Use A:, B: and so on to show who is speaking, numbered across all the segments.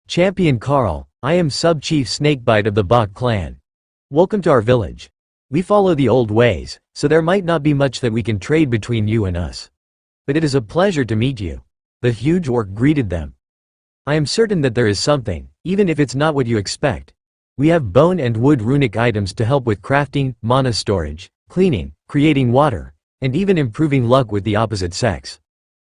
A: Champion Carl, I am Sub-Chief Snakebite of the Bach clan. Welcome to our village. We follow the old ways, so there might not be much that we can trade between you and us. But it is a pleasure to meet you. The huge orc greeted them. I am certain that there is something, even if it's not what you expect. We have bone and wood runic items to help with crafting, mana storage, cleaning, creating water, and even improving luck with the opposite sex.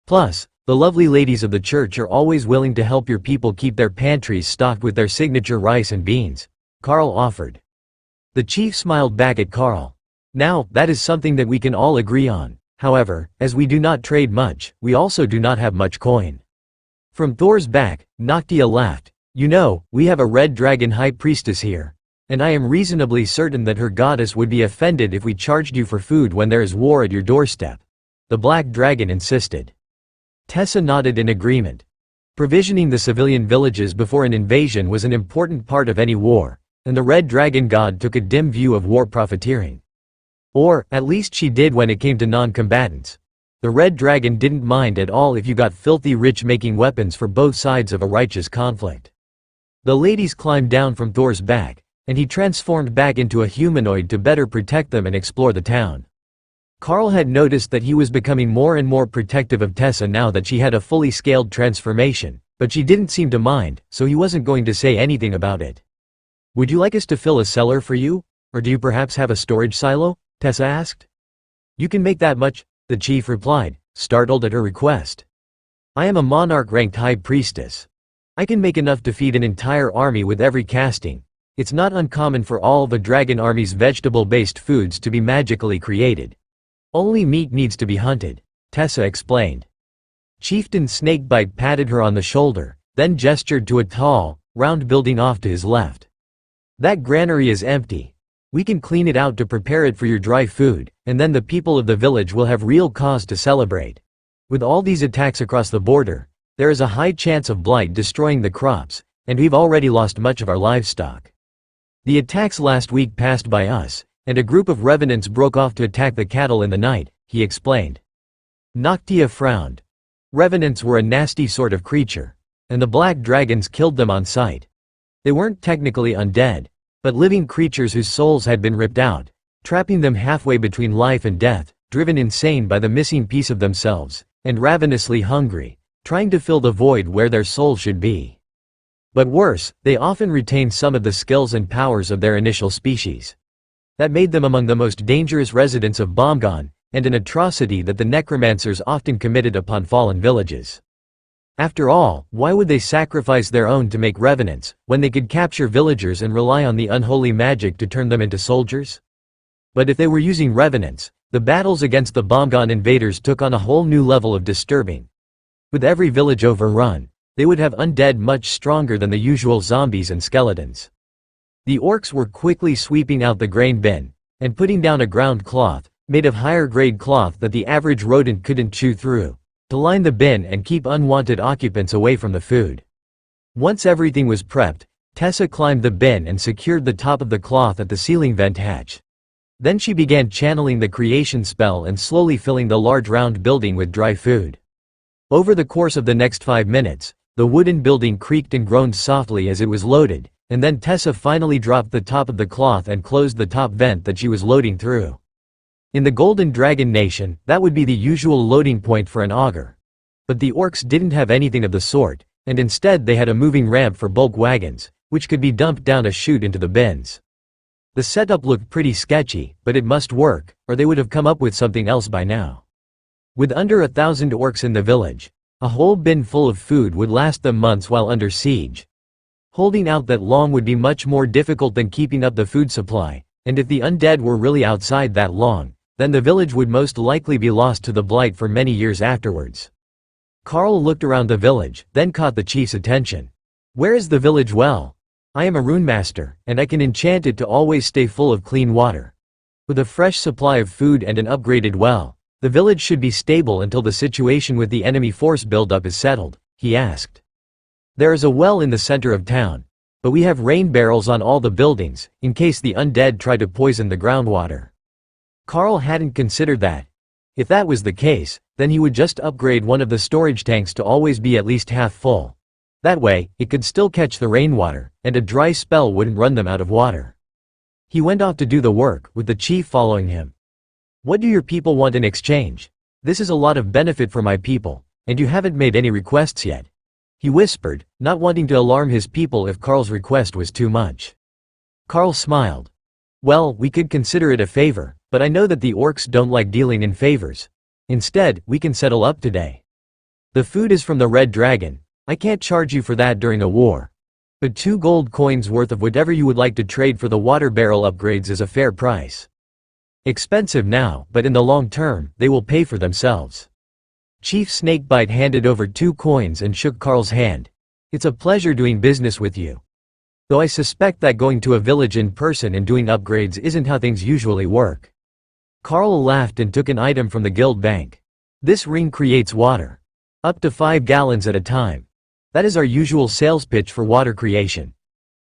A: Plus, the lovely ladies of the church are always willing to help your people keep their pantries stocked with their signature rice and beans. Carl offered. The chief smiled back at Carl. Now, that is something that we can all agree on. However, as we do not trade much, we also do not have much coin. From Thor's back, Noctia laughed. You know, we have a red dragon high priestess here. And I am reasonably certain that her goddess would be offended if we charged you for food when there is war at your doorstep. The black dragon insisted. Tessa nodded in agreement. Provisioning the civilian villages before an invasion was an important part of any war, and the red dragon god took a dim view of war profiteering. Or, at least she did when it came to non-combatants. The red dragon didn't mind at all if you got filthy rich making weapons for both sides of a righteous conflict. The ladies climbed down from Thor's back, and he transformed back into a humanoid to better protect them and explore the town. Carl had noticed that he was becoming more and more protective of Tessa now that she had a fully scaled transformation, but she didn't seem to mind, so he wasn't going to say anything about it. Would you like us to fill a cellar for you? Or do you perhaps have a storage silo? Tessa asked. You can make that much, the chief replied, startled at her request. I am a monarch-ranked high priestess. I can make enough to feed an entire army with every casting. It's not uncommon for all the dragon army's vegetable-based foods to be magically created. Only meat needs to be hunted, Tessa explained. Chieftain Snakebite patted her on the shoulder, then gestured to a tall, round building off to his left. That granary is empty. We can clean it out to prepare it for your dry food, and then the people of the village will have real cause to celebrate. With all these attacks across the border, there is a high chance of blight destroying the crops, and we've already lost much of our livestock. The attacks last week passed by us, and a group of revenants broke off to attack the cattle in the night, he explained. Noctia frowned. Revenants were a nasty sort of creature, and the black dragons killed them on sight. They weren't technically undead, but living creatures whose souls had been ripped out, trapping them halfway between life and death, driven insane by the missing piece of themselves, and ravenously hungry, trying to fill the void where their soul should be. But worse, they often retained some of the skills and powers of their initial species. That made them among the most dangerous residents of Bomgon, and an atrocity that the necromancers often committed upon fallen villages. After all, why would they sacrifice their own to make revenants, when they could capture villagers and rely on the unholy magic to turn them into soldiers? But if they were using revenants, the battles against the Bomgon invaders took on a whole new level of disturbing. With every village overrun, they would have undead much stronger than the usual zombies and skeletons. The orcs were quickly sweeping out the grain bin, and putting down a ground cloth, made of higher grade cloth that the average rodent couldn't chew through, to line the bin and keep unwanted occupants away from the food. Once everything was prepped, Tessa climbed the bin and secured the top of the cloth at the ceiling vent hatch. Then she began channeling the creation spell and slowly filling the large round building with dry food. Over the course of the next 5 minutes, the wooden building creaked and groaned softly as it was loaded, and then Tessa finally dropped the top of the cloth and closed the top vent that she was loading through. In the Golden Dragon Nation, that would be the usual loading point for an auger. But the orcs didn't have anything of the sort, and instead they had a moving ramp for bulk wagons, which could be dumped down a chute into the bins. The setup looked pretty sketchy, but it must work, or they would have come up with something else by now. With under 1,000 orcs in the village, a whole bin full of food would last them months while under siege. Holding out that long would be much more difficult than keeping up the food supply, and if the undead were really outside that long, then the village would most likely be lost to the blight for many years afterwards. Carl looked around the village, then caught the chief's attention. Where is the village well? I am a rune master, and I can enchant it to always stay full of clean water. With a fresh supply of food and an upgraded well, the village should be stable until the situation with the enemy force buildup is settled, he asked. There is a well in the center of town, but we have rain barrels on all the buildings, in case the undead try to poison the groundwater. Carl hadn't considered that. If that was the case, then he would just upgrade one of the storage tanks to always be at least half full. That way, it could still catch the rainwater, and a dry spell wouldn't run them out of water. He went off to do the work, with the chief following him. What do your people want in exchange? This is a lot of benefit for my people, and you haven't made any requests yet. He whispered, not wanting to alarm his people if Carl's request was too much. Carl smiled. Well, we could consider it a favor, but I know that the orcs don't like dealing in favors. Instead, we can settle up today. The food is from the Red Dragon. I can't charge you for that during a war. But 2 gold coins worth of whatever you would like to trade for the water barrel upgrades is a fair price. Expensive now, but in the long term, they will pay for themselves. Chief Snakebite handed over 2 coins and shook Carl's hand. It's a pleasure doing business with you. Though I suspect that going to a village in person and doing upgrades isn't how things usually work. Carl laughed and took an item from the guild bank. This ring creates water. Up to 5 gallons at a time. That is our usual sales pitch for water creation.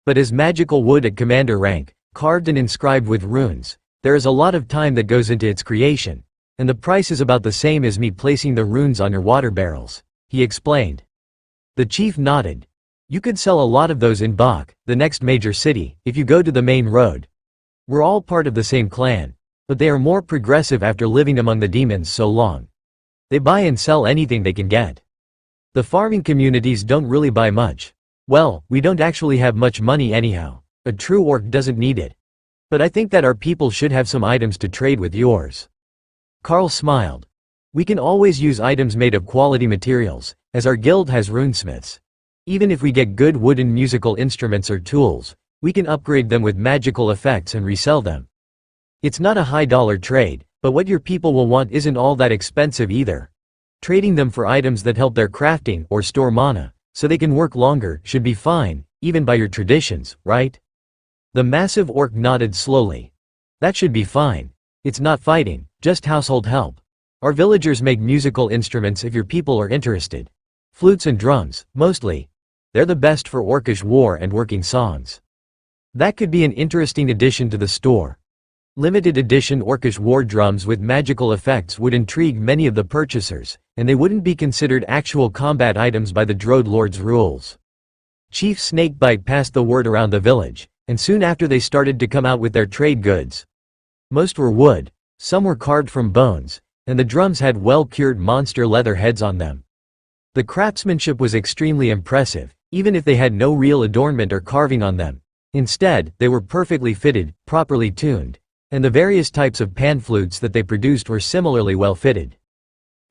A: But as magical wood at commander rank, carved and inscribed with runes, there is a lot of time that goes into its creation, and the price is about the same as me placing the runes on your water barrels, he explained. The chief nodded. You could sell a lot of those in Bach, the next major city, if you go to the main road. We're all part of the same clan, but they are more progressive after living among the demons so long. They buy and sell anything they can get. The farming communities don't really buy much. Well, we don't actually have much money anyhow. A true orc doesn't need it. But I think that our people should have some items to trade with yours. Carl smiled. We can always use items made of quality materials, as our guild has runesmiths. Even if we get good wooden musical instruments or tools, we can upgrade them with magical effects and resell them. It's not a high-dollar trade, but what your people will want isn't all that expensive either. Trading them for items that help their crafting or store mana, so they can work longer, should be fine, even by your traditions, right? The massive orc nodded slowly. That should be fine. It's not fighting, just household help. Our villagers make musical instruments if your people are interested. Flutes and drums, mostly. They're the best for orcish war and working songs. That could be an interesting addition to the store. Limited edition orcish war drums with magical effects would intrigue many of the purchasers, and they wouldn't be considered actual combat items by the Drode Lord's rules. Chief Snakebite passed the word around the village, and soon after they started to come out with their trade goods. Most were wood, some were carved from bones, and the drums had well-cured monster leather heads on them. The craftsmanship was extremely impressive, even if they had no real adornment or carving on them. Instead, they were perfectly fitted, properly tuned, and the various types of pan flutes that they produced were similarly well fitted.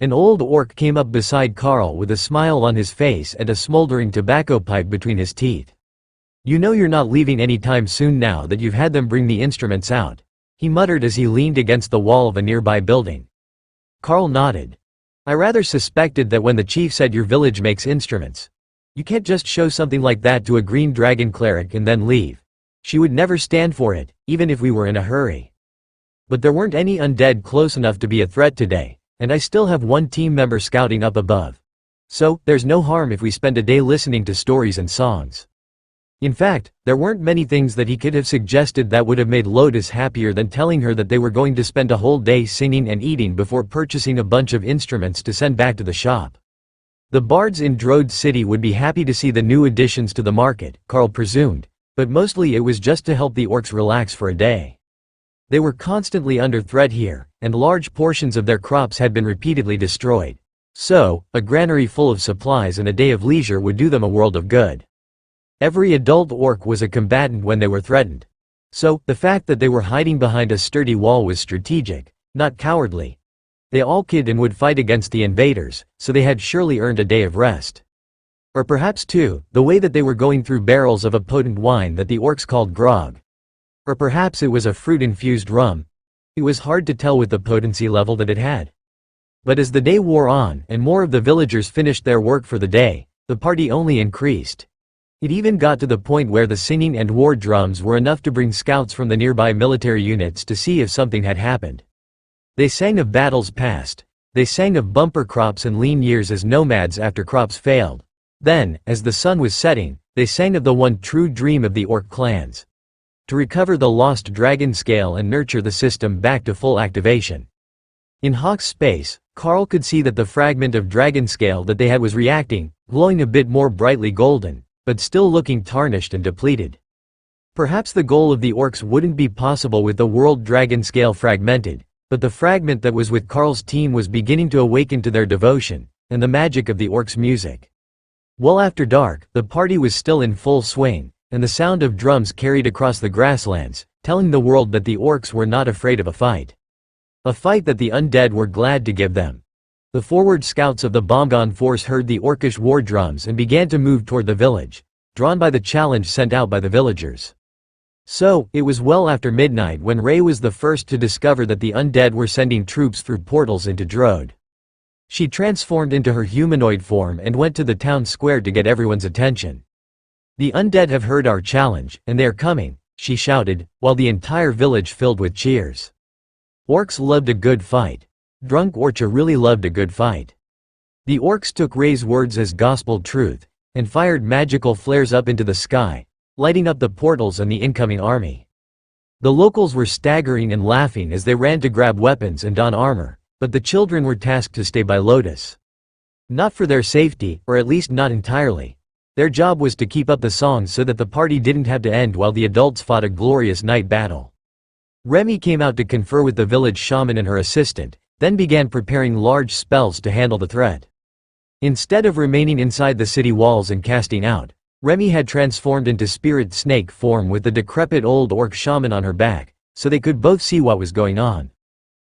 A: An old orc came up beside Carl with a smile on his face and a smoldering tobacco pipe between his teeth. You know you're not leaving any time soon now that you've had them bring the instruments out, he muttered as he leaned against the wall of a nearby building. Carl nodded. I rather suspected that when the chief said your village makes instruments. You can't just show something like that to a green dragon cleric and then leave. She would never stand for it, even if we were in a hurry. But there weren't any undead close enough to be a threat today, and I still have 1 team member scouting up above. So, there's no harm if we spend a day listening to stories and songs. In fact, there weren't many things that he could have suggested that would have made Lotus happier than telling her that they were going to spend a whole day singing and eating before purchasing a bunch of instruments to send back to the shop. The bards in Drode City would be happy to see the new additions to the market, Carl presumed, but mostly it was just to help the orcs relax for a day. They were constantly under threat here, and large portions of their crops had been repeatedly destroyed. So, a granary full of supplies and a day of leisure would do them a world of good. Every adult orc was a combatant when they were threatened. So, the fact that they were hiding behind a sturdy wall was strategic, not cowardly. They all kid and would fight against the invaders, so they had surely earned a day of rest. Or perhaps 2, the way that they were going through barrels of a potent wine that the orcs called grog. Or perhaps it was a fruit-infused rum. It was hard to tell with the potency level that it had. But as the day wore on and more of the villagers finished their work for the day, the party only increased. It even got to the point where the singing and war drums were enough to bring scouts from the nearby military units to see if something had happened. They sang of battles past. They sang of bumper crops and lean years as nomads after crops failed. Then, as the sun was setting, they sang of the one true dream of the orc clans. To recover the lost dragon scale and nurture the system back to full activation. In Hawk's space, Carl could see that the fragment of dragon scale that they had was reacting, glowing a bit more brightly golden, but still looking tarnished and depleted. Perhaps the goal of the orcs wouldn't be possible with the world dragon scale fragmented, but the fragment that was with Carl's team was beginning to awaken to their devotion, and the magic of the orcs' music. Well after dark, the party was still in full swing, and the sound of drums carried across the grasslands, telling the world that the orcs were not afraid of a fight. A fight that the undead were glad to give them. The forward scouts of the Bomgon force heard the orcish war drums and began to move toward the village, drawn by the challenge sent out by the villagers. So, it was well after midnight when Ray was the first to discover that the undead were sending troops through portals into Drode. She transformed into her humanoid form and went to the town square to get everyone's attention. "The undead have heard our challenge, and they are coming," she shouted, while the entire village filled with cheers. Orcs loved a good fight. Drunk Orcha really loved a good fight. The orcs took Ray's words as gospel truth, and fired magical flares up into the sky, lighting up the portals and the incoming army. The locals were staggering and laughing as they ran to grab weapons and don armor, but the children were tasked to stay by Lotus. Not for their safety, or at least not entirely. Their job was to keep up the songs so that the party didn't have to end while the adults fought a glorious night battle. Remy came out to confer with the village shaman and her assistant, then began preparing large spells to handle the threat. Instead of remaining inside the city walls and casting out, Remy had transformed into spirit snake form with the decrepit old orc shaman on her back, so they could both see what was going on.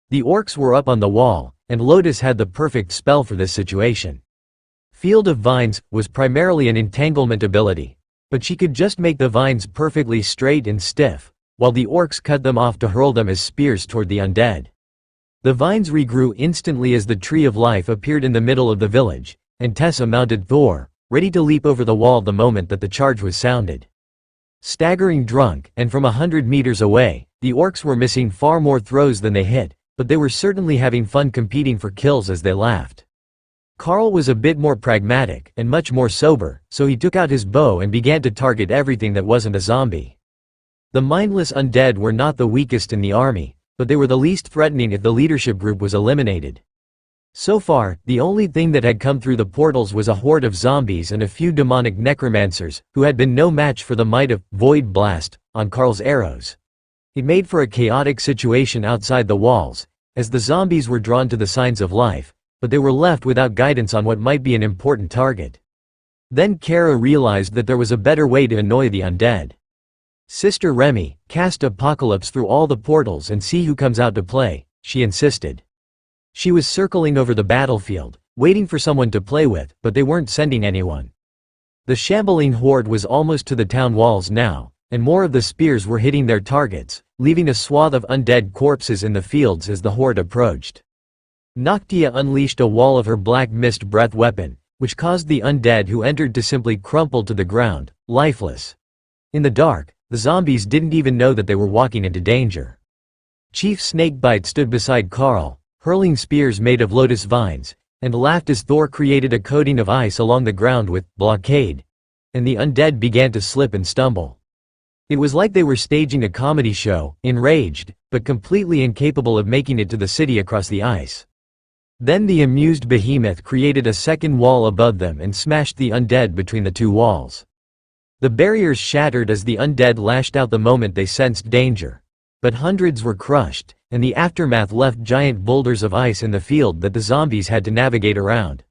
A: The orcs were up on the wall, and Lotus had the perfect spell for this situation. Field of Vines was primarily an entanglement ability, but she could just make the vines perfectly straight and stiff, while the orcs cut them off to hurl them as spears toward the undead. The vines regrew instantly as the Tree of Life appeared in the middle of the village, and Tessa mounted Thor, ready to leap over the wall the moment that the charge was sounded. Staggering drunk, and from 100 meters away, the orcs were missing far more throws than they hit, but they were certainly having fun competing for kills as they laughed. Carl was a bit more pragmatic, and much more sober, so he took out his bow and began to target everything that wasn't a zombie. The mindless undead were not the weakest in the army, but they were the least threatening if the leadership group was eliminated. So far, the only thing that had come through the portals was a horde of zombies and a few demonic necromancers, who had been no match for the might of Void Blast on Carl's arrows. It made for a chaotic situation outside the walls, as the zombies were drawn to the signs of life, but they were left without guidance on what might be an important target. Then Kara realized that there was a better way to annoy the undead. "Sister Remy, cast Apocalypse through all the portals and see who comes out to play," she insisted. She was circling over the battlefield, waiting for someone to play with, but they weren't sending anyone. The shambling horde was almost to the town walls now, and more of the spears were hitting their targets, leaving a swath of undead corpses in the fields as the horde approached. Noctia unleashed a wall of her black mist breath weapon, which caused the undead who entered to simply crumple to the ground, lifeless. In the dark, the zombies didn't even know that they were walking into danger. Chief Snakebite stood beside Carl, hurling spears made of lotus vines, and laughed as Thor created a coating of ice along the ground with blockade, and the undead began to slip and stumble. It was like they were staging a comedy show, enraged, but completely incapable of making it to the city across the ice. Then the amused behemoth created a second wall above them and smashed the undead between the two walls. The barriers shattered as the undead lashed out the moment they sensed danger. But hundreds were crushed, and the aftermath left giant boulders of ice in the field that the zombies had to navigate around.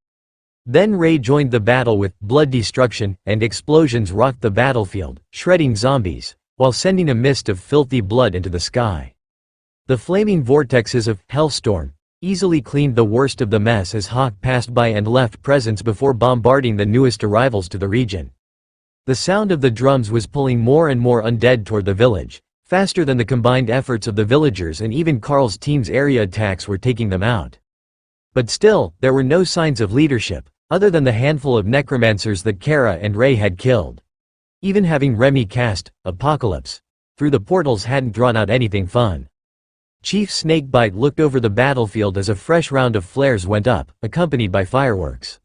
A: Then Ray joined the battle with blood destruction, and explosions rocked the battlefield, shredding zombies, while sending a mist of filthy blood into the sky. The flaming vortexes of Hellstorm easily cleaned the worst of the mess as Hawk passed by and left presents before bombarding the newest arrivals to the region. The sound of the drums was pulling more and more undead toward the village, faster than the combined efforts of the villagers, and even Carl's team's area attacks were taking them out. But still, there were no signs of leadership, other than the handful of necromancers that Kara and Ray had killed. Even having Remy cast Apocalypse through the portals hadn't drawn out anything fun. Chief Snakebite looked over the battlefield as a fresh round of flares went up, accompanied by fireworks.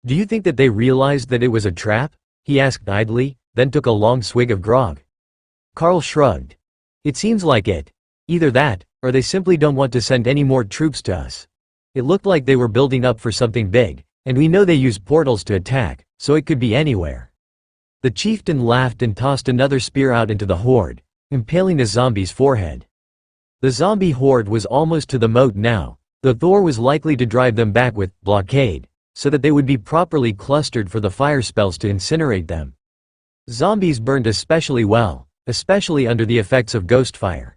A: "Do you think that they realized that it was a trap?" he asked idly, then took a long swig of grog. Carl shrugged. "It seems like it. Either that, or they simply don't want to send any more troops to us. It looked like they were building up for something big, and we know they use portals to attack, so it could be anywhere. The chieftain laughed and tossed another spear out into the horde, impaling the zombie's forehead. The zombie horde was almost to the moat now, though Thor was likely to drive them back with blockade, so that they would be properly clustered for the fire spells to incinerate them. Zombies burned especially well, especially under the effects of ghost fire.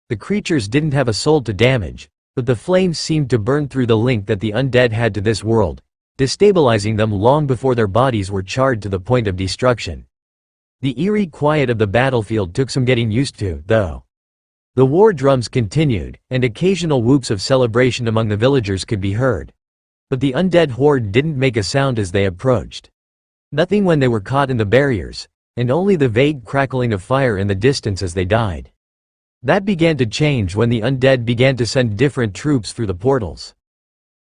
A: The creatures didn't have a soul to damage, but the flames seemed to burn through the link that the undead had to this world, destabilizing them long before their bodies were charred to the point of destruction. The eerie quiet of the battlefield took some getting used to, though. The war drums continued, and occasional whoops of celebration among the villagers could be heard. But the undead horde didn't make a sound as they approached. Nothing when they were caught in the barriers, and only the vague crackling of fire in the distance as they died. That began to change when the undead began to send different troops through the portals.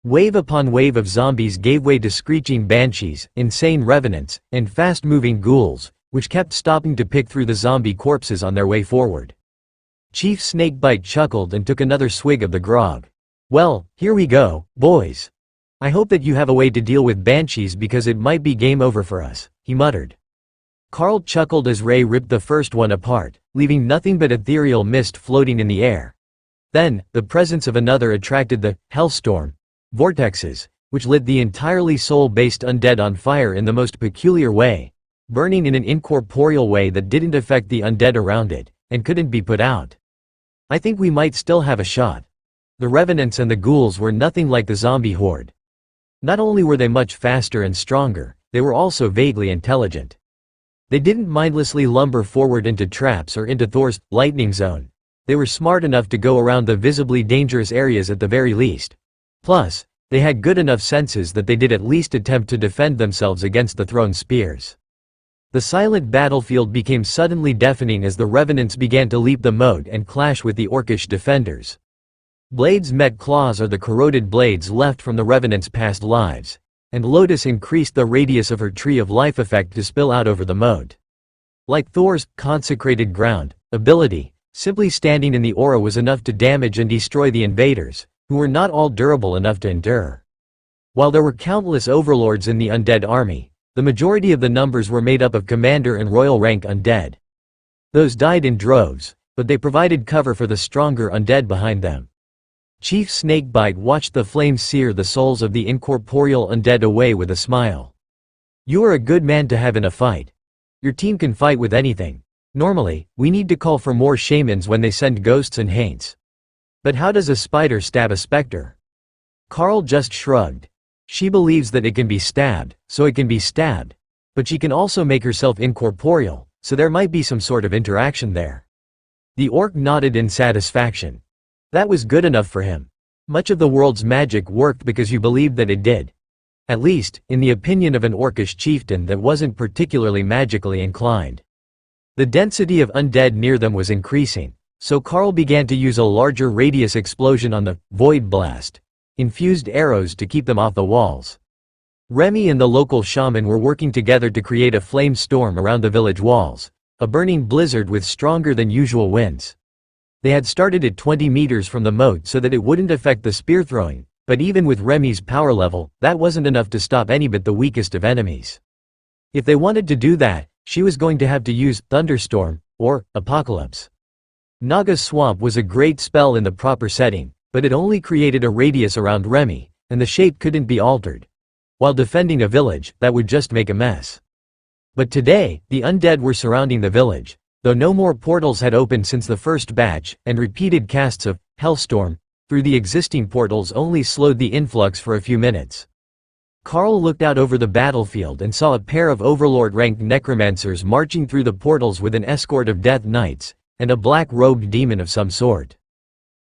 A: Wave upon wave of zombies gave way to screeching banshees, insane revenants, and fast-moving ghouls, which kept stopping to pick through the zombie corpses on their way forward. Chief Snakebite chuckled and took another swig of the grog. "Well, here we go, boys. I hope that you have a way to deal with banshees because it might be game over for us," he muttered. Carl chuckled as Ray ripped the first one apart, leaving nothing but ethereal mist floating in the air. Then, the presence of another attracted the hellstorm vortexes, which lit the entirely soul-based undead on fire in the most peculiar way, burning in an incorporeal way that didn't affect the undead around it, and couldn't be put out. "I think we might still have a shot." The revenants and the ghouls were nothing like the zombie horde. Not only were they much faster and stronger, they were also vaguely intelligent. They didn't mindlessly lumber forward into traps or into Thor's lightning zone. They were smart enough to go around the visibly dangerous areas at the very least. Plus, they had good enough senses that they did at least attempt to defend themselves against the thrown spears. The silent battlefield became suddenly deafening as the revenants began to leap the moat and clash with the orcish defenders. Blades met claws, or the corroded blades left from the revenants' past lives, and Lotus increased the radius of her tree of life effect to spill out over the moat. Like Thor's consecrated ground ability, simply standing in the aura was enough to damage and destroy the invaders, who were not all durable enough to endure. While there were countless overlords in the undead army, the majority of the numbers were made up of commander and royal rank undead. Those died in droves, but they provided cover for the stronger undead behind them. Chief Snakebite watched the flames sear the souls of the incorporeal undead away with a smile. "You are a good man to have in a fight. Your team can fight with anything. Normally, we need to call for more shamans when they send ghosts and haints. But how does a spider stab a specter?" Carl just shrugged. "She believes that it can be stabbed, so it can be stabbed. But she can also make herself incorporeal, so there might be some sort of interaction there." The orc nodded in satisfaction. That was good enough for him. Much of the world's magic worked because you believed that it did. At least, in the opinion of an orcish chieftain that wasn't particularly magically inclined. The density of undead near them was increasing, so Carl began to use a larger radius explosion on the Void Blast infused arrows to keep them off the walls. Remy and the local shaman were working together to create a flame storm around the village walls, a burning blizzard with stronger than usual winds. They had started at 20 meters from the moat so that it wouldn't affect the spear throwing, but even with Remy's power level, that wasn't enough to stop any but the weakest of enemies. If they wanted to do that, she was going to have to use Thunderstorm, or Apocalypse. Naga Swamp was a great spell in the proper setting, but it only created a radius around Remy, and the shape couldn't be altered. While defending a village, that would just make a mess. But today, the undead were surrounding the village, though no more portals had opened since the first batch, and repeated casts of Hellstorm through the existing portals only slowed the influx for a few minutes. Carl looked out over the battlefield and saw a pair of Overlord-ranked necromancers marching through the portals with an escort of Death Knights, and a black-robed demon of some sort.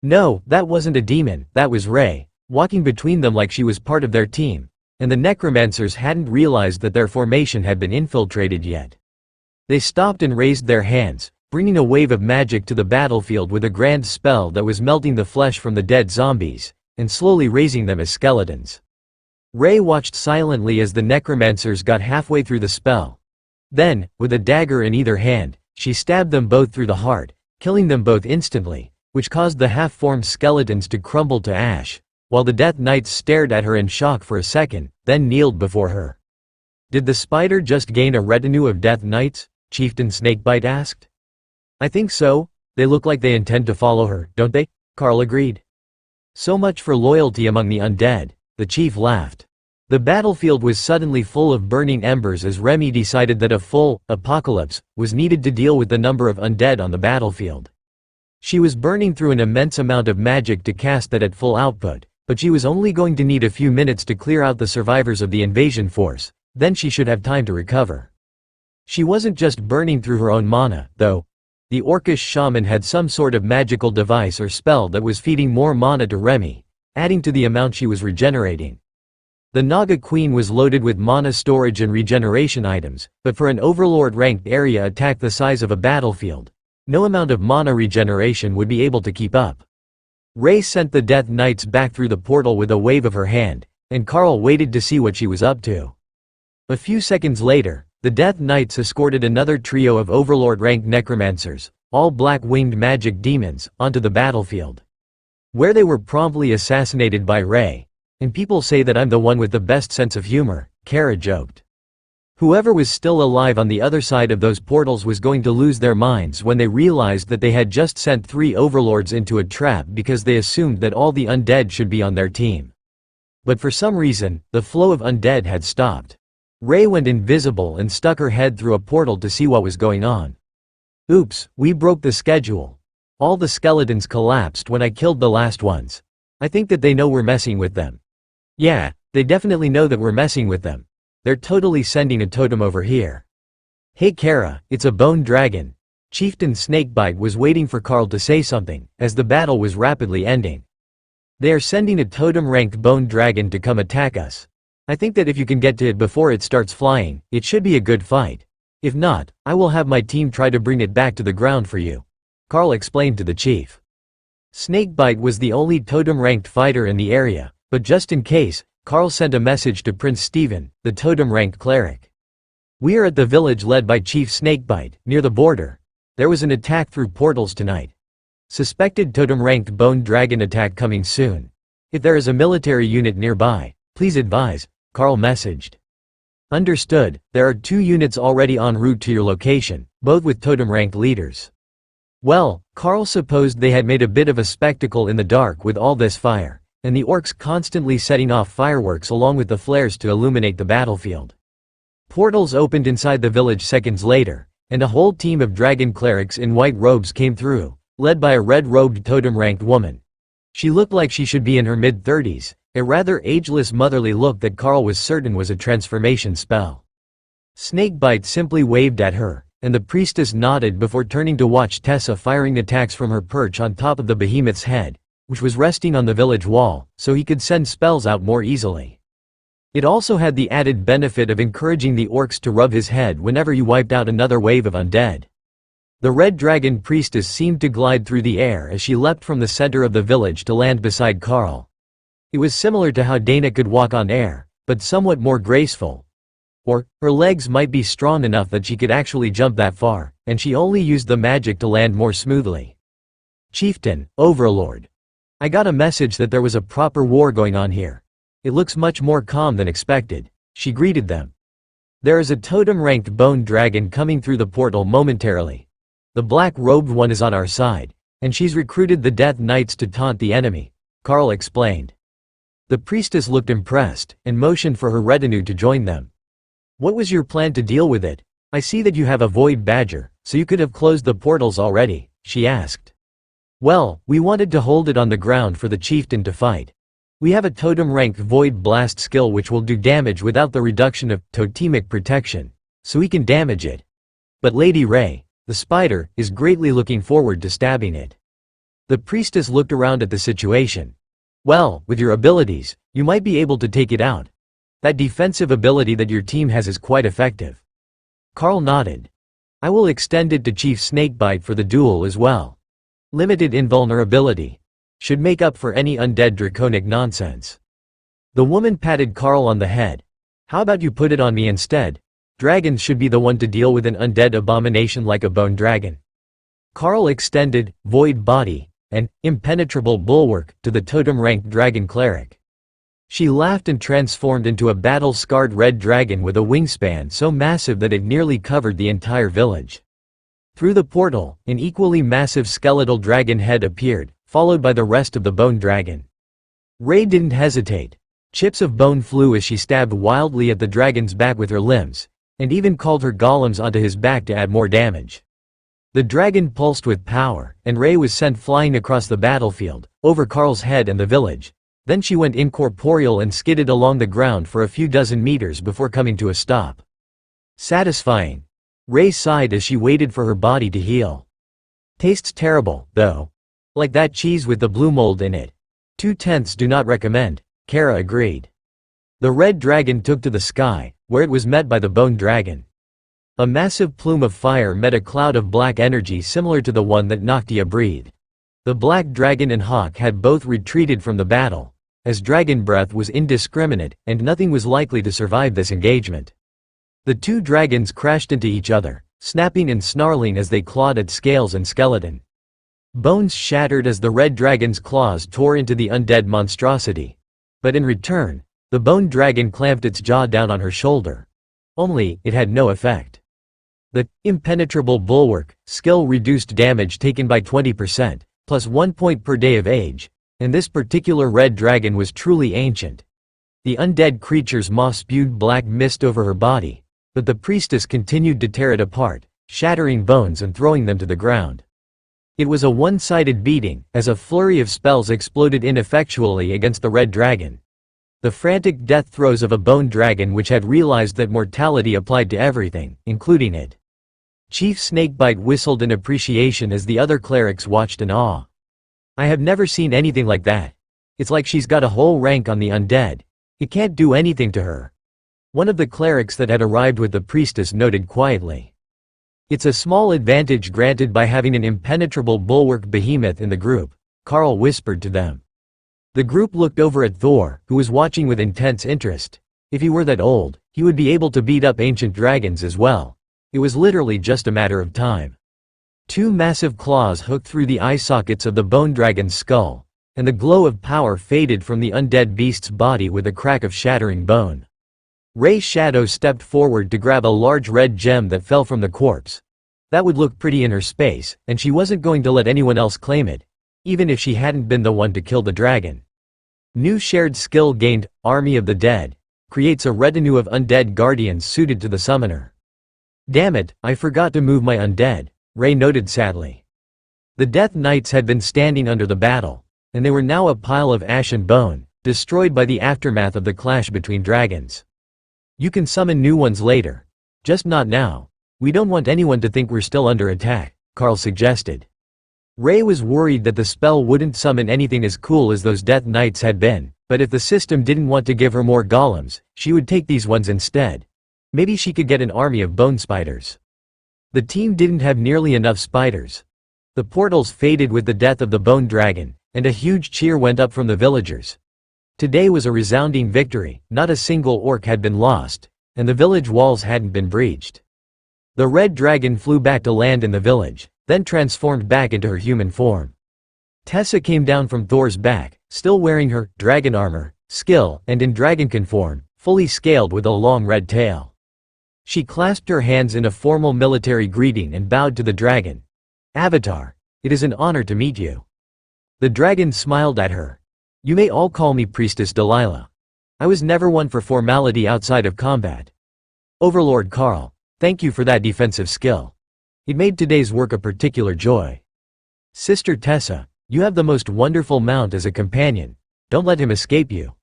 A: No, that wasn't a demon, that was Ray, walking between them like she was part of their team, and the necromancers hadn't realized that their formation had been infiltrated yet. They stopped and raised their hands, bringing a wave of magic to the battlefield with a grand spell that was melting the flesh from the dead zombies, and slowly raising them as skeletons. Ray watched silently as the necromancers got halfway through the spell. Then, with a dagger in either hand, she stabbed them both through the heart, killing them both instantly, which caused the half-formed skeletons to crumble to ash, while the Death Knights stared at her in shock for a second, then kneeled before her. "Did the spider just gain a retinue of Death Knights?" Chieftain Snakebite asked. "I think so. They look like they intend to follow her, don't they?" Carl agreed. "So much for loyalty among the undead," the chief laughed. The battlefield was suddenly full of burning embers as Remy decided that a full apocalypse was needed to deal with the number of undead on the battlefield. She was burning through an immense amount of magic to cast that at full output, but she was only going to need a few minutes to clear out the survivors of the invasion force, then she should have time to recover. She wasn't just burning through her own mana, though. The orcish shaman had some sort of magical device or spell that was feeding more mana to Remy, adding to the amount she was regenerating. The Naga Queen was loaded with mana storage and regeneration items, but for an Overlord-ranked area attack the size of a battlefield, no amount of mana regeneration would be able to keep up. Ray sent the Death Knights back through the portal with a wave of her hand, and Carl waited to see what she was up to. A few seconds later, the Death Knights escorted another trio of Overlord-ranked necromancers, all black-winged magic demons, onto the battlefield, where they were promptly assassinated by Ray. "And people say that I'm the one with the best sense of humor," Kara joked. Whoever was still alive on the other side of those portals was going to lose their minds when they realized that they had just sent 3 overlords into a trap because they assumed that all the undead should be on their team. But for some reason, the flow of undead had stopped. Ray went invisible and stuck her head through a portal to see what was going on. "Oops, we broke the schedule. All the skeletons collapsed when I killed the last ones. I think that they know we're messing with them." "Yeah, they definitely know that we're messing with them. They're totally sending a totem over here." "Hey Kara, it's a bone dragon." Chieftain Snakebite was waiting for Carl to say something, as the battle was rapidly ending. "They are sending a totem-ranked bone dragon to come attack us. I think that if you can get to it before it starts flying, it should be a good fight. If not, I will have my team try to bring it back to the ground for you," Carl explained to the chief. Snakebite was the only totem-ranked fighter in the area, but just in case, Carl sent a message to Prince Stephen, the totem-ranked cleric. "We are at the village led by Chief Snakebite, near the border. There was an attack through portals tonight. Suspected totem-ranked bone dragon attack coming soon. If there is a military unit nearby, please advise," Carl messaged. "Understood, there are 2 units already en route to your location, both with totem-ranked leaders." Well, Carl supposed they had made a bit of a spectacle in the dark with all this fire, and the orcs constantly setting off fireworks along with the flares to illuminate the battlefield. Portals opened inside the village seconds later, and a whole team of dragon clerics in white robes came through, led by a red-robed totem-ranked woman. She looked like she should be in her mid-30s, a rather ageless motherly look that Carl was certain was a transformation spell. Snakebite simply waved at her, and the priestess nodded before turning to watch Tessa firing attacks from her perch on top of the behemoth's head, which was resting on the village wall, so he could send spells out more easily. It also had the added benefit of encouraging the orcs to rub his head whenever you wiped out another wave of undead. The red dragon priestess seemed to glide through the air as she leapt from the center of the village to land beside Carl. It was similar to how Dana could walk on air, but somewhat more graceful. Or, her legs might be strong enough that she could actually jump that far, and she only used the magic to land more smoothly. "Chieftain, Overlord. I got a message that there was a proper war going on here. It looks much more calm than expected," she greeted them. "There is a totem-ranked bone dragon coming through the portal momentarily. The black-robed one is on our side, and she's recruited the Death Knights to taunt the enemy," Carl explained. The priestess looked impressed, and motioned for her retinue to join them. "What was your plan to deal with it? I see that you have a void badger, so you could have closed the portals already," she asked. "Well, we wanted to hold it on the ground for the chieftain to fight. We have a totem-ranked void blast skill which will do damage without the reduction of totemic protection, so we can damage it. But Lady Ray, the spider, is greatly looking forward to stabbing it." The priestess looked around at the situation. "Well, with your abilities, you might be able to take it out. That defensive ability that your team has is quite effective." Carl nodded. "I will extend it to Chief Snakebite for the duel as well. Limited invulnerability. Should make up for any undead draconic nonsense." The woman patted Carl on the head. "How about you put it on me instead? Dragons should be the one to deal with an undead abomination like a bone dragon." Carl extended, void body, an impenetrable bulwark to the totem-ranked dragon cleric. She laughed and transformed into a battle-scarred red dragon with a wingspan so massive that it nearly covered the entire village. Through the portal, an equally massive skeletal dragon head appeared, followed by the rest of the bone dragon. Ray didn't hesitate. Chips of bone flew as she stabbed wildly at the dragon's back with her limbs, and even called her golems onto his back to add more damage. The dragon pulsed with power, and Ray was sent flying across the battlefield, over Carl's head and the village. Then she went incorporeal and skidded along the ground for a few dozen meters before coming to a stop. Satisfying. Ray sighed as she waited for her body to heal. Tastes terrible, though. Like that cheese with the blue mold in it. 2/10 do not recommend, Kara agreed. The red dragon took to the sky, where it was met by the bone dragon. A massive plume of fire met a cloud of black energy similar to the one that Noctia breathed. The black dragon and hawk had both retreated from the battle, as dragon breath was indiscriminate, and nothing was likely to survive this engagement. The two dragons crashed into each other, snapping and snarling as they clawed at scales and skeleton. Bones shattered as the red dragon's claws tore into the undead monstrosity. But in return, the bone dragon clamped its jaw down on her shoulder. Only, it had no effect. The impenetrable bulwark skill reduced damage taken by 20%, plus 1 point per day of age, and this particular red dragon was truly ancient. The undead creature's maw spewed black mist over her body, but the priestess continued to tear it apart, shattering bones and throwing them to the ground. It was a one-sided beating, as a flurry of spells exploded ineffectually against the red dragon. The frantic death throes of a bone dragon which had realized that mortality applied to everything, including it. Chief Snakebite whistled in appreciation as the other clerics watched in awe. I have never seen anything like that. It's like she's got a whole rank on the undead. It can't do anything to her. One of the clerics that had arrived with the priestess noted quietly. It's a small advantage granted by having an impenetrable bulwark behemoth in the group, Carl whispered to them. The group looked over at Thor, who was watching with intense interest. If he were that old, he would be able to beat up ancient dragons as well. It was literally just a matter of time. Two massive claws hooked through the eye sockets of the bone dragon's skull, and the glow of power faded from the undead beast's body with a crack of shattering bone. Ray's shadow stepped forward to grab a large red gem that fell from the corpse. That would look pretty in her space, and she wasn't going to let anyone else claim it, even if she hadn't been the one to kill the dragon. New shared skill gained, Army of the Dead, creates a retinue of undead guardians suited to the summoner. Damn it, I forgot to move my undead, Ray noted sadly. The Death Knights had been standing under the battle, and they were now a pile of ash and bone, destroyed by the aftermath of the clash between dragons. You can summon new ones later. Just not now. We don't want anyone to think we're still under attack, Carl suggested. Ray was worried that the spell wouldn't summon anything as cool as those Death Knights had been, but if the system didn't want to give her more golems, she would take these ones instead. Maybe she could get an army of bone spiders. The team didn't have nearly enough spiders. The portals faded with the death of the bone dragon, and a huge cheer went up from the villagers. Today was a resounding victory, not a single orc had been lost, and the village walls hadn't been breached. The red dragon flew back to land in the village, then transformed back into her human form. Tessa came down from Thor's back, still wearing her dragon armor, skill, and in dragonkin form, fully scaled with a long red tail. She clasped her hands in a formal military greeting and bowed to the dragon. Avatar, it is an honor to meet you. The dragon smiled at her. You may all call me Priestess Delilah. I was never one for formality outside of combat. Overlord Carl, thank you for that defensive skill. It made today's work a particular joy. Sister Tessa, you have the most wonderful mount as a companion. Don't let him escape you.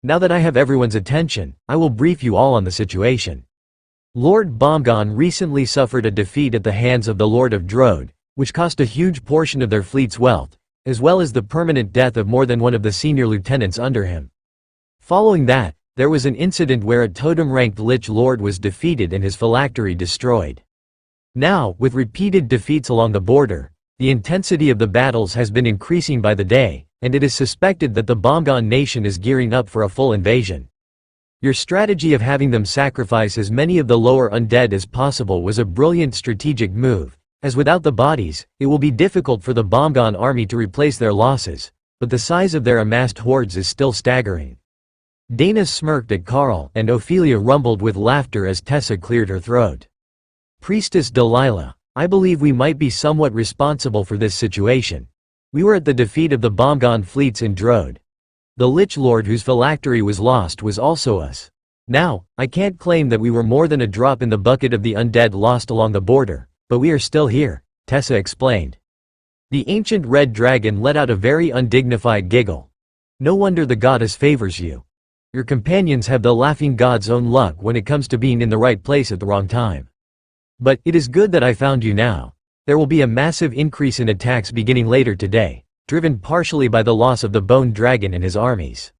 A: Now that I have everyone's attention, I will brief you all on the situation. Lord Bomgon recently suffered a defeat at the hands of the Lord of Drode, which cost a huge portion of their fleet's wealth, as well as the permanent death of more than one of the senior lieutenants under him. Following that, there was an incident where a totem-ranked Lich Lord was defeated and his phylactery destroyed. Now, with repeated defeats along the border, the intensity of the battles has been increasing by the day, and it is suspected that the Bomgon nation is gearing up for a full invasion. Your strategy of having them sacrifice as many of the lower undead as possible was a brilliant strategic move, As without the bodies, it will be difficult for the Bomgon army to replace their losses, but the size of their amassed hordes is still staggering. Dana smirked at Carl, and Ophelia rumbled with laughter as Tessa cleared her throat. Priestess Delilah, I believe we might be somewhat responsible for this situation. We were at the defeat of the Bomgon fleets in Drode. The Lich Lord whose phylactery was lost was also us. Now, I can't claim that we were more than a drop in the bucket of the undead lost along the border, but we are still here, Tessa explained. The ancient red dragon let out a very undignified giggle. No wonder the goddess favors you. Your companions have the laughing god's own luck when it comes to being in the right place at the wrong time. But it is good that I found you now. There will be a massive increase in attacks beginning later today, driven partially by the loss of the Bone Dragon and his armies.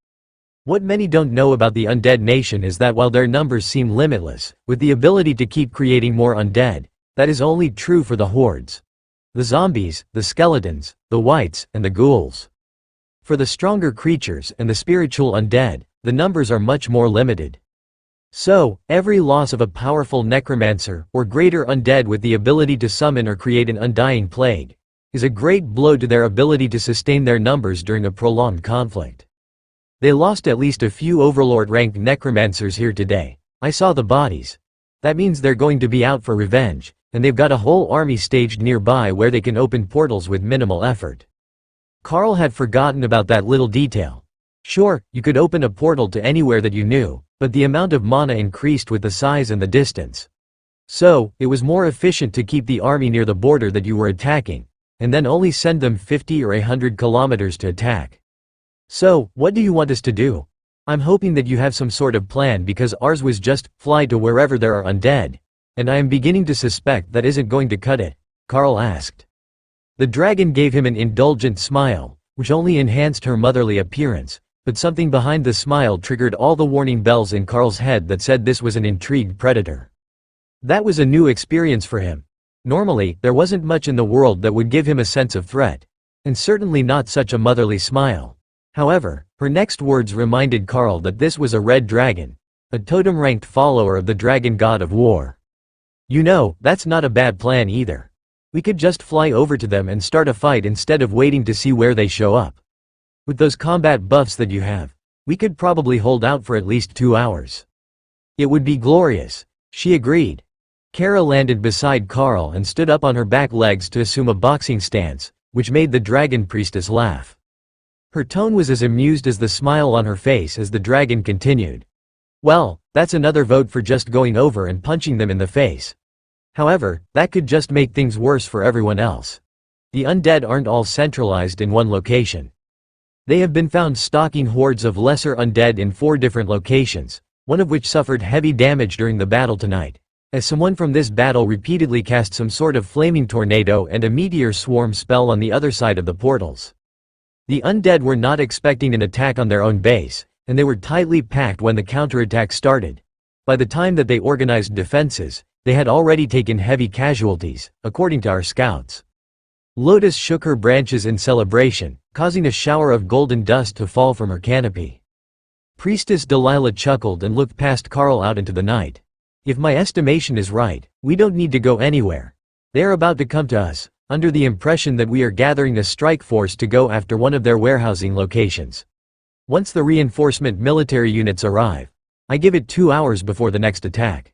A: What many don't know about the undead nation is that while their numbers seem limitless, with the ability to keep creating more undead, that is only true for the hordes. The zombies, the skeletons, the wights, and the ghouls. For the stronger creatures and the spiritual undead, the numbers are much more limited. So, every loss of a powerful necromancer, or greater undead with the ability to summon or create an undying plague, is a great blow to their ability to sustain their numbers during a prolonged conflict. They lost at least a few Overlord-ranked necromancers here today. I saw the bodies. That means they're going to be out for revenge, and they've got a whole army staged nearby where they can open portals with minimal effort. Carl had forgotten about that little detail. Sure, you could open a portal to anywhere that you knew, but the amount of mana increased with the size and the distance. So, it was more efficient to keep the army near the border that you were attacking, and then only send them 50 or 100 kilometers to attack. So, what do you want us to do? I'm hoping that you have some sort of plan because ours was just, fly to wherever there are undead. And I am beginning to suspect that isn't going to cut it, Carl asked. The dragon gave him an indulgent smile, which only enhanced her motherly appearance, but something behind the smile triggered all the warning bells in Carl's head that said this was an intrigued predator. That was a new experience for him. Normally, there wasn't much in the world that would give him a sense of threat, and certainly not such a motherly smile. However, her next words reminded Carl that this was a red dragon, a totem-ranked follower of the dragon god of war. You know, that's not a bad plan either. We could just fly over to them and start a fight instead of waiting to see where they show up. With those combat buffs that you have, we could probably hold out for at least 2 hours. It would be glorious, she agreed. Kara landed beside Carl and stood up on her back legs to assume a boxing stance, which made the dragon priestess laugh. Her tone was as amused as the smile on her face as the dragon continued. Well, that's another vote for just going over and punching them in the face. However, that could just make things worse for everyone else. The undead aren't all centralized in one location. They have been found stalking hordes of lesser undead in 4 different locations, one of which suffered heavy damage during the battle tonight, as someone from this battle repeatedly cast some sort of flaming tornado and a meteor swarm spell on the other side of the portals. The undead were not expecting an attack on their own base, and they were tightly packed when the counterattack started. By the time that they organized defenses, they had already taken heavy casualties, according to our scouts. Lotus shook her branches in celebration, causing a shower of golden dust to fall from her canopy. Priestess Delilah chuckled and looked past Carl out into the night. If my estimation is right, we don't need to go anywhere. They are about to come to us, under the impression that we are gathering a strike force to go after one of their warehousing locations. Once the reinforcement military units arrive, I give it 2 hours before the next attack.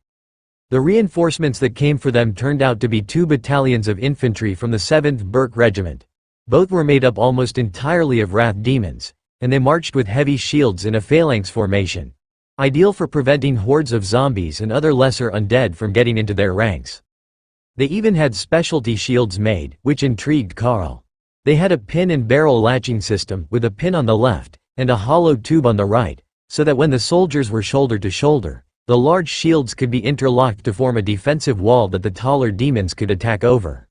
A: The reinforcements that came for them turned out to be 2 battalions of infantry from the 7th Burke Regiment. Both were made up almost entirely of wrath demons, and they marched with heavy shields in a phalanx formation, ideal for preventing hordes of zombies and other lesser undead from getting into their ranks. They even had specialty shields made, which intrigued Carl. They had a pin and barrel latching system with a pin on the left and a hollow tube on the right, so that when the soldiers were shoulder to shoulder, the large shields could be interlocked to form a defensive wall that the taller demons could attack over.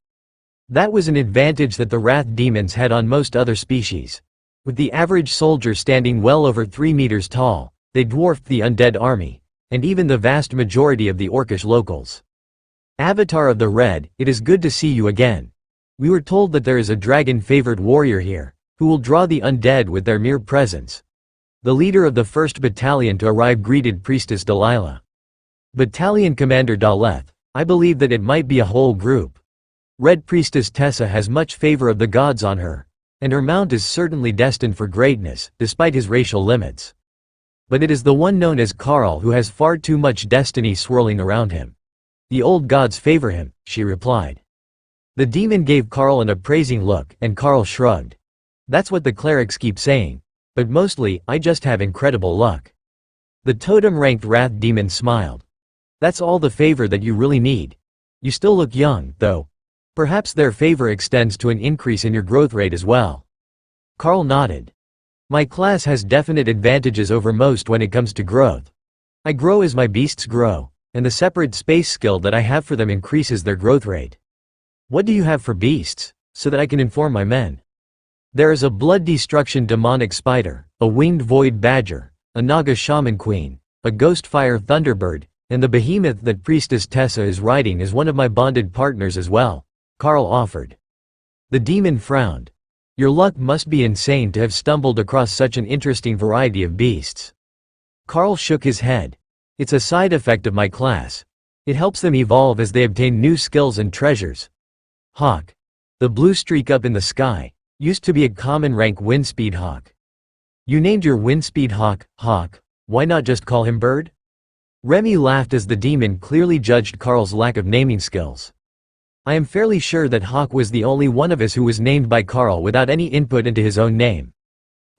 A: That was an advantage that the wrath demons had on most other species. With the average soldier standing well over 3 meters tall, they dwarfed the undead army, and even the vast majority of the orcish locals. Avatar of the Red, it is good to see you again. We were told that there is a dragon-favored warrior here, who will draw the undead with their mere presence. The leader of the 1st Battalion to arrive greeted Priestess Delilah. Battalion Commander Daleth, I believe that it might be a whole group. Red Priestess Tessa has much favor of the gods on her, and her mount is certainly destined for greatness, despite his racial limits. But it is the one known as Karl who has far too much destiny swirling around him. The old gods favor him, she replied. The demon gave Karl an appraising look, and Karl shrugged. That's what the clerics keep saying. But mostly, I just have incredible luck. The totem-ranked wrath demon smiled. That's all the favor that you really need. You still look young, though. Perhaps their favor extends to an increase in your growth rate as well. Karl nodded. My class has definite advantages over most when it comes to growth. I grow as my beasts grow, and the separate space skill that I have for them increases their growth rate. What do you have for beasts, so that I can inform my men? There is a blood destruction demonic spider, a winged void badger, a naga shaman queen, a ghost fire thunderbird, and the behemoth that Priestess Tessa is riding is one of my bonded partners as well, Karl offered. The demon frowned. Your luck must be insane to have stumbled across such an interesting variety of beasts. Karl shook his head. It's a side effect of my class. It helps them evolve as they obtain new skills and treasures. Hawk. The blue streak up in the sky used to be a common rank windspeed hawk. You named your windspeed hawk, Hawk. Why not just call him Bird? Remy laughed as the demon clearly judged Karl's lack of naming skills. I am fairly sure that Hawk was the only one of us who was named by Karl without any input into his own name.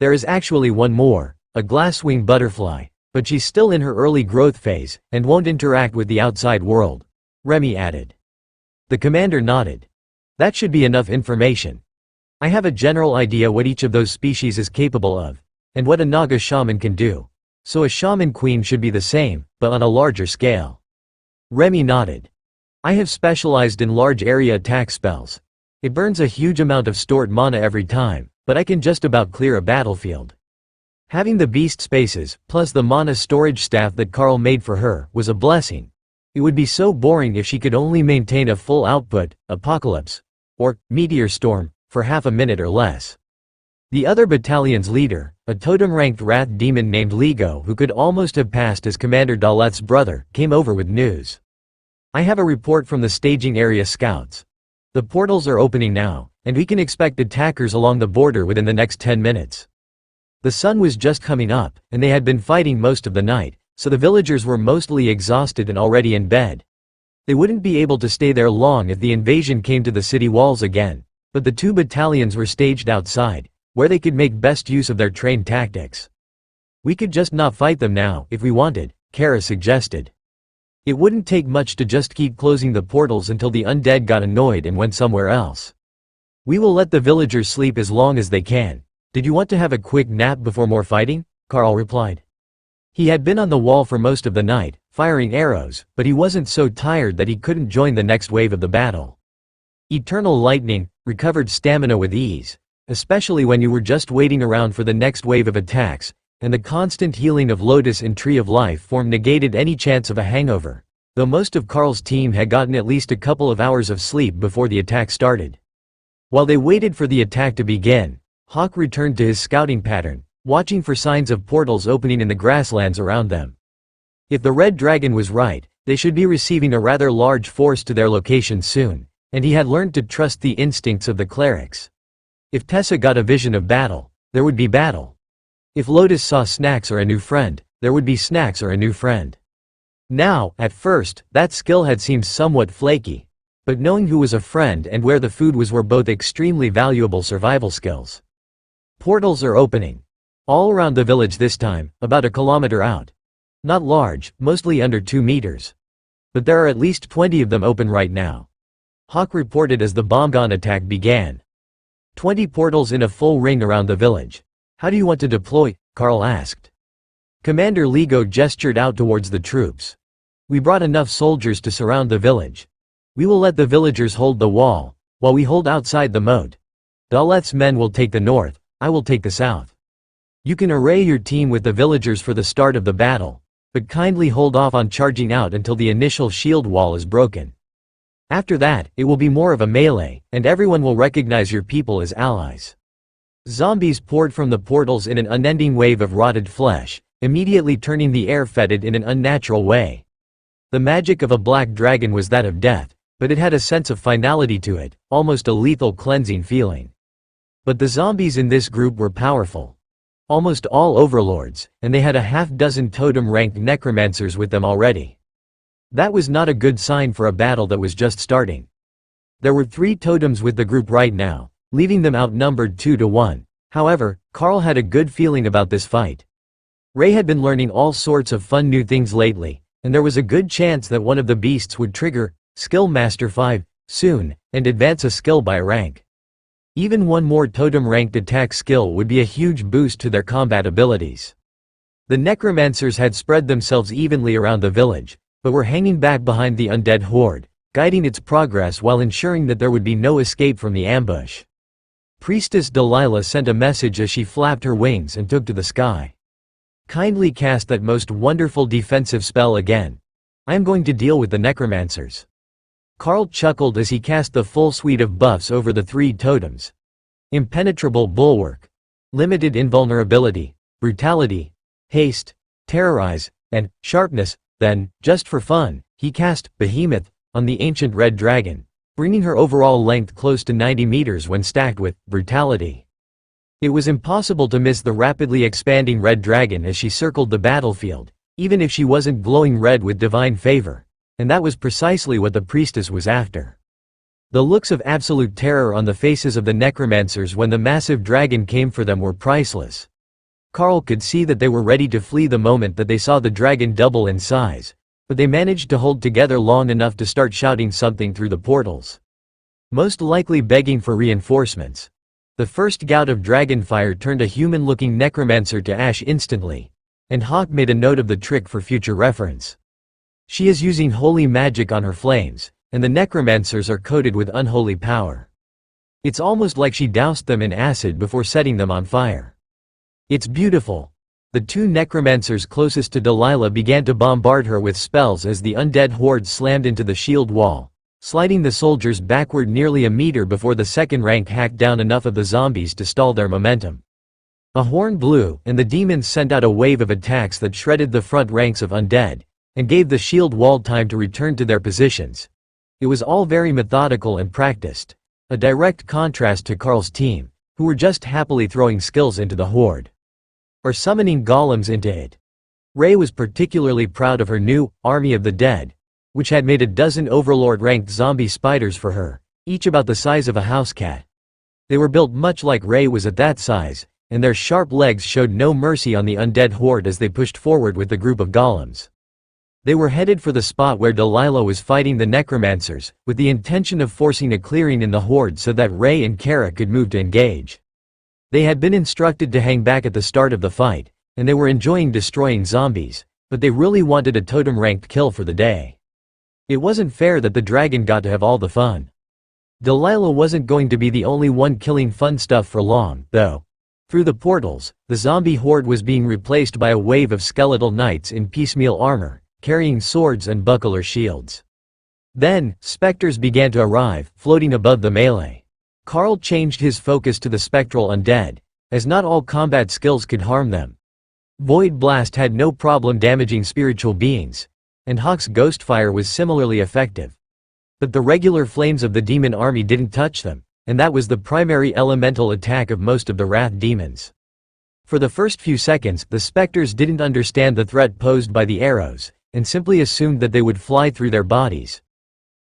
A: There is actually one more, a glasswing butterfly, but she's still in her early growth phase, and won't interact with the outside world, Remy added. The commander nodded. That should be enough information. I have a general idea what each of those species is capable of, and what a naga shaman can do. So a shaman queen should be the same, but on a larger scale. Remy nodded. I have specialized in large area attack spells. It burns a huge amount of stored mana every time, but I can just about clear a battlefield. Having the beast spaces, plus the mana storage staff that Karl made for her, was a blessing. It would be so boring if she could only maintain a full output, apocalypse, or meteor storm, for half a minute or less. The other battalion's leader, a totem-ranked wrath demon named Ligo who could almost have passed as Commander Daleth's brother, came over with news. I have a report from the staging area scouts. The portals are opening now, and we can expect attackers along the border within the next 10 minutes. The sun was just coming up, and they had been fighting most of the night, so the villagers were mostly exhausted and already in bed. They wouldn't be able to stay there long if the invasion came to the city walls again, but the two battalions were staged outside, where they could make best use of their trained tactics. We could just not fight them now, if we wanted, Kara suggested. It wouldn't take much to just keep closing the portals until the undead got annoyed and went somewhere else. We will let the villagers sleep as long as they can. Did you want to have a quick nap before more fighting? Karl replied. He had been on the wall for most of the night, firing arrows, but he wasn't so tired that he couldn't join the next wave of the battle. Eternal lightning recovered stamina with ease, especially when you were just waiting around for the next wave of attacks, and the constant healing of Lotus and Tree of Life form negated any chance of a hangover, though most of Karl's team had gotten at least a couple of hours of sleep before the attack started. While they waited for the attack to begin, Hawk returned to his scouting pattern, watching for signs of portals opening in the grasslands around them. If the Red Dragon was right, they should be receiving a rather large force to their location soon, and he had learned to trust the instincts of the clerics. If Tessa got a vision of battle, there would be battle. If Lotus saw snacks or a new friend, there would be snacks or a new friend. Now, at first, that skill had seemed somewhat flaky, but knowing who was a friend and where the food was were both extremely valuable survival skills. Portals are opening. All around the village this time, about a kilometer out. Not large, mostly under 2 meters. But there are at least 20 of them open right now. Hawk reported as the bombgun attack began. 20 portals in a full ring around the village. How do you want to deploy? Karl asked. Commander Ligo gestured out towards the troops. We brought enough soldiers to surround the village. We will let the villagers hold the wall, while we hold outside the moat. Daleth's men will take the north, I will take the south. You can array your team with the villagers for the start of the battle, but kindly hold off on charging out until the initial shield wall is broken. After that, it will be more of a melee, and everyone will recognize your people as allies. Zombies poured from the portals in an unending wave of rotted flesh, immediately turning the air fetid in an unnatural way. The magic of a black dragon was that of death, but it had a sense of finality to it, almost a lethal cleansing feeling. But the zombies in this group were powerful. Almost all overlords, and they had a half-dozen totem-ranked necromancers with them already. That was not a good sign for a battle that was just starting. There were 3 totems with the group right now, leaving them outnumbered 2-1. However, Carl had a good feeling about this fight. Ray had been learning all sorts of fun new things lately, and there was a good chance that one of the beasts would trigger Skill Master 5 soon, and advance a skill by rank. Even one more totem-ranked attack skill would be a huge boost to their combat abilities. The necromancers had spread themselves evenly around the village, but were hanging back behind the undead horde, guiding its progress while ensuring that there would be no escape from the ambush. Priestess Delilah sent a message as she flapped her wings and took to the sky. "Kindly cast that most wonderful defensive spell again. I am going to deal with the necromancers." Carl chuckled as he cast the full suite of buffs over the 3 totems. Impenetrable Bulwark, Limited Invulnerability, Brutality, Haste, Terrorize, and Sharpness. Then, just for fun, he cast Behemoth on the ancient red dragon, bringing her overall length close to 90 meters when stacked with Brutality. It was impossible to miss the rapidly expanding red dragon as she circled the battlefield, even if she wasn't glowing red with divine favor, and that was precisely what the priestess was after. The looks of absolute terror on the faces of the necromancers when the massive dragon came for them were priceless. Carl could see that they were ready to flee the moment that they saw the dragon double in size, but they managed to hold together long enough to start shouting something through the portals. Most likely begging for reinforcements. The first gout of dragonfire turned a human-looking necromancer to ash instantly, and Hawk made a note of the trick for future reference. She is using holy magic on her flames, and the necromancers are coated with unholy power. It's almost like she doused them in acid before setting them on fire. It's beautiful. The 2 necromancers closest to Delilah began to bombard her with spells as the undead horde slammed into the shield wall, sliding the soldiers backward nearly a meter before the second rank hacked down enough of the zombies to stall their momentum. A horn blew, and the demons sent out a wave of attacks that shredded the front ranks of undead, and gave the shield wall time to return to their positions. It was all very methodical and practiced, a direct contrast to Carl's team, who were just happily throwing skills into the horde. Or summoning golems into it. Ray was particularly proud of her new Army of the Dead, which had made a dozen overlord-ranked zombie spiders for her, each about the size of a house cat. They were built much like Ray was at that size, and their sharp legs showed no mercy on the undead horde as they pushed forward with the group of golems. They were headed for the spot where Delilah was fighting the necromancers, with the intention of forcing a clearing in the horde so that Ray and Kara could move to engage. They had been instructed to hang back at the start of the fight, and they were enjoying destroying zombies, but they really wanted a totem-ranked kill for the day. It wasn't fair that the dragon got to have all the fun. Delilah wasn't going to be the only one killing fun stuff for long, though. Through the portals, the zombie horde was being replaced by a wave of skeletal knights in piecemeal armor, carrying swords and buckler shields. Then, specters began to arrive, floating above the melee. Carl changed his focus to the spectral undead, as not all combat skills could harm them. Void Blast had no problem damaging spiritual beings, and Hawk's Ghostfire was similarly effective. But the regular flames of the demon army didn't touch them, and that was the primary elemental attack of most of the Wrath demons. For the first few seconds, the specters didn't understand the threat posed by the arrows, and simply assumed that they would fly through their bodies.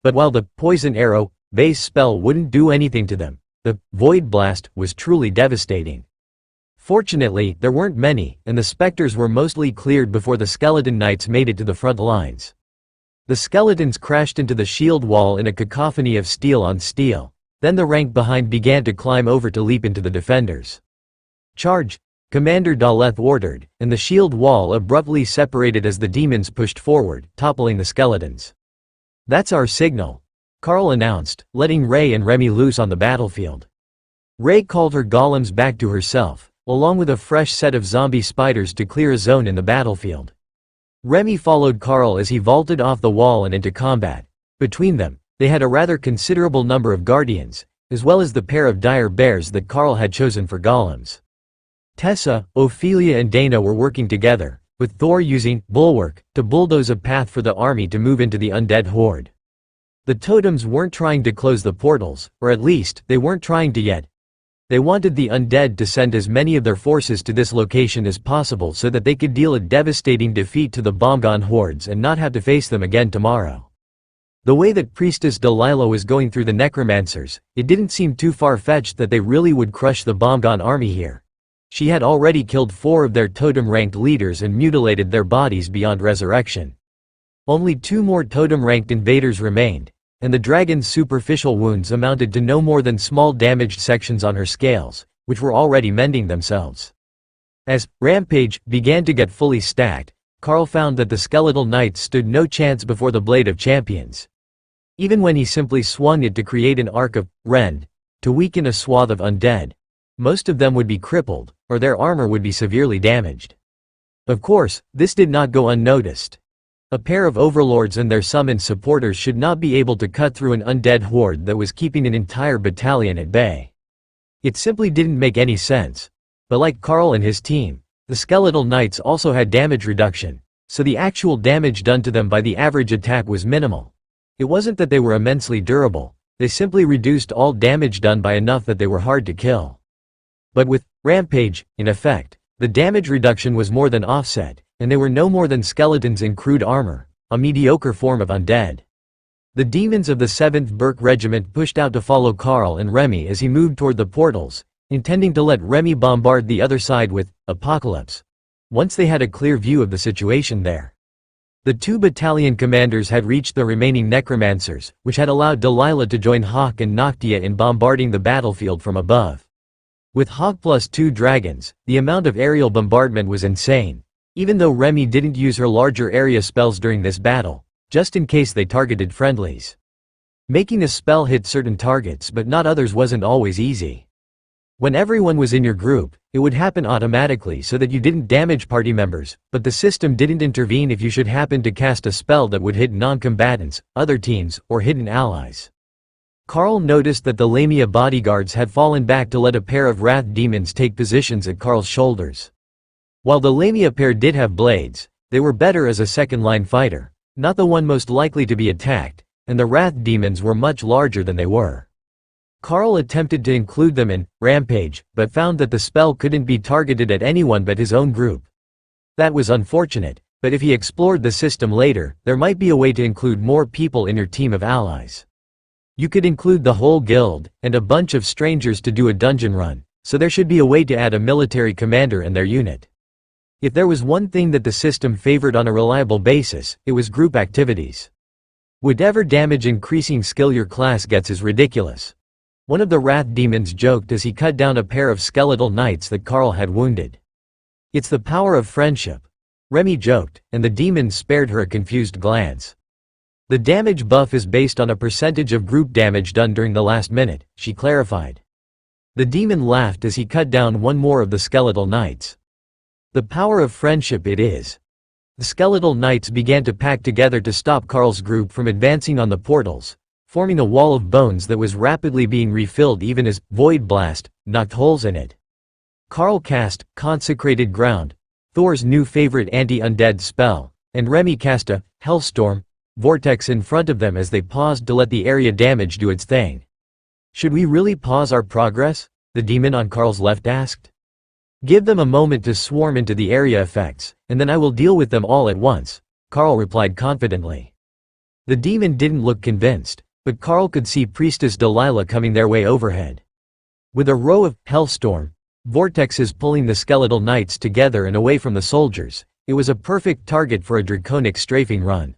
A: But while the Poison Arrow base spell wouldn't do anything to them, the Void Blast was truly devastating. Fortunately, there weren't many, and the specters were mostly cleared before the skeleton knights made it to the front lines. The skeletons crashed into the shield wall in a cacophony of steel on steel, then the rank behind began to climb over to leap into the defenders. "Charge!" Commander Daleth ordered, and the shield wall abruptly separated as the demons pushed forward, toppling the skeletons. "That's our signal," Carl announced, letting Ray and Remy loose on the battlefield. Ray called her golems back to herself, along with a fresh set of zombie spiders to clear a zone in the battlefield. Remy followed Carl as he vaulted off the wall and into combat. Between them, they had a rather considerable number of guardians, as well as the pair of dire bears that Carl had chosen for golems. Tessa, Ophelia and Dana were working together, with Thor using Bulwark to bulldoze a path for the army to move into the undead horde. The totems weren't trying to close the portals, or at least, they weren't trying to yet. They wanted the undead to send as many of their forces to this location as possible so that they could deal a devastating defeat to the Bomgon hordes and not have to face them again tomorrow. The way that Priestess Delilah was going through the necromancers, it didn't seem too far-fetched that they really would crush the Bomgon army here. She had already killed 4 of their totem-ranked leaders and mutilated their bodies beyond resurrection. Only 2 more totem-ranked invaders remained, and the dragon's superficial wounds amounted to no more than small damaged sections on her scales, which were already mending themselves. As Rampage began to get fully stacked, Carl found that the skeletal knights stood no chance before the Blade of Champions. Even when he simply swung it to create an arc of rend, to weaken a swath of undead, most of them would be crippled, or their armor would be severely damaged. Of course, this did not go unnoticed. A pair of overlords and their summoned supporters should not be able to cut through an undead horde that was keeping an entire battalion at bay. It simply didn't make any sense. But like Carl and his team, the skeletal knights also had damage reduction, so the actual damage done to them by the average attack was minimal. It wasn't that they were immensely durable, they simply reduced all damage done by enough that they were hard to kill. But with Rampage, in effect, the damage reduction was more than offset, and they were no more than skeletons in crude armor, a mediocre form of undead. The demons of the 7th Burke Regiment pushed out to follow Carl and Remy as he moved toward the portals, intending to let Remy bombard the other side with Apocalypse, once they had a clear view of the situation there. The 2 battalion commanders had reached the remaining necromancers, which had allowed Delilah to join Hawk and Noctia in bombarding the battlefield from above. With Hawk plus 2 dragons, the amount of aerial bombardment was insane, even though Remy didn't use her larger area spells during this battle, just in case they targeted friendlies. Making a spell hit certain targets but not others wasn't always easy. When everyone was in your group, it would happen automatically so that you didn't damage party members, but the system didn't intervene if you should happen to cast a spell that would hit non-combatants, other teams, or hidden allies. Carl noticed that the Lamia bodyguards had fallen back to let a pair of wrath demons take positions at Carl's shoulders. While the Lamia pair did have blades, they were better as a second-line fighter, not the one most likely to be attacked, and the wrath demons were much larger than they were. Carl attempted to include them in Rampage, but found that the spell couldn't be targeted at anyone but his own group. That was unfortunate, but if he explored the system later, there might be a way to include more people in your team of allies. You could include the whole guild, and a bunch of strangers to do a dungeon run, so there should be a way to add a military commander and their unit. If there was one thing that the system favored on a reliable basis, it was group activities. Whatever damage increasing skill your class gets is ridiculous. One of the wrath demons joked as he cut down a pair of skeletal knights that Carl had wounded. It's the power of friendship, Remy joked, and the demon spared her a confused glance. The damage buff is based on a percentage of group damage done during the last minute, she clarified. The demon laughed as he cut down one more of the skeletal knights. The power of friendship it is. The skeletal knights began to pack together to stop Carl's group from advancing on the portals, forming a wall of bones that was rapidly being refilled even as Void Blast knocked holes in it. Carl cast Consecrated Ground, Thor's new favorite anti-undead spell, and Remy cast a Hellstorm Vortex in front of them as they paused to let the area damage do its thing. Should we really pause our progress? The demon on Carl's left asked. Give them a moment to swarm into the area effects, and then I will deal with them all at once, Carl replied confidently. The demon didn't look convinced, but Carl could see Priestess Delilah coming their way overhead. With a row of Hellstorm Vortexes pulling the skeletal knights together and away from the soldiers, it was a perfect target for a draconic strafing run.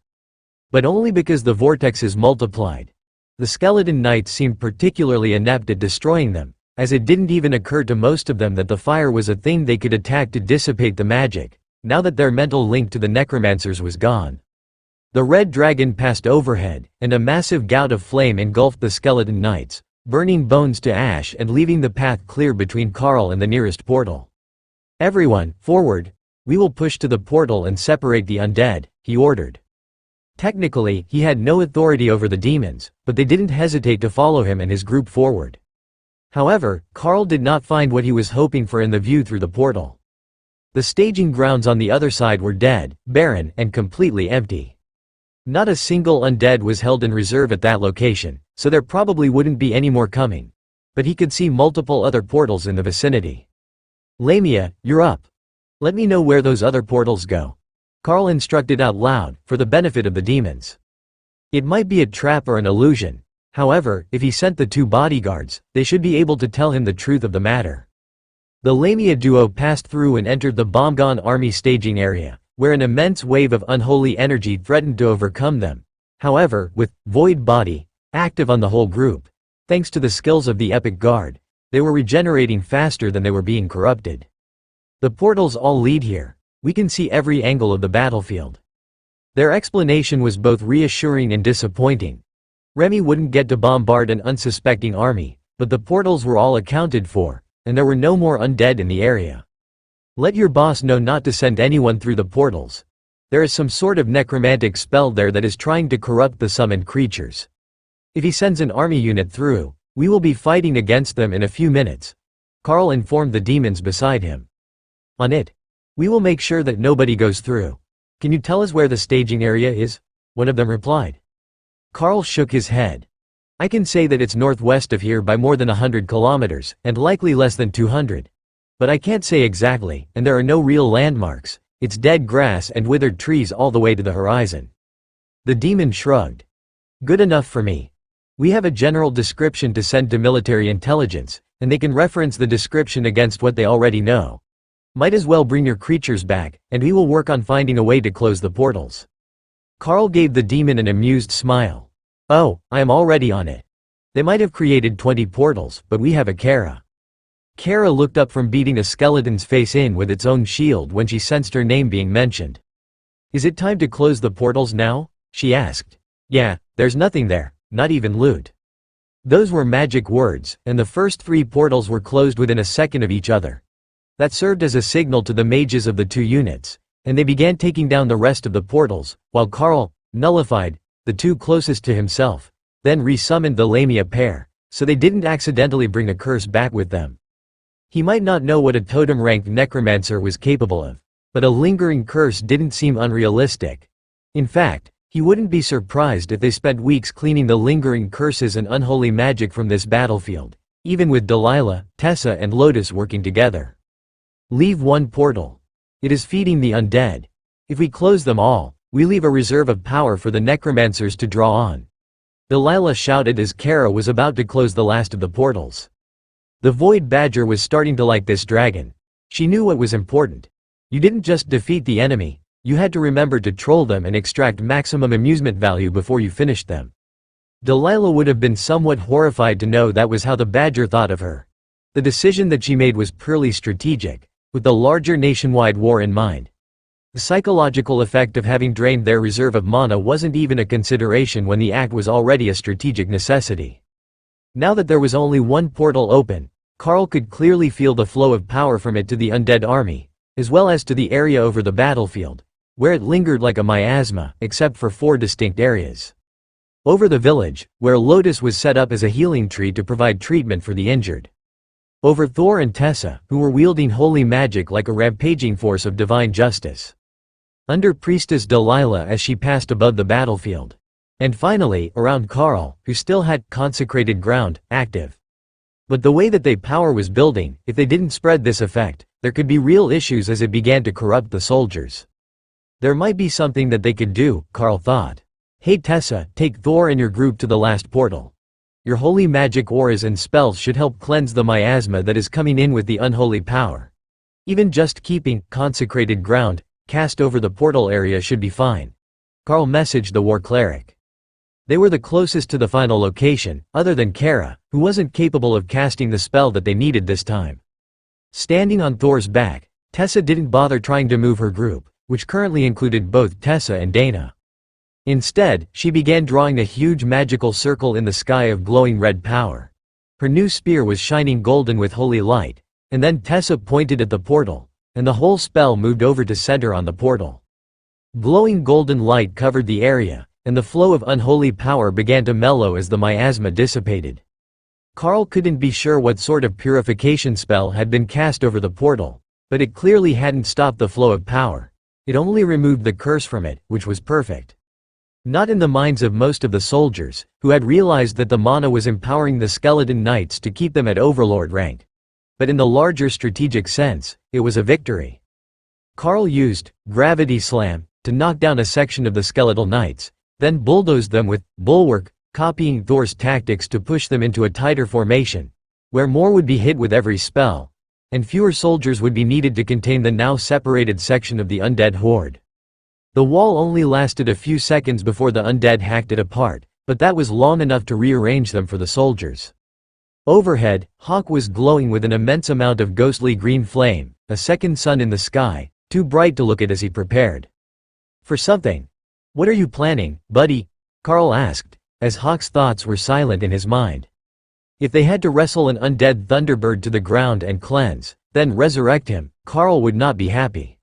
A: But only because the vortexes multiplied. The skeleton knights seemed particularly inept at destroying them, as it didn't even occur to most of them that the fire was a thing they could attack to dissipate the magic, now that their mental link to the necromancers was gone. The red dragon passed overhead, and a massive gout of flame engulfed the skeleton knights, burning bones to ash and leaving the path clear between Carl and the nearest portal. Everyone, forward! We will push to the portal and separate the undead, he ordered. Technically, he had no authority over the demons, but they didn't hesitate to follow him and his group forward. However, Carl did not find what he was hoping for in the view through the portal. The staging grounds on the other side were dead, barren, and completely empty. Not a single undead was held in reserve at that location, so there probably wouldn't be any more coming. But he could see multiple other portals in the vicinity. Lamia, you're up. Let me know where those other portals go. Carl instructed out loud, for the benefit of the demons. It might be a trap or an illusion. However, if he sent the 2 bodyguards, they should be able to tell him the truth of the matter. The Lamia duo passed through and entered the Bomgon army staging area, where an immense wave of unholy energy threatened to overcome them. However, with Void Body active on the whole group, thanks to the skills of the Epic Guard, they were regenerating faster than they were being corrupted. The portals all lead here. We can see every angle of the battlefield. Their explanation was both reassuring and disappointing. Remy wouldn't get to bombard an unsuspecting army, but the portals were all accounted for, and there were no more undead in the area. Let your boss know not to send anyone through the portals. There is some sort of necromantic spell there that is trying to corrupt the summoned creatures. If he sends an army unit through, we will be fighting against them in a few minutes. Carl informed the demons beside him. On it. We will make sure that nobody goes through. Can you tell us where the staging area is? One of them replied. Carl shook his head. I can say that it's northwest of here by more than 100 kilometers, and likely less than 200. But I can't say exactly, and there are no real landmarks. It's dead grass and withered trees all the way to the horizon. The demon shrugged. Good enough for me. We have a general description to send to military intelligence, and they can reference the description against what they already know. Might as well bring your creatures back, and we will work on finding a way to close the portals. Carl gave the demon an amused smile. Oh, I am already on it. They might have created 20 portals, but we have a Kara. Kara looked up from beating a skeleton's face in with its own shield when she sensed her name being mentioned. Is it time to close the portals now? She asked. Yeah, there's nothing there, not even loot. Those were magic words, and the first 3 portals were closed within a second of each other. That served as a signal to the mages of the 2 units, and they began taking down the rest of the portals, while Carl nullified the 2 closest to himself, then resummoned the Lamia pair, so they didn't accidentally bring a curse back with them. He might not know what a totem-ranked necromancer was capable of, but a lingering curse didn't seem unrealistic. In fact, he wouldn't be surprised if they spent weeks cleaning the lingering curses and unholy magic from this battlefield, even with Delilah, Tessa and Lotus working together. Leave 1 portal. It is feeding the undead. If we close them all, we leave a reserve of power for the necromancers to draw on. Delilah shouted as Kara was about to close the last of the portals. The Void Badger was starting to like this dragon. She knew what was important. You didn't just defeat the enemy, you had to remember to troll them and extract maximum amusement value before you finished them. Delilah would have been somewhat horrified to know that was how the Badger thought of her. The decision that she made was purely strategic, with the larger nationwide war in mind. The psychological effect of having drained their reserve of mana wasn't even a consideration when the act was already a strategic necessity. Now that there was only 1 portal open, Carl could clearly feel the flow of power from it to the undead army, as well as to the area over the battlefield, where it lingered like a miasma, except for 4 distinct areas. Over the village, where Lotus was set up as a healing tree to provide treatment for the injured. Over Thor and Tessa, who were wielding holy magic like a rampaging force of divine justice. Under Priestess Delilah as she passed above the battlefield. And finally, around Carl, who still had consecrated ground active. But the way that their power was building, if they didn't spread this effect, there could be real issues as it began to corrupt the soldiers. There might be something that they could do, Carl thought. Hey Tessa, take Thor and your group to the last portal. Your holy magic auras and spells should help cleanse the miasma that is coming in with the unholy power. Even just keeping consecrated ground cast over the portal area should be fine. Carl messaged the war cleric. They were the closest to the final location, other than Kara, who wasn't capable of casting the spell that they needed this time. Standing on Thor's back, Tessa didn't bother trying to move her group, which currently included both Tessa and Dana. Instead, she began drawing a huge magical circle in the sky of glowing red power. Her new spear was shining golden with holy light, and then Tessa pointed at the portal, and the whole spell moved over to center on the portal. Glowing golden light covered the area, and the flow of unholy power began to mellow as the miasma dissipated. Carl couldn't be sure what sort of purification spell had been cast over the portal, but it clearly hadn't stopped the flow of power. It only removed the curse from it, which was perfect. Not in the minds of most of the soldiers, who had realized that the mana was empowering the skeleton knights to keep them at overlord rank. But in the larger strategic sense, it was a victory. Karl used gravity slam to knock down a section of the skeletal knights, then bulldozed them with bulwark, copying Thor's tactics to push them into a tighter formation, where more would be hit with every spell, and fewer soldiers would be needed to contain the now separated section of the undead horde. The wall only lasted a few seconds before the undead hacked it apart, but that was long enough to rearrange them for the soldiers. Overhead, Hawk was glowing with an immense amount of ghostly green flame, a second sun in the sky, too bright to look at as he prepared for something. "What are you planning, buddy?" Karl asked, as Hawk's thoughts were silent in his mind. If they had to wrestle an undead thunderbird to the ground and cleanse, then resurrect him, Karl would not be happy.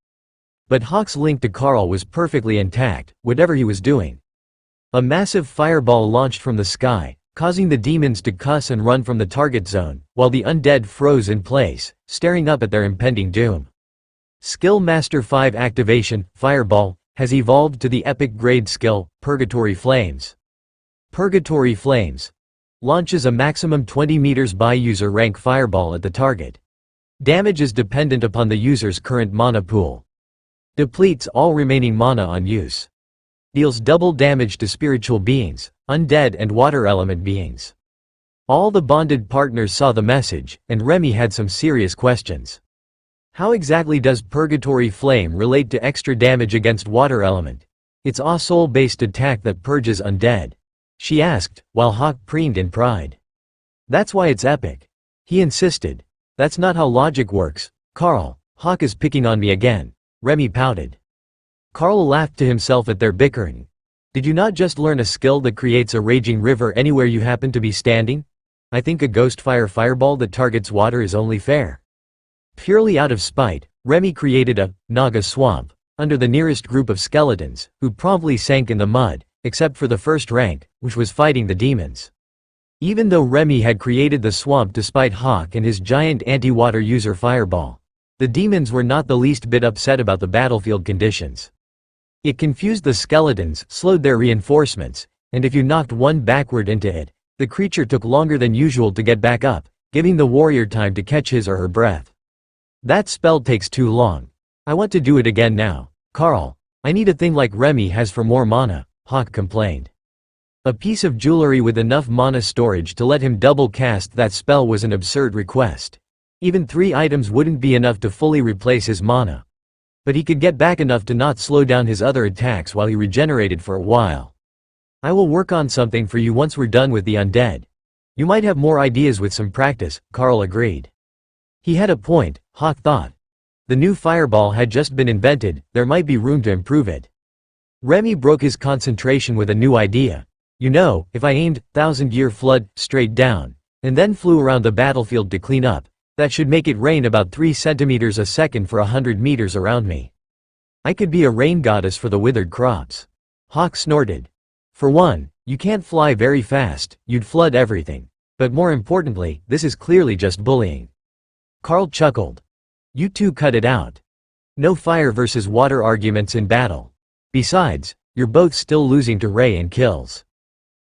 A: But Hawk's link to Karl was perfectly intact, whatever he was doing. A massive fireball launched from the sky, causing the demons to cuss and run from the target zone, while the undead froze in place, staring up at their impending doom. Skill Master 5 activation, Fireball, has evolved to the epic grade skill, Purgatory Flames. Purgatory Flames launches a maximum 20 meters by user rank fireball at the target. Damage is dependent upon the user's current mana pool. Depletes all remaining mana on use. Deals double damage to spiritual beings, undead and water element beings. All the bonded partners saw the message, and Remy had some serious questions. How exactly does Purgatory Flame relate to extra damage against water element? It's a soul-based attack that purges undead, she asked, while Hawk preened in pride. That's why it's epic, he insisted. That's not how logic works, Karl. Hawk is picking on me again, Remy pouted. Karl laughed to himself at their bickering. Did you not just learn a skill that creates a raging river anywhere you happen to be standing? I think a ghost fire fireball that targets water is only fair. Purely out of spite, Remy created a Naga swamp under the nearest group of skeletons, who promptly sank in the mud, except for the first rank, which was fighting the demons. Even though Remy had created the swamp to spite Hawk and his giant anti-water user fireball, the demons were not the least bit upset about the battlefield conditions. It confused the skeletons, slowed their reinforcements, and if you knocked one backward into it, the creature took longer than usual to get back up, giving the warrior time to catch his or her breath. That spell takes too long. I want to do it again now, Karl. I need a thing like Remy has for more mana, Hawk complained. A piece of jewelry with enough mana storage to let him double cast that spell was an absurd request. Even 3 items wouldn't be enough to fully replace his mana. But he could get back enough to not slow down his other attacks while he regenerated for a while. I will work on something for you once we're done with the undead. You might have more ideas with some practice, Karl agreed. He had a point, Hawk thought. The new fireball had just been invented, there might be room to improve it. Remy broke his concentration with a new idea. You know, if I aimed 1,000-year flood straight down, and then flew around the battlefield to clean up, that should make it rain about 3 centimeters a second for 100 meters around me. I could be a rain goddess for the withered crops. Hawk snorted. For one, you can't fly very fast, you'd flood everything. But more importantly, this is clearly just bullying. Karl chuckled. You two cut it out. No fire versus water arguments in battle. Besides, you're both still losing to Ray in kills.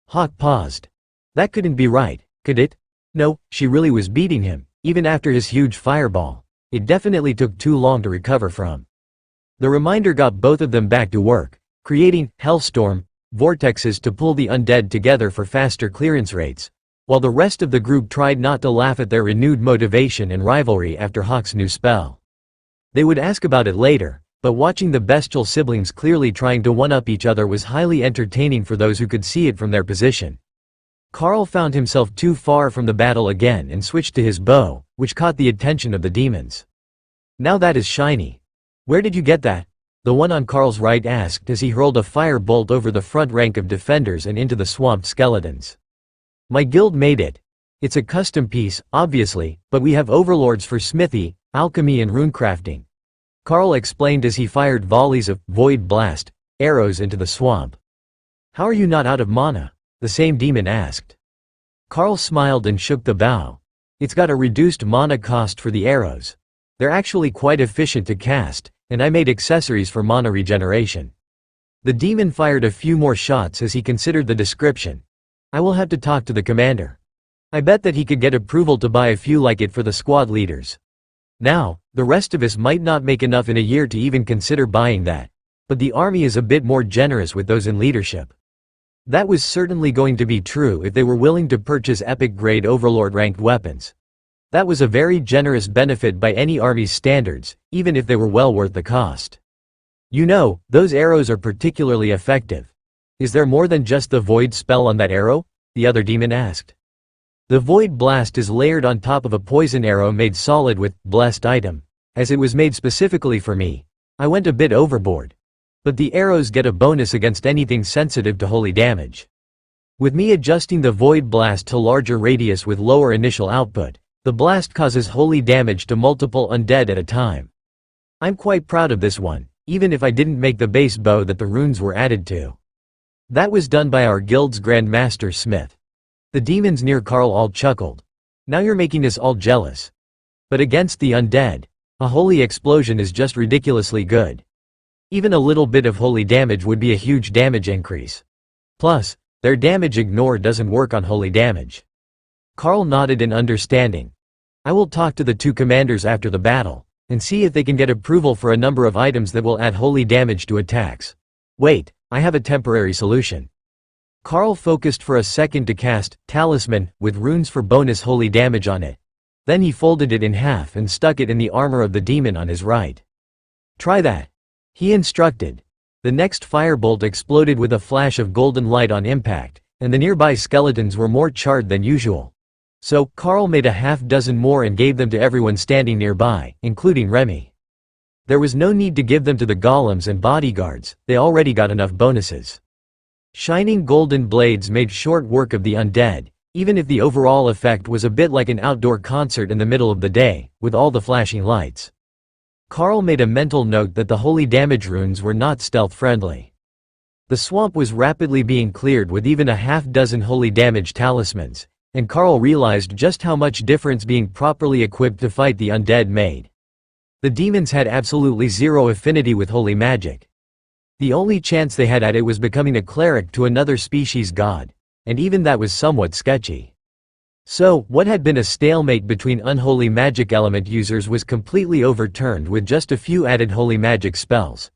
A: Hawk paused. That couldn't be right, could it? No, she really was beating him, even after his huge fireball. It definitely took too long to recover from. The reminder got both of them back to work, creating hellstorm vortexes to pull the undead together for faster clearance rates, while the rest of the group tried not to laugh at their renewed motivation and rivalry after Hawk's new spell. They would ask about it later, but watching the bestial siblings clearly trying to one-up each other was highly entertaining for those who could see it from their position. Karl found himself too far from the battle again and switched to his bow, which caught the attention of the demons. Now that is shiny. Where did you get that? The one on Karl's right asked as he hurled a fire bolt over the front rank of defenders and into the swamped skeletons. My guild made it. It's a custom piece, obviously, but we have overlords for smithy, alchemy and runecrafting. Karl explained as he fired volleys of void blast arrows into the swamp. How are you not out of mana? The same demon asked. Karl smiled and shook the bow. It's got a reduced mana cost for the arrows. They're actually quite efficient to cast, and I made accessories for mana regeneration. The demon fired a few more shots as he considered the description. I will have to talk to the commander. I bet that he could get approval to buy a few like it for the squad leaders. Now, the rest of us might not make enough in a year to even consider buying that. But the army is a bit more generous with those in leadership. That was certainly going to be true if they were willing to purchase epic-grade overlord-ranked weapons. That was a very generous benefit by any army's standards, even if they were well worth the cost. You know, those arrows are particularly effective. Is there more than just the void spell on that arrow? The other demon asked. The void blast is layered on top of a poison arrow made solid with blessed item. As it was made specifically for me, I went a bit overboard. But the arrows get a bonus against anything sensitive to holy damage. With me adjusting the void blast to larger radius with lower initial output, the blast causes holy damage to multiple undead at a time. I'm quite proud of this one, even if I didn't make the base bow that the runes were added to. That was done by our guild's Grand Master Smith. The demons near Carl all chuckled. Now you're making us all jealous. But against the undead, a holy explosion is just ridiculously good. Even a little bit of holy damage would be a huge damage increase. Plus, their damage ignore doesn't work on holy damage. Carl nodded in understanding. I will talk to the two commanders after the battle, and see if they can get approval for a number of items that will add holy damage to attacks. Wait, I have a temporary solution. Carl focused for a second to cast Talisman with runes for bonus holy damage on it. Then he folded it in half and stuck it in the armor of the demon on his right. Try that, he instructed. The next firebolt exploded with a flash of golden light on impact, and the nearby skeletons were more charred than usual. So, Carl made a half dozen more and gave them to everyone standing nearby, including Remy. There was no need to give them to the golems and bodyguards, they already got enough bonuses. Shining golden blades made short work of the undead, even if the overall effect was a bit like an outdoor concert in the middle of the day, with all the flashing lights. Carl made a mental note that the holy damage runes were not stealth-friendly. The swamp was rapidly being cleared with even a half-dozen holy damage talismans, and Carl realized just how much difference being properly equipped to fight the undead made. The demons had absolutely zero affinity with holy magic. The only chance they had at it was becoming a cleric to another species god, and even that was somewhat sketchy. So, what had been a stalemate between unholy magic element users was completely overturned with just a few added holy magic spells.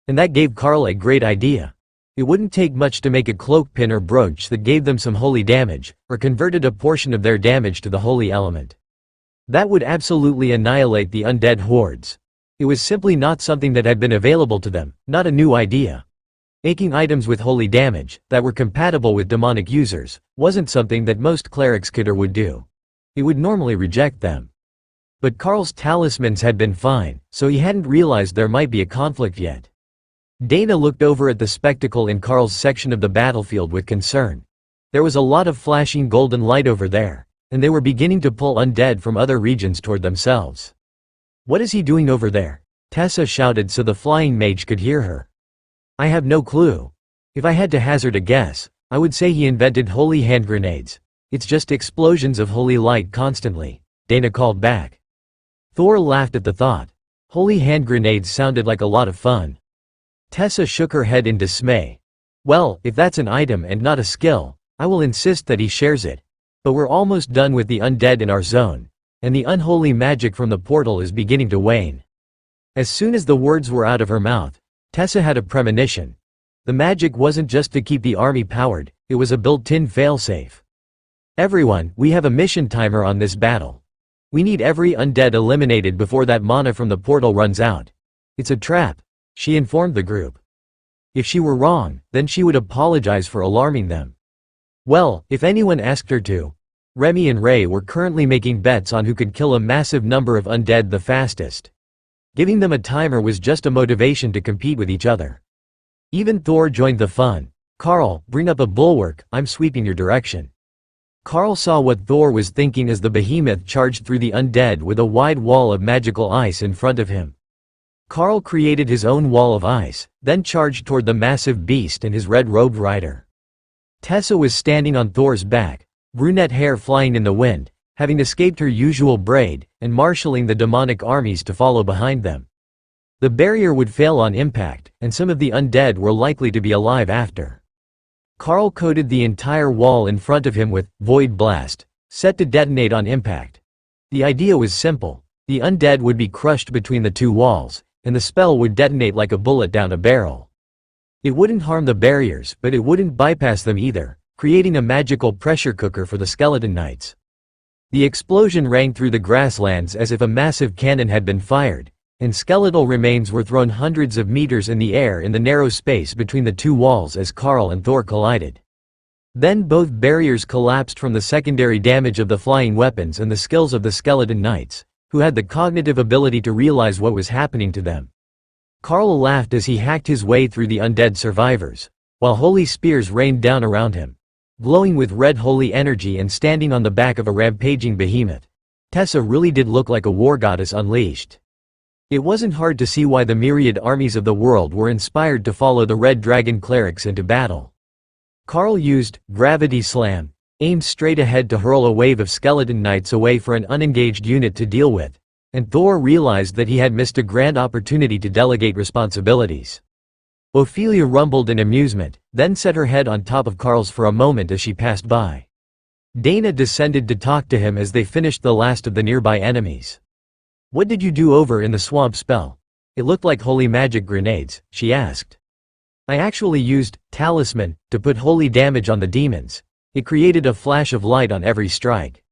A: And that gave Carl a great idea. It wouldn't take much to make a cloak pin or brooch that gave them some holy damage, or converted a portion of their damage to the holy element. That would absolutely annihilate the undead hordes. It was simply not something that had been available to them, not a new idea. Making items with holy damage, that were compatible with demonic users, wasn't something that most clerics could or would do. He would normally reject them. But Carl's talismans had been fine, so he hadn't realized there might be a conflict yet. Dana looked over at the spectacle in Carl's section of the battlefield with concern. There was a lot of flashing golden light over there, and they were beginning to pull undead from other regions toward themselves. What is he doing over there? Tessa shouted so the flying mage could hear her. I have no clue. If I had to hazard a guess, I would say he invented holy hand grenades. It's just explosions of holy light constantly, Dana called back. Thor laughed at the thought. Holy hand grenades sounded like a lot of fun. Tessa shook her head in dismay. Well, if that's an item and not a skill, I will insist that he shares it. But we're almost done with the undead in our zone, and the unholy magic from the portal is beginning to wane. As soon as the words were out of her mouth, Tessa had a premonition. The magic wasn't just to keep the army powered, it was a built-in failsafe. Everyone, we have a mission timer on this battle. We need every undead eliminated before that mana from the portal runs out. It's a trap, she informed the group. If she were wrong, then she would apologize for alarming them. Well, if anyone asked her to. Remy and Ray were currently making bets on who could kill a massive number of undead the fastest. Giving them a timer was just a motivation to compete with each other. Even Thor joined the fun. Carl, bring up a bulwark, I'm sweeping your direction. Carl saw what Thor was thinking as the behemoth charged through the undead with a wide wall of magical ice in front of him. Carl created his own wall of ice, then charged toward the massive beast and his red-robed rider. Tessa was standing on Thor's back, brunette hair flying in the wind, having escaped her usual braid, and marshalling the demonic armies to follow behind them. The barrier would fail on impact, and some of the undead were likely to be alive after. Carl coated the entire wall in front of him with Void Blast, set to detonate on impact. The idea was simple. The undead would be crushed between the two walls, and the spell would detonate like a bullet down a barrel. It wouldn't harm the barriers, but it wouldn't bypass them either, creating a magical pressure cooker for the skeleton knights. The explosion rang through the grasslands as if a massive cannon had been fired, and skeletal remains were thrown hundreds of meters in the air in the narrow space between the two walls as Carl and Thor collided. Then both barriers collapsed from the secondary damage of the flying weapons and the skills of the skeleton knights, who had the cognitive ability to realize what was happening to them. Carl laughed as he hacked his way through the undead survivors, while holy spears rained down around him, glowing with red holy energy and standing on the back of a rampaging behemoth. Tessa really did look like a war goddess unleashed. It wasn't hard to see why the myriad armies of the world were inspired to follow the Red Dragon clerics into battle. Carl used Gravity Slam, aimed straight ahead to hurl a wave of skeleton knights away for an unengaged unit to deal with, and Thor realized that he had missed a grand opportunity to delegate responsibilities. Ophelia rumbled in amusement, then set her head on top of Carl's for a moment as she passed by. Dana descended to talk to him as they finished the last of the nearby enemies. "What did you do over in the swamp spell? It looked like holy magic grenades," she asked. "I actually used Talisman to put holy damage on the demons. It created a flash of light on every strike."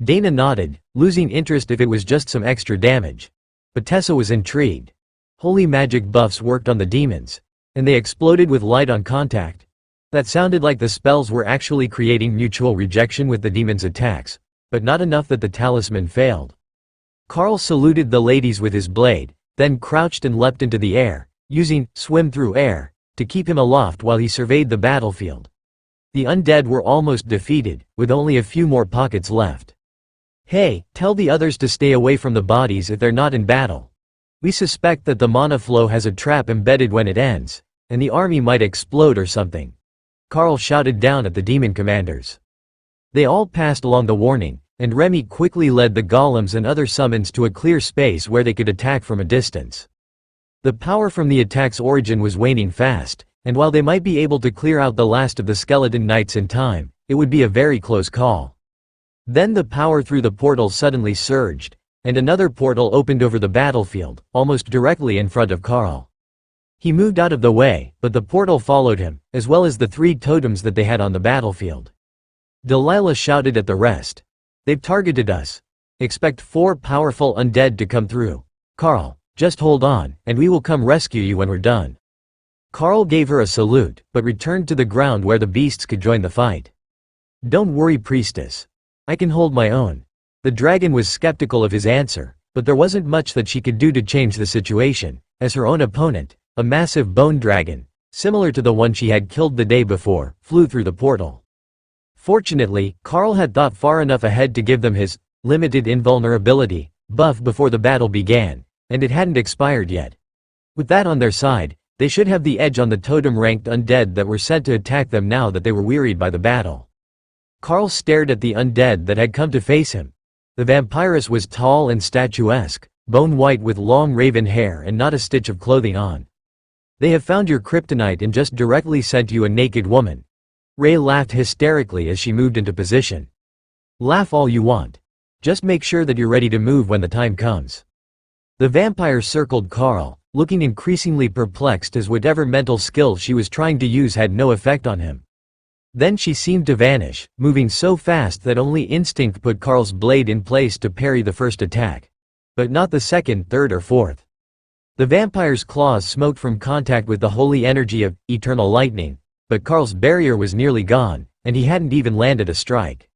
A: Dana nodded, losing interest if it was just some extra damage. But Tessa was intrigued. Holy magic buffs worked on the demons, and they exploded with light on contact. That sounded like the spells were actually creating mutual rejection with the demons' attacks, but not enough that the talisman failed. Carl saluted the ladies with his blade, then crouched and leapt into the air, using Swim Through Air to keep him aloft while he surveyed the battlefield. The undead were almost defeated, with only a few more pockets left. "Hey, tell the others to stay away from the bodies if they're not in battle. We suspect that the mana flow has a trap embedded when it ends, and the army might explode or something," Carl shouted down at the demon commanders. They all passed along the warning, and Remy quickly led the golems and other summons to a clear space where they could attack from a distance. The power from the attack's origin was waning fast, and while they might be able to clear out the last of the skeleton knights in time, it would be a very close call. Then the power through the portal suddenly surged, and another portal opened over the battlefield, almost directly in front of Carl. He moved out of the way, but the portal followed him, as well as the 3 totems that they had on the battlefield. Delilah shouted at the rest. "They've targeted us. Expect 4 powerful undead to come through. Carl, just hold on, and we will come rescue you when we're done." Carl gave her a salute, but returned to the ground where the beasts could join the fight. "Don't worry, priestess. I can hold my own." The dragon was skeptical of his answer, but there wasn't much that she could do to change the situation, as her own opponent, a massive bone dragon, similar to the one she had killed the day before, flew through the portal. Fortunately, Carl had thought far enough ahead to give them his limited invulnerability buff before the battle began, and it hadn't expired yet. With that on their side, they should have the edge on the totem-ranked undead that were sent to attack them now that they were wearied by the battle. Carl stared at the undead that had come to face him. The vampiress was tall and statuesque, bone-white with long raven hair and not a stitch of clothing on. "They have found your kryptonite and just directly sent you a naked woman." Ray laughed hysterically as she moved into position. "Laugh all you want. Just make sure that you're ready to move when the time comes." The vampire circled Carl, looking increasingly perplexed as whatever mental skill she was trying to use had no effect on him. Then she seemed to vanish, moving so fast that only instinct put Carl's blade in place to parry the first attack. But not the second, third or fourth. The vampire's claws smoked from contact with the holy energy of eternal lightning, but Carl's barrier was nearly gone, and he hadn't even landed a strike.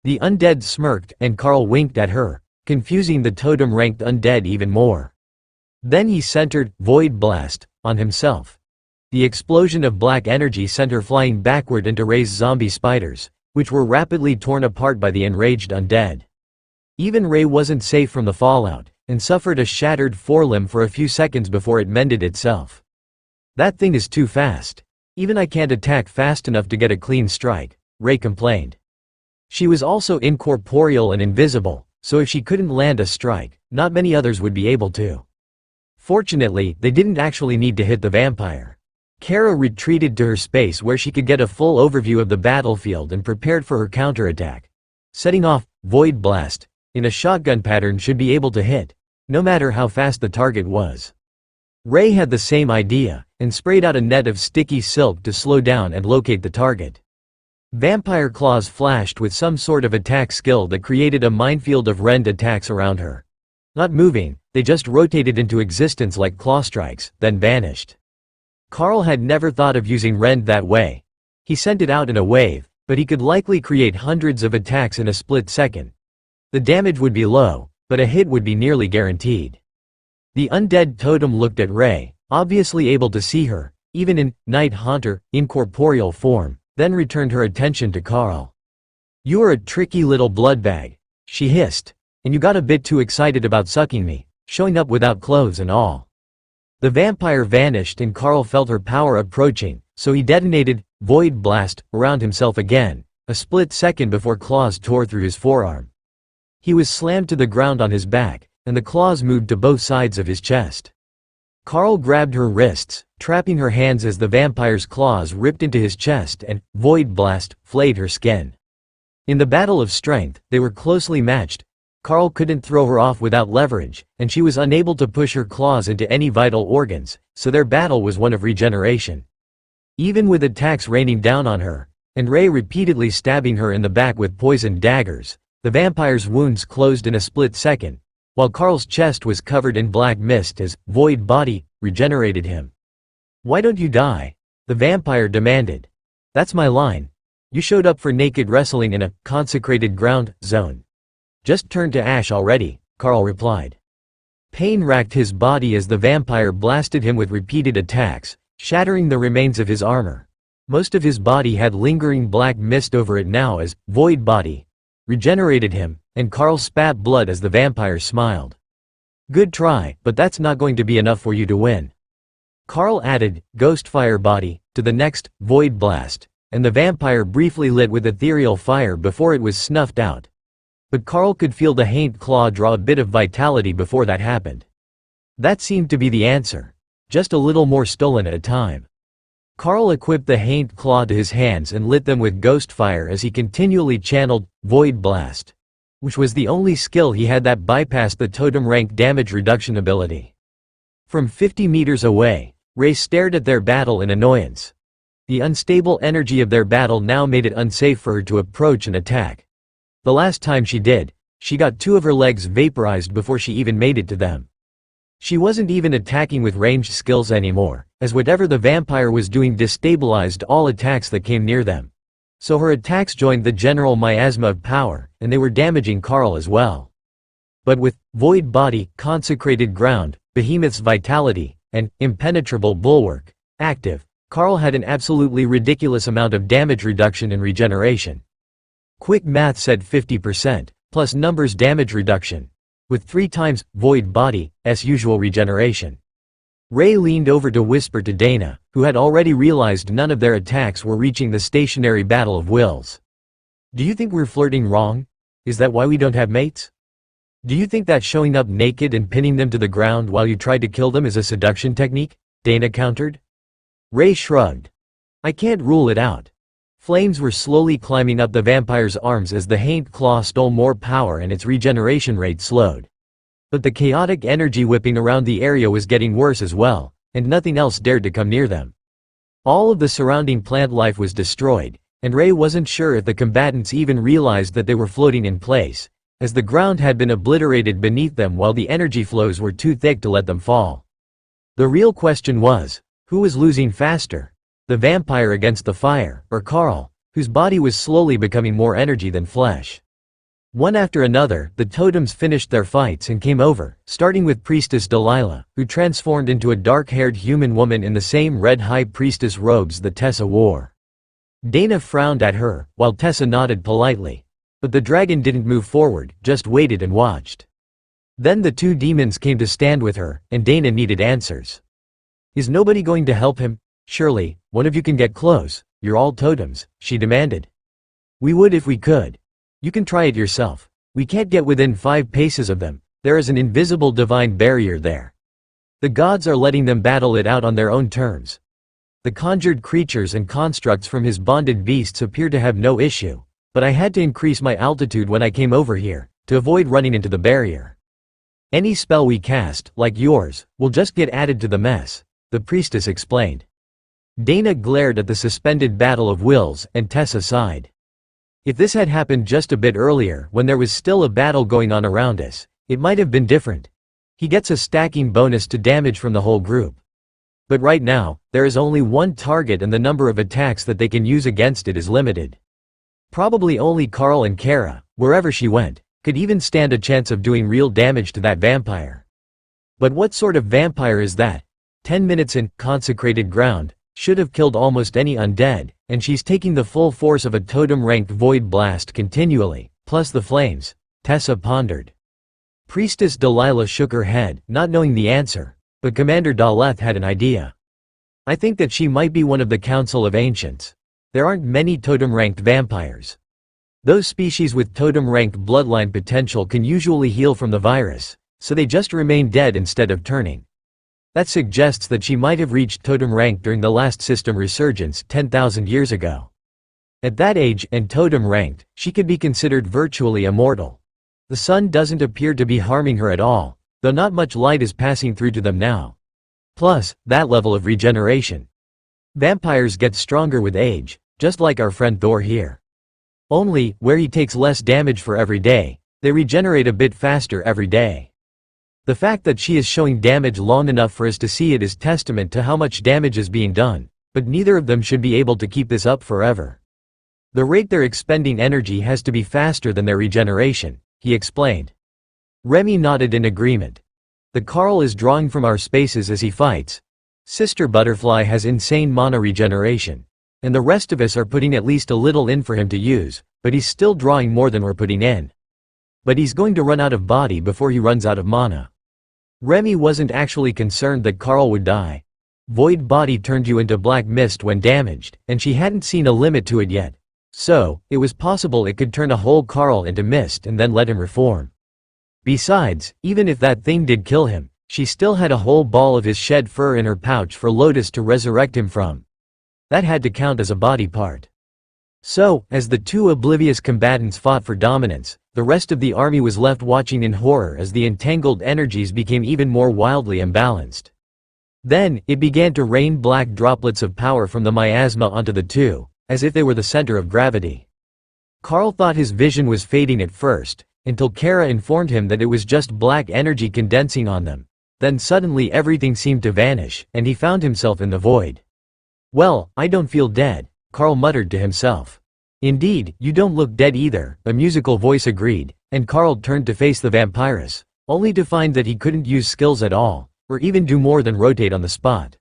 A: The undead smirked, and Carl winked at her, confusing the totem-ranked undead even more. Then he centered Void Blast on himself. The explosion of black energy sent her flying backward into Ray's zombie spiders, which were rapidly torn apart by the enraged undead. Even Ray wasn't safe from the fallout, and suffered a shattered forelimb for a few seconds before it mended itself. "That thing is too fast. Even I can't attack fast enough to get a clean strike," Ray complained. She was also incorporeal and invisible, so if she couldn't land a strike, not many others would be able to. Fortunately, they didn't actually need to hit the vampire. Kara retreated to her space where she could get a full overview of the battlefield and prepared for her counterattack. Setting off Void Blast in a shotgun pattern should be able to hit, no matter how fast the target was. Ray had the same idea, and sprayed out a net of sticky silk to slow down and locate the target. Vampire claws flashed with some sort of attack skill that created a minefield of rend attacks around her. Not moving, they just rotated into existence like claw strikes, then vanished. Carl had never thought of using rend that way. He sent it out in a wave, but he could likely create hundreds of attacks in a split second. The damage would be low, but a hit would be nearly guaranteed. The undead totem looked at Ray, obviously able to see her, even in Night Haunter, incorporeal form, then returned her attention to Carl. "You are a tricky little bloodbag," she hissed, "and you got a bit too excited about sucking me, showing up without clothes and all." The vampire vanished and Carl felt her power approaching, so he detonated Void Blast around himself again, a split second before claws tore through his forearm. He was slammed to the ground on his back, and the claws moved to both sides of his chest. Carl grabbed her wrists, trapping her hands as the vampire's claws ripped into his chest and Void Blast flayed her skin. In the battle of strength, they were closely matched. Carl couldn't throw her off without leverage, and she was unable to push her claws into any vital organs, so their battle was one of regeneration. Even with attacks raining down on her, and Ray repeatedly stabbing her in the back with poisoned daggers, the vampire's wounds closed in a split second, while Carl's chest was covered in black mist as Void Body regenerated him. "Why don't you die?" the vampire demanded. "That's my line. You showed up for naked wrestling in a consecrated ground zone. Just turn to ash already," Carl replied. Pain racked his body as the vampire blasted him with repeated attacks, shattering the remains of his armor. Most of his body had lingering black mist over it now as Void Body regenerated him, and Carl spat blood as the vampire smiled. "Good try, but that's not going to be enough for you to win." Carl added Ghostfire Body to the next Void Blast, and the vampire briefly lit with ethereal fire before it was snuffed out. But Carl could feel the Haint Claw draw a bit of vitality before that happened. That seemed to be the answer. Just a little more stolen at a time. Carl equipped the Haint Claw to his hands and lit them with ghost fire as he continually channeled Void Blast, which was the only skill he had that bypassed the totem rank damage reduction ability. From 50 meters away, Ray stared at their battle in annoyance. The unstable energy of their battle now made it unsafe for her to approach and attack. The last time she did, she got 2 of her legs vaporized before she even made it to them. She wasn't even attacking with ranged skills anymore, as whatever the vampire was doing destabilized all attacks that came near them. So her attacks joined the general miasma of power, and they were damaging Carl as well. But with Void Body, Consecrated Ground, Behemoth's Vitality, and Impenetrable Bulwark active, Carl had an absolutely ridiculous amount of damage reduction and regeneration. Quick math said 50%, plus numbers damage reduction, with 3 times Void Body's usual regeneration. Ray leaned over to whisper to Dana, who had already realized none of their attacks were reaching the stationary battle of wills. "Do you think we're flirting wrong? Is that why we don't have mates? Do you think that showing up naked and pinning them to the ground while you tried to kill them is a seduction technique?" Dana countered. Ray shrugged. "I can't rule it out." Flames were slowly climbing up the vampire's arms as the Haint Claw stole more power and its regeneration rate slowed. But the chaotic energy whipping around the area was getting worse as well, and nothing else dared to come near them. All of the surrounding plant life was destroyed, and Ray wasn't sure if the combatants even realized that they were floating in place, as the ground had been obliterated beneath them while the energy flows were too thick to let them fall. The real question was, who was losing faster? The vampire against the fire, or Carl, whose body was slowly becoming more energy than flesh? One after another, the totems finished their fights and came over, starting with Priestess Delilah, who transformed into a dark-haired human woman in the same red high priestess robes that Tessa wore. Dana frowned at her, while Tessa nodded politely. But the dragon didn't move forward, just waited and watched. Then the 2 demons came to stand with her, and Dana needed answers. "Is nobody going to help him? Surely, one of you can get close, you're all totems," she demanded. "We would if we could. You can try it yourself. We can't get within 5 paces of them, there is an invisible divine barrier there." The gods are letting them battle it out on their own terms. The conjured creatures and constructs from his bonded beasts appear to have no issue, but I had to increase my altitude when I came over here, to avoid running into the barrier. Any spell we cast, like yours, will just get added to the mess, the priestess explained. Dana glared at the suspended battle of wills, and Tessa sighed. If this had happened just a bit earlier, when there was still a battle going on around us, it might have been different. He gets a stacking bonus to damage from the whole group. But right now, there is only one target and the number of attacks that they can use against it is limited. Probably only Carl and Kara, wherever she went, could even stand a chance of doing real damage to that vampire. But what sort of vampire is that? 10 minutes in consecrated ground, should have killed almost any undead, and she's taking the full force of a totem-ranked void blast continually, plus the flames, Tessa pondered. Priestess Delilah shook her head, not knowing the answer, but Commander Daleth had an idea. I think that she might be one of the Council of Ancients. There aren't many totem-ranked vampires. Those species with totem-ranked bloodline potential can usually heal from the virus, so they just remain dead instead of turning. That suggests that she might have reached totem rank during the last system resurgence 10,000 years ago. At that age and totem ranked, she could be considered virtually immortal. The sun doesn't appear to be harming her at all, though not much light is passing through to them now. Plus, that level of regeneration. Vampires get stronger with age, just like our friend Thor here. Only, where he takes less damage for every day, they regenerate a bit faster every day. The fact that she is showing damage long enough for us to see it is testament to how much damage is being done, but neither of them should be able to keep this up forever. The rate they're expending energy has to be faster than their regeneration, he explained. Remy nodded in agreement. The Carl is drawing from our spaces as he fights. Sister Butterfly has insane mana regeneration. And the rest of us are putting at least a little in for him to use, but he's still drawing more than we're putting in. But he's going to run out of body before he runs out of mana. Remy wasn't actually concerned that Carl would die. Void body turned you into black mist when damaged, and she hadn't seen a limit to it yet. So, it was possible it could turn a whole Carl into mist and then let him reform. Besides, even if that thing did kill him, she still had a whole ball of his shed fur in her pouch for Lotus to resurrect him from. That had to count as a body part. So, as the two oblivious combatants fought for dominance, the rest of the army was left watching in horror as the entangled energies became even more wildly imbalanced. Then, it began to rain black droplets of power from the miasma onto the two, as if they were the center of gravity. Carl thought his vision was fading at first, until Kara informed him that it was just black energy condensing on them. Then suddenly everything seemed to vanish, and he found himself in the void. "Well, I don't feel dead," Carl muttered to himself. "Indeed, you don't look dead either," a musical voice agreed, and Carl turned to face the vampiress, only to find that he couldn't use skills at all, or even do more than rotate on the spot.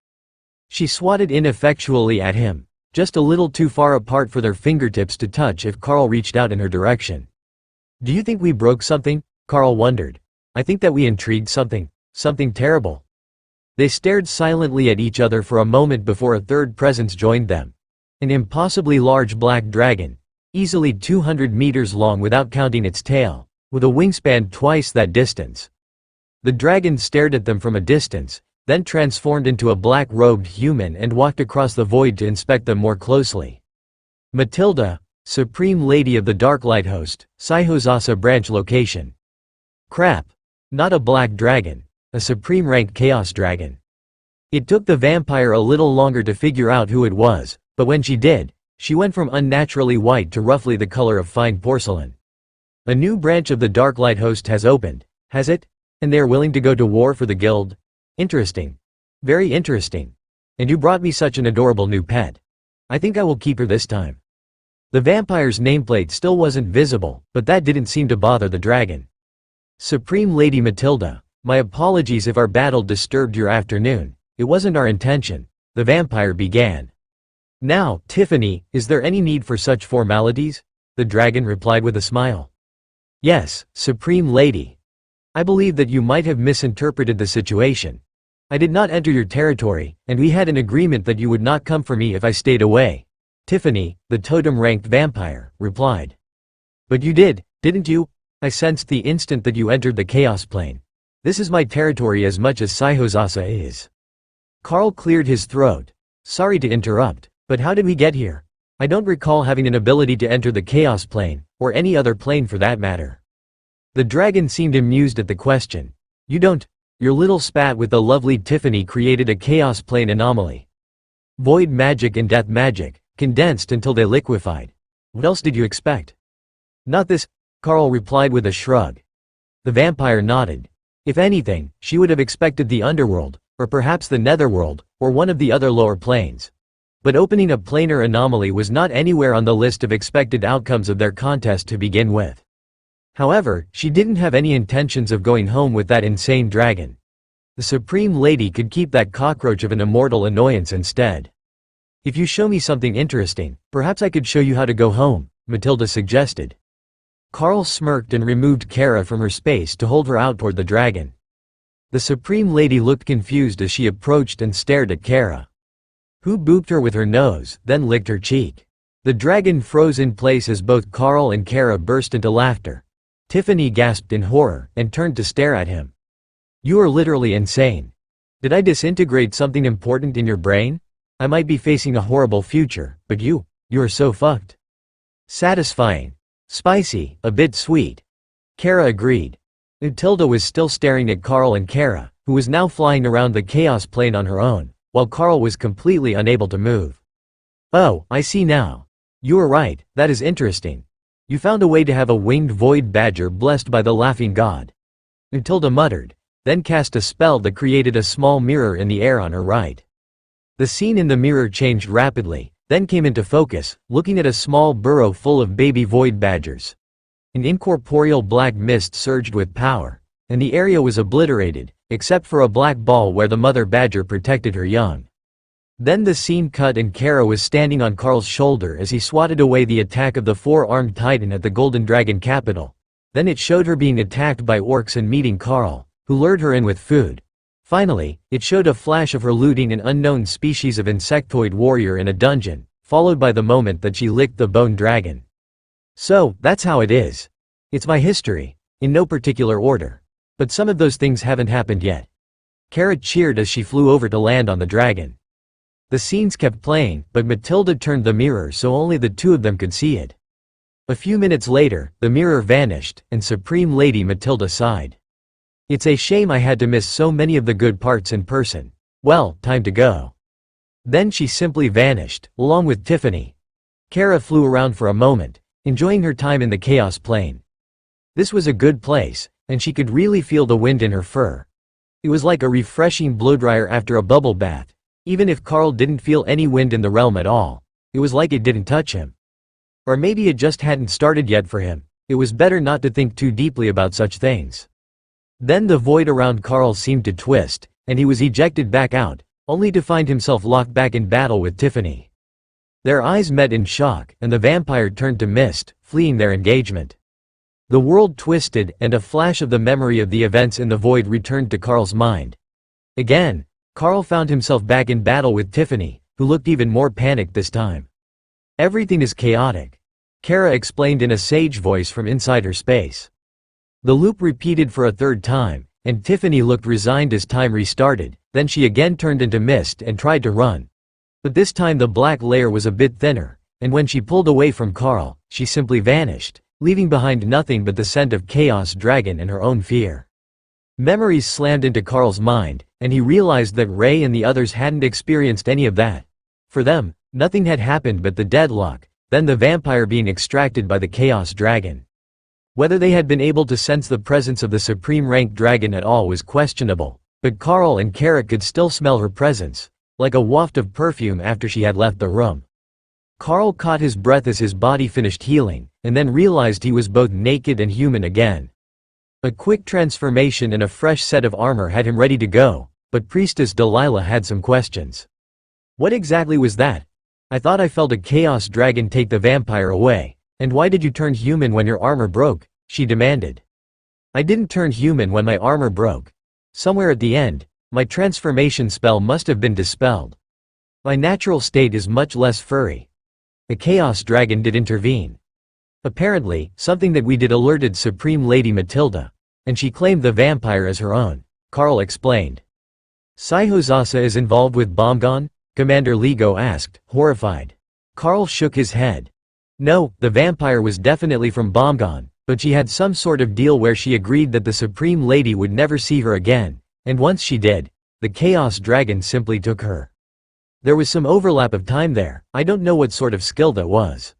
A: She swatted ineffectually at him, just a little too far apart for their fingertips to touch if Carl reached out in her direction. "Do you think we broke something?" Carl wondered. "I think that we intrigued something terrible." They stared silently at each other for a moment before a third presence joined them. An impossibly large black dragon, easily 200 meters long without counting its tail, with a wingspan twice that distance. The dragon stared at them from a distance, then transformed into a black-robed human and walked across the void to inspect them more closely. Matilda, Supreme Lady of the Dark Lighthost, Saihozasa branch location. Crap. Not a black dragon. A supreme ranked chaos dragon. It took the vampire a little longer to figure out who it was, but when she did, she went from unnaturally white to roughly the color of fine porcelain. "A new branch of the Dark Lighthost has opened, has it? And they are willing to go to war for the guild? Interesting. Very interesting. And you brought me such an adorable new pet. I think I will keep her this time." The vampire's nameplate still wasn't visible, but that didn't seem to bother the dragon. "Supreme Lady Matilda, my apologies if our battle disturbed your afternoon. It wasn't our intention," the vampire began. "Now, Tiffany, is there any need for such formalities?" the dragon replied with a smile. "Yes, Supreme Lady. I believe that you might have misinterpreted the situation. I did not enter your territory, and we had an agreement that you would not come for me if I stayed away," Tiffany, the totem-ranked vampire, replied. "But you did, didn't you? I sensed the instant that you entered the Chaos Plane. This is my territory as much as Saihozasa is. Carl cleared his throat. Sorry to interrupt, but how did we get here? I don't recall having an ability to enter the Chaos Plane, or any other plane for that matter. The dragon seemed amused at the question. You don't? Your little spat with the lovely Tiffany created a Chaos Plane anomaly. Void magic and death magic, condensed until they liquefied. What else did you expect? Not this, Carl replied with a shrug. The vampire nodded. If anything, she would have expected the underworld, or perhaps the netherworld, or one of the other lower planes. But opening a planar anomaly was not anywhere on the list of expected outcomes of their contest to begin with. However, she didn't have any intentions of going home with that insane dragon. The Supreme Lady could keep that cockroach of an immortal annoyance instead. If you show me something interesting, perhaps I could show you how to go home, Matilda suggested. Carl smirked and removed Kara from her space to hold her out toward the dragon. The Supreme Lady looked confused as she approached and stared at Kara. Who booped her with her nose, then licked her cheek. The dragon froze in place as both Carl and Kara burst into laughter. Tiffany gasped in horror, and turned to stare at him. You are literally insane. Did I disintegrate something important in your brain? I might be facing a horrible future, but you are so fucked. Satisfying. Spicy, a bit sweet. Kara agreed. Matilda was still staring at Carl and Kara, who was now flying around the Chaos Plane on her own, while Carl was completely unable to move. Oh, I see now. You were right, that is interesting. You found a way to have a winged void badger blessed by the laughing god. Matilda muttered, then cast a spell that created a small mirror in the air on her right. The scene in the mirror changed rapidly, then came into focus, looking at a small burrow full of baby void badgers. An incorporeal black mist surged with power, and the area was obliterated, except for a black ball where the mother badger protected her young. Then the scene cut and Kara was standing on Carl's shoulder as he swatted away the attack of the four-armed titan at the Golden Dragon capital. Then it showed her being attacked by orcs and meeting Carl, who lured her in with food. Finally, it showed a flash of her looting an unknown species of insectoid warrior in a dungeon, followed by the moment that she licked the bone dragon. So, that's how it is. It's my history, in no particular order. But some of those things haven't happened yet. Kara cheered as she flew over to land on the dragon. The scenes kept playing, but Matilda turned the mirror so only the two of them could see it. A few minutes later, the mirror vanished, and Supreme Lady Matilda sighed. It's a shame I had to miss so many of the good parts in person. Well, time to go. Then she simply vanished, along with Tiffany. Kara flew around for a moment, enjoying her time in the Chaos Plane. This was a good place, and she could really feel the wind in her fur. It was like a refreshing blowdryer after a bubble bath. Even if Carl didn't feel any wind in the realm at all, it was like it didn't touch him. Or maybe it just hadn't started yet for him. It was better not to think too deeply about such things. Then the void around Carl seemed to twist, and he was ejected back out, only to find himself locked back in battle with Tiffany. Their eyes met in shock, and the vampire turned to mist, fleeing their engagement. The world twisted, and a flash of the memory of the events in the void returned to Carl's mind. Again, Carl found himself back in battle with Tiffany, who looked even more panicked this time. Everything is chaotic, Kara explained in a sage voice from inside her space. The loop repeated for a third time, and Tiffany looked resigned as time restarted. Then she again turned into mist and tried to run. But this time the black layer was a bit thinner, and when she pulled away from Carl, she simply vanished, leaving behind nothing but the scent of Chaos Dragon and her own fear. Memories slammed into Carl's mind, and he realized that Ray and the others hadn't experienced any of that. For them, nothing had happened but the deadlock, then the vampire being extracted by the Chaos Dragon. Whether they had been able to sense the presence of the supreme-ranked dragon at all was questionable, but Carl and Kara could still smell her presence, like a waft of perfume after she had left the room. Carl caught his breath as his body finished healing, and then realized he was both naked and human again. A quick transformation and a fresh set of armor had him ready to go, but Priestess Delilah had some questions. What exactly was that? I thought I felt a chaos dragon take the vampire away. And why did you turn human when your armor broke? She demanded. I didn't turn human when my armor broke. Somewhere at the end, my transformation spell must have been dispelled. My natural state is much less furry. The Chaos Dragon did intervene. Apparently, something that we did alerted Supreme Lady Matilda. and she claimed the vampire as her own, Carl explained. Saihozasa is involved with Bomgon? Commander Ligo asked, horrified. Carl shook his head. No, the vampire was definitely from Bomgon, but she had some sort of deal where she agreed that the Supreme Lady would never see her again, and once she did, the Chaos Dragon simply took her. There was some overlap of time there. I don't know what sort of skill that was.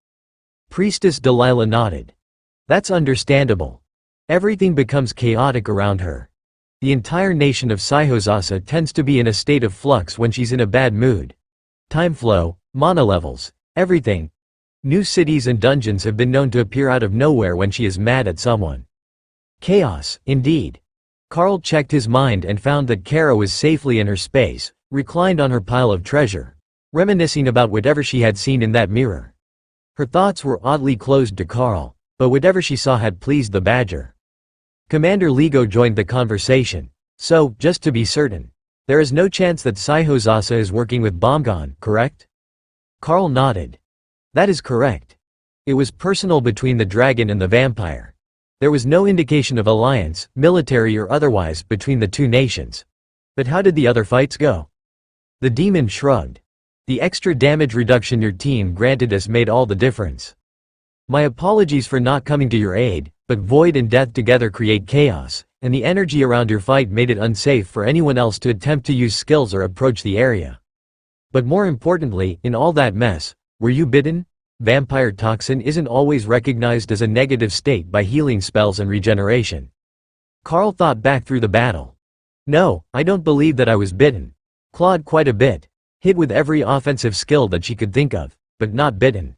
A: Priestess Delilah nodded. That's understandable. Everything becomes chaotic around her. The entire nation of Saihozasa tends to be in a state of flux when she's in a bad mood. Time flow, mana levels, everything. New cities and dungeons have been known to appear out of nowhere when she is mad at someone. Chaos, indeed. Carl checked his mind and found that Kara was safely in her space, reclined on her pile of treasure, reminiscing about whatever she had seen in that mirror. Her thoughts were oddly closed to Carl, but whatever she saw had pleased the badger. Commander Ligo joined the conversation. So, just to be certain, there is no chance that Saihozasa is working with Bomgon, correct? Carl nodded. That is correct. It was personal between the dragon and the vampire. There was no indication of alliance, military or otherwise, between the two nations. But how did the other fights go? The demon shrugged. The extra damage reduction your team granted us made all the difference. My apologies for not coming to your aid, but void and death together create chaos, and the energy around your fight made it unsafe for anyone else to attempt to use skills or approach the area. But more importantly, in all that mess, were you bitten? Vampire toxin isn't always recognized as a negative state by healing spells and regeneration. Carl thought back through the battle. No, I don't believe that I was bitten. Clawed quite a bit. Hit with every offensive skill that she could think of, but not bitten.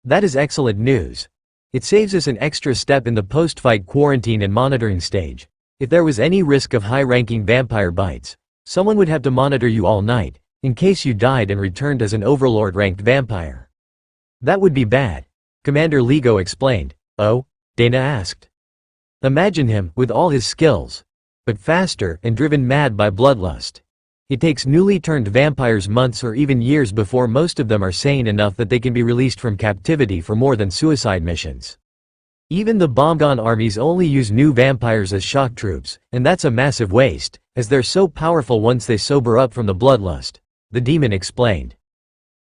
A: That is excellent news. It saves us an extra step in the post-fight quarantine and monitoring stage. If there was any risk of high-ranking vampire bites, someone would have to monitor you all night, in case you died and returned as an overlord-ranked vampire. That would be bad, Commander Ligo explained. Oh? Dana asked. Imagine him, with all his skills, but faster and driven mad by bloodlust. It takes newly turned vampires months or even years before most of them are sane enough that they can be released from captivity for more than suicide missions. Even the Bomgon armies only use new vampires as shock troops, and that's a massive waste, as they're so powerful once they sober up from the bloodlust, the demon explained.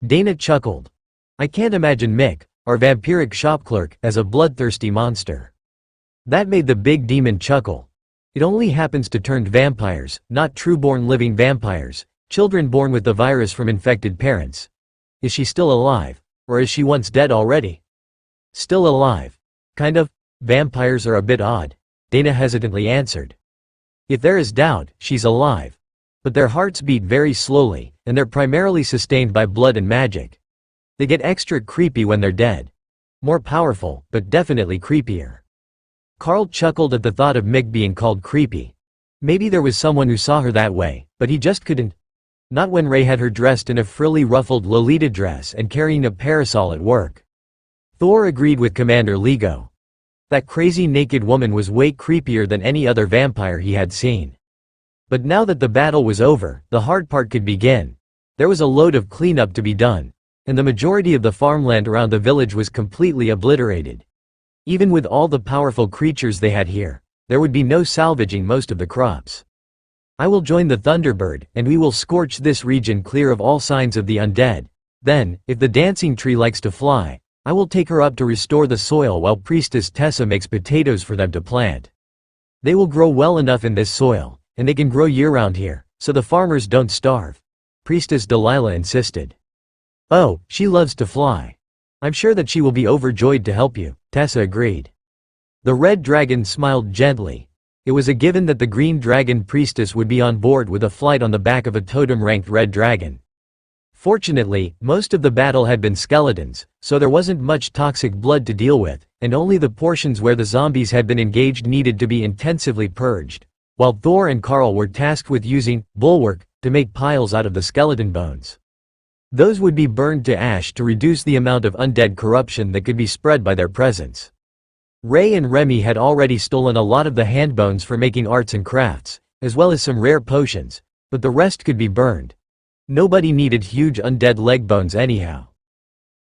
A: Dana chuckled. I can't imagine Mick, our vampiric shop clerk, as a bloodthirsty monster. That made the big demon chuckle. It only happens to turned vampires, not true-born living vampires, children born with the virus from infected parents. Is she still alive, or is she once dead already? Still alive. Kind of. Vampires are a bit odd, Dana hesitantly answered. If there is doubt, she's alive. But their hearts beat very slowly, and they're primarily sustained by blood and magic. They get extra creepy when they're dead. More powerful, but definitely creepier. Carl chuckled at the thought of Mick being called creepy. Maybe there was someone who saw her that way, but he just couldn't. Not when Ray had her dressed in a frilly ruffled Lolita dress and carrying a parasol at work. Thor agreed with Commander Ligo. That crazy naked woman was way creepier than any other vampire he had seen. But now that the battle was over, the hard part could begin. There was a load of cleanup to be done, and the majority of the farmland around the village was completely obliterated. Even with all the powerful creatures they had here, there would be no salvaging most of the crops. I will join the Thunderbird, and we will scorch this region clear of all signs of the undead. Then, if the dancing tree likes to fly, I will take her up to restore the soil while Priestess Tessa makes potatoes for them to plant. They will grow well enough in this soil, and they can grow year-round here, so the farmers don't starve. Priestess Delilah insisted. Oh, she loves to fly. I'm sure that she will be overjoyed to help you, Tessa agreed. The red dragon smiled gently. It was a given that the green dragon priestess would be on board with a flight on the back of a totem-ranked red dragon. Fortunately, most of the battle had been skeletons, so there wasn't much toxic blood to deal with, and only the portions where the zombies had been engaged needed to be intensively purged, while Thor and Carl were tasked with using bulwark to make piles out of the skeleton bones. Those would be burned to ash to reduce the amount of undead corruption that could be spread by their presence. Ray and Remy had already stolen a lot of the hand bones for making arts and crafts, as well as some rare potions, but the rest could be burned. Nobody needed huge undead leg bones anyhow.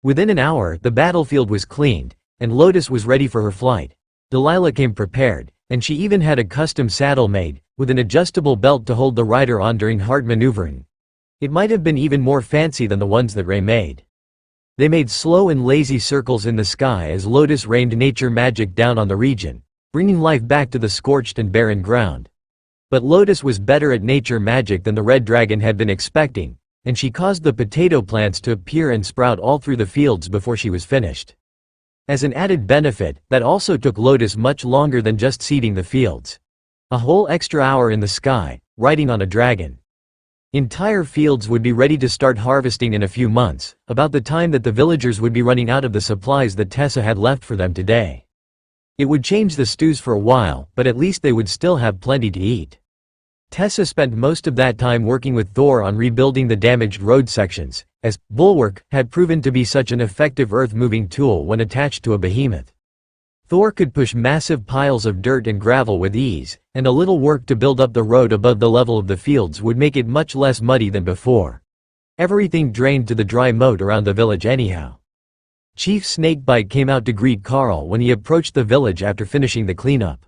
A: Within an hour, the battlefield was cleaned, and Lotus was ready for her flight. Delilah came prepared, and she even had a custom saddle made, with an adjustable belt to hold the rider on during hard maneuvering. It might have been even more fancy than the ones that Ray made. They made slow and lazy circles in the sky as Lotus rained nature magic down on the region, bringing life back to the scorched and barren ground. But Lotus was better at nature magic than the red dragon had been expecting, and she caused the potato plants to appear and sprout all through the fields before she was finished. As an added benefit, that also took Lotus much longer than just seeding the fields. A whole extra hour in the sky, riding on a dragon. Entire fields would be ready to start harvesting in a few months, about the time that the villagers would be running out of the supplies that Tessa had left for them today. It would change the stews for a while, but at least they would still have plenty to eat. Tessa spent most of that time working with Thor on rebuilding the damaged road sections, as Bulwark had proven to be such an effective earth-moving tool when attached to a behemoth. Thor could push massive piles of dirt and gravel with ease, and a little work to build up the road above the level of the fields would make it much less muddy than before. Everything drained to the dry moat around the village anyhow. Chief Snakebite came out to greet Carl when he approached the village after finishing the cleanup.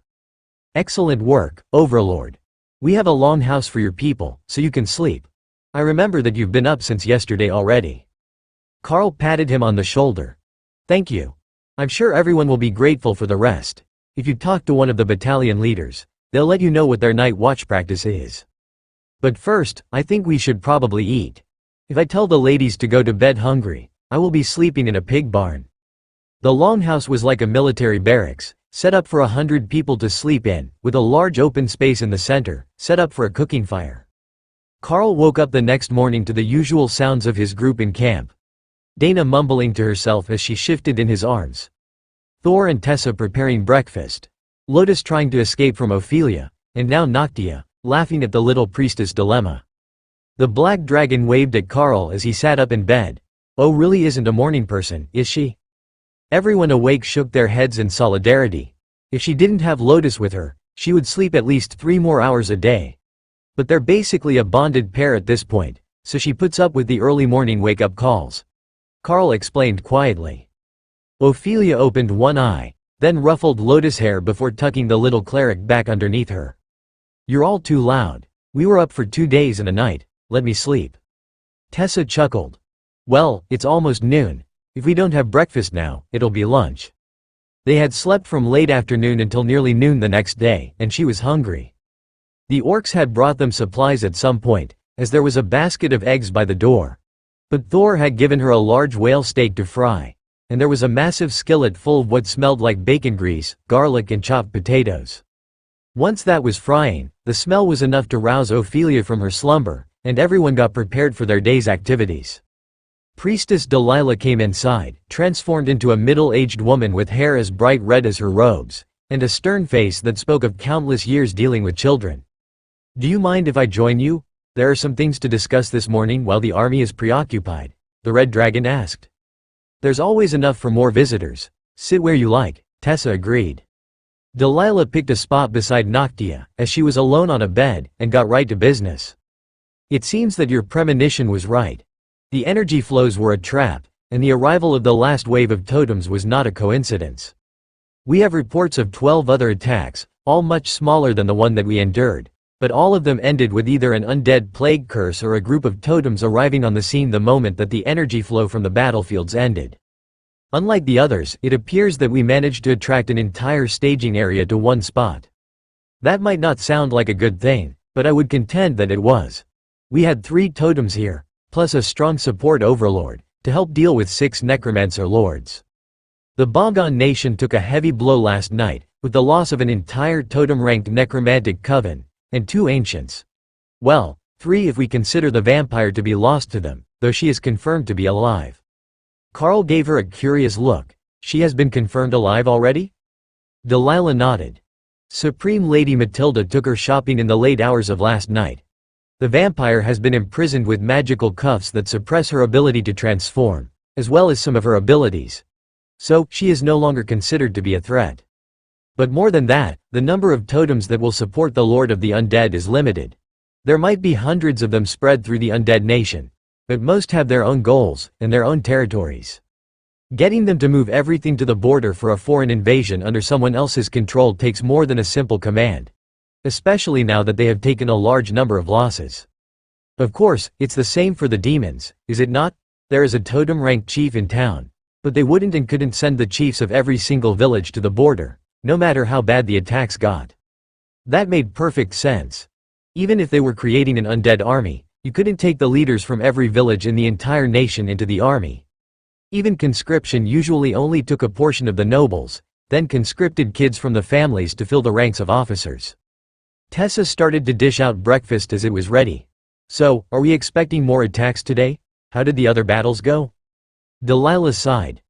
A: "Excellent work, Overlord. We have a long house for your people, so you can sleep. I remember that you've been up since yesterday already." Carl patted him on the shoulder. "Thank you. I'm sure everyone will be grateful for the rest. If you talk to one of the battalion leaders, they'll let you know what their night watch practice is. But first, I think we should probably eat. If I tell the ladies to go to bed hungry, I will be sleeping in a pig barn." The longhouse was like a military barracks, set up for 100 people to sleep in, with a large open space in the center, set up for a cooking fire. Carl woke up the next morning to the usual sounds of his group in camp. Dana mumbling to herself as she shifted in his arms. Thor and Tessa preparing breakfast. Lotus trying to escape from Ophelia, and now Noctia, laughing at the little priestess dilemma. The black dragon waved at Carl as he sat up in bed. "Oh, really isn't a morning person, is she?" Everyone awake shook their heads in solidarity. If she didn't have Lotus with her, she would sleep at least 3 more hours a day. But they're basically a bonded pair at this point, so she puts up with the early morning wake-up calls. Carl explained quietly. Ophelia opened one eye, then ruffled Lotus' hair before tucking the little cleric back underneath her. "You're all too loud. We were up for 2 days and a night, let me sleep." Tessa chuckled. "Well, it's almost noon. If we don't have breakfast now, it'll be lunch." They had slept from late afternoon until nearly noon the next day, and she was hungry. The orcs had brought them supplies at some point, as there was a basket of eggs by the door. But Thor had given her a large whale steak to fry, and there was a massive skillet full of what smelled like bacon grease, garlic and chopped potatoes. Once that was frying, the smell was enough to rouse Ophelia from her slumber, and everyone got prepared for their day's activities. Priestess Delilah came inside, transformed into a middle-aged woman with hair as bright red as her robes, and a stern face that spoke of countless years dealing with children. "Do you mind if I join you? There are some things to discuss this morning while the army is preoccupied," the red dragon asked. "There's always enough for more visitors. Sit where you like," Tessa agreed. Delilah picked a spot beside Noctia, as she was alone on a bed, and got right to business. "It seems that your premonition was right. The energy flows were a trap, and the arrival of the last wave of totems was not a coincidence. We have reports of 12 other attacks, all much smaller than the one that we endured, but all of them ended with either an undead plague curse or a group of totems arriving on the scene the moment that the energy flow from the battlefields ended. Unlike the others, it appears that we managed to attract an entire staging area to one spot. That might not sound like a good thing, but I would contend that it was. We had 3 totems here, plus a strong support overlord, to help deal with 6 necromancer lords. The Bogon nation took a heavy blow last night, with the loss of an entire totem-ranked necromantic coven, and 2 ancients. Well, 3 if we consider the vampire to be lost to them, though she is confirmed to be alive." Carl gave her a curious look. "She has been confirmed alive already?" Delilah nodded. "Supreme Lady Matilda took her shopping in the late hours of last night. The vampire has been imprisoned with magical cuffs that suppress her ability to transform, as well as some of her abilities. So, she is no longer considered to be a threat. But more than that, the number of totems that will support the Lord of the Undead is limited. There might be hundreds of them spread through the undead nation, but most have their own goals, and their own territories. Getting them to move everything to the border for a foreign invasion under someone else's control takes more than a simple command. Especially now that they have taken a large number of losses. Of course, it's the same for the demons, is it not? There is a totem-ranked chief in town. But they wouldn't and couldn't send the chiefs of every single village to the border, no matter how bad the attacks got. That made perfect sense. Even if they were creating an undead army, you couldn't take the leaders from every village in the entire nation into the army. Even conscription usually only took a portion of the nobles, then conscripted kids from the families to fill the ranks of officers. Tessa started to dish out breakfast as it was ready. So, are we expecting more attacks today? How did the other battles go? Delilah sighed.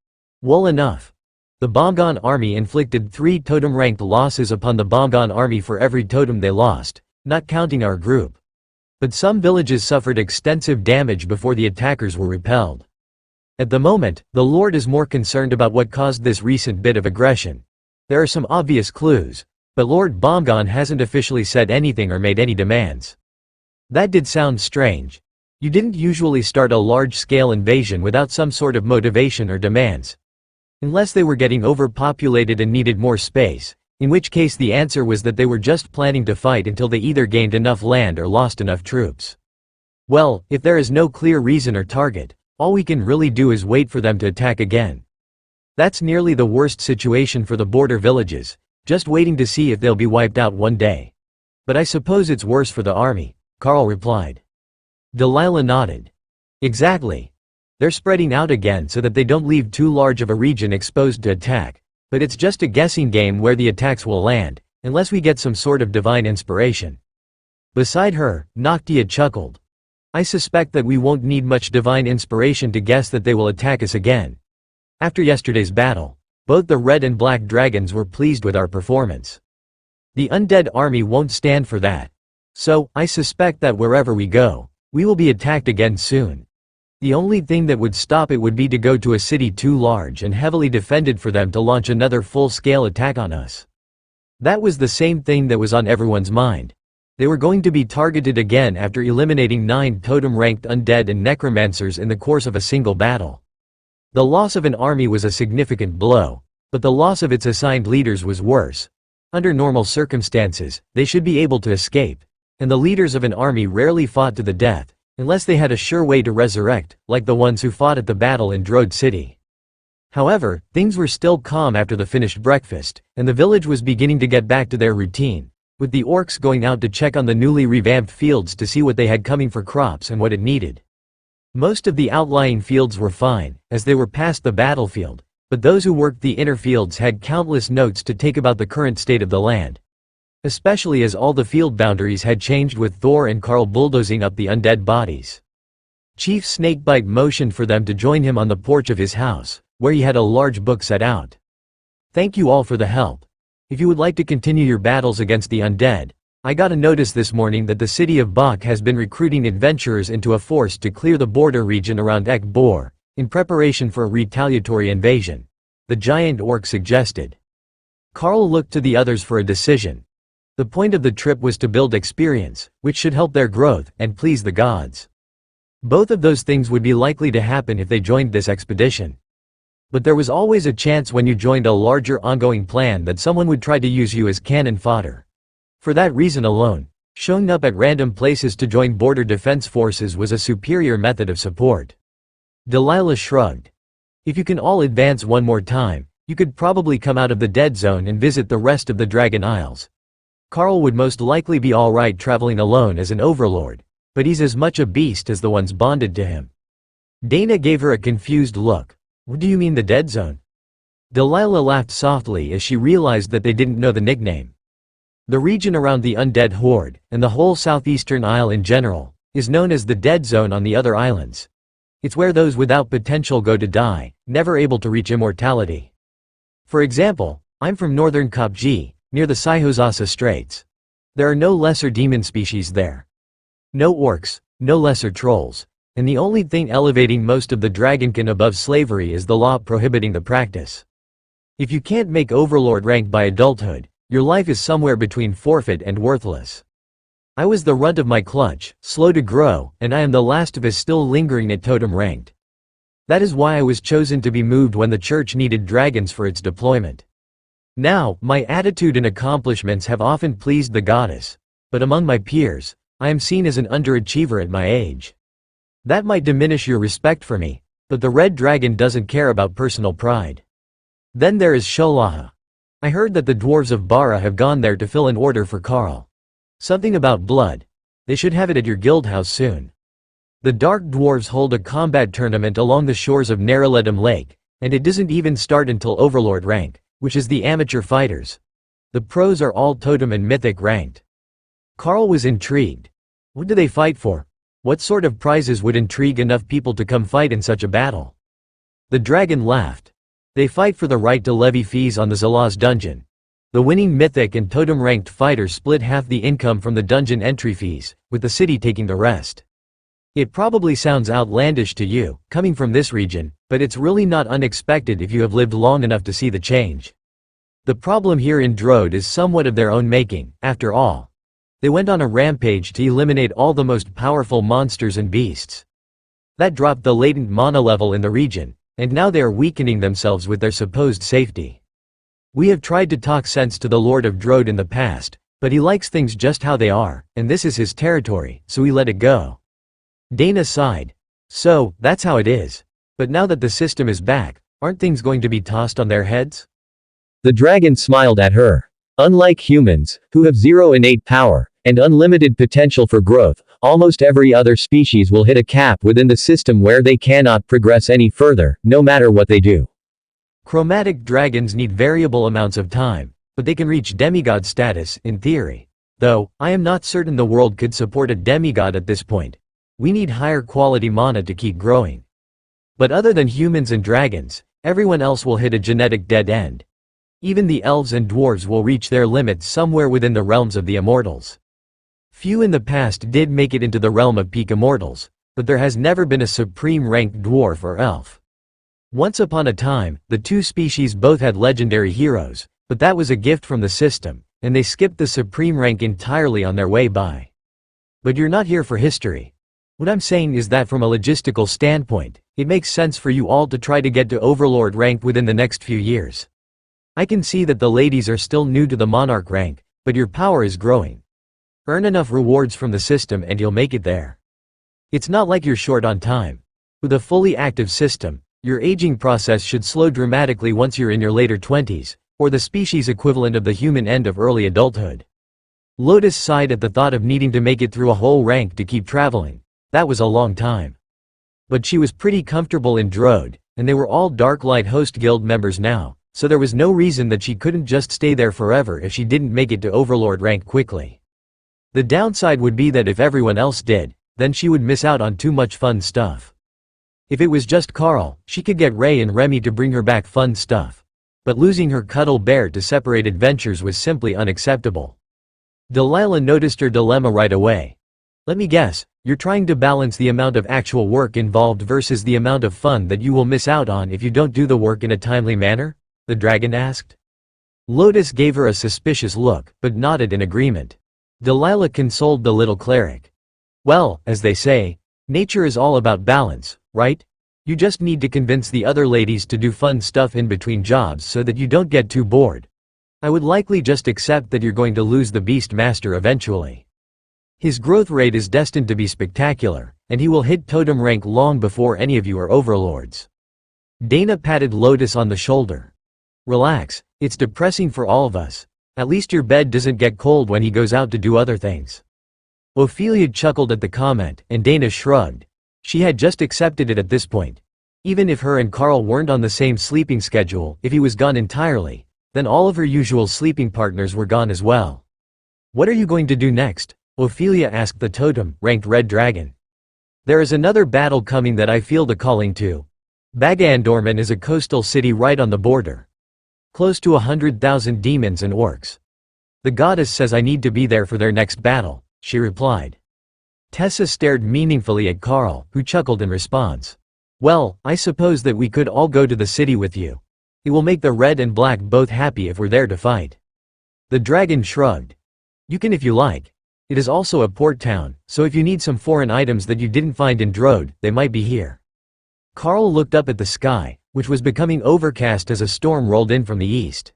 A: Well enough. The Bomgon army inflicted 3 totem-ranked losses upon the Bomgon army for every totem they lost, not counting our group. But some villages suffered extensive damage before the attackers were repelled. At the moment, the Lord is more concerned about what caused this recent bit of aggression. There are some obvious clues, but Lord Bomgon hasn't officially said anything or made any demands. That did sound strange. You didn't usually start a large-scale invasion without some sort of motivation or demands. Unless they were getting overpopulated and needed more space, in which case the answer was that they were just planning to fight until they either gained enough land or lost enough troops. Well, if there is no clear reason or target, all we can really do is wait for them to attack again. That's nearly the worst situation for the border villages, just waiting to see if they'll be wiped out one day. But I suppose it's worse for the army, Carl replied. Delilah nodded. Exactly. They're spreading out again so that they don't leave too large of a region exposed to attack, but it's just a guessing game where the attacks will land, unless we get some sort of divine inspiration. Beside her, Noctia chuckled. I suspect that we won't need much divine inspiration to guess that they will attack us again. After yesterday's battle, both the red and black dragons were pleased with our performance. The undead army won't stand for that. So, I suspect that wherever we go, we will be attacked again soon. The only thing that would stop it would be to go to a city too large and heavily defended for them to launch another full-scale attack on us. That was the same thing that was on everyone's mind. They were going to be targeted again after eliminating 9 totem-ranked undead and necromancers in the course of a single battle. The loss of an army was a significant blow, but the loss of its assigned leaders was worse. Under normal circumstances, they should be able to escape, and the leaders of an army rarely fought to the death, unless they had a sure way to resurrect, like the ones who fought at the battle in Drode City. However, things were still calm after the finished breakfast, and the village was beginning to get back to their routine, with the orcs going out to check on the newly revamped fields to see what they had coming for crops and what it needed. Most of the outlying fields were fine, as they were past the battlefield, but those who worked the inner fields had countless notes to take about the current state of the land. Especially as all the field boundaries had changed with Thor and Carl bulldozing up the undead bodies. Chief Snakebite motioned for them to join him on the porch of his house, where he had a large book set out. Thank you all for the help. If you would like to continue your battles against the undead, I got a notice this morning that the city of Bach has been recruiting adventurers into a force to clear the border region around Ek-Bor, in preparation for a retaliatory invasion, the giant orc suggested. Carl looked to the others for a decision. The point of the trip was to build experience, which should help their growth and please the gods. Both of those things would be likely to happen if they joined this expedition. But there was always a chance when you joined a larger ongoing plan that someone would try to use you as cannon fodder. For that reason alone, showing up at random places to join border defense forces was a superior method of support. Delilah shrugged. If you can all advance one more time, you could probably come out of the dead zone and visit the rest of the Dragon Isles. Carl would most likely be alright traveling alone as an overlord, but he's as much a beast as the ones bonded to him. Dana gave her a confused look. What do you mean the dead zone? Delilah laughed softly as she realized that they didn't know the nickname. The region around the undead horde, and the whole southeastern isle in general, is known as the dead zone on the other islands. It's where those without potential go to die, never able to reach immortality. For example, I'm from northern Kopji, near the Saihosasa Straits. There are no lesser demon species there. No orcs, no lesser trolls. And the only thing elevating most of the Dragonkin above slavery is the law prohibiting the practice. If you can't make overlord rank by adulthood, your life is somewhere between forfeit and worthless. I was the runt of my clutch, slow to grow, and I am the last of us still lingering at totem ranked. That is why I was chosen to be moved when the church needed dragons for its deployment. Now, my attitude and accomplishments have often pleased the goddess, but among my peers, I am seen as an underachiever at my age. That might diminish your respect for me, but the red dragon doesn't care about personal pride. Then there is Sholaha. I heard that the dwarves of Bara have gone there to fill an order for Karl. Something about blood. They should have it at your guild house soon. The Dark Dwarves hold a combat tournament along the shores of Naraledam Lake, and it doesn't even start until Overlord rank, which is the amateur fighters. The pros are all totem and mythic ranked. Karl was intrigued. What do they fight for? What sort of prizes would intrigue enough people to come fight in such a battle? The dragon laughed. They fight for the right to levy fees on the Zalaz dungeon. The winning mythic and totem ranked fighters split half the income from the dungeon entry fees, with the city taking the rest. It probably sounds outlandish to you, coming from this region, but it's really not unexpected if you have lived long enough to see the change. The problem here in Drode is somewhat of their own making, after all. They went on a rampage to eliminate all the most powerful monsters and beasts. That dropped the latent mana level in the region, and now they are weakening themselves with their supposed safety. We have tried to talk sense to the Lord of Drode in the past, but he likes things just how they are, and this is his territory, so we let it go. Dana sighed. So, that's how it is. But now that the system is back, aren't things going to be tossed on their heads?
B: The dragon smiled at her. Unlike humans, who have zero innate power, and unlimited potential for growth, almost every other species will hit a cap within the system where they cannot progress any further, no matter what they do.
A: Chromatic dragons need variable amounts of time, but they can reach demigod status, in theory. Though, I am not certain the world could support a demigod at this point. We need higher quality mana to keep growing. But other than humans and dragons, everyone else will hit a genetic dead end. Even the elves and dwarves will reach their limits somewhere within the realms of the immortals. Few in the past did make it into the realm of peak immortals, but there has never been a supreme ranked dwarf or elf. Once upon a time, the two species both had legendary heroes, but that was a gift from the system, and they skipped the supreme rank entirely on their way by. But you're not here for history. What I'm saying is that from a logistical standpoint, it makes sense for you all to try to get to Overlord rank within the next few years. I can see that the ladies are still new to the Monarch rank, but your power is growing. Earn enough rewards from the system and you'll make it there. It's not like you're short on time. With a fully active system, your aging process should slow dramatically once you're in your later 20s, or the species equivalent of the human end of early adulthood. Lotus sighed at the thought of needing to make it through a whole rank to keep traveling. That was a long time. But she was pretty comfortable in Drode, and they were all Darklight Host Guild members now, so there was no reason that she couldn't just stay there forever if she didn't make it to Overlord rank quickly. The downside would be that if everyone else did, then she would miss out on too much fun stuff. If it was just Karl, she could get Ray and Remy to bring her back fun stuff. But losing her cuddle bear to separate adventures was simply unacceptable. Delilah noticed her dilemma right away. Let me guess, you're trying to balance the amount of actual work involved versus the amount of fun that you will miss out on if you don't do the work in a timely manner? The dragon asked. Lotus gave her a suspicious look, but nodded in agreement. Delilah consoled the little cleric. Well, as they say, nature is all about balance, right? You just need to convince the other ladies to do fun stuff in between jobs so that you don't get too bored. I would likely just accept that you're going to lose the Beast Master eventually. His growth rate is destined to be spectacular, and he will hit totem rank long before any of you are overlords. Dana patted Lotus on the shoulder. Relax, it's depressing for all of us. At least your bed doesn't get cold when he goes out to do other things. Ophelia chuckled at the comment, and Dana shrugged. She had just accepted it at this point. Even if her and Karl weren't on the same sleeping schedule, if he was gone entirely, then all of her usual sleeping partners were gone as well. What are you going to do next? Ophelia asked the totem-ranked red dragon. There is another battle coming that I feel the calling to. Bagandorman is a coastal city right on the border. Close to 100,000 demons and orcs. The goddess says I need to be there for their next battle, she replied. Tessa stared meaningfully at Karl, who chuckled in response. Well, I suppose that we could all go to the city with you. It will make the red and black both happy if we're there to fight. The dragon shrugged. You can if you like. It is also a port town, so if you need some foreign items that you didn't find in Drode, they might be here. Carl looked up at the sky, which was becoming overcast as a storm rolled in from the east.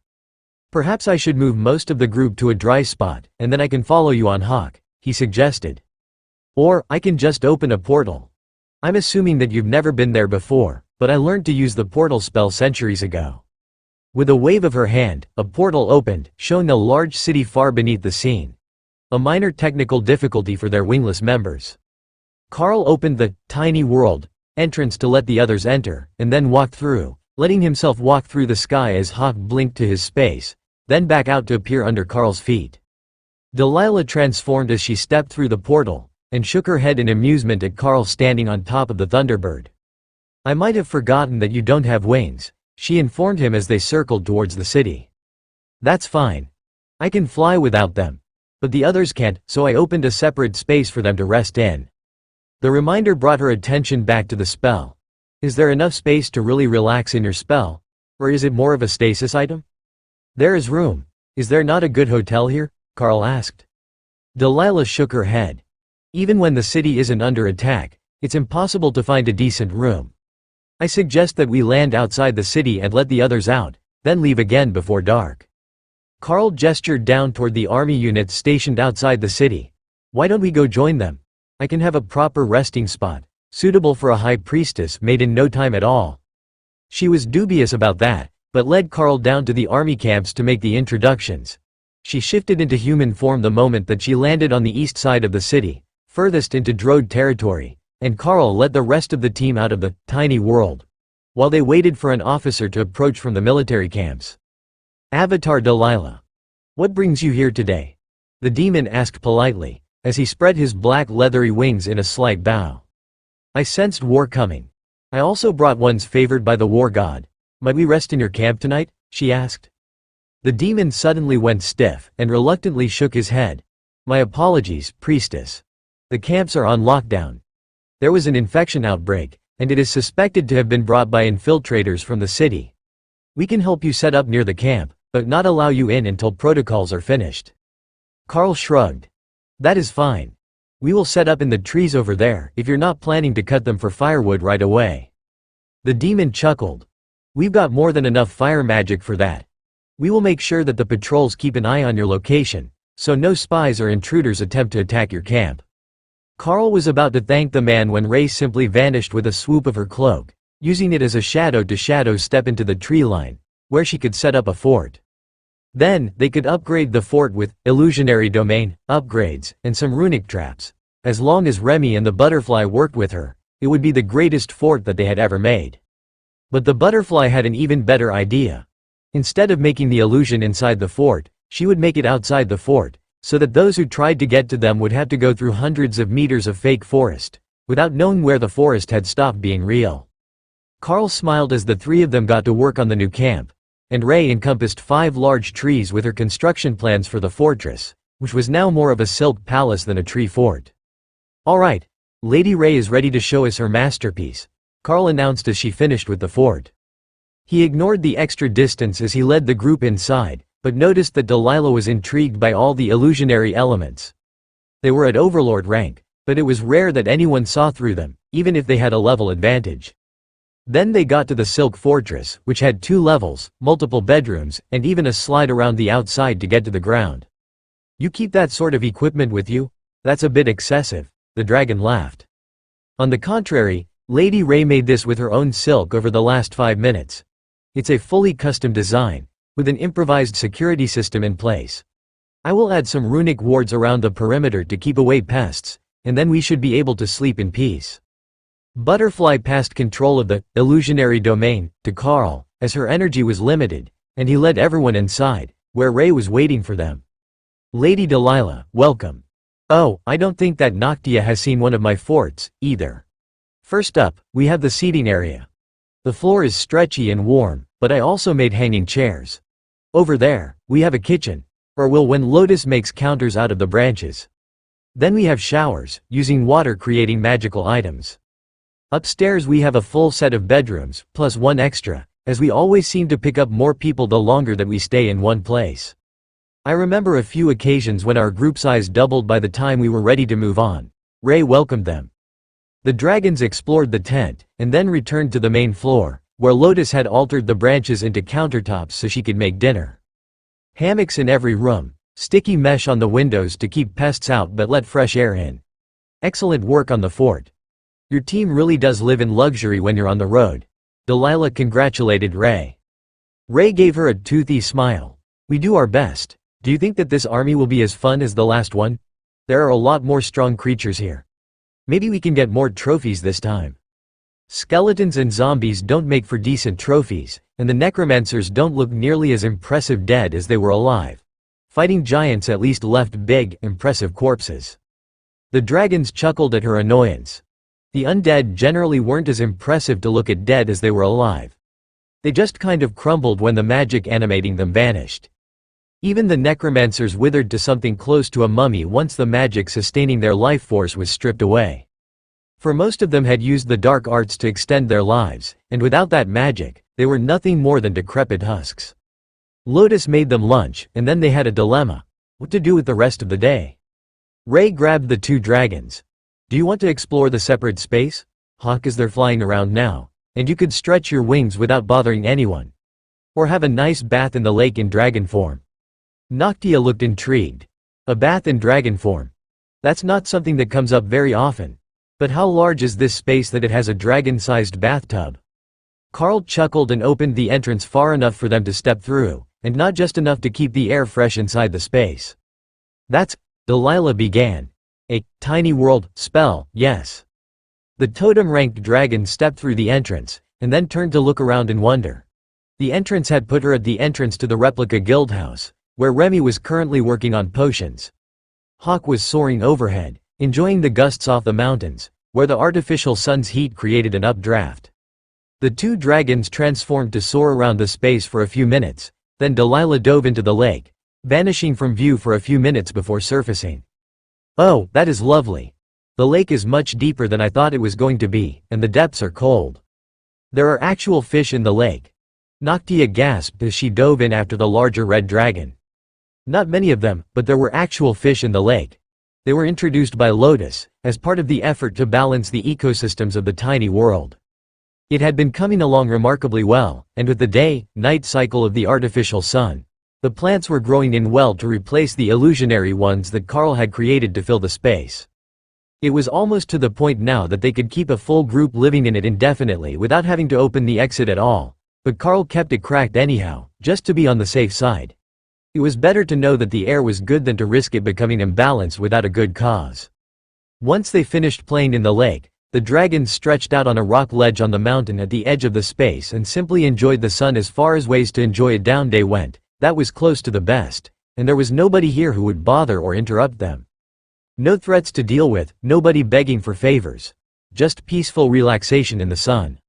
A: Perhaps I should move most of the group to a dry spot, and then I can follow you on Hawk, he suggested. Or, I can just open a portal. I'm assuming that you've never been there before, but I learned to use the portal spell centuries ago. With a wave of her hand, a portal opened, showing a large city far beneath the scene. A minor technical difficulty for their wingless members. Carl opened the tiny world entrance to let the others enter, and then walked through, letting himself walk through the sky as Hawk blinked to his space, then back out to appear under Carl's feet. Delilah transformed as she stepped through the portal, and shook her head in amusement at Carl standing on top of the Thunderbird. I might have forgotten that you don't have wings, she informed him as they circled towards the city. That's fine. I can fly without them. But the others can't, so I opened a separate space for them to rest in. The reminder brought her attention back to the spell. Is there enough space to really relax in your spell? Or is it more of a stasis item? There is room. Is there not a good hotel here? Carl asked. Delilah shook her head. Even when the city isn't under attack, it's impossible to find a decent room. I suggest that we land outside the city and let the others out, then leave again before dark. Carl gestured down toward the army units stationed outside the city. Why don't we go join them? I can have a proper resting spot, suitable for a high priestess made in no time at all. She was dubious about that, but led Carl down to the army camps to make the introductions. She shifted into human form the moment that she landed on the east side of the city, furthest into Droid territory, and Carl led the rest of the team out of the tiny world, while they waited for an officer to approach from the military camps. Avatar Delilah. What brings you here today? The demon asked politely, as he spread his black leathery wings in a slight bow. I sensed war coming. I also brought ones favored by the war god. Might we rest in your camp tonight? She asked. The demon suddenly went stiff, and reluctantly shook his head. My apologies, priestess. The camps are on lockdown. There was an infection outbreak, and it is suspected to have been brought by infiltrators from the city. We can help you set up near the camp, but not allow you in until protocols are finished. Carl shrugged. That is fine. We will set up in the trees over there, if you're not planning to cut them for firewood right away. The demon chuckled. We've got more than enough fire magic for that. We will make sure that the patrols keep an eye on your location, so no spies or intruders attempt to attack your camp. Carl was about to thank the man when Ray simply vanished with a swoop of her cloak, using it as a shadow to shadow step into the tree line, where she could set up a fort. Then, they could upgrade the fort with illusionary domain upgrades and some runic traps. As long as Remy and the butterfly worked with her, it would be the greatest fort that they had ever made. But the butterfly had an even better idea. Instead of making the illusion inside the fort, she would make it outside the fort, so that those who tried to get to them would have to go through hundreds of meters of fake forest, without knowing where the forest had stopped being real. Carl smiled as the three of them got to work on the new camp, and Ray encompassed 5 large trees with her construction plans for the fortress, which was now more of a silk palace than a tree fort. All right, Lady Ray is ready to show us her masterpiece, Carl announced as she finished with the fort. He ignored the extra distance as he led the group inside, but noticed that Delilah was intrigued by all the illusionary elements. They were at overlord rank, but it was rare that anyone saw through them, even if they had a level advantage. Then they got to the Silk Fortress, which had 2 levels, multiple bedrooms, and even a slide around the outside to get to the ground. You keep that sort of equipment with you? That's a bit excessive, the dragon laughed. On the contrary, Lady Ray made this with her own silk over the last 5 minutes. It's a fully custom design, with an improvised security system in place. I will add some runic wards around the perimeter to keep away pests, and then we should be able to sleep in peace. Butterfly passed control of the illusionary domain to Carl, as her energy was limited, and he led everyone inside, where Ray was waiting for them. Lady Delilah, welcome. Oh, I don't think that Noctia has seen one of my forts, either. First up, we have the seating area. The floor is stretchy and warm, but I also made hanging chairs. Over there, we have a kitchen, or will when Lotus makes counters out of the branches. Then we have showers, using water creating magical items. Upstairs we have a full set of bedrooms, plus 1 extra, as we always seem to pick up more people the longer that we stay in one place. I remember a few occasions when our group size doubled by the time we were ready to move on. Ray welcomed them. The dragons explored the tent, and then returned to the main floor, where Lotus had altered the branches into countertops so she could make dinner. Hammocks in every room, sticky mesh on the windows to keep pests out but let fresh air in. Excellent work on the fort. Your team really does live in luxury when you're on the road. Delilah congratulated Ray. Ray gave her a toothy smile. We do our best. Do you think that this army will be as fun as the last one? There are a lot more strong creatures here. Maybe we can get more trophies this time. Skeletons and zombies don't make for decent trophies, and the necromancers don't look nearly as impressive dead as they were alive. Fighting giants at least left big, impressive corpses. The dragons chuckled at her annoyance. The undead generally weren't as impressive to look at dead as they were alive. They just kind of crumbled when the magic animating them vanished. Even the necromancers withered to something close to a mummy once the magic sustaining their life force was stripped away. For most of them had used the dark arts to extend their lives, and without that magic, they were nothing more than decrepit husks. Lotus made them lunch, and then they had a dilemma: what to do with the rest of the day. Ray grabbed the two dragons. Do you want to explore the separate space? Hawk, as they're flying around now, and you could stretch your wings without bothering anyone. Or have a nice bath in the lake in dragon form. Noctia looked intrigued. A bath in dragon form. That's not something that comes up very often. But how large is this space that it has a dragon-sized bathtub? Carl chuckled and opened the entrance far enough for them to step through, and not just enough to keep the air fresh inside the space. That's, Delilah began. A tiny world spell, yes. The totem-ranked dragon stepped through the entrance, and then turned to look around in wonder. The entrance had put her at the entrance to the replica guildhouse, where Remy was currently working on potions. Hawk was soaring overhead, enjoying the gusts off the mountains, where the artificial sun's heat created an updraft. The two dragons transformed to soar around the space for a few minutes, then Delilah dove into the lake, vanishing from view for a few minutes before surfacing. Oh, that is lovely. The lake is much deeper than I thought it was going to be, and the depths are cold. There are actual fish in the lake. Noctia gasped as she dove in after the larger red dragon. Not many of them, but there were actual fish in the lake. They were introduced by Lotus, as part of the effort to balance the ecosystems of the tiny world. It had been coming along remarkably well, and with the day-night cycle of the artificial sun, the plants were growing in well to replace the illusionary ones that Carl had created to fill the space. It was almost to the point now that they could keep a full group living in it indefinitely without having to open the exit at all, but Carl kept it cracked anyhow, just to be on the safe side. It was better to know that the air was good than to risk it becoming imbalanced without a good cause. Once they finished playing in the lake, the dragons stretched out on a rock ledge on the mountain at the edge of the space and simply enjoyed the sun as far as ways to enjoy a down day went. That was close to the best, and there was nobody here who would bother or interrupt them. No threats to deal with, nobody begging for favors. Just peaceful relaxation in the sun.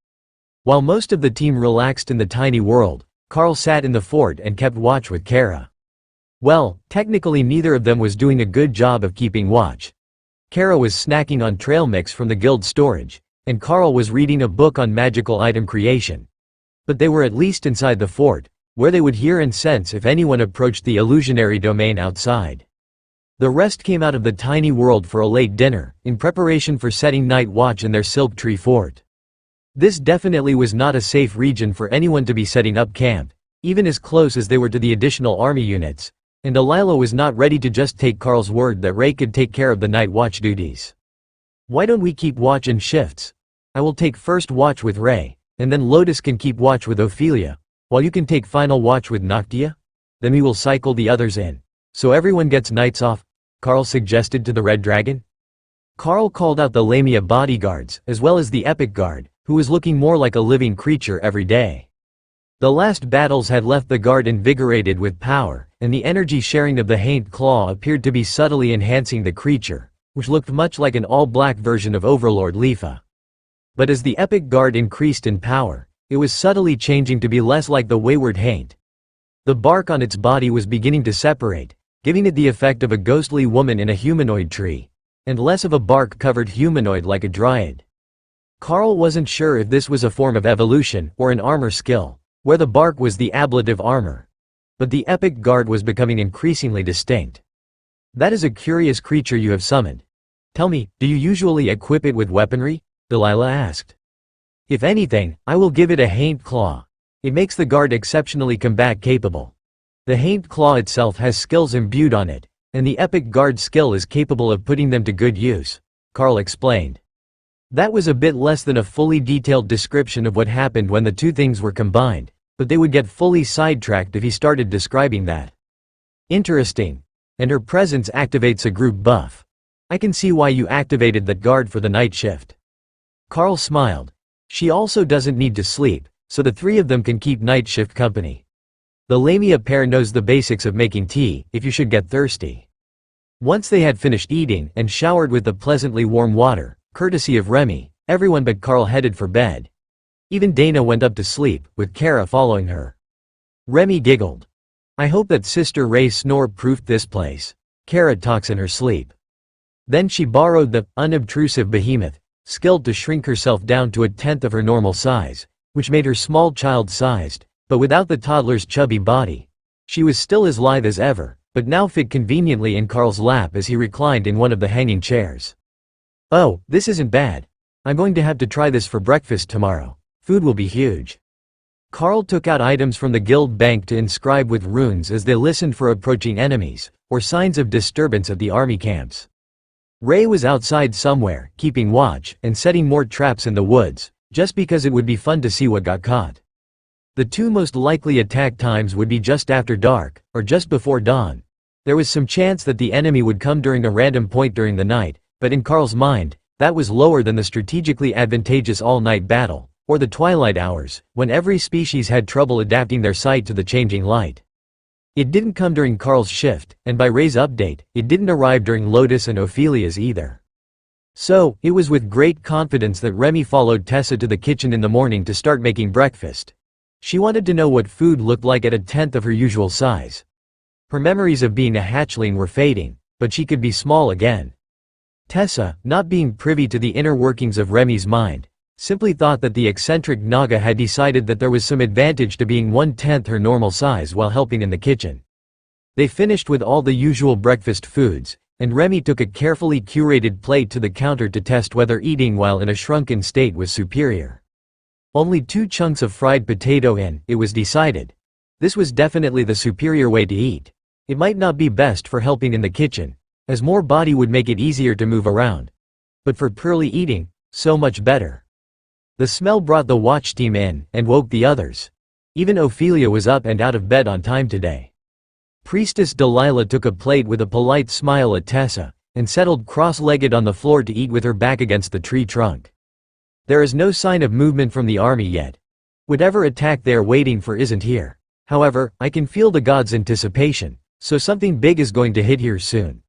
A: While most of the team relaxed in the tiny world, Carl sat in the fort and kept watch with Kara. Well, technically neither of them was doing a good job of keeping watch. Kara was snacking on trail mix from the guild storage, and Carl was reading a book on magical item creation. But they were at least inside the fort, where they would hear and sense if anyone approached the illusionary domain outside. The rest came out of the tiny world for a late dinner, in preparation for setting night watch in their Silk Tree Fort. This definitely was not a safe region for anyone to be setting up camp, even as close as they were to the additional army units, and Delilah was not ready to just take Carl's word that Ray could take care of the night watch duties. Why don't we keep watch in shifts? I will take first watch with Ray, and then Lotus can keep watch with Ophelia, while you can take final watch with Noctia? Then we will cycle the others in, so everyone gets nights off, Carl suggested to the Red Dragon. Carl called out the Lamia bodyguards, as well as the Epic Guard, who was looking more like a living creature every day. The last battles had left the guard invigorated with power, and the energy sharing of the Haint Claw appeared to be subtly enhancing the creature, which looked much like an all-black version of Overlord Lifa. But as the Epic Guard increased in power, it was subtly changing to be less like the wayward Haint. The bark on its body was beginning to separate, giving it the effect of a ghostly woman in a humanoid tree, and less of a bark-covered humanoid like a dryad. Carl wasn't sure if this was a form of evolution or an armor skill, where the bark was the ablative armor. But the Epic Guard was becoming increasingly distinct. That is a curious creature you have summoned. Tell me, do you usually equip it with weaponry? Delilah asked. If anything, I will give it a haint claw. It makes the guard exceptionally combat capable. The haint claw itself has skills imbued on it, and the epic guard skill is capable of putting them to good use, Carl explained. That was a bit less than a fully detailed description of what happened when the two things were combined, but they would get fully sidetracked if he started describing that. Interesting. And her presence activates a group buff. I can see why you activated that guard for the night shift. Carl smiled. She also doesn't need to sleep, so the three of them can keep night shift company. The Lamia pair knows the basics of making tea, if you should get thirsty. Once they had finished eating and showered with the pleasantly warm water, courtesy of Remy, everyone but Carl headed for bed. Even Dana went up to sleep, with Kara following her. Remy giggled. I hope that Sister Ray snore-proofed this place. Kara talks in her sleep. Then she borrowed the unobtrusive behemoth, skilled to shrink herself down to a tenth of her normal size, which made her small child-sized, but without the toddler's chubby body. She was still as lithe as ever, but now fit conveniently in Carl's lap as he reclined in one of the hanging chairs. Oh, this isn't bad. I'm going to have to try this for breakfast tomorrow. Food will be huge. Carl took out items from the guild bank to inscribe with runes as they listened for approaching enemies, or signs of disturbance at the army camps. Ray was outside somewhere, keeping watch, and setting more traps in the woods, just because it would be fun to see what got caught. The two most likely attack times would be just after dark, or just before dawn. There was some chance that the enemy would come during a random point during the night, but in Carl's mind, that was lower than the strategically advantageous all-night battle, or the twilight hours, when every species had trouble adapting their sight to the changing light. It didn't come during Carl's shift, and by Ray's update, it didn't arrive during Lotus and Ophelia's either. So, it was with great confidence that Remy followed Tessa to the kitchen in the morning to start making breakfast. She wanted to know what food looked like at a tenth of her usual size. Her memories of being a hatchling were fading, but she could be small again. Tessa, not being privy to the inner workings of Remy's mind, simply thought that the eccentric Naga had decided that there was some advantage to being 1/10 her normal size while helping in the kitchen. They finished with all the usual breakfast foods, and Remy took a carefully curated plate to the counter to test whether eating while in a shrunken state was superior. Only 2 chunks of fried potato in, it was decided. This was definitely the superior way to eat. It might not be best for helping in the kitchen, as more body would make it easier to move around. But for purely eating, so much better. The smell brought the watch team in, and woke the others. Even Ophelia was up and out of bed on time today. Priestess Delilah took a plate with a polite smile at Tessa, and settled cross-legged on the floor to eat with her back against the tree trunk. There is no sign of movement from the army yet. Whatever attack they are waiting for isn't here. However, I can feel the gods' anticipation, so something big is going to hit here soon.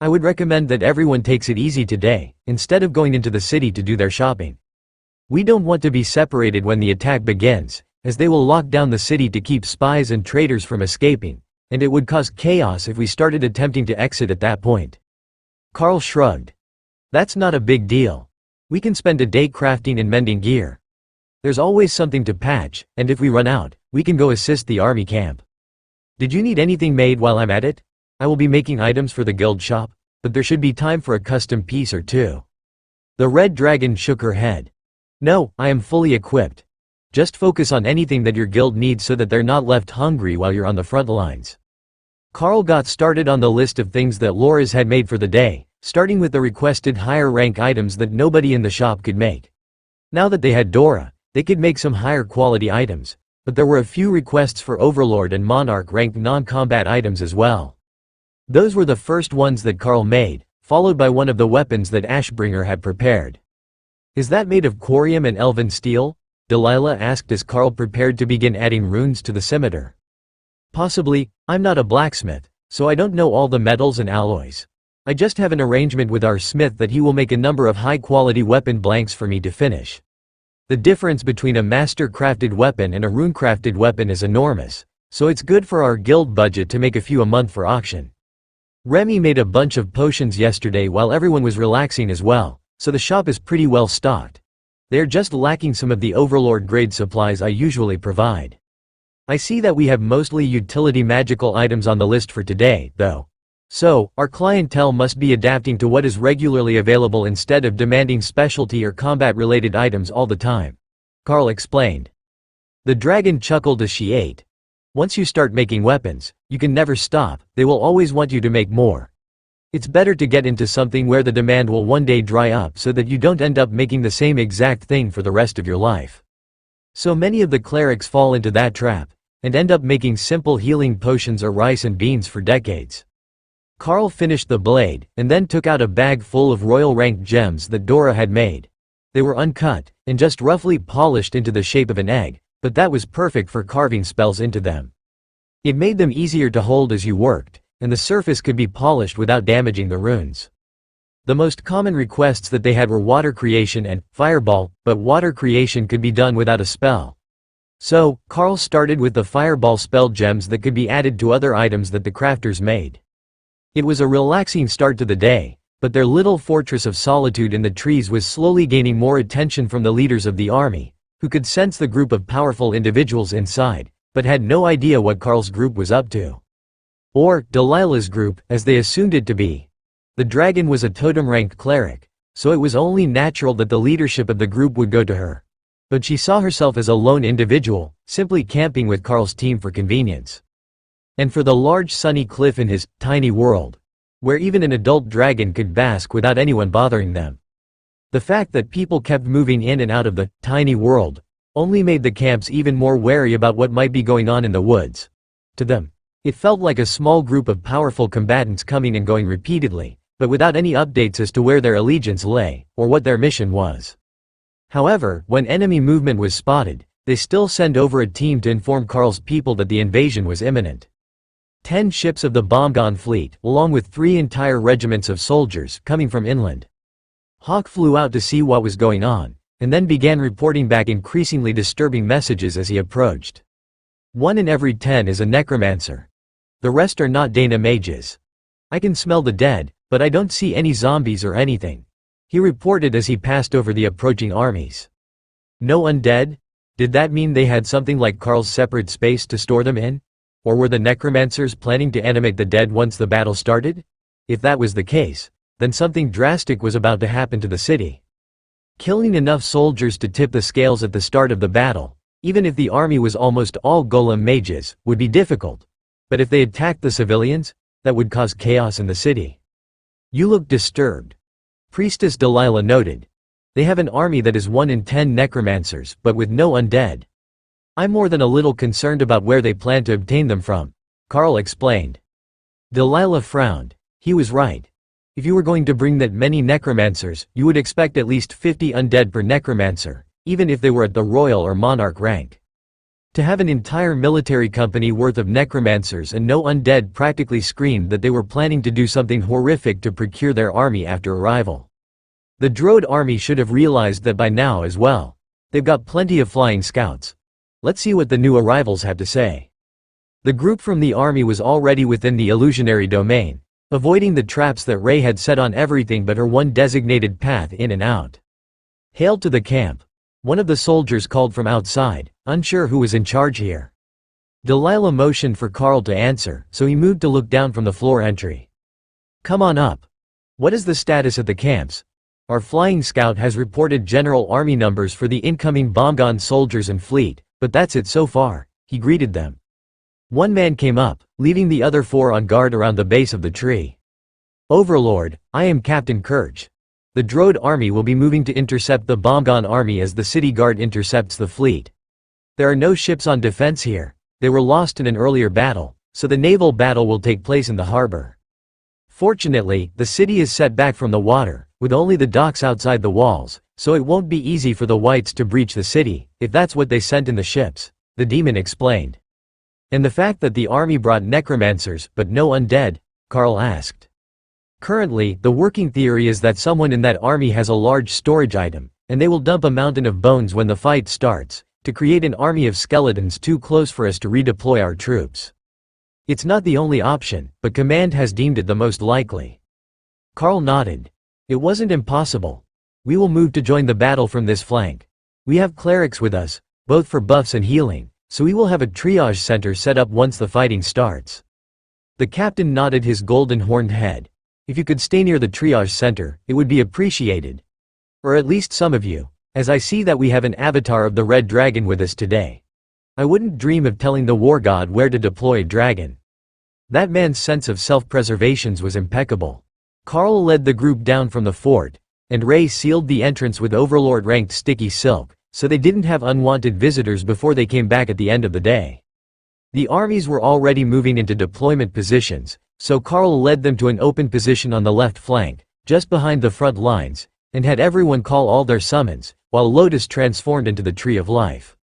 A: I would recommend that everyone takes it easy today, instead of going into the city to do their shopping. We don't want to be separated when the attack begins, as they will lock down the city to keep spies and traitors from escaping, and it would cause chaos if we started attempting to exit at that point. Carl shrugged. That's not a big deal. We can spend a day crafting and mending gear. There's always something to patch, and if we run out, we can go assist the army camp. Did you need anything made while I'm at it? I will be making items for the guild shop, but there should be time for a custom piece or two. The red dragon shook her head. No, I am fully equipped. Just focus on anything that your guild needs so that they're not left hungry while you're on the front lines. Carl got started on the list of things that Loras had made for the day, starting with the requested higher rank items that nobody in the shop could make. Now that they had Dora, they could make some higher quality items, but there were a few requests for Overlord and Monarch ranked non-combat items as well. Those were the first ones that Carl made, followed by one of the weapons that Ashbringer had prepared. Is that made of corium and elven steel? Delilah asked as Carl prepared to begin adding runes to the scimitar. Possibly. I'm not a blacksmith, so I don't know all the metals and alloys. I just have an arrangement with our smith that he will make a number of high-quality weapon blanks for me to finish. The difference between a master-crafted weapon and a rune-crafted weapon is enormous, so it's good for our guild budget to make a few a month for auction. Remy made a bunch of potions yesterday while everyone was relaxing as well, so the shop is pretty well stocked. They are just lacking some of the Overlord grade supplies I usually provide. I see that we have mostly utility magical items on the list for today, though. So, our clientele must be adapting to what is regularly available instead of demanding specialty or combat-related items all the time. Carl explained. The dragon chuckled as she ate. Once you start making weapons, you can never stop, they will always want you to make more. It's better to get into something where the demand will one day dry up so that you don't end up making the same exact thing for the rest of your life. So many of the clerics fall into that trap, and end up making simple healing potions or rice and beans for decades. Carl finished the blade, and then took out a bag full of royal rank gems that Dora had made. They were uncut, and just roughly polished into the shape of an egg, but that was perfect for carving spells into them. It made them easier to hold as you worked, and the surface could be polished without damaging the runes. The most common requests that they had were water creation and fireball, but water creation could be done without a spell. So, Carl started with the fireball spell gems that could be added to other items that the crafters made. It was a relaxing start to the day, but their little fortress of solitude in the trees was slowly gaining more attention from the leaders of the army, who could sense the group of powerful individuals inside, but had no idea what Carl's group was up to. Or, Delilah's group, as they assumed it to be. The dragon was a totem-ranked cleric, so it was only natural that the leadership of the group would go to her. But she saw herself as a lone individual, simply camping with Carl's team for convenience. And for the large sunny cliff in his tiny world, where even an adult dragon could bask without anyone bothering them. The fact that people kept moving in and out of the tiny world only made the camps even more wary about what might be going on in the woods. To them, it felt like a small group of powerful combatants coming and going repeatedly, but without any updates as to where their allegiance lay, or what their mission was. However, when enemy movement was spotted, they still sent over a team to inform Carl's people that the invasion was imminent. 10 ships of the Bomgon fleet, along with 3 entire regiments of soldiers, coming from inland. Hawk flew out to see what was going on, and then began reporting back increasingly disturbing messages as he approached. 1 in every 10 is a necromancer. The rest are not Dana mages. I can smell the dead, but I don't see any zombies or anything, he reported as he passed over the approaching armies. No undead? Did that mean they had something like Carl's separate space to store them in? Or were the necromancers planning to animate the dead once the battle started? If that was the case, then something drastic was about to happen to the city. Killing enough soldiers to tip the scales at the start of the battle, even if the army was almost all golem mages, would be difficult. But if they attacked the civilians, that would cause chaos in the city. You look disturbed. Priestess Delilah noted. They have an army that is 1 in 10 necromancers, but with no undead. I'm more than a little concerned about where they plan to obtain them from, Carl explained. Delilah frowned. He was right. If you were going to bring that many necromancers, you would expect at least 50 undead per necromancer, even if they were at the royal or monarch rank. To have an entire military company worth of necromancers and no undead practically screamed that they were planning to do something horrific to procure their army after arrival. The Droid army should have realized that by now as well. They've got plenty of flying scouts. Let's see what the new arrivals have to say. The group from the army was already within the illusionary domain, avoiding the traps that Rey had set on everything but her one designated path in and out. Hail to the camp. One of the soldiers called from outside, unsure who was in charge here. Delilah motioned for Carl to answer, so he moved to look down from the floor entry. Come on up. What is the status at the camps? Our flying scout has reported general army numbers for the incoming Bomgon soldiers and fleet, but that's it so far, he greeted them. One man came up, leaving the other 4 on guard around the base of the tree. Overlord, I am Captain Kirch. The Droid army will be moving to intercept the Bomgon army as the city guard intercepts the fleet. There are no ships on defense here, they were lost in an earlier battle, so the naval battle will take place in the harbor. Fortunately, the city is set back from the water, with only the docks outside the walls, so it won't be easy for the whites to breach the city, if that's what they sent in the ships, the demon explained. And the fact that the army brought necromancers, but no undead? Carl asked. Currently, the working theory is that someone in that army has a large storage item, and they will dump a mountain of bones when the fight starts, to create an army of skeletons too close for us to redeploy our troops. It's not the only option, but command has deemed it the most likely. Carl nodded. It wasn't impossible. We will move to join the battle from this flank. We have clerics with us, both for buffs and healing, so we will have a triage center set up once the fighting starts. The captain nodded his golden horned head. If you could stay near the triage center, it would be appreciated. Or at least some of you, as I see that we have an avatar of the red dragon with us today. I wouldn't dream of telling the war god where to deploy a dragon. That man's sense of self-preservation was impeccable. Carl led the group down from the fort, and Ray sealed the entrance with overlord-ranked sticky silk, so they didn't have unwanted visitors before they came back at the end of the day. The armies were already moving into deployment positions, so Carl led them to an open position on the left flank, just behind the front lines, and had everyone call all their summons, while Lotus transformed into the Tree of Life.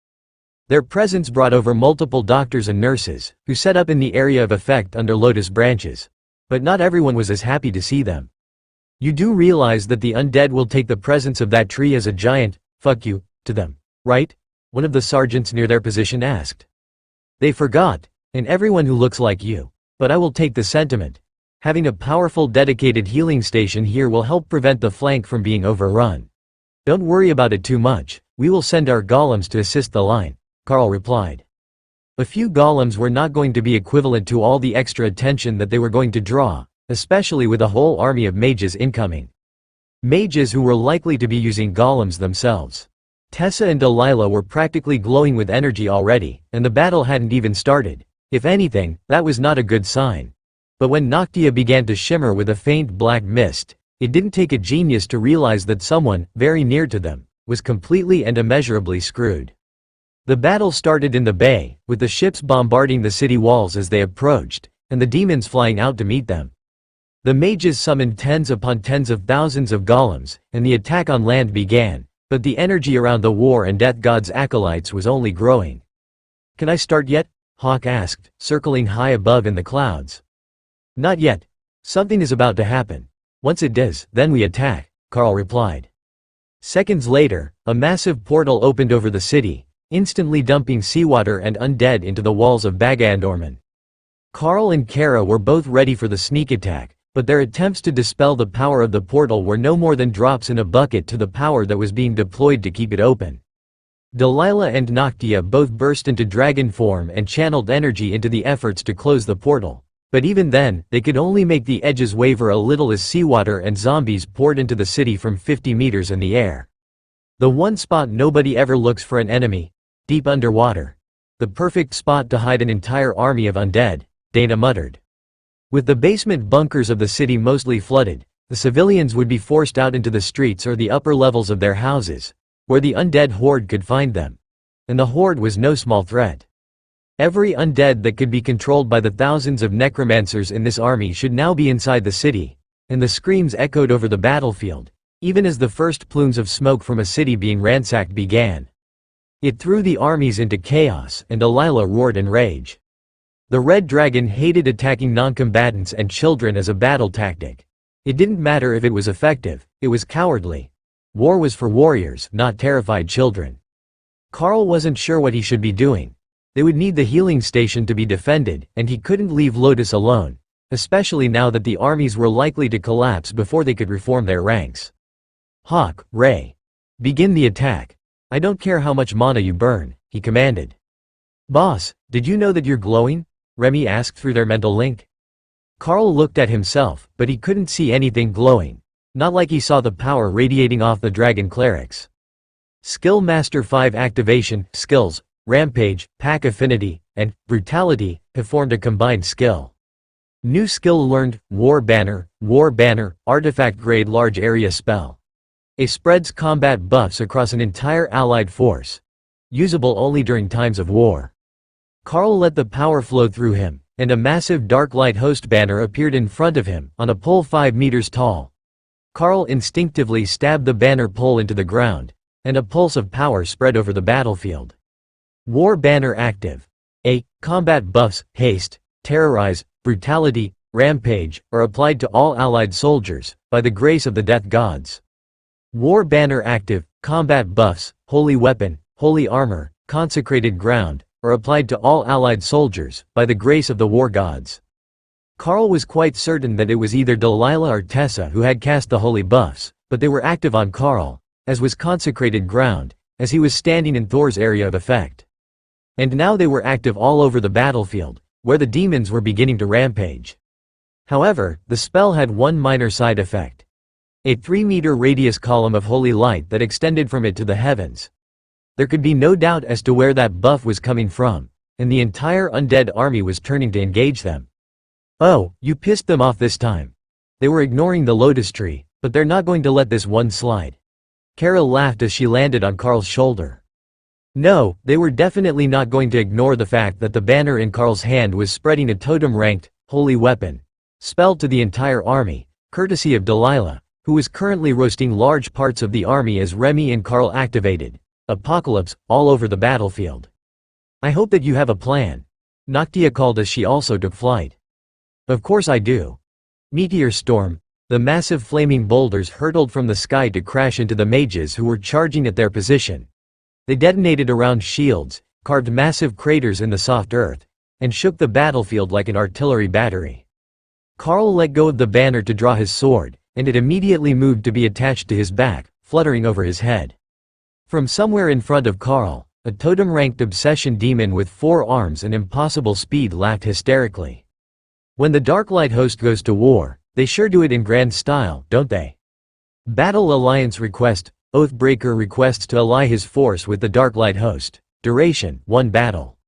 A: Their presence brought over multiple doctors and nurses, who set up in the area of effect under Lotus branches. But not everyone was as happy to see them. You do realize that the undead will take the presence of that tree as a giant, fuck you, to them, right? One of the sergeants near their position asked. They forgot, and everyone who looks like you. But I will take the sentiment. Having a powerful dedicated healing station here will help prevent the flank from being overrun. Don't worry about it too much, we will send our golems to assist the line, Carl replied. A few golems were not going to be equivalent to all the extra attention that they were going to draw, especially with a whole army of mages incoming. Mages who were likely to be using golems themselves. Tessa and Delilah were practically glowing with energy already, and the battle hadn't even started. If anything, that was not a good sign. But when Noctia began to shimmer with a faint black mist, it didn't take a genius to realize that someone, very near to them, was completely and immeasurably screwed. The battle started in the bay, with the ships bombarding the city walls as they approached, and the demons flying out to meet them. The mages summoned tens upon tens of thousands of golems, and the attack on land began, but the energy around the war and death god's acolytes was only growing. Can I start yet? Hawk asked, circling high above in the clouds. Not yet. Something is about to happen. Once it does, then we attack, Carl replied. Seconds later, a massive portal opened over the city, instantly dumping seawater and undead into the walls of Bagandorman. Carl and Kara were both ready for the sneak attack, but their attempts to dispel the power of the portal were no more than drops in a bucket to the power that was being deployed to keep it open. Delilah and Noctia both burst into dragon form and channeled energy into the efforts to close the portal. But even then, they could only make the edges waver a little as seawater and zombies poured into the city from 50 meters in the air. The one spot nobody ever looks for an enemy, deep underwater. The perfect spot to hide an entire army of undead, Dana muttered. With the basement bunkers of the city mostly flooded, the civilians would be forced out into the streets or the upper levels of their houses, where the undead horde could find them. And the horde was no small threat. Every undead that could be controlled by the thousands of necromancers in this army should now be inside the city, and the screams echoed over the battlefield, even as the first plumes of smoke from a city being ransacked began. It threw the armies into chaos, and Delilah roared in rage. The Red Dragon hated attacking non-combatants and children as a battle tactic. It didn't matter if it was effective, it was cowardly. War was for warriors, not terrified children. Carl wasn't sure what he should be doing. They would need the healing station to be defended, and he couldn't leave Lotus alone, especially now that the armies were likely to collapse before they could reform their ranks. Hawk, Ray. Begin the attack. I don't care how much mana you burn, he commanded. Boss, did you know that you're glowing? Remy asked through their mental link. Carl looked at himself, but he couldn't see anything glowing. Not like he saw the power radiating off the dragon clerics. Skill Master 5 activation, skills, Rampage, Pack Affinity, and Brutality have formed a combined skill. New skill learned, War Banner, Artifact Grade Large Area Spell. It spreads combat buffs across an entire allied force. Usable only during times of war. Carl let the power flow through him, and a massive dark light host banner appeared in front of him, on a pole 5 meters tall. Carl instinctively stabbed the banner pole into the ground, and a pulse of power spread over the battlefield. War Banner active. A. Combat buffs, haste, terrorize, brutality, rampage, are applied to all allied soldiers, by the grace of the death gods. War Banner active, combat buffs, holy weapon, holy armor, consecrated ground, are applied to all allied soldiers, by the grace of the war gods. Carl was quite certain that it was either Delilah or Tessa who had cast the holy buffs, but they were active on Carl, as was consecrated ground, as he was standing in Thor's area of effect. And now they were active all over the battlefield, where the demons were beginning to rampage. However, the spell had one minor side effect. A 3-meter radius column of holy light that extended from it to the heavens. There could be no doubt as to where that buff was coming from, and the entire undead army was turning to engage them. Oh, you pissed them off this time. They were ignoring the lotus tree, but they're not going to let this one slide. Carol laughed as she landed on Carl's shoulder. No, they were definitely not going to ignore the fact that the banner in Carl's hand was spreading a totem-ranked, holy weapon spell to the entire army, courtesy of Delilah, who was currently roasting large parts of the army as Remy and Carl activated Apocalypse all over the battlefield. I hope that you have a plan, Noctia called as she also took flight. Of course I do. Meteor storm. The massive flaming boulders hurtled from the sky to crash into the mages who were charging at their position. They detonated around shields, carved massive craters in the soft earth, and shook the battlefield like an artillery battery. Carl let go of the banner to draw his sword, and it immediately moved to be attached to his back, fluttering over his head. From somewhere in front of Carl, a totem-ranked obsession demon with 4 arms and impossible speed laughed hysterically. When the Darklight host goes to war, they sure do it in grand style, don't they? Battle Alliance request. Oathbreaker requests to ally his force with the Darklight host. Duration, 1 battle.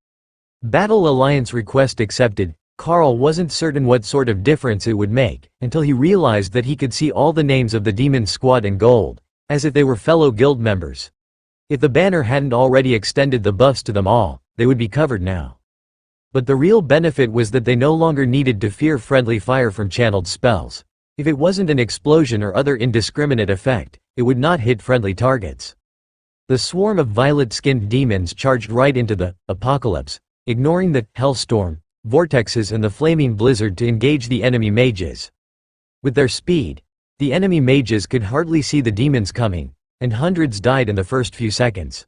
A: Battle Alliance request accepted. Carl wasn't certain what sort of difference it would make, until he realized that he could see all the names of the demon squad in gold, as if they were fellow guild members. If the banner hadn't already extended the buffs to them all, they would be covered now. But the real benefit was that they no longer needed to fear friendly fire from channeled spells. If it wasn't an explosion or other indiscriminate effect, it would not hit friendly targets. The swarm of violet-skinned demons charged right into the Apocalypse, ignoring the Hellstorm, vortexes and the flaming blizzard to engage the enemy mages. With their speed, the enemy mages could hardly see the demons coming, and hundreds died in the first few seconds.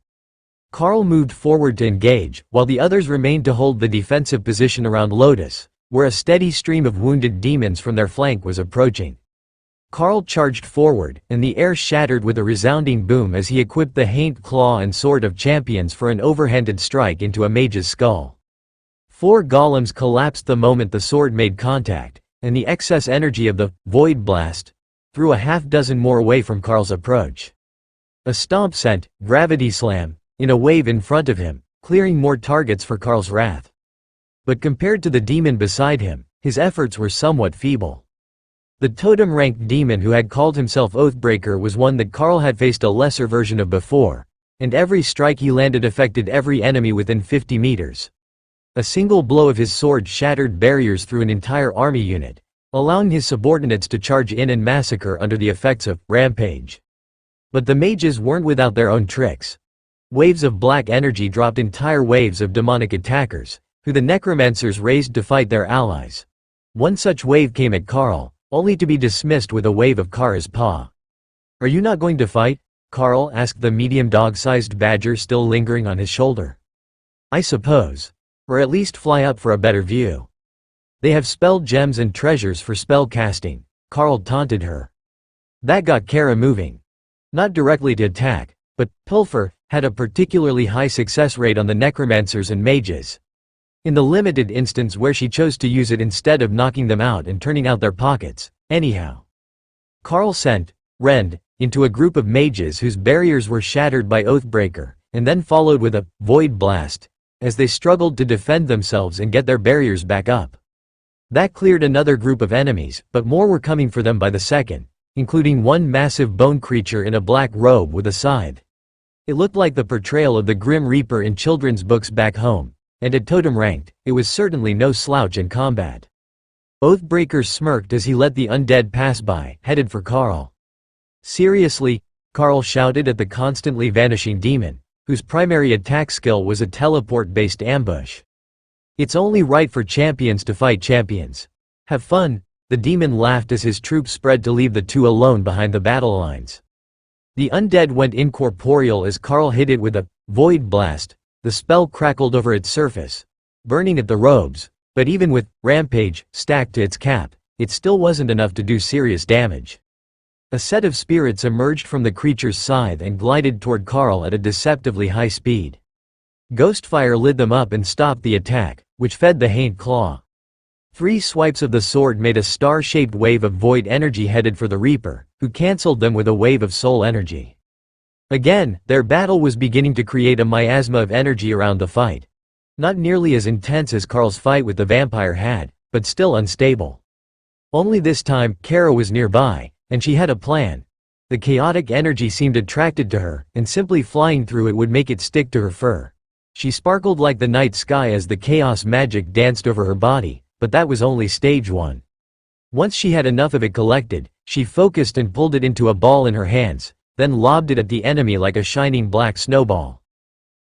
A: Carl moved forward to engage, while the others remained to hold the defensive position around Lotus, where a steady stream of wounded demons from their flank was approaching. Carl charged forward, and the air shattered with a resounding boom as he equipped the Haint Claw and Sword of Champions for an overhanded strike into a mage's skull. 4 golems collapsed the moment the sword made contact, and the excess energy of the Void Blast threw a half-dozen more away from Carl's approach. A stomp sent Gravity Slam in a wave in front of him, clearing more targets for Carl's wrath. But compared to the demon beside him, his efforts were somewhat feeble. The totem-ranked demon who had called himself Oathbreaker was one that Carl had faced a lesser version of before, and every strike he landed affected every enemy within 50 meters. A single blow of his sword shattered barriers through an entire army unit, allowing his subordinates to charge in and massacre under the effects of Rampage. But the mages weren't without their own tricks. Waves of black energy dropped entire waves of demonic attackers, who the necromancers raised to fight their allies. One such wave came at Carl, only to be dismissed with a wave of Kara's paw. "Are you not going to fight?" Carl asked the medium dog-sized badger still lingering on his shoulder. "I suppose. Or at least fly up for a better view. They have spell gems and treasures for spell casting," Carl taunted her. That got Kara moving. Not directly to attack, but pilfer had a particularly high success rate on the necromancers and mages. In the limited instance where she chose to use it instead of knocking them out and turning out their pockets, anyhow. Carl sent Rend into a group of mages whose barriers were shattered by Oathbreaker, and then followed with a Void Blast, as they struggled to defend themselves and get their barriers back up. That cleared another group of enemies, but more were coming for them by the second, including one massive bone creature in a black robe with a scythe. It looked like the portrayal of the Grim Reaper in children's books back home, and at totem ranked, it was certainly no slouch in combat. Oathbreaker smirked as he let the undead pass by, headed for Carl. "Seriously?" Carl shouted at the constantly vanishing demon, whose primary attack skill was a teleport-based ambush. "It's only right for champions to fight champions. Have fun." The demon laughed as his troops spread to leave the two alone behind the battle lines. The undead went incorporeal as Carl hit it with a Void Blast. The spell crackled over its surface, burning at the robes, but even with Rampage stacked to its cap, it still wasn't enough to do serious damage. A set of spirits emerged from the creature's scythe and glided toward Carl at a deceptively high speed. Ghostfire lit them up and stopped the attack, which fed the Haint Claw. 3 swipes of the sword made a star-shaped wave of void energy headed for the Reaper, who cancelled them with a wave of soul energy. Again, their battle was beginning to create a miasma of energy around the fight. Not nearly as intense as Carl's fight with the vampire had, but still unstable. Only this time, Kara was nearby, and she had a plan. The chaotic energy seemed attracted to her, and simply flying through it would make it stick to her fur. She sparkled like the night sky as the chaos magic danced over her body, but that was only stage 1. Once she had enough of it collected, she focused and pulled it into a ball in her hands, then lobbed it at the enemy like a shining black snowball.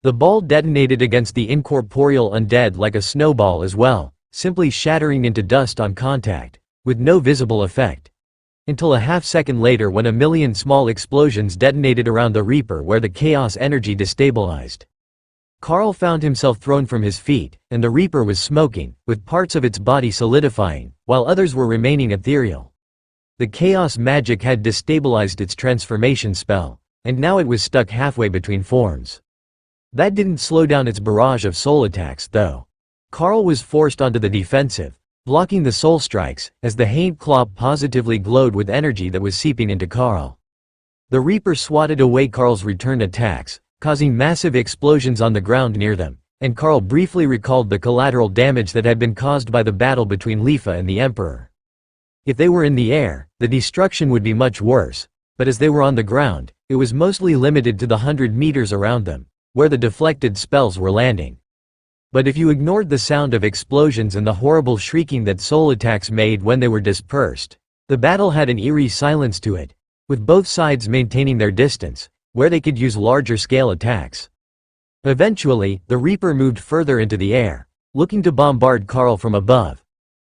A: The ball detonated against the incorporeal undead like a snowball as well, simply shattering into dust on contact, with no visible effect. Until a half-second later when a million small explosions detonated around the Reaper where the chaos energy destabilized. Carl found himself thrown from his feet, and the Reaper was smoking, with parts of its body solidifying, while others were remaining ethereal. The chaos magic had destabilized its transformation spell, and now it was stuck halfway between forms. That didn't slow down its barrage of soul attacks, though. Carl was forced onto the defensive, blocking the soul strikes, as the Haint Claw positively glowed with energy that was seeping into Carl. The Reaper swatted away Carl's return attacks, causing massive explosions on the ground near them, and Carl briefly recalled the collateral damage that had been caused by the battle between Lifa and the Emperor. If they were in the air, the destruction would be much worse, but as they were on the ground, it was mostly limited to the 100 meters around them, where the deflected spells were landing. But if you ignored the sound of explosions and the horrible shrieking that soul attacks made when they were dispersed, the battle had an eerie silence to it, with both sides maintaining their distance, where they could use larger-scale attacks. Eventually, the Reaper moved further into the air, looking to bombard Carl from above.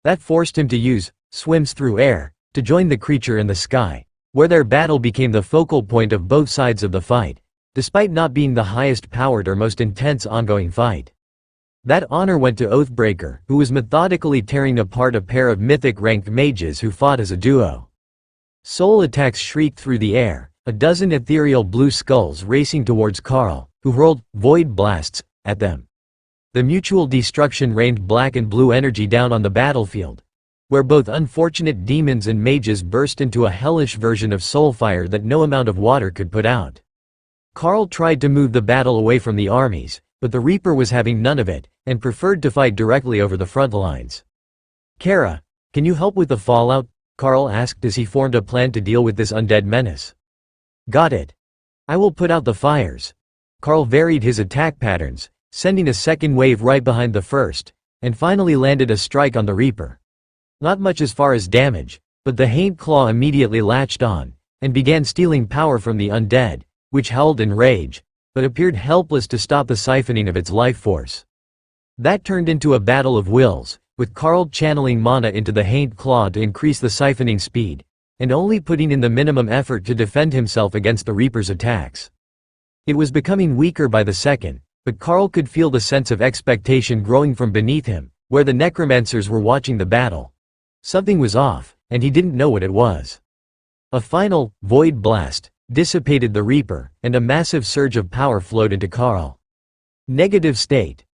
A: That forced him to use swims through air to join the creature in the sky, where their battle became the focal point of both sides of the fight, despite not being the highest-powered or most intense ongoing fight. That honor went to Oathbreaker, who was methodically tearing apart a pair of mythic-ranked mages who fought as a duo. Soul attacks shrieked through the air, a dozen ethereal blue skulls racing towards Carl, who hurled void blasts at them. The mutual destruction rained black and blue energy down on the battlefield, where both unfortunate demons and mages burst into a hellish version of soulfire that no amount of water could put out. Carl tried to move the battle away from the armies, but the Reaper was having none of it, and preferred to fight directly over the front lines. "Kara, can you help with the fallout?" Carl asked as he formed a plan to deal with this undead menace. "Got it. I will put out the fires." Carl varied his attack patterns, sending a second wave right behind the first, and finally landed a strike on the Reaper. Not much as far as damage, but the Haint Claw immediately latched on, and began stealing power from the undead, which howled in rage, but appeared helpless to stop the siphoning of its life force. That turned into a battle of wills, with Carl channeling mana into the Haint Claw to increase the siphoning speed, and only putting in the minimum effort to defend himself against the Reaper's attacks. It was becoming weaker by the second, but Carl could feel the sense of expectation growing from beneath him, where the necromancers were watching the battle. Something was off, and he didn't know what it was. A final, void blast, dissipated the Reaper, and a massive surge of power flowed into Carl. Negative state.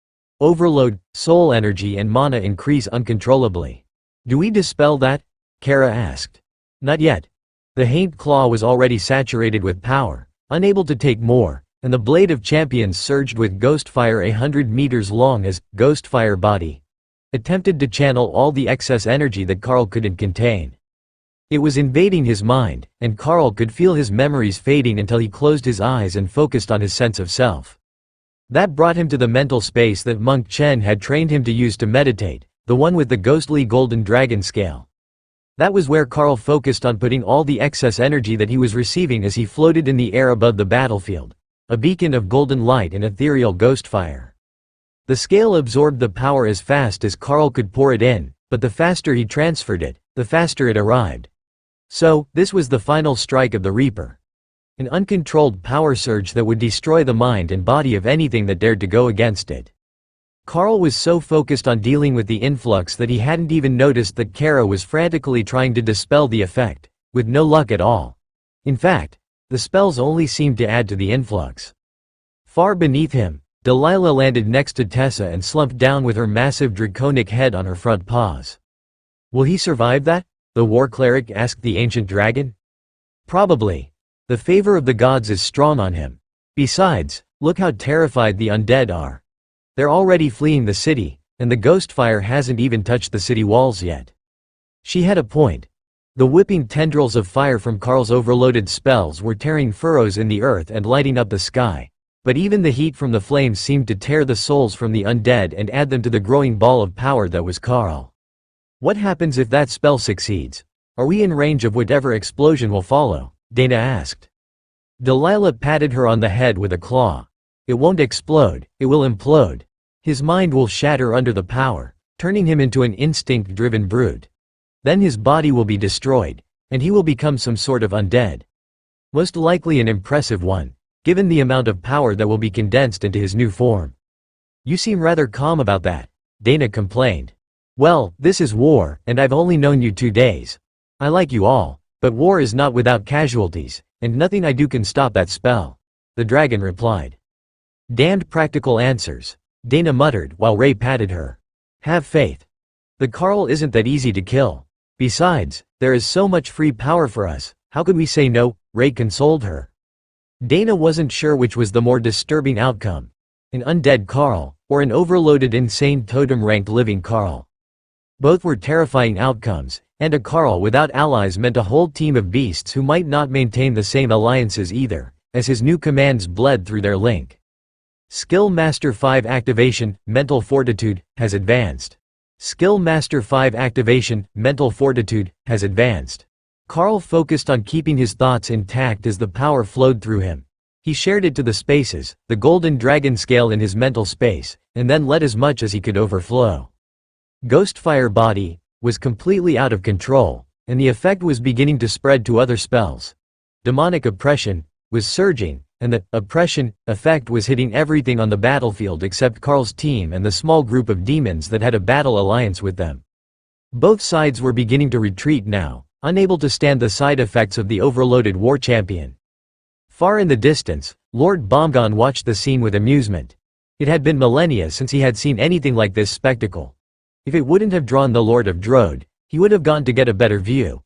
A: Overload, soul energy and mana increase uncontrollably. "Do we dispel that?" Kara asked. "Not yet." The Haint Claw was already saturated with power, unable to take more, and the Blade of Champions surged with Ghostfire 100 meters long as Ghostfire Body attempted to channel all the excess energy that Carl couldn't contain. It was invading his mind, and Carl could feel his memories fading until he closed his eyes and focused on his sense of self. That brought him to the mental space that Monk Chen had trained him to use to meditate, the one with the ghostly golden dragon scale. That was where Carl focused on putting all the excess energy that he was receiving as he floated in the air above the battlefield, a beacon of golden light and ethereal ghost fire. The scale absorbed the power as fast as Carl could pour it in, but the faster he transferred it, the faster it arrived. So, this was the final strike of the Reaper. An uncontrolled power surge that would destroy the mind and body of anything that dared to go against it. Carl was so focused on dealing with the influx that he hadn't even noticed that Kara was frantically trying to dispel the effect, with no luck at all. In fact, the spells only seemed to add to the influx. Far beneath him, Delilah landed next to Tessa and slumped down with her massive draconic head on her front paws. Will he survive that? The war cleric asked the ancient dragon. Probably. The favor of the gods is strong on him. Besides, look how terrified the undead are. They're already fleeing the city, and the ghost fire hasn't even touched the city walls yet. She had a point. The whipping tendrils of fire from Karl's overloaded spells were tearing furrows in the earth and lighting up the sky. But even the heat from the flames seemed to tear the souls from the undead and add them to the growing ball of power that was Karl. What happens if that spell succeeds? Are we in range of whatever explosion will follow? Dana asked. Delilah patted her on the head with a claw. It won't explode, it will implode. His mind will shatter under the power, turning him into an instinct-driven brute. Then his body will be destroyed, and he will become some sort of undead. Most likely an impressive one, given the amount of power that will be condensed into his new form. You seem rather calm about that, Dana complained. Well, this is war, and I've only known you 2 days. I like you all, but war is not without casualties, and nothing I do can stop that spell, the dragon replied. Damned practical answers, Dana muttered while Ray patted her. Have faith. The Karl isn't that easy to kill. Besides, there is so much free power for us, how could we say no? Ray consoled her. Dana wasn't sure which was the more disturbing outcome. An undead Karl, or an overloaded insane totem-ranked living Karl. Both were terrifying outcomes, and a Karl without allies meant a whole team of beasts who might not maintain the same alliances either, as his new commands bled through their link. Skill Master 5 activation, Mental Fortitude, has advanced. Skill Master 5 activation, Mental Fortitude, has advanced. Karl focused on keeping his thoughts intact as the power flowed through him. He shared it to the spaces, the golden dragon scale in his mental space, and then let as much as he could overflow. Ghostfire Body was completely out of control, and the effect was beginning to spread to other spells. Demonic Oppression was surging, and the oppression effect was hitting everything on the battlefield except Karl's team and the small group of demons that had a battle alliance with them. Both sides were beginning to retreat now, unable to stand the side effects of the overloaded war champion. Far in the distance, Lord Bomgon watched the scene with amusement. It had been millennia since he had seen anything like this spectacle. If it wouldn't have drawn the Lord of Drode, he would have gone to get a better view.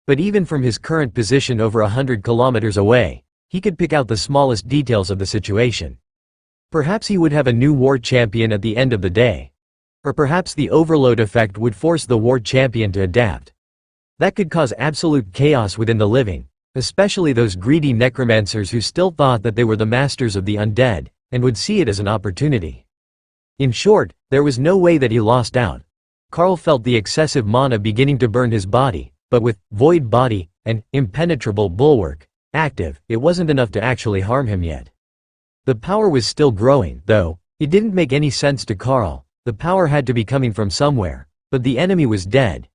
A: But even from his current position over 100 kilometers away, he could pick out the smallest details of the situation. Perhaps he would have a new war champion at the end of the day. Or perhaps the overload effect would force the war champion to adapt. That could cause absolute chaos within the living, especially those greedy necromancers who still thought that they were the masters of the undead, and would see it as an opportunity. In short, there was no way that he lost out. Karl felt the excessive mana beginning to burn his body, but with Void Body and Impenetrable Bulwark active, it wasn't enough to actually harm him yet. The power was still growing, though. It didn't make any sense to Karl. The power had to be coming from somewhere, but the enemy was dead.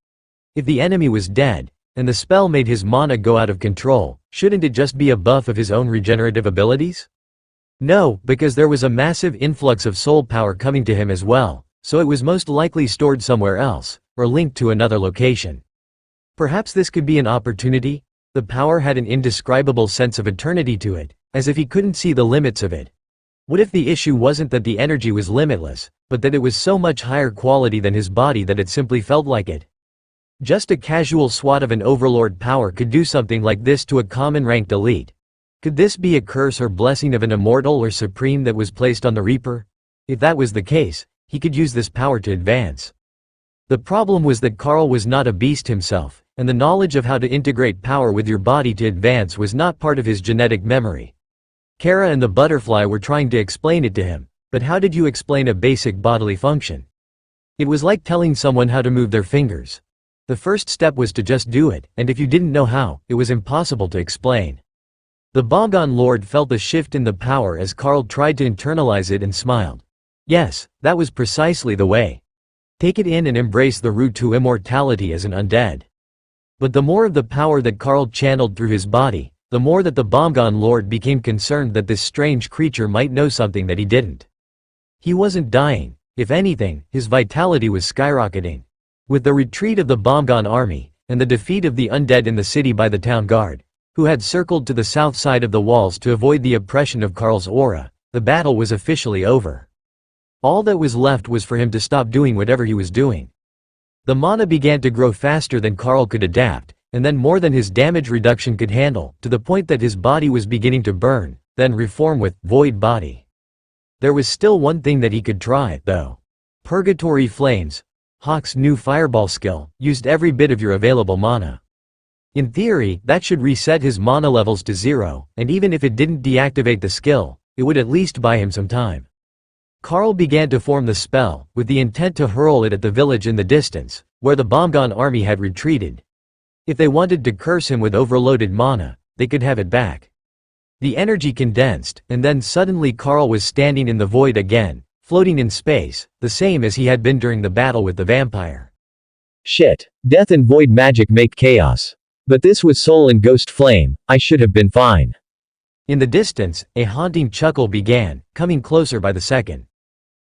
A: If the enemy was dead, and the spell made his mana go out of control, shouldn't it just be a buff of his own regenerative abilities? No, because there was a massive influx of soul power coming to him as well, so it was most likely stored somewhere else, or linked to another location. Perhaps this could be an opportunity. The power had an indescribable sense of eternity to it, as if he couldn't see the limits of it. What if the issue wasn't that the energy was limitless, but that it was so much higher quality than his body that it simply felt like it? Just a casual swat of an overlord power could do something like this to a common ranked elite. Could this be a curse or blessing of an immortal or supreme that was placed on the Reaper? If that was the case, he could use this power to advance. The problem was that Karl was not a beast himself, and the knowledge of how to integrate power with your body to advance was not part of his genetic memory. Kara and the butterfly were trying to explain it to him, but how did you explain a basic bodily function? It was like telling someone how to move their fingers. The first step was to just do it, and if you didn't know how, it was impossible to explain. The Bomgon Lord felt the shift in the power as Karl tried to internalize it and smiled. Yes, that was precisely the way. Take it in and embrace the route to immortality as an undead. But the more of the power that Karl channeled through his body, the more that the Bomgon Lord became concerned that this strange creature might know something that he didn't. He wasn't dying. If anything, his vitality was skyrocketing. With the retreat of the Bomgon army, and the defeat of the undead in the city by the town guard, who had circled to the south side of the walls to avoid the oppression of Karl's aura, the battle was officially over. All that was left was for him to stop doing whatever he was doing. The mana began to grow faster than Carl could adapt, and then more than his damage reduction could handle, to the point that his body was beginning to burn, then reform with void body. There was still one thing that he could try, though. Purgatory Flames, Hawk's new fireball skill, used every bit of your available mana. In theory, that should reset his mana levels to 0, and even if it didn't deactivate the skill, it would at least buy him some time. Carl began to form the spell, with the intent to hurl it at the village in the distance, where the Bombgon army had retreated. If they wanted to curse him with overloaded mana, they could have it back. The energy condensed, and then suddenly Carl was standing in the void again, floating in space, the same as he had been during the battle with the vampire.
B: Shit. Death and void magic make chaos. But this was soul and ghost flame, I should have been fine.
A: In the distance, a haunting chuckle began, coming closer by the second.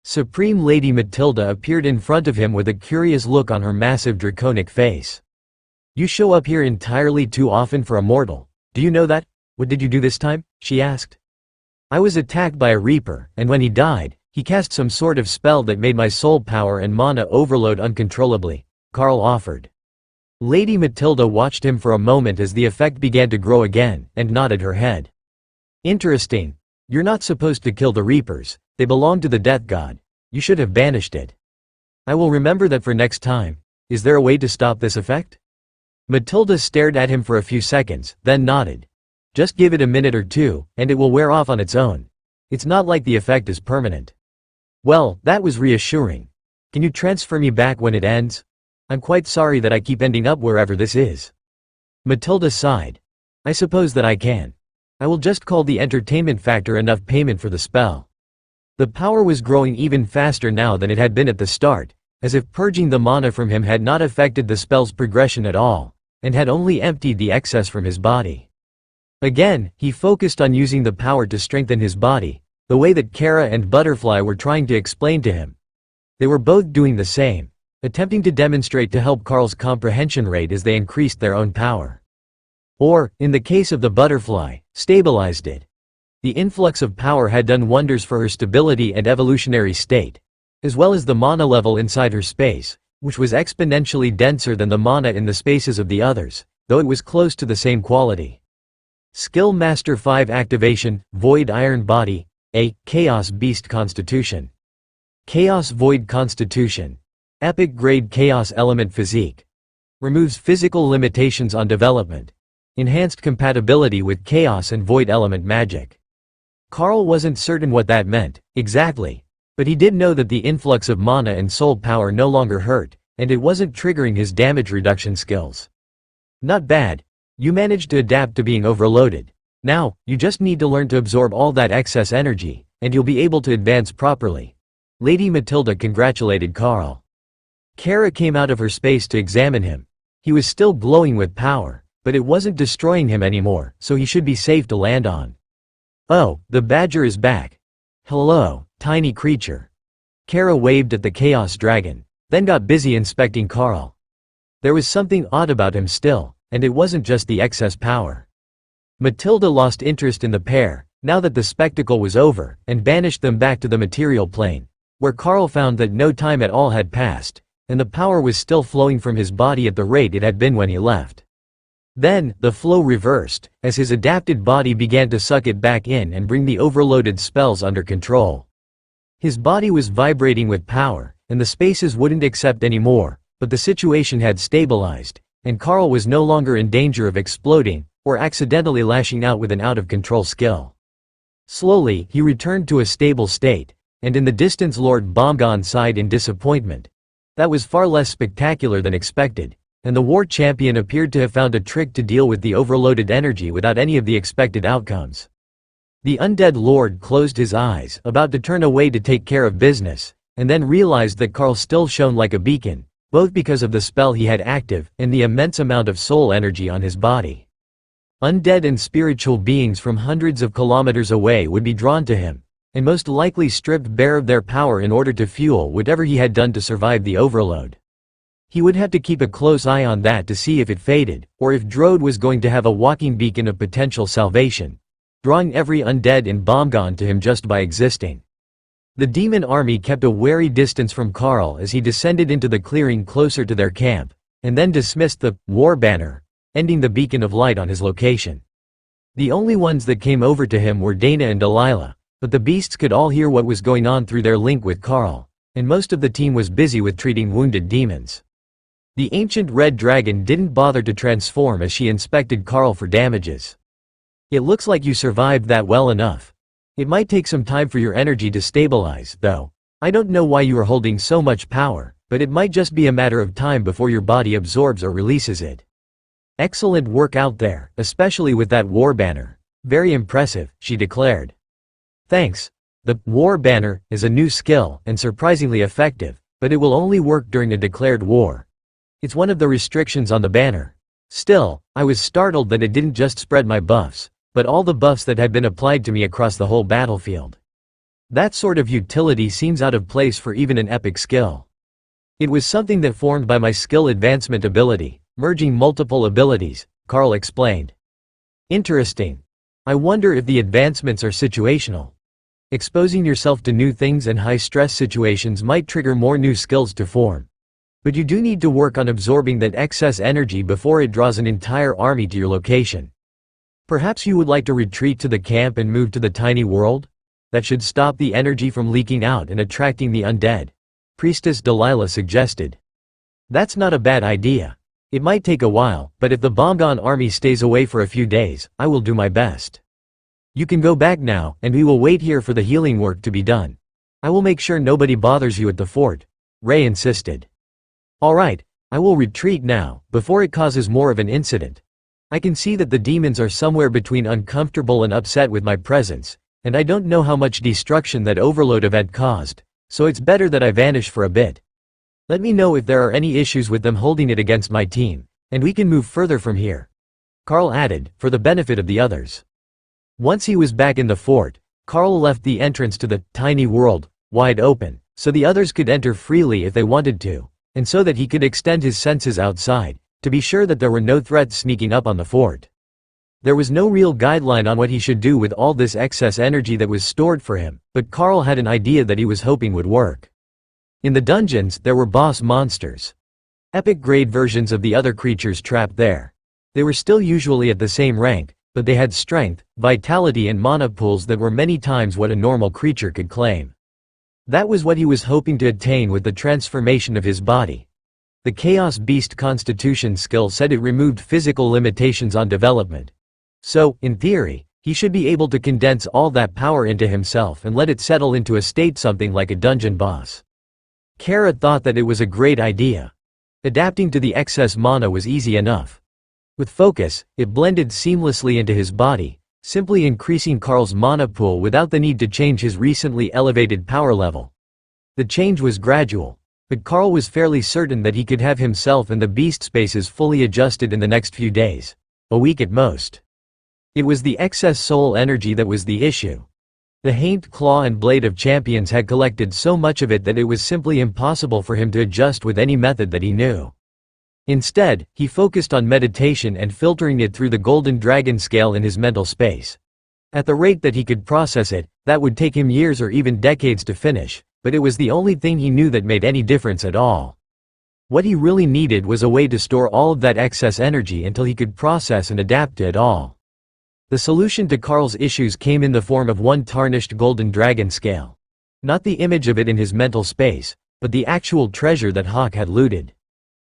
A: Supreme Lady Matilda appeared in front of him with a curious look on her massive draconic face. "You show up here entirely too often for a mortal. Do you know that? What did you do this time?" she asked. "I was attacked by a reaper, and when he died, he cast some sort of spell that made my soul power and mana overload uncontrollably," Carl offered. Lady Matilda watched him for a moment as the effect began to grow again, and nodded her head. "Interesting. You're not supposed to kill the reapers, they belong to the death god. You should have banished it. I will remember that for next time. Is there a way to stop this effect?" Matilda stared at him for a few seconds, then nodded. "Just give it a minute or two, and it will wear off on its own. It's not like the effect is permanent." "Well, that was reassuring. Can you transfer me back when it ends? I'm quite sorry that I keep ending up wherever this is." Matilda sighed. "I suppose that I can. I will just call the entertainment factor enough payment for the spell." The power was growing even faster now than it had been at the start, as if purging the mana from him had not affected the spell's progression at all, and had only emptied the excess from his body. Again, he focused on using the power to strengthen his body, the way that Kara and Butterfly were trying to explain to him. They were both doing the same, attempting to demonstrate to help Carl's comprehension rate as they increased their own power. Or, in the case of the Butterfly, stabilized it. The influx of power had done wonders for her stability and evolutionary state, as well as the mana level inside her space, which was exponentially denser than the mana in the spaces of the others, though it was close to the same quality. Skill Master 5 Activation, Void Iron Body, a Chaos Beast Constitution. Chaos Void Constitution. Epic Grade Chaos Element Physique. Removes physical limitations on development. Enhanced compatibility with Chaos and Void Element magic. Carl wasn't certain what that meant, exactly, but he did know that the influx of mana and soul power no longer hurt, and it wasn't triggering his damage reduction skills. Not bad. You managed to adapt to being overloaded. Now, you just need to learn to absorb all that excess energy, and you'll be able to advance properly. Lady Matilda congratulated Carl. Kara came out of her space to examine him. He was still glowing with power, but it wasn't destroying him anymore, so he should be safe to land on. "Oh, the badger is back. Hello, tiny creature." Kara waved at the Chaos Dragon, then got busy inspecting Carl. There was something odd about him still, and it wasn't just the excess power. Matilda lost interest in the pair, now that the spectacle was over, and banished them back to the material plane, where Carl found that no time at all had passed, and the power was still flowing from his body at the rate it had been when he left. Then, the flow reversed, as his adapted body began to suck it back in and bring the overloaded spells under control. His body was vibrating with power, and the spaces wouldn't accept any more, but the situation had stabilized, and Carl was no longer in danger of exploding, or accidentally lashing out with an out-of-control skill. Slowly, he returned to a stable state, and in the distance Lord Bombgon sighed in disappointment. That was far less spectacular than expected, and the war champion appeared to have found a trick to deal with the overloaded energy without any of the expected outcomes. The undead lord closed his eyes, about to turn away to take care of business, and then realized that Carl still shone like a beacon, both because of the spell he had active, and the immense amount of soul energy on his body. Undead and spiritual beings from hundreds of kilometers away would be drawn to him, and most likely stripped bare of their power in order to fuel whatever he had done to survive the overload. He would have to keep a close eye on that to see if it faded, or if Drode was going to have a walking beacon of potential salvation. drawing every undead in Bomgon to him just by existing. The demon army kept a wary distance from Karl as he descended into the clearing closer to their camp, and then dismissed the war banner, ending the beacon of light on his location. The only ones that came over to him were Dana and Delilah, but the beasts could all hear what was going on through their link with Karl, and most of the team was busy with treating wounded demons. The ancient red dragon didn't bother to transform as she inspected Karl for damages. "It looks like you survived that well enough. It might take some time for your energy to stabilize, though. I don't know why you are holding so much power, but it might just be a matter of time before your body absorbs or releases it. Excellent work out there, especially with that war banner. Very impressive," she declared. "Thanks. The war banner is a new skill and surprisingly effective, but it will only work during a declared war. It's one of the restrictions on the banner. Still, I was startled that it didn't just spread my buffs, but all the buffs that had been applied to me across the whole battlefield. That sort of utility seems out of place for even an epic skill. It was something that formed by my skill advancement ability, merging multiple abilities," Karl explained. "Interesting. I wonder if the advancements are situational. Exposing yourself to new things and high-stress situations might trigger more new skills to form. But you do need to work on absorbing that excess energy before it draws an entire army to your location. Perhaps you would like to retreat to the camp and move to the tiny world? That should stop the energy from leaking out and attracting the undead," Priestess Delilah suggested. "That's not a bad idea. It might take a while, but if the Bomgon army stays away for a few days, I will do my best. You can go back now, and we will wait here for the healing work to be done. I will make sure nobody bothers you at the fort," Ray insisted. "All right, I will retreat now, before it causes more of an incident. I can see that the demons are somewhere between uncomfortable and upset with my presence, and I don't know how much destruction that overload of had caused, so it's better that I vanish for a bit. Let me know if there are any issues with them holding it against my team, and we can move further from here," Karl added, for the benefit of the others. Once he was back in the fort, Karl left the entrance to the tiny world wide open, so the others could enter freely if they wanted to, and so that he could extend his senses outside, to be sure that there were no threats sneaking up on the fort. There was no real guideline on what he should do with all this excess energy that was stored for him, but Karl had an idea that he was hoping would work. In the dungeons, there were boss monsters. Epic grade versions of the other creatures trapped there. They were still usually at the same rank, but they had strength, vitality and mana pools that were many times what a normal creature could claim. That was what he was hoping to attain with the transformation of his body. The Chaos Beast Constitution skill said it removed physical limitations on development. So, in theory, he should be able to condense all that power into himself and let it settle into a state something like a dungeon boss. Kara thought that it was a great idea. Adapting to the excess mana was easy enough. With focus, it blended seamlessly into his body, simply increasing Karl's mana pool without the need to change his recently elevated power level. The change was gradual, but Karl was fairly certain that he could have himself and the beast spaces fully adjusted in the next few days, a week at most. It was the excess soul energy that was the issue. The Haint Claw and Blade of Champions had collected so much of it that it was simply impossible for him to adjust with any method that he knew. Instead, he focused on meditation and filtering it through the Golden Dragon scale in his mental space. At the rate that he could process it, that would take him years or even decades to finish, but it was the only thing he knew that made any difference at all. What he really needed was a way to store all of that excess energy until he could process and adapt to it all. The solution to Karl's issues came in the form of one tarnished Golden Dragon scale. Not the image of it in his mental space, but the actual treasure that Hawk had looted.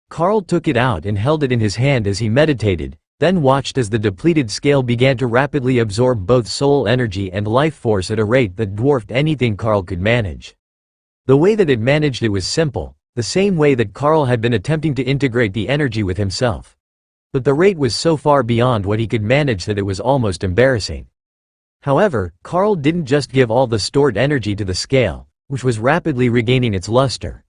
A: Karl took it out and held it in his hand as he meditated, then watched as the depleted scale began to rapidly absorb both soul energy and life force at a rate that dwarfed anything Karl could manage. The way that it managed it was simple, the same way that Karl had been attempting to integrate the energy with himself. But the rate was so far beyond what he could manage that it was almost embarrassing. However, Karl didn't just give all the stored energy to the scale, which was rapidly regaining its luster.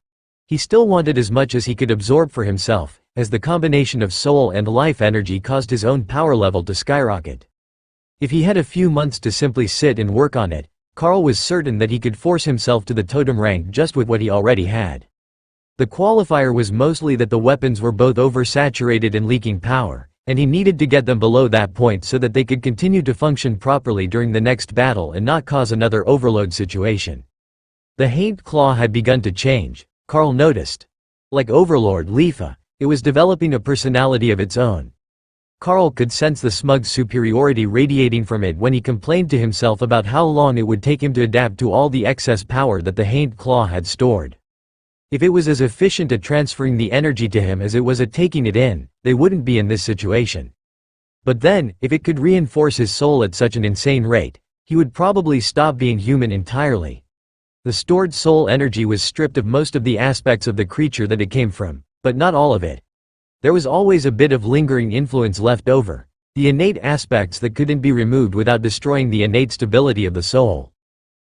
A: He still wanted as much as he could absorb for himself, as the combination of soul and life energy caused his own power level to skyrocket. If he had a few months to simply sit and work on it, Karl was certain that he could force himself to the totem rank just with what he already had. The qualifier was mostly that the weapons were both oversaturated and leaking power, and he needed to get them below that point so that they could continue to function properly during the next battle and not cause another overload situation. The Haint Claw had begun to change, Carl noticed. Like Overlord Leafa, it was developing a personality of its own. Carl could sense the smug superiority radiating from it when he complained to himself about how long it would take him to adapt to all the excess power that the Haint Claw had stored. If it was as efficient at transferring the energy to him as it was at taking it in, they wouldn't be in this situation. But then, if it could reinforce his soul at such an insane rate, he would probably stop being human entirely. The stored soul energy was stripped of most of the aspects of the creature that it came from, but not all of it. There was always a bit of lingering influence left over, the innate aspects that couldn't be removed without destroying the innate stability of the soul.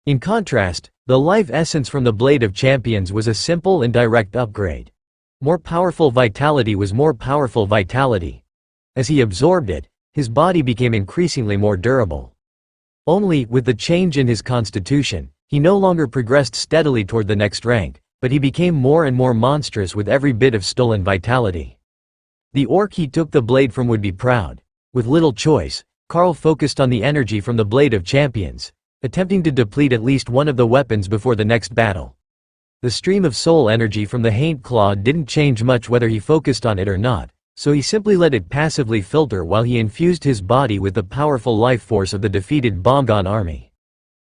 A: In contrast, the life essence from the Blade of Champions was a simple and direct upgrade. More powerful vitality was more powerful vitality. As he absorbed it, his body became increasingly more durable. Only, with the change in his constitution, he no longer progressed steadily toward the next rank, but he became more and more monstrous with every bit of stolen vitality. The orc he took the blade from would be proud. With little choice, Carl focused on the energy from the Blade of Champions, attempting to deplete at least one of the weapons before the next battle. The stream of soul energy from the Haint Claw didn't change much whether he focused on it or not, so he simply let it passively filter while he infused his body with the powerful life force of the defeated Bomgon army.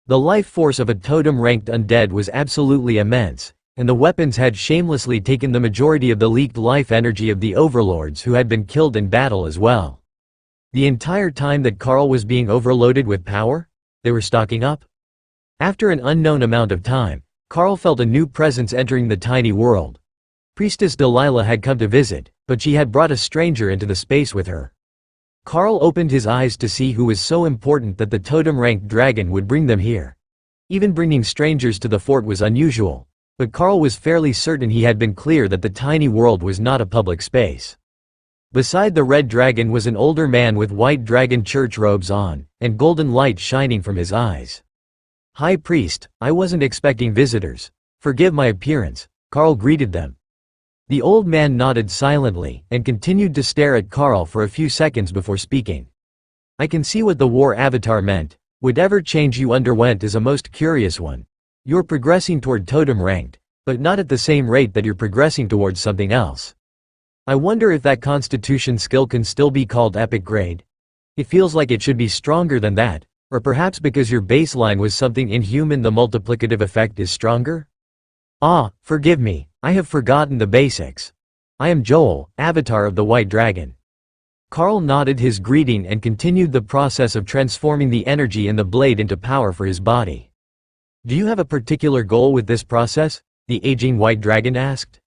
A: The life force of a totem-ranked undead was absolutely immense, and the weapons had shamelessly taken the majority of the leaked life energy of the overlords who had been killed in battle as well. The entire time that Carl was being overloaded with power, they were stocking up. After an unknown amount of time, Carl felt a new presence entering the tiny world. Priestess Delilah had come to visit, but she had brought a stranger into the space with her. Carl opened his eyes to see who was so important that the totem-ranked dragon would bring them here. Even bringing strangers to the fort was unusual, but Carl was fairly certain he had been clear that the tiny world was not a public space. Beside the red dragon was an older man with white dragon church robes on, and golden light shining from his eyes. "High Priest, I wasn't expecting visitors. Forgive my appearance," Carl greeted them. The old man nodded silently, and continued to stare at Carl for a few seconds before speaking. "I can see what the war avatar meant. Whatever change you underwent is a most curious one. You're progressing toward totem ranked, but not at the same rate that you're progressing towards something else. I wonder if that constitution skill can still be called epic grade. It feels like it should be stronger than that, or perhaps because your baseline was something inhuman the multiplicative effect is stronger? Ah, forgive me, I have forgotten the basics. I am Joel, avatar of the White Dragon." Carl nodded his greeting and continued the process of transforming the energy in the blade into power for his body. "Do you have a particular goal with this process?" the aging White Dragon asked.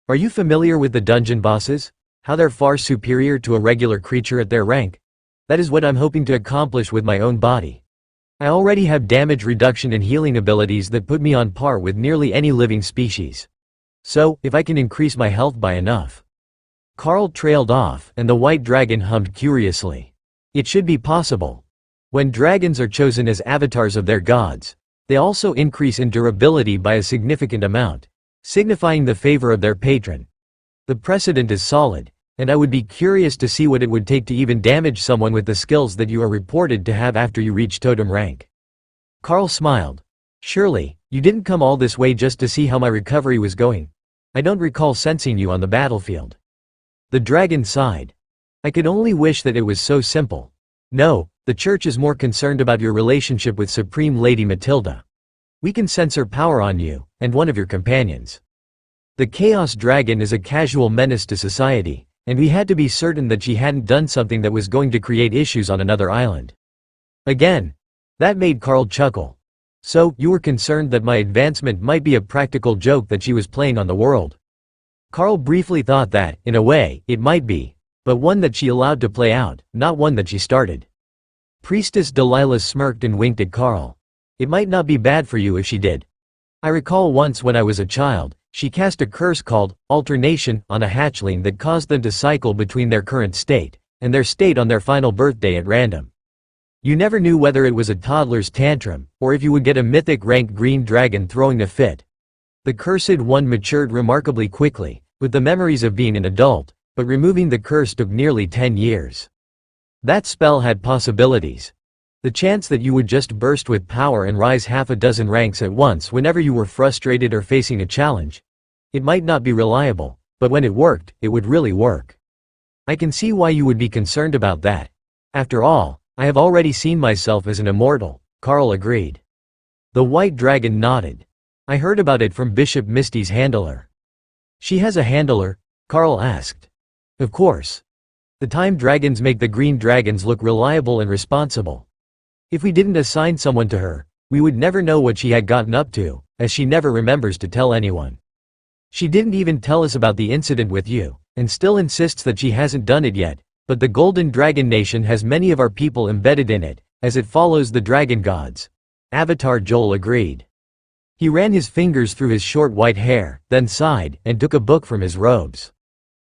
A: "Are you familiar with the dungeon bosses? How they're far superior to a regular creature at their rank? That is what I'm hoping to accomplish with my own body. I already have damage reduction and healing abilities that put me on par with nearly any living species. So, if I can increase my health by enough." Carl trailed off, and the White Dragon hummed curiously. "It should be possible. When dragons are chosen as avatars of their gods, they also increase in durability by a significant amount, signifying the favor of their patron. The precedent is solid, and I would be curious to see what it would take to even damage someone with the skills that you are reported to have after you reach totem rank." Carl smiled. "Surely, you didn't come all this way just to see how my recovery was going? I don't recall sensing you on the battlefield." The dragon sighed. "I could only wish that it was so simple. No, the church is more concerned about your relationship with Supreme Lady Matilda. We can sense her power on you, and one of your companions. The Chaos Dragon is a casual menace to society, and we had to be certain that she hadn't done something that was going to create issues on another island." Again. That made Carl chuckle. "So, you were concerned that my advancement might be a practical joke that she was playing on the world?" Carl briefly thought that, in a way, it might be, but one that she allowed to play out, not one that she started. Priestess Delilah smirked and winked at Carl. "It might not be bad for you if she did. I recall once when I was a child, she cast a curse called alternation on a hatchling that caused them to cycle between their current state and their state on their final birthday at random. You never knew whether it was a toddler's tantrum, or if you would get a mythic ranked green dragon throwing a fit. The cursed one matured remarkably quickly, with the memories of being an adult, but removing the curse took nearly 10 years. That spell had possibilities. The chance that you would just burst with power and rise half a dozen ranks at once whenever you were frustrated or facing a challenge. It might not be reliable, but when it worked, it would really work. I can see why you would be concerned about that. After all, I have already seen myself as an immortal, Carl agreed. The white dragon nodded. I heard about it from Bishop Misty's handler. She has a handler? Carl asked. Of course. The time dragons make the green dragons look reliable and responsible. If we didn't assign someone to her, we would never know what she had gotten up to, as she never remembers to tell anyone. She didn't even tell us about the incident with you, and still insists that she hasn't done it yet, but the Golden Dragon Nation has many of our people embedded in it, as it follows the dragon gods. Avatar Joel agreed. He ran his fingers through his short white hair, then sighed, and took a book from his robes.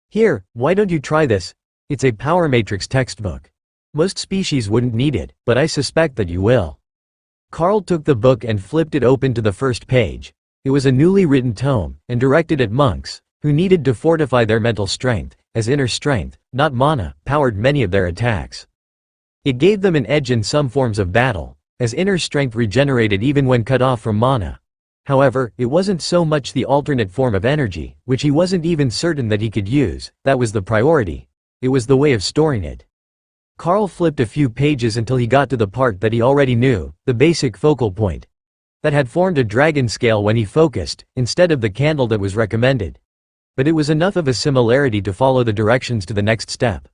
A: Here, why don't you try this? It's a Power Matrix textbook. Most species wouldn't need it, but I suspect that you will. Carl took the book and flipped it open to the first page. It was a newly written tome, and directed at monks, who needed to fortify their mental strength, as inner strength, not mana, powered many of their attacks. It gave them an edge in some forms of battle, as inner strength regenerated even when cut off from mana. However, it wasn't so much the alternate form of energy, which he wasn't even certain that he could use, that was the priority. It was the way of storing it. Carl flipped a few pages until he got to the part that he already knew, the basic focal point. That had formed a dragon scale when he focused, instead of the candle that was recommended. But it was enough of a similarity to follow the directions to the next step.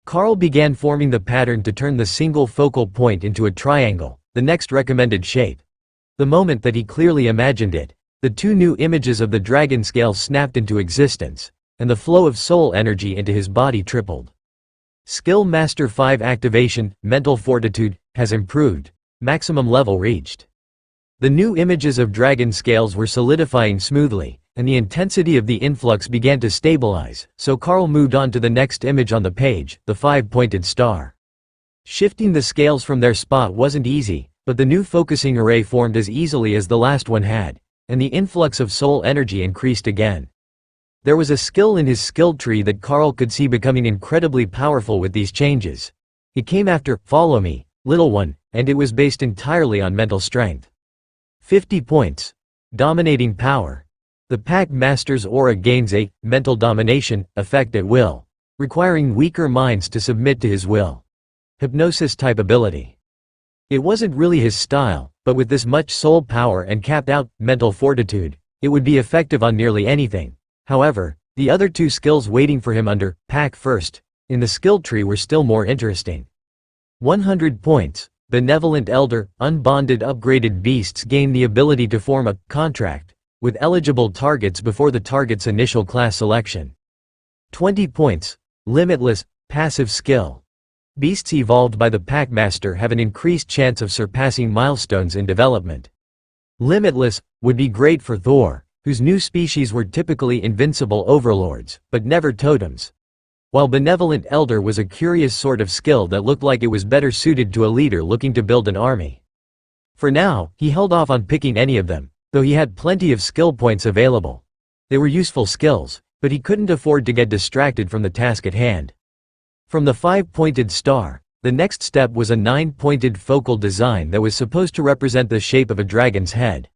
A: Carl began forming the pattern to turn the single focal point into a triangle, the next recommended shape. The moment that he clearly imagined it, the two new images of the dragon scale snapped into existence, and the flow of soul energy into his body tripled. Skill Master 5 activation, mental fortitude, has improved, maximum level reached. The new images of dragon scales were solidifying smoothly, and the intensity of the influx began to stabilize, so Carl moved on to the next image on the page, the 5-pointed star. Shifting the scales from their spot wasn't easy, but the new focusing array formed as easily as the last one had, and the influx of soul energy increased again. There was a skill in his skill tree that Carl could see becoming incredibly powerful with these changes. It came after, follow me, little one, and it was based entirely on mental strength. 50 points. Dominating power. The Pack Master's aura gains a mental domination effect at will, requiring weaker minds to submit to his will. Hypnosis type ability. It wasn't really his style, but with this much soul power and capped out mental fortitude, it would be effective on nearly anything. However, the other two skills waiting for him under Pack First in the skill tree were still more interesting. 100 points. Benevolent Elder, unbonded upgraded beasts gain the ability to form a contract with eligible targets before the target's initial class selection. 20 points. Limitless, passive skill. Beasts evolved by the Packmaster have an increased chance of surpassing milestones in development. Limitless would be great for Thor, whose new species were typically invincible overlords, but never totems. While Benevolent Elder was a curious sort of skill that looked like it was better suited to a leader looking to build an army. For now, he held off on picking any of them, though he had plenty of skill points available. They were useful skills, but he couldn't afford to get distracted from the task at hand. From the 5-pointed star, the next step was a 9-pointed focal design that was supposed to represent the shape of a dragon's head.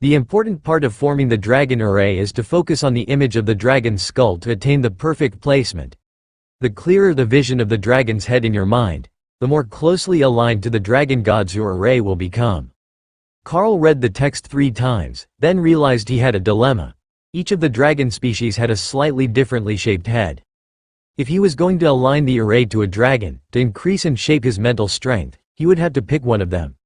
A: The important part of forming the dragon array is to focus on the image of the dragon's skull to attain the perfect placement. The clearer the vision of the dragon's head in your mind, the more closely aligned to the dragon gods your array will become. Carl read the text 3 times, then realized he had a dilemma. Each of the dragon species had a slightly differently shaped head. If he was going to align the array to a dragon, to increase and shape his mental strength, he would have to pick one of them.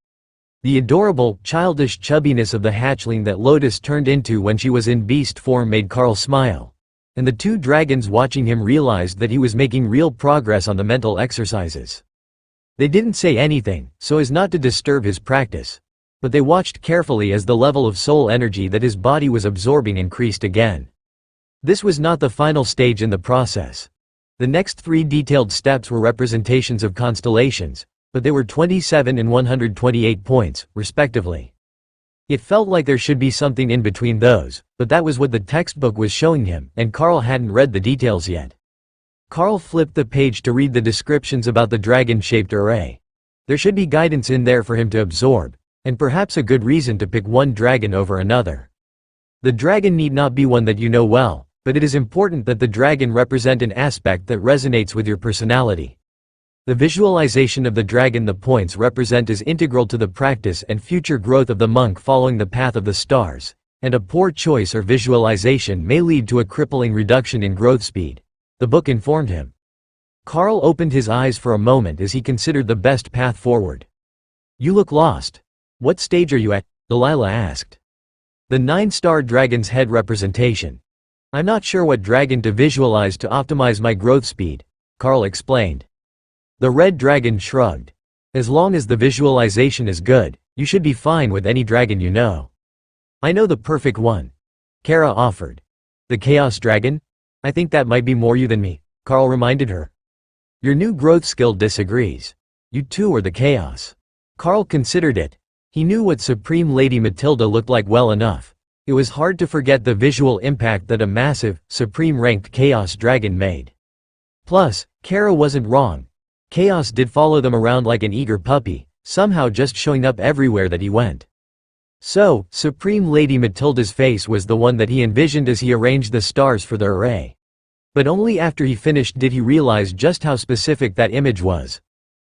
A: The adorable, childish chubbiness of the hatchling that Lotus turned into when she was in beast form made Carl smile. And the two dragons watching him realized that he was making real progress on the mental exercises. They didn't say anything, so as not to disturb his practice. But they watched carefully as the level of soul energy that his body was absorbing increased again. This was not the final stage in the process. The next 3 detailed steps were representations of constellations, but they were 27 and 128 points, respectively. It felt like there should be something in between those, but that was what the textbook was showing him, and Carl hadn't read the details yet. Carl flipped the page to read the descriptions about the dragon-shaped array. There should be guidance in there for him to absorb, and perhaps a good reason to pick one dragon over another. The dragon need not be one that you know well, but it is important that the dragon represent an aspect that resonates with your personality. The visualization of the dragon the points represent is integral to the practice and future growth of the monk following the path of the stars, and a poor choice or visualization may lead to a crippling reduction in growth speed, the book informed him. Carl opened his eyes for a moment as he considered the best path forward. You look lost. What stage are you at? Delilah asked. The 9-star dragon's head representation. I'm not sure what dragon to visualize to optimize my growth speed, Carl explained. The red dragon shrugged. As long as the visualization is good, you should be fine with any dragon you know. I know the perfect one, Kara offered. The chaos dragon? I think that might be more you than me, Carl reminded her. Your new growth skill disagrees. You too are the chaos. Carl considered it. He knew what Supreme Lady Matilda looked like well enough. It was hard to forget the visual impact that a massive, supreme-ranked chaos dragon made. Plus, Kara wasn't wrong. Chaos did follow them around like an eager puppy, somehow just showing up everywhere that he went. So, Supreme Lady Matilda's face was the one that he envisioned as he arranged the stars for the array. But only after he finished did he realize just how specific that image was.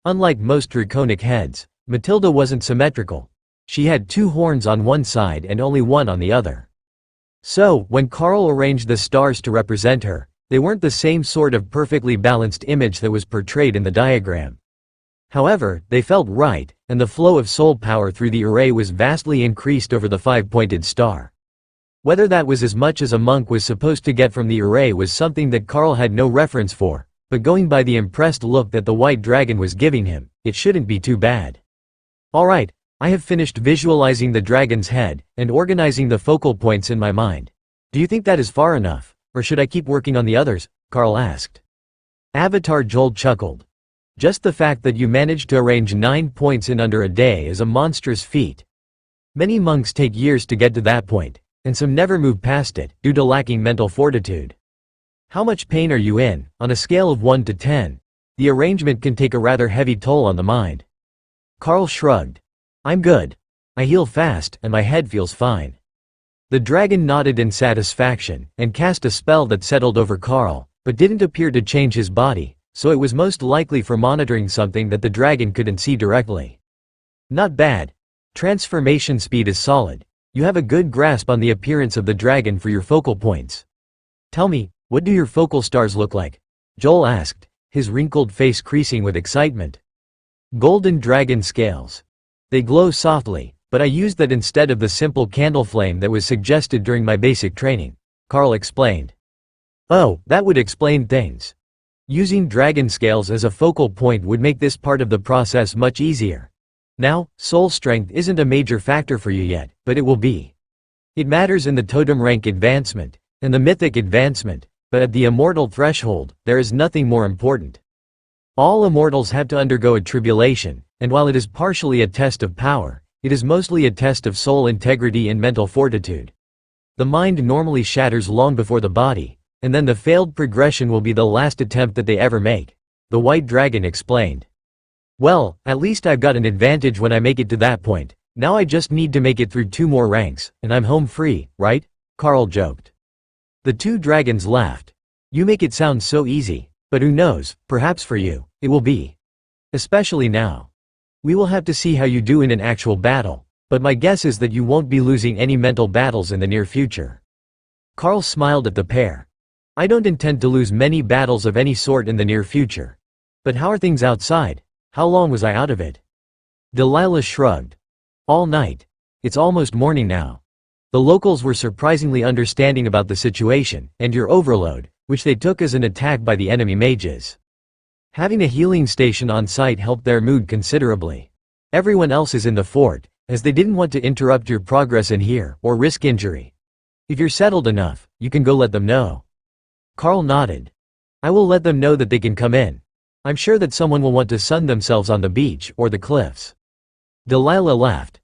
A: Unlike most draconic heads, Matilda wasn't symmetrical. She had 2 horns on one side and only one on the other. So, when Carl arranged the stars to represent her, they weren't the same sort of perfectly balanced image that was portrayed in the diagram. However, they felt right, and the flow of soul power through the array was vastly increased over the 5-pointed star. Whether that was as much as a monk was supposed to get from the array was something that Carl had no reference for, but going by the impressed look that the white dragon was giving him, it shouldn't be too bad. Alright, I have finished visualizing the dragon's head, and organizing the focal points in my mind. Do you think that is far enough? Or should I keep working on the others? Carl asked. Avatar Joel chuckled. Just the fact that you managed to arrange 9 points in under a day is a monstrous feat. Many monks take years to get to that point, and some never move past it, due to lacking mental fortitude. How much pain are you in? On a scale of 1 to 10. The arrangement can take a rather heavy toll on the mind. Carl shrugged. I'm good. I heal fast, and my head feels fine. The dragon nodded in satisfaction, and cast a spell that settled over Carl, but didn't appear to change his body, so it was most likely for monitoring something that the dragon couldn't see directly. Not bad. Transformation speed is solid. You have a good grasp on the appearance of the dragon for your focal points. Tell me, what do your focal stars look like? Joel asked, his wrinkled face creasing with excitement. Golden dragon scales. They glow softly, but I used that instead of the simple candle flame that was suggested during my basic training, Carl explained. Oh, that would explain things. Using dragon scales as a focal point would make this part of the process much easier. Now, soul strength isn't a major factor for you yet, but it will be. It matters in the totem rank advancement, and the mythic advancement, but at the immortal threshold, there is nothing more important. All immortals have to undergo a tribulation, and while it is partially a test of power, it is mostly a test of soul integrity and mental fortitude. The mind normally shatters long before the body, and then the failed progression will be the last attempt that they ever make, the white dragon explained. Well, at least I've got an advantage when I make it to that point. Now I just need to make it through 2 more ranks, and I'm home free, right? Carl joked. The 2 dragons laughed. You make it sound so easy, but who knows, perhaps for you, it will be. Especially now. We will have to see how you do in an actual battle, but my guess is that you won't be losing any mental battles in the near future. Carl smiled at the pair. I don't intend to lose many battles of any sort in the near future. But how are things outside? How long was I out of it? Delilah shrugged. All night. It's almost morning now. The locals were surprisingly understanding about the situation, and your overload, which they took as an attack by the enemy mages. Having a healing station on site helped their mood considerably. Everyone else is in the fort, as they didn't want to interrupt your progress in here, or risk injury. If you're settled enough, you can go let them know. Carl nodded. I will let them know that they can come in. I'm sure that someone will want to sun themselves on the beach or the cliffs. Delilah laughed.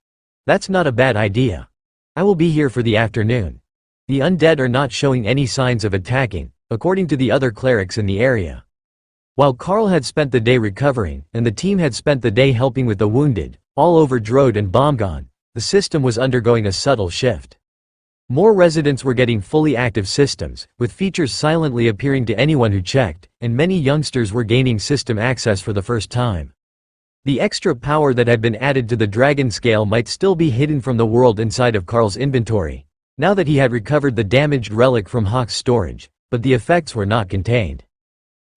A: That's not a bad idea. I will be here for the afternoon. The undead are not showing any signs of attacking, according to the other clerics in the area. While Carl had spent the day recovering, and the team had spent the day helping with the wounded, all over Drode and Bomgon, the system was undergoing a subtle shift. More residents were getting fully active systems, with features silently appearing to anyone who checked, and many youngsters were gaining system access for the first time. The extra power that had been added to the dragon scale might still be hidden from the world inside of Carl's inventory, now that he had recovered the damaged relic from Hawk's storage, but the effects were not contained.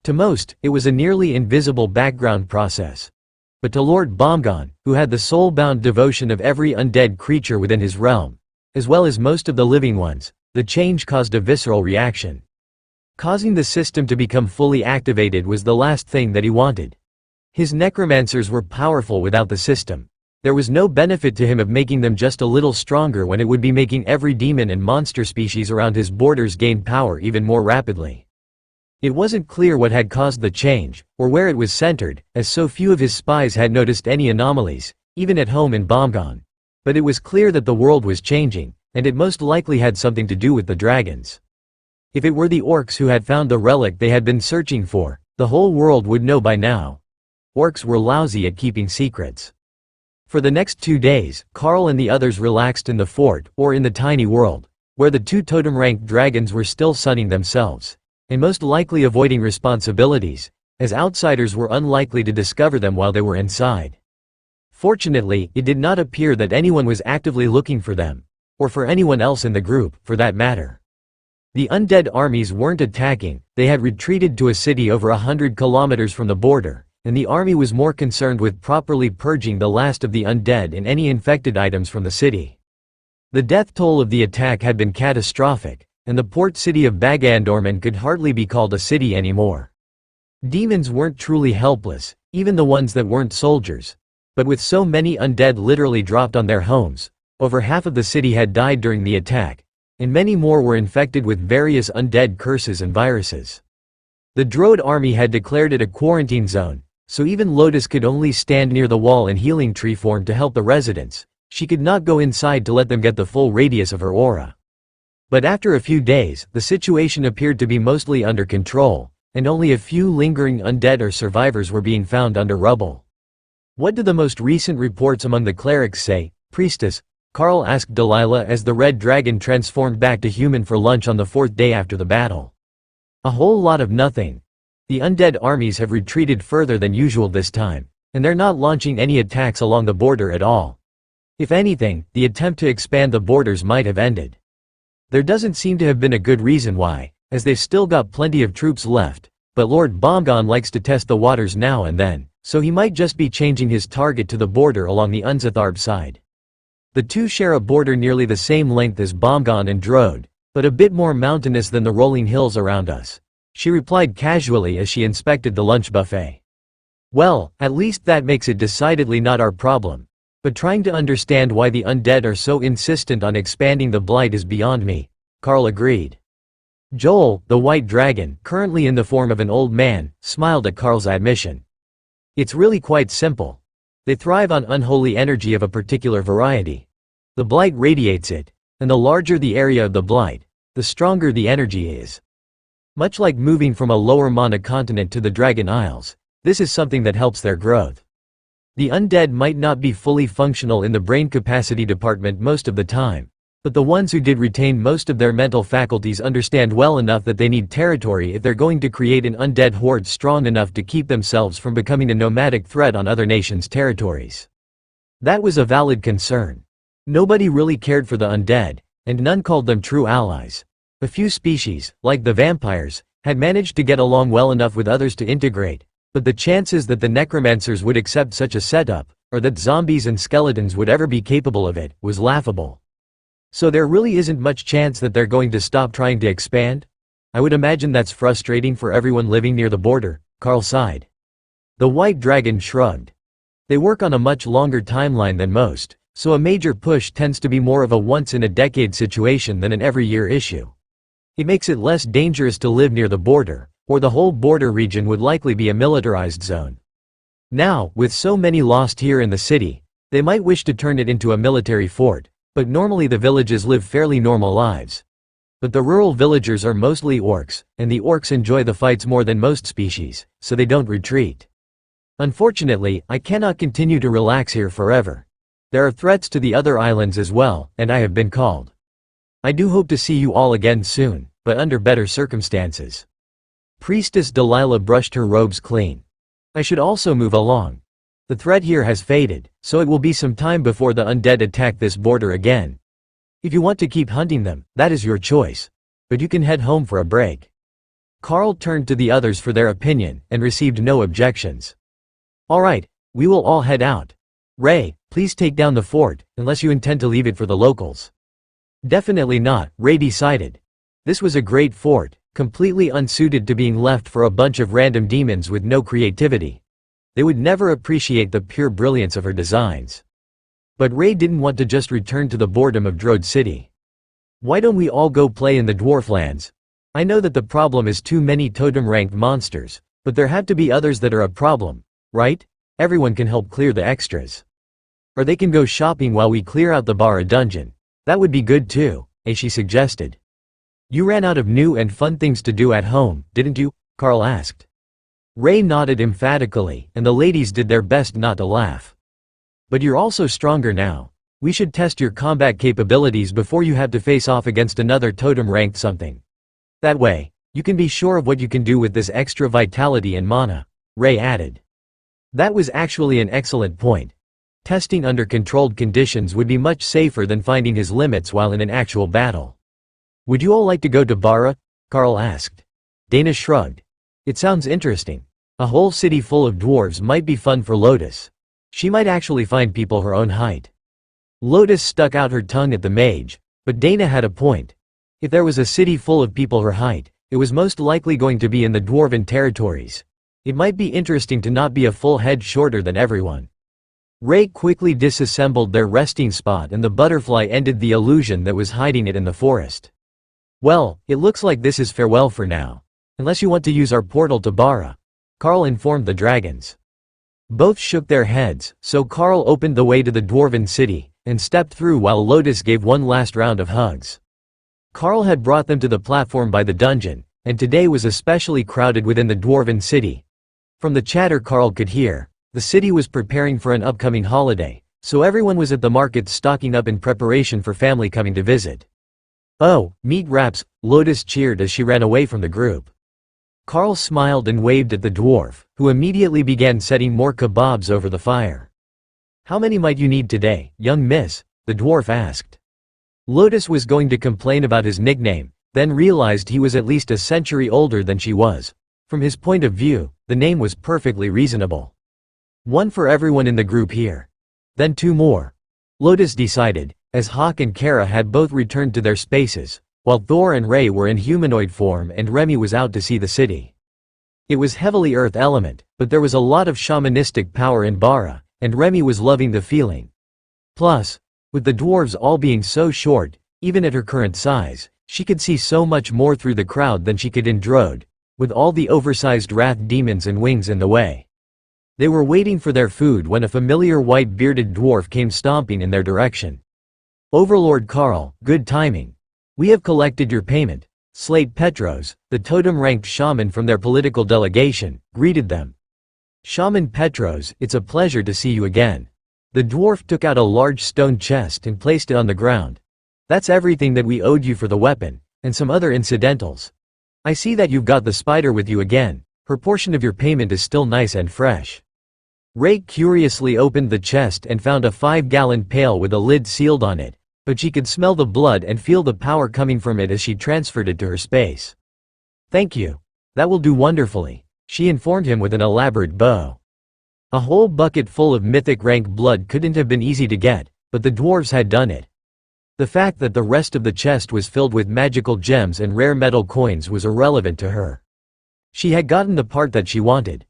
A: To most, it was a nearly invisible background process. But to Lord Bomgon, who had the soul-bound devotion of every undead creature within his realm, as well as most of the living ones, the change caused a visceral reaction. Causing the system to become fully activated was the last thing that he wanted. His necromancers were powerful without the system. There was no benefit to him of making them just a little stronger when it would be making every demon and monster species around his borders gain power even more rapidly. It wasn't clear what had caused the change, or where it was centered, as so few of his spies had noticed any anomalies, even at home in Bomgon. But it was clear that the world was changing, and it most likely had something to do with the dragons. If it were the orcs who had found the relic they had been searching for, the whole world would know by now. Orcs were lousy at keeping secrets. For the next 2 days, Carl and the others relaxed in the fort, or in the tiny world, where the 2 totem-ranked dragons were still sunning themselves, and most likely avoiding responsibilities, as outsiders were unlikely to discover them while they were inside. Fortunately, it did not appear that anyone was actively looking for them, or for anyone else in the group, for that matter. The undead armies weren't attacking, they had retreated to a city over 100 kilometers from the border, and the army was more concerned with properly purging the last of the undead and any infected items from the city. The death toll of the attack had been catastrophic, and the port city of Bagandorman could hardly be called a city anymore. Demons weren't truly helpless, even the ones that weren't soldiers. But with so many undead literally dropped on their homes, over half of the city had died during the attack, and many more were infected with various undead curses and viruses. The Drode army had declared it a quarantine zone, so even Lotus could only stand near the wall in healing tree form to help the residents. She could not go inside to let them get the full radius of her aura. But after a few days, the situation appeared to be mostly under control, and only a few lingering undead or survivors were being found under rubble. "What do the most recent reports among the clerics say, priestess?" Carl asked Delilah as the red dragon transformed back to human for lunch on the 4th day after the battle. "A whole lot of nothing. The undead armies have retreated further than usual this time, and they're not launching any attacks along the border at all. If anything, the attempt to expand the borders might have ended. There doesn't seem to have been a good reason why, as they've still got plenty of troops left, but Lord Bomgon likes to test the waters now and then, so he might just be changing his target to the border along the Unzatharb side. The two share a border nearly the same length as Bomgon and Drode, but a bit more mountainous than the rolling hills around us," she replied casually as she inspected the lunch buffet. "Well, at least that makes it decidedly not our problem. But trying to understand why the undead are so insistent on expanding the blight is beyond me," Carl agreed. Joel, the white dragon, currently in the form of an old man, smiled at Carl's admission. "It's really quite simple. They thrive on unholy energy of a particular variety. The blight radiates it, and the larger the area of the blight, the stronger the energy is. Much like moving from a lower mana continent to the Dragon Isles, this is something that helps their growth. The undead might not be fully functional in the brain capacity department most of the time, but the ones who did retain most of their mental faculties understand well enough that they need territory if they're going to create an undead horde strong enough to keep themselves from becoming a nomadic threat on other nations' territories." That was a valid concern. Nobody really cared for the undead, and none called them true allies. A few species, like the vampires, had managed to get along well enough with others to integrate, but the chances that the necromancers would accept such a setup, or that zombies and skeletons would ever be capable of it, was laughable. "So there really isn't much chance that they're going to stop trying to expand? I would imagine that's frustrating for everyone living near the border," Carl sighed. The white dragon shrugged. "They work on a much longer timeline than most, so a major push tends to be more of a once-in-a-decade situation than an every-year issue. It makes it less dangerous to live near the border, or the whole border region would likely be a militarized zone. Now, with so many lost here in the city, they might wish to turn it into a military fort, but normally the villages live fairly normal lives. But the rural villagers are mostly orcs, and the orcs enjoy the fights more than most species, so they don't retreat. Unfortunately, I cannot continue to relax here forever. There are threats to the other islands as well, and I have been called. I do hope to see you all again soon, but under better circumstances. Priestess Delilah brushed her robes clean. I should also move along. The threat here has faded, so it will be some time before the undead attack this border again. If you want to keep hunting them, that is your choice. But you can head home for a break. Carl turned to the others for their opinion, and received no objections. Alright, we will all head out. Ray, please take down the fort, unless you intend to leave it for the locals. Definitely not, Ray decided. This was a great fort, completely unsuited to being left for a bunch of random demons with no creativity. They would never appreciate the pure brilliance of her designs. But Ray didn't want to just return to the boredom of Drode City. Why don't we all go play in the Dwarflands? I know that the problem is too many totem-ranked monsters, but there have to be others that are a problem, right? Everyone can help clear the extras. Or they can go shopping while we clear out the Bara dungeon. That would be good too, Aishi suggested. You ran out of new and fun things to do at home, didn't you? Carl asked. Ray nodded emphatically, and the ladies did their best not to laugh. But you're also stronger now. We should test your combat capabilities before you have to face off against another totem-ranked something. That way, you can be sure of what you can do with this extra vitality and mana, Ray added. That was actually an excellent point. Testing under controlled conditions would be much safer than finding his limits while in an actual battle. Would you all like to go to Bara? Carl asked. Dana shrugged. It sounds interesting. A whole city full of dwarves might be fun for Lotus. She might actually find people her own height. Lotus stuck out her tongue at the mage, but Dana had a point. If there was a city full of people her height, it was most likely going to be in the dwarven territories. It might be interesting to not be a full head shorter than everyone. Ray quickly disassembled their resting spot and the butterfly ended the illusion that was hiding it in the forest. Well, it looks like this is farewell for now. Unless you want to use our portal to Bara, Carl informed the dragons. Both shook their heads, so Carl opened the way to the dwarven city, and stepped through while Lotus gave one last round of hugs. Carl had brought them to the platform by the dungeon, and today was especially crowded within the dwarven city. From the chatter Carl could hear, the city was preparing for an upcoming holiday, so everyone was at the market stocking up in preparation for family coming to visit. Oh, meat wraps, Lotus cheered as she ran away from the group. Carl smiled and waved at the dwarf, who immediately began setting more kebabs over the fire. How many might you need today, young miss? The dwarf asked. Lotus was going to complain about his nickname, then realized he was at least a century older than she was. From his point of view, the name was perfectly reasonable. One for everyone in the group here. Then 2 more. Lotus decided, as Hawk and Kara had both returned to their spaces, while Thor and Ray were in humanoid form and Remy was out to see the city. It was heavily earth element, but there was a lot of shamanistic power in Bara, and Remy was loving the feeling. Plus, with the dwarves all being so short, even at her current size, she could see so much more through the crowd than she could in Drode, with all the oversized wrath demons and wings in the way. They were waiting for their food when a familiar white-bearded dwarf came stomping in their direction. Overlord Carl, good timing. We have collected your payment. Slate Petros, the totem-ranked shaman from their political delegation, greeted them. Shaman Petros, it's a pleasure to see you again. The dwarf took out a large stone chest and placed it on the ground. That's everything that we owed you for the weapon, and some other incidentals. I see that you've got the spider with you again. Her portion of your payment is still nice and fresh. Ray curiously opened the chest and found a 5-gallon pail with a lid sealed on it, but she could smell the blood and feel the power coming from it as she transferred it to her space. Thank you. That will do wonderfully, she informed him with an elaborate bow. A whole bucket full of mythic rank blood couldn't have been easy to get, but the dwarves had done it. The fact that the rest of the chest was filled with magical gems and rare metal coins was irrelevant to her. She had gotten the part that she wanted.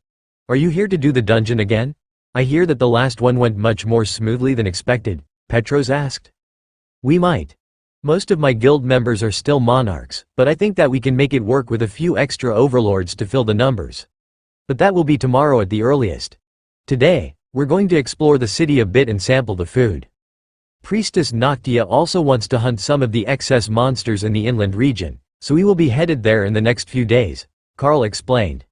A: Are you here to do the dungeon again? I hear that the last one went much more smoothly than expected, Petros asked. We might. Most of my guild members are still monarchs, but I think that we can make it work with a few extra overlords to fill the numbers. But that will be tomorrow at the earliest. Today, we're going to explore the city a bit and sample the food. Priestess Noctia also wants to hunt some of the excess monsters in the inland region, so we will be headed there in the next few days, Carl explained.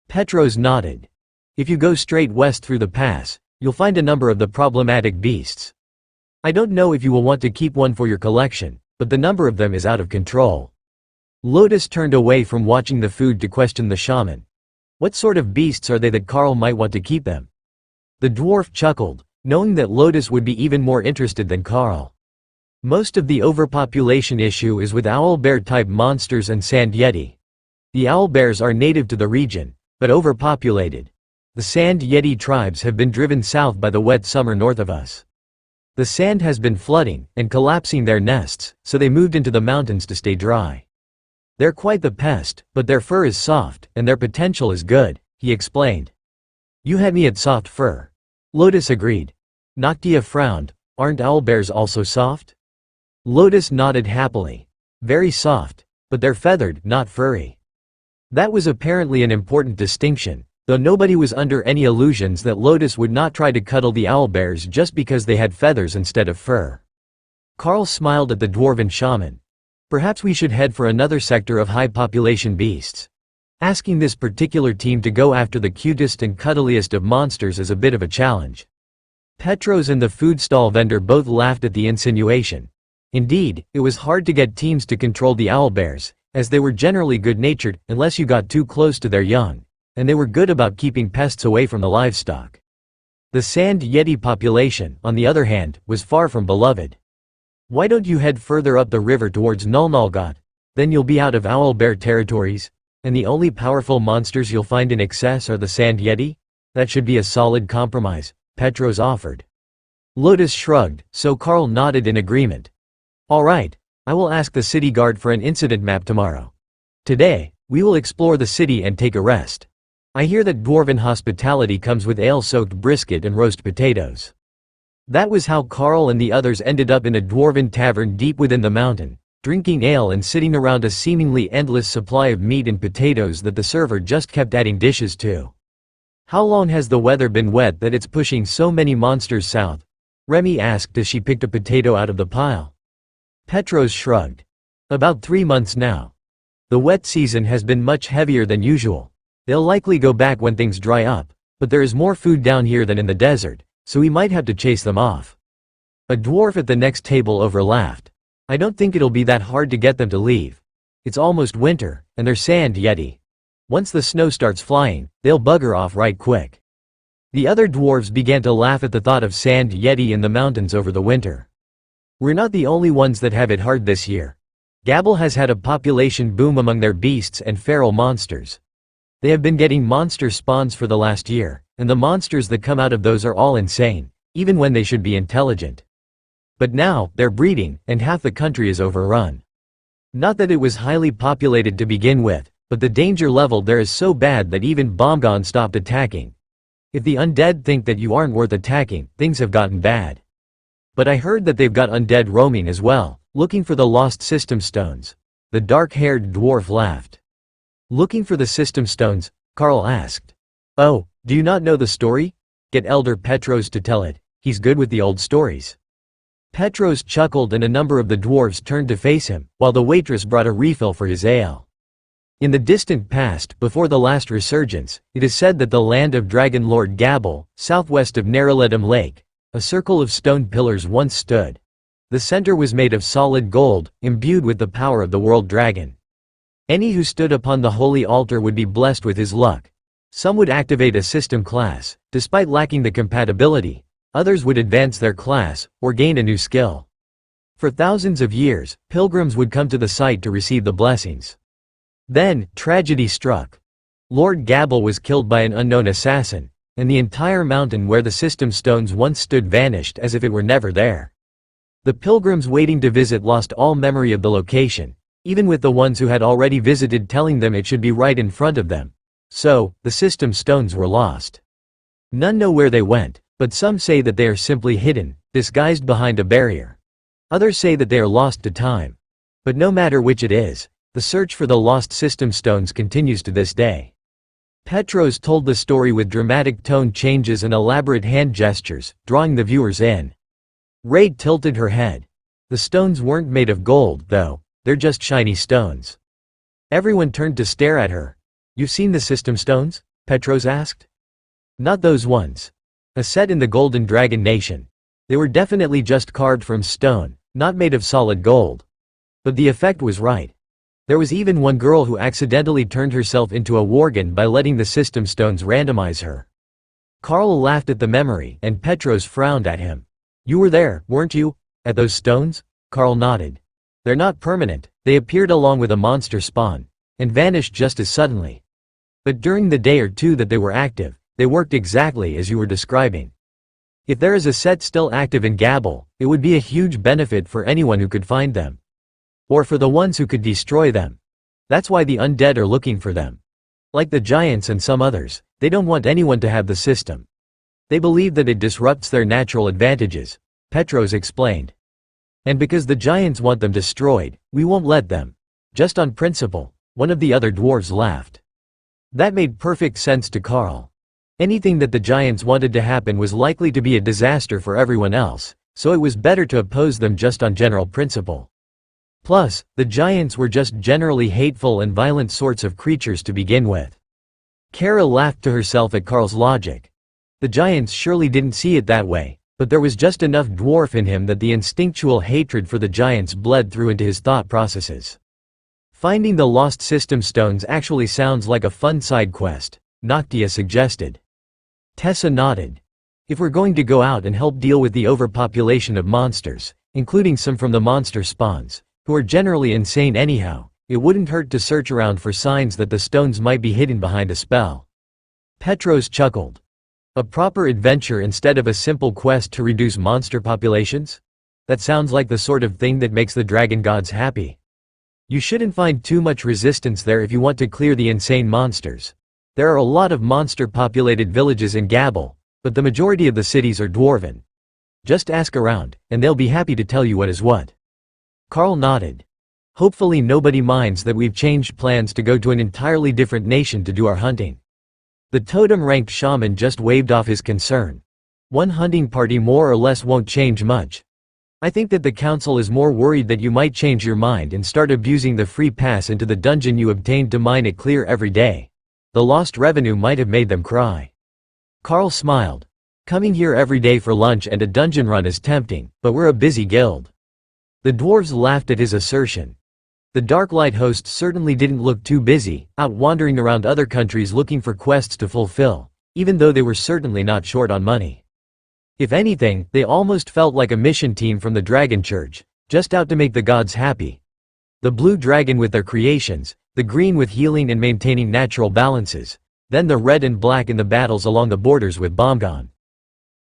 A: Petros nodded. If you go straight west through the pass, you'll find a number of the problematic beasts. I don't know if you will want to keep one for your collection, but the number of them is out of control. Lotus turned away from watching the food to question the shaman. What sort of beasts are they that Carl might want to keep them? The dwarf chuckled, knowing that Lotus would be even more interested than Carl. Most of the overpopulation issue is with owlbear-type monsters and sand yeti. The owlbears are native to the region, but overpopulated. The sand yeti tribes have been driven south by the wet summer north of us. The sand has been flooding and collapsing their nests, so they moved into the mountains to stay dry. They're quite the pest, but their fur is soft, and their potential is good, he explained. You had me at soft fur. Lotus agreed. Noctia frowned. Aren't owlbears also soft? Lotus nodded happily. Very soft, but they're feathered, not furry. That was apparently an important distinction, though nobody was under any illusions that Lotus would not try to cuddle the owlbears just because they had feathers instead of fur. Carl smiled at the dwarven shaman. Perhaps we should head for another sector of high-population beasts. Asking this particular team to go after the cutest and cuddliest of monsters is a bit of a challenge. Petros and the food stall vendor both laughed at the insinuation. Indeed, it was hard to get teams to control the owlbears, as they were generally good-natured unless you got too close to their young, and they were good about keeping pests away from the livestock. The sand yeti population, on the other hand, was far from beloved. Why don't you head further up the river towards Nulnulgat? Then you'll be out of owlbear territories, and the only powerful monsters you'll find in excess are the sand yeti? That should be a solid compromise, Petros offered. Lotus shrugged, so Carl nodded in agreement. All right, I will ask the city guard for an incident map tomorrow. Today, we will explore the city and take a rest. I hear that dwarven hospitality comes with ale-soaked brisket and roast potatoes. That was how Carl and the others ended up in a dwarven tavern deep within the mountain, drinking ale and sitting around a seemingly endless supply of meat and potatoes that the server just kept adding dishes to. How long has the weather been wet that it's pushing so many monsters south? Remy asked as she picked a potato out of the pile. Petros shrugged. About 3 months now. The wet season has been much heavier than usual. They'll likely go back when things dry up, but there is more food down here than in the desert, so we might have to chase them off. A dwarf at the next table overlaughed. I don't think it'll be that hard to get them to leave. It's almost winter, and they're sand yeti. Once the snow starts flying, they'll bugger off right quick. The other dwarves began to laugh at the thought of sand yeti in the mountains over the winter. We're not the only ones that have it hard this year. Gabble has had a population boom among their beasts and feral monsters. They have been getting monster spawns for the last year, and the monsters that come out of those are all insane, even when they should be intelligent. But now, they're breeding, and half the country is overrun. Not that it was highly populated to begin with, but the danger level there is so bad that even Bomgon stopped attacking. If the undead think that you aren't worth attacking, things have gotten bad. But I heard that they've got undead roaming as well, looking for the lost system stones. The dark-haired dwarf laughed. Looking for the system stones? Carl asked. Oh, do you not know the story? Get Elder Petros to tell it, he's good with the old stories. Petros chuckled and a number of the dwarves turned to face him, while the waitress brought a refill for his ale. In the distant past, before the last resurgence, it is said that the land of Dragon Lord Gabble, southwest of Naraledum Lake, a circle of stone pillars once stood. The center was made of solid gold, imbued with the power of the world dragon. Any who stood upon the holy altar would be blessed with his luck. Some would activate a system class, despite lacking the compatibility. Others would advance their class, or gain a new skill. For thousands of years, pilgrims would come to the site to receive the blessings. Then, tragedy struck. Lord Gabble was killed by an unknown assassin, and the entire mountain where the system stones once stood vanished as if it were never there. The pilgrims waiting to visit lost all memory of the location, even with the ones who had already visited telling them it should be right in front of them. So, the system stones were lost. None know where they went, but some say that they are simply hidden, disguised behind a barrier. Others say that they are lost to time. But no matter which it is, the search for the lost system stones continues to this day. Petros told the story with dramatic tone changes and elaborate hand gestures, drawing the viewers in. Ray tilted her head. The stones weren't made of gold, though. They're just shiny stones. Everyone turned to stare at her. You've seen the system stones? Petros asked. Not those ones. A set in the Golden Dragon Nation. They were definitely just carved from stone, not made of solid gold. But the effect was right. There was even one girl who accidentally turned herself into a worgen by letting the system stones randomize her. Carl laughed at the memory, and Petros frowned at him. You were there, weren't you? At those stones? Carl nodded. They're not permanent, they appeared along with a monster spawn, and vanished just as suddenly. But during the day or two that they were active, they worked exactly as you were describing. If there is a set still active in Gabble, it would be a huge benefit for anyone who could find them. Or for the ones who could destroy them. That's why the undead are looking for them. Like the giants and some others, they don't want anyone to have the system. They believe that it disrupts their natural advantages, Petros explained. And because the giants want them destroyed, we won't let them. Just on principle, one of the other dwarves laughed. That made perfect sense to Carl. Anything that the giants wanted to happen was likely to be a disaster for everyone else, so it was better to oppose them just on general principle. Plus, the giants were just generally hateful and violent sorts of creatures to begin with. Kara laughed to herself at Carl's logic. The giants surely didn't see it that way, but there was just enough dwarf in him that the instinctual hatred for the giants bled through into his thought processes. Finding the lost system stones actually sounds like a fun side quest, Noctia suggested. Tessa nodded. If we're going to go out and help deal with the overpopulation of monsters, including some from the monster spawns, who are generally insane anyhow, it wouldn't hurt to search around for signs that the stones might be hidden behind a spell. Petros chuckled. A proper adventure instead of a simple quest to reduce monster populations? That sounds like the sort of thing that makes the dragon gods happy. You shouldn't find too much resistance there if you want to clear the insane monsters. There are a lot of monster-populated villages in Gabble, but the majority of the cities are dwarven. Just ask around, and they'll be happy to tell you what is what. Carl nodded. Hopefully nobody minds that we've changed plans to go to an entirely different nation to do our hunting. The totem-ranked shaman just waved off his concern. One hunting party more or less won't change much. I think that the council is more worried that you might change your mind and start abusing the free pass into the dungeon you obtained to mine it clear every day. The lost revenue might have made them cry. Carl smiled. Coming here every day for lunch and a dungeon run is tempting, but we're a busy guild. The dwarves laughed at his assertion. The Darklight host certainly didn't look too busy, out wandering around other countries looking for quests to fulfill, even though they were certainly not short on money. If anything, they almost felt like a mission team from the Dragon Church, just out to make the gods happy. The blue dragon with their creations, the green with healing and maintaining natural balances, then the red and black in the battles along the borders with Bomgon.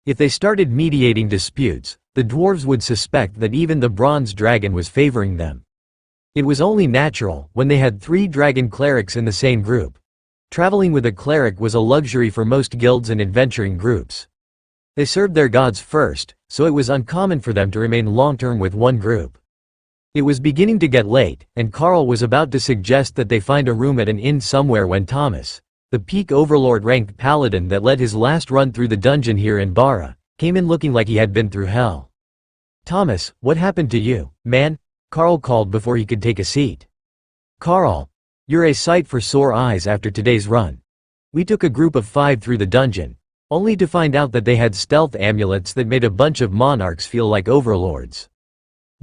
A: If they started mediating disputes, the dwarves would suspect that even the bronze dragon was favoring them. It was only natural when they had 3 dragon clerics in the same group. Traveling with a cleric was a luxury for most guilds and adventuring groups. They served their gods first, so it was uncommon for them to remain long-term with one group. It was beginning to get late, and Carl was about to suggest that they find a room at an inn somewhere when Thomas, the peak overlord-ranked paladin that led his last run through the dungeon here in Bara, came in looking like he had been through hell. Thomas, what happened to you, man? Carl called before he could take a seat. Carl, you're a sight for sore eyes after today's run. We took a group of 5 through the dungeon, only to find out that they had stealth amulets that made a bunch of monarchs feel like overlords.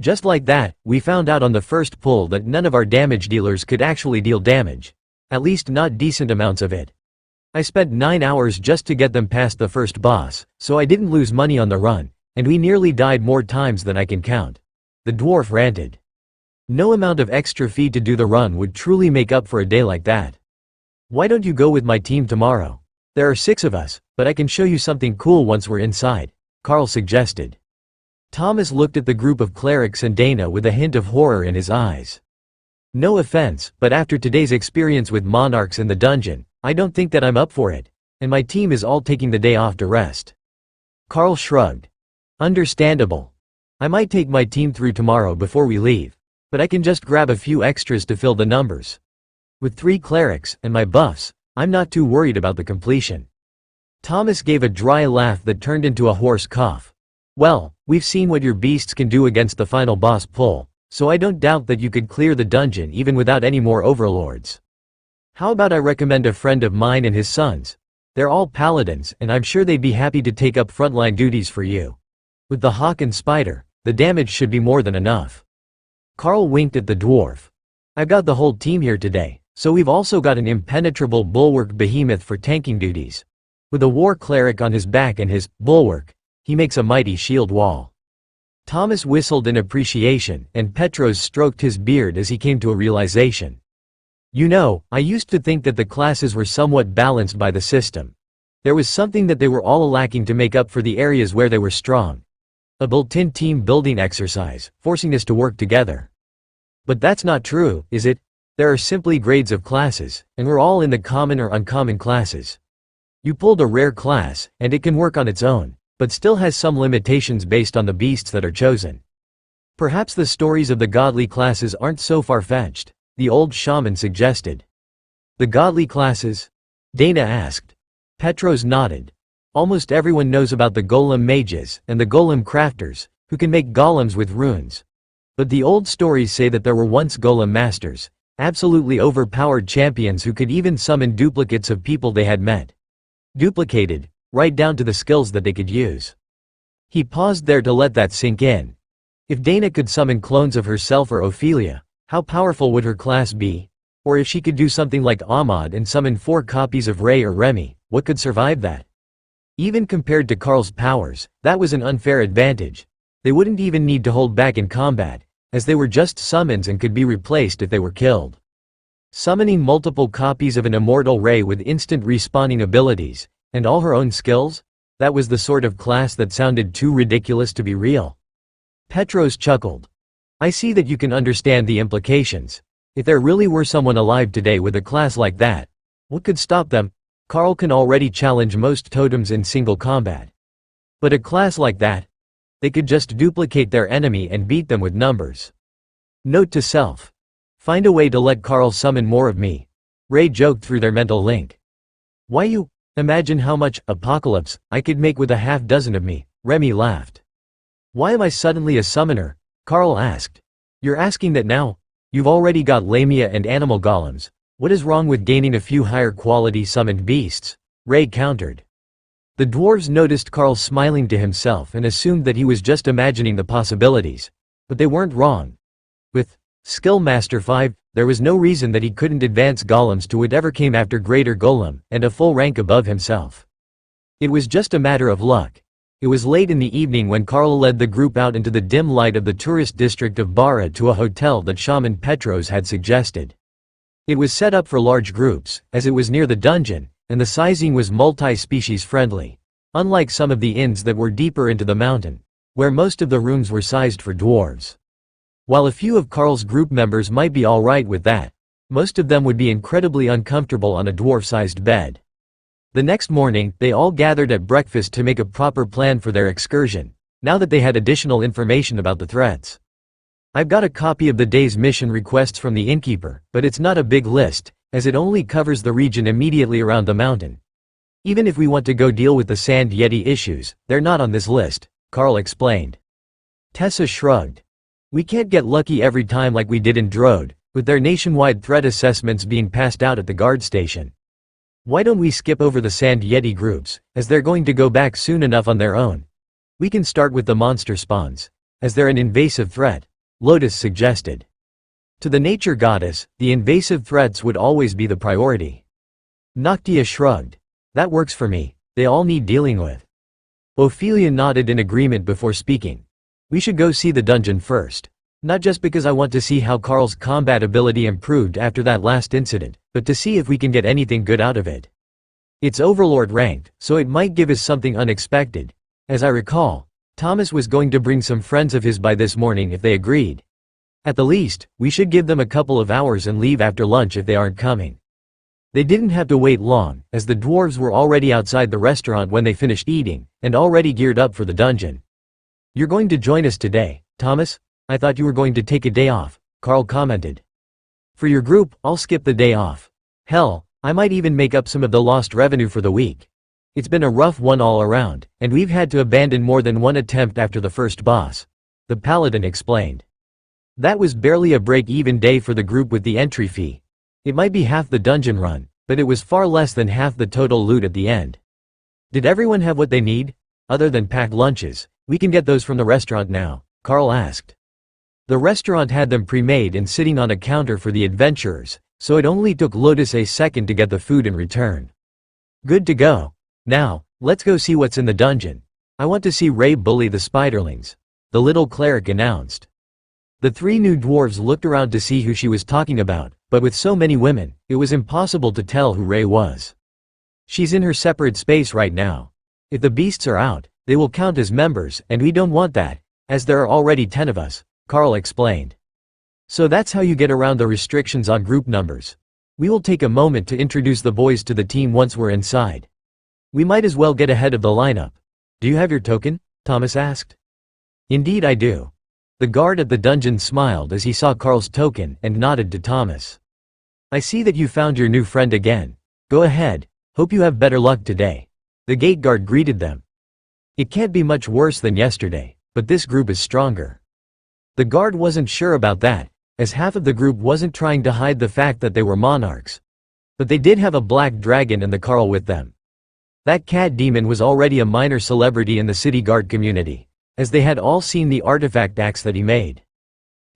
A: Just like that, we found out on the first pull that none of our damage dealers could actually deal damage. At least not decent amounts of it. I spent 9 hours just to get them past the first boss, so I didn't lose money on the run, and we nearly died more times than I can count. The dwarf ranted. No amount of extra fee to do the run would truly make up for a day like that. Why don't you go with my team tomorrow? There are 6 of us, but I can show you something cool once we're inside, Carl suggested. Thomas looked at the group of clerics and Dana with a hint of horror in his eyes. No offense, but after today's experience with monarchs in the dungeon, I don't think that I'm up for it, and my team is all taking the day off to rest. Carl shrugged. Understandable. I might take my team through tomorrow before we leave, but I can just grab a few extras to fill the numbers. With 3 clerics, and my buffs, I'm not too worried about the completion. Thomas gave a dry laugh that turned into a hoarse cough. Well, we've seen what your beasts can do against the final boss pull, so I don't doubt that you could clear the dungeon even without any more overlords. How about I recommend a friend of mine and his sons? They're all paladins, and I'm sure they'd be happy to take up frontline duties for you. With the hawk and spider, the damage should be more than enough. Carl winked at the dwarf. I've got the whole team here today, so we've also got an impenetrable bulwark behemoth for tanking duties. With a war cleric on his back and his bulwark, he makes a mighty shield wall. Thomas whistled in appreciation, and Petros stroked his beard as he came to a realization. You know, I used to think that the classes were somewhat balanced by the system. There was something that they were all lacking to make up for the areas where they were strong. A built-in team building exercise, forcing us to work together. But that's not true, is it? There are simply grades of classes, and we're all in the common or uncommon classes. You pulled a rare class, and it can work on its own, but still has some limitations based on the beasts that are chosen. Perhaps the stories of the godly classes aren't so far-fetched, the old shaman suggested. The godly classes? Dana asked. Petros nodded. Almost everyone knows about the golem mages and the golem crafters, who can make golems with runes. But the old stories say that there were once golem masters, absolutely overpowered champions who could even summon duplicates of people they had met. Duplicated, right down to the skills that they could use. He paused there to let that sink in. If Dana could summon clones of herself or Ophelia, how powerful would her class be? Or if she could do something like Ahmad and summon 4 copies of Ray or Remy, what could survive that? Even compared to Carl's powers, that was an unfair advantage. They wouldn't even need to hold back in combat, as they were just summons and could be replaced if they were killed. Summoning multiple copies of an immortal Ray with instant respawning abilities, and all her own skills? That was the sort of class that sounded too ridiculous to be real. Petros chuckled. I see that you can understand the implications. If there really were someone alive today with a class like that, what could stop them? Carl can already challenge most totems in single combat. But a class like that? They could just duplicate their enemy and beat them with numbers. Note to self. Find a way to let Carl summon more of me. Ray joked through their mental link. Why you? Imagine how much apocalypse I could make with a half dozen of me, Remy laughed. Why am I suddenly a summoner? Carl asked. You're asking that now? You've already got Lamia and animal golems. What is wrong with gaining a few higher quality summoned beasts? Ray countered. The dwarves noticed Carl smiling to himself and assumed that he was just imagining the possibilities. But they weren't wrong. With Skill Master 5, there was no reason that he couldn't advance golems to whatever came after Greater Golem, and a full rank above himself. It was just a matter of luck. It was late in the evening when Carl led the group out into the dim light of the tourist district of Bara to a hotel that Shaman Petros had suggested. It was set up for large groups, as it was near the dungeon, and the sizing was multi-species friendly, unlike some of the inns that were deeper into the mountain, where most of the rooms were sized for dwarves. While a few of Carl's group members might be alright with that, most of them would be incredibly uncomfortable on a dwarf-sized bed. The next morning, they all gathered at breakfast to make a proper plan for their excursion, now that they had additional information about the threats. I've got a copy of the day's mission requests from the innkeeper, but it's not a big list, as it only covers the region immediately around the mountain. Even if we want to go deal with the Sand Yeti issues, they're not on this list, Carl explained. Tessa shrugged. We can't get lucky every time like we did in Drode, with their nationwide threat assessments being passed out at the guard station. Why don't we skip over the Sand Yeti groups, as they're going to go back soon enough on their own? We can start with the monster spawns, as they're an invasive threat, Lotus suggested. To the nature goddess, the invasive threats would always be the priority. Noctia shrugged. That works for me, they all need dealing with. Ophelia nodded in agreement before speaking. We should go see the dungeon first. Not just because I want to see how Carl's combat ability improved after that last incident, but to see if we can get anything good out of it. It's Overlord ranked, so it might give us something unexpected. As I recall, Thomas was going to bring some friends of his by this morning if they agreed. At the least, we should give them a couple of hours and leave after lunch if they aren't coming. They didn't have to wait long, as the dwarves were already outside the restaurant when they finished eating, and already geared up for the dungeon. You're going to join us today, Thomas? I thought you were going to take a day off, Carl commented. For your group, I'll skip the day off. Hell, I might even make up some of the lost revenue for the week. It's been a rough one all around, and we've had to abandon more than one attempt after the first boss," the paladin explained. That was barely a break-even day for the group with the entry fee. It might be half the dungeon run, but it was far less than half the total loot at the end. "Did everyone have what they need? Other than packed lunches, we can get those from the restaurant now," Carl asked. The restaurant had them pre-made and sitting on a counter for the adventurers, so it only took Lotus a second to get the food in return. "Good to go. Now, let's go see what's in the dungeon. I want to see Ray bully the spiderlings," the little cleric announced. The three new dwarves looked around to see who she was talking about, but with so many women, it was impossible to tell who Ray was. "She's in her separate space right now. If the beasts are out, they will count as members, and we don't want that, as there are already 10 of us," Carl explained. "So that's how you get around the restrictions on group numbers. We will take a moment to introduce the boys to the team once we're inside. We might as well get ahead of the lineup. Do you have your token?" Thomas asked. "Indeed I do." The guard at the dungeon smiled as he saw Carl's token and nodded to Thomas. "I see that you found your new friend again. Go ahead, hope you have better luck today." The gate guard greeted them. "It can't be much worse than yesterday, but this group is stronger." The guard wasn't sure about that, as half of the group wasn't trying to hide the fact that they were monarchs. But they did have a black dragon and the Carl with them. That cat demon was already a minor celebrity in the city guard community, as they had all seen the artifact axe that he made.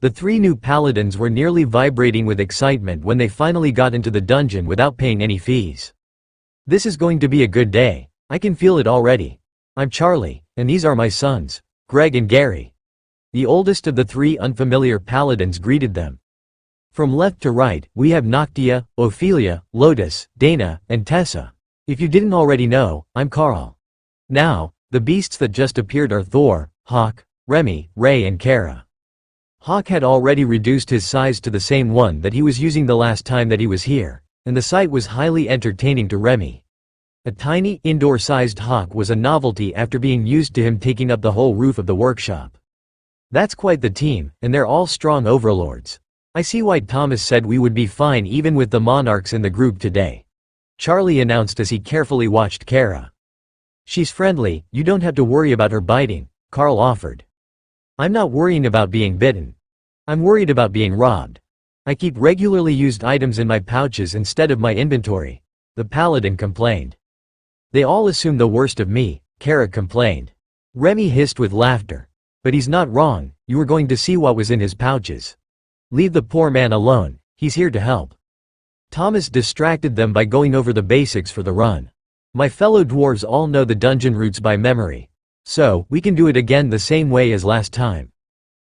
A: The three new paladins were nearly vibrating with excitement when they finally got into the dungeon without paying any fees. "This is going to be a good day. I can feel it already. I'm Charlie, and these are my sons, Greg and Gary." The oldest of the three unfamiliar paladins greeted them. From left to right, we have Noctia, Ophelia, Lotus, Dana, and Tessa. If you didn't already know, I'm Carl. Now, the beasts that just appeared are Thor, Hawk, Remy, Ray and Kara. Hawk had already reduced his size to the same one that he was using the last time that he was here, and the sight was highly entertaining to Remy. A tiny, indoor-sized hawk was a novelty after being used to him taking up the whole roof of the workshop. "That's quite the team, and they're all strong overlords. I see why Thomas said we would be fine even with the monarchs in the group today," Charlie announced as he carefully watched Kara. "She's friendly, you don't have to worry about her biting," Carl offered. "I'm not worrying about being bitten. I'm worried about being robbed. I keep regularly used items in my pouches instead of my inventory," the paladin complained. "They all assume the worst of me," Kara complained. Remy hissed with laughter. "But he's not wrong, you were going to see what was in his pouches. Leave the poor man alone, he's here to help." Thomas distracted them by going over the basics for the run. "My fellow dwarves all know the dungeon routes by memory. So, we can do it again the same way as last time.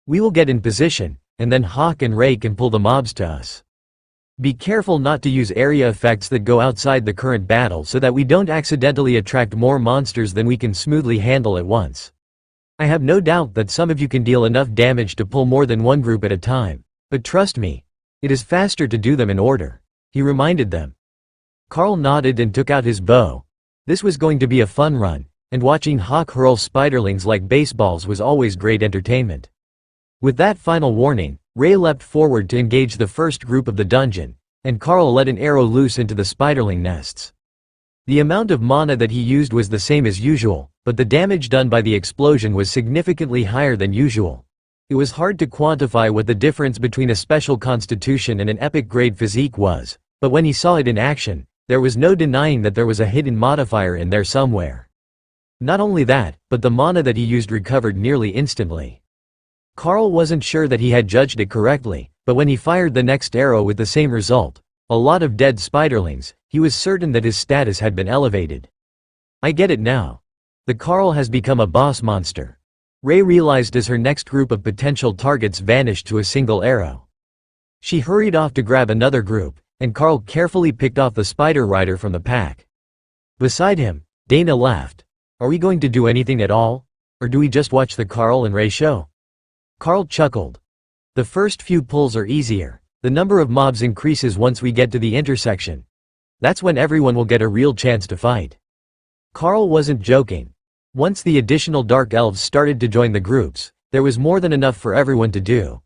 A: We will get in position, and then Hawk and Ray can pull the mobs to us. Be careful not to use area effects that go outside the current battle so that we don't accidentally attract more monsters than we can smoothly handle at once. I have no doubt that some of you can deal enough damage to pull more than one group at a time, but trust me, it is faster to do them in order," he reminded them. Carl nodded and took out his bow. This was going to be a fun run, and watching Hawk hurl spiderlings like baseballs was always great entertainment. With that final warning, Ray leapt forward to engage the first group of the dungeon, and Carl let an arrow loose into the spiderling nests. The amount of mana that he used was the same as usual, but the damage done by the explosion was significantly higher than usual. It was hard to quantify what the difference between a special constitution and an epic grade physique was, but when he saw it in action, there was no denying that there was a hidden modifier in there somewhere. Not only that, but the mana that he used recovered nearly instantly. Carl wasn't sure that he had judged it correctly, but when he fired the next arrow with the same result, a lot of dead spiderlings, he was certain that his status had been elevated. "I get it now. The Carl has become a boss monster," Ray realized as her next group of potential targets vanished to a single arrow. She hurried off to grab another group, and Carl carefully picked off the spider rider from the pack. Beside him, Dana laughed. "Are we going to do anything at all? Or do we just watch the Carl and Ray show?" Carl chuckled. "The first few pulls are easier. The number of mobs increases once we get to the intersection. That's when everyone will get a real chance to fight." Carl wasn't joking. Once the additional dark elves started to join the groups, there was more than enough for everyone to do.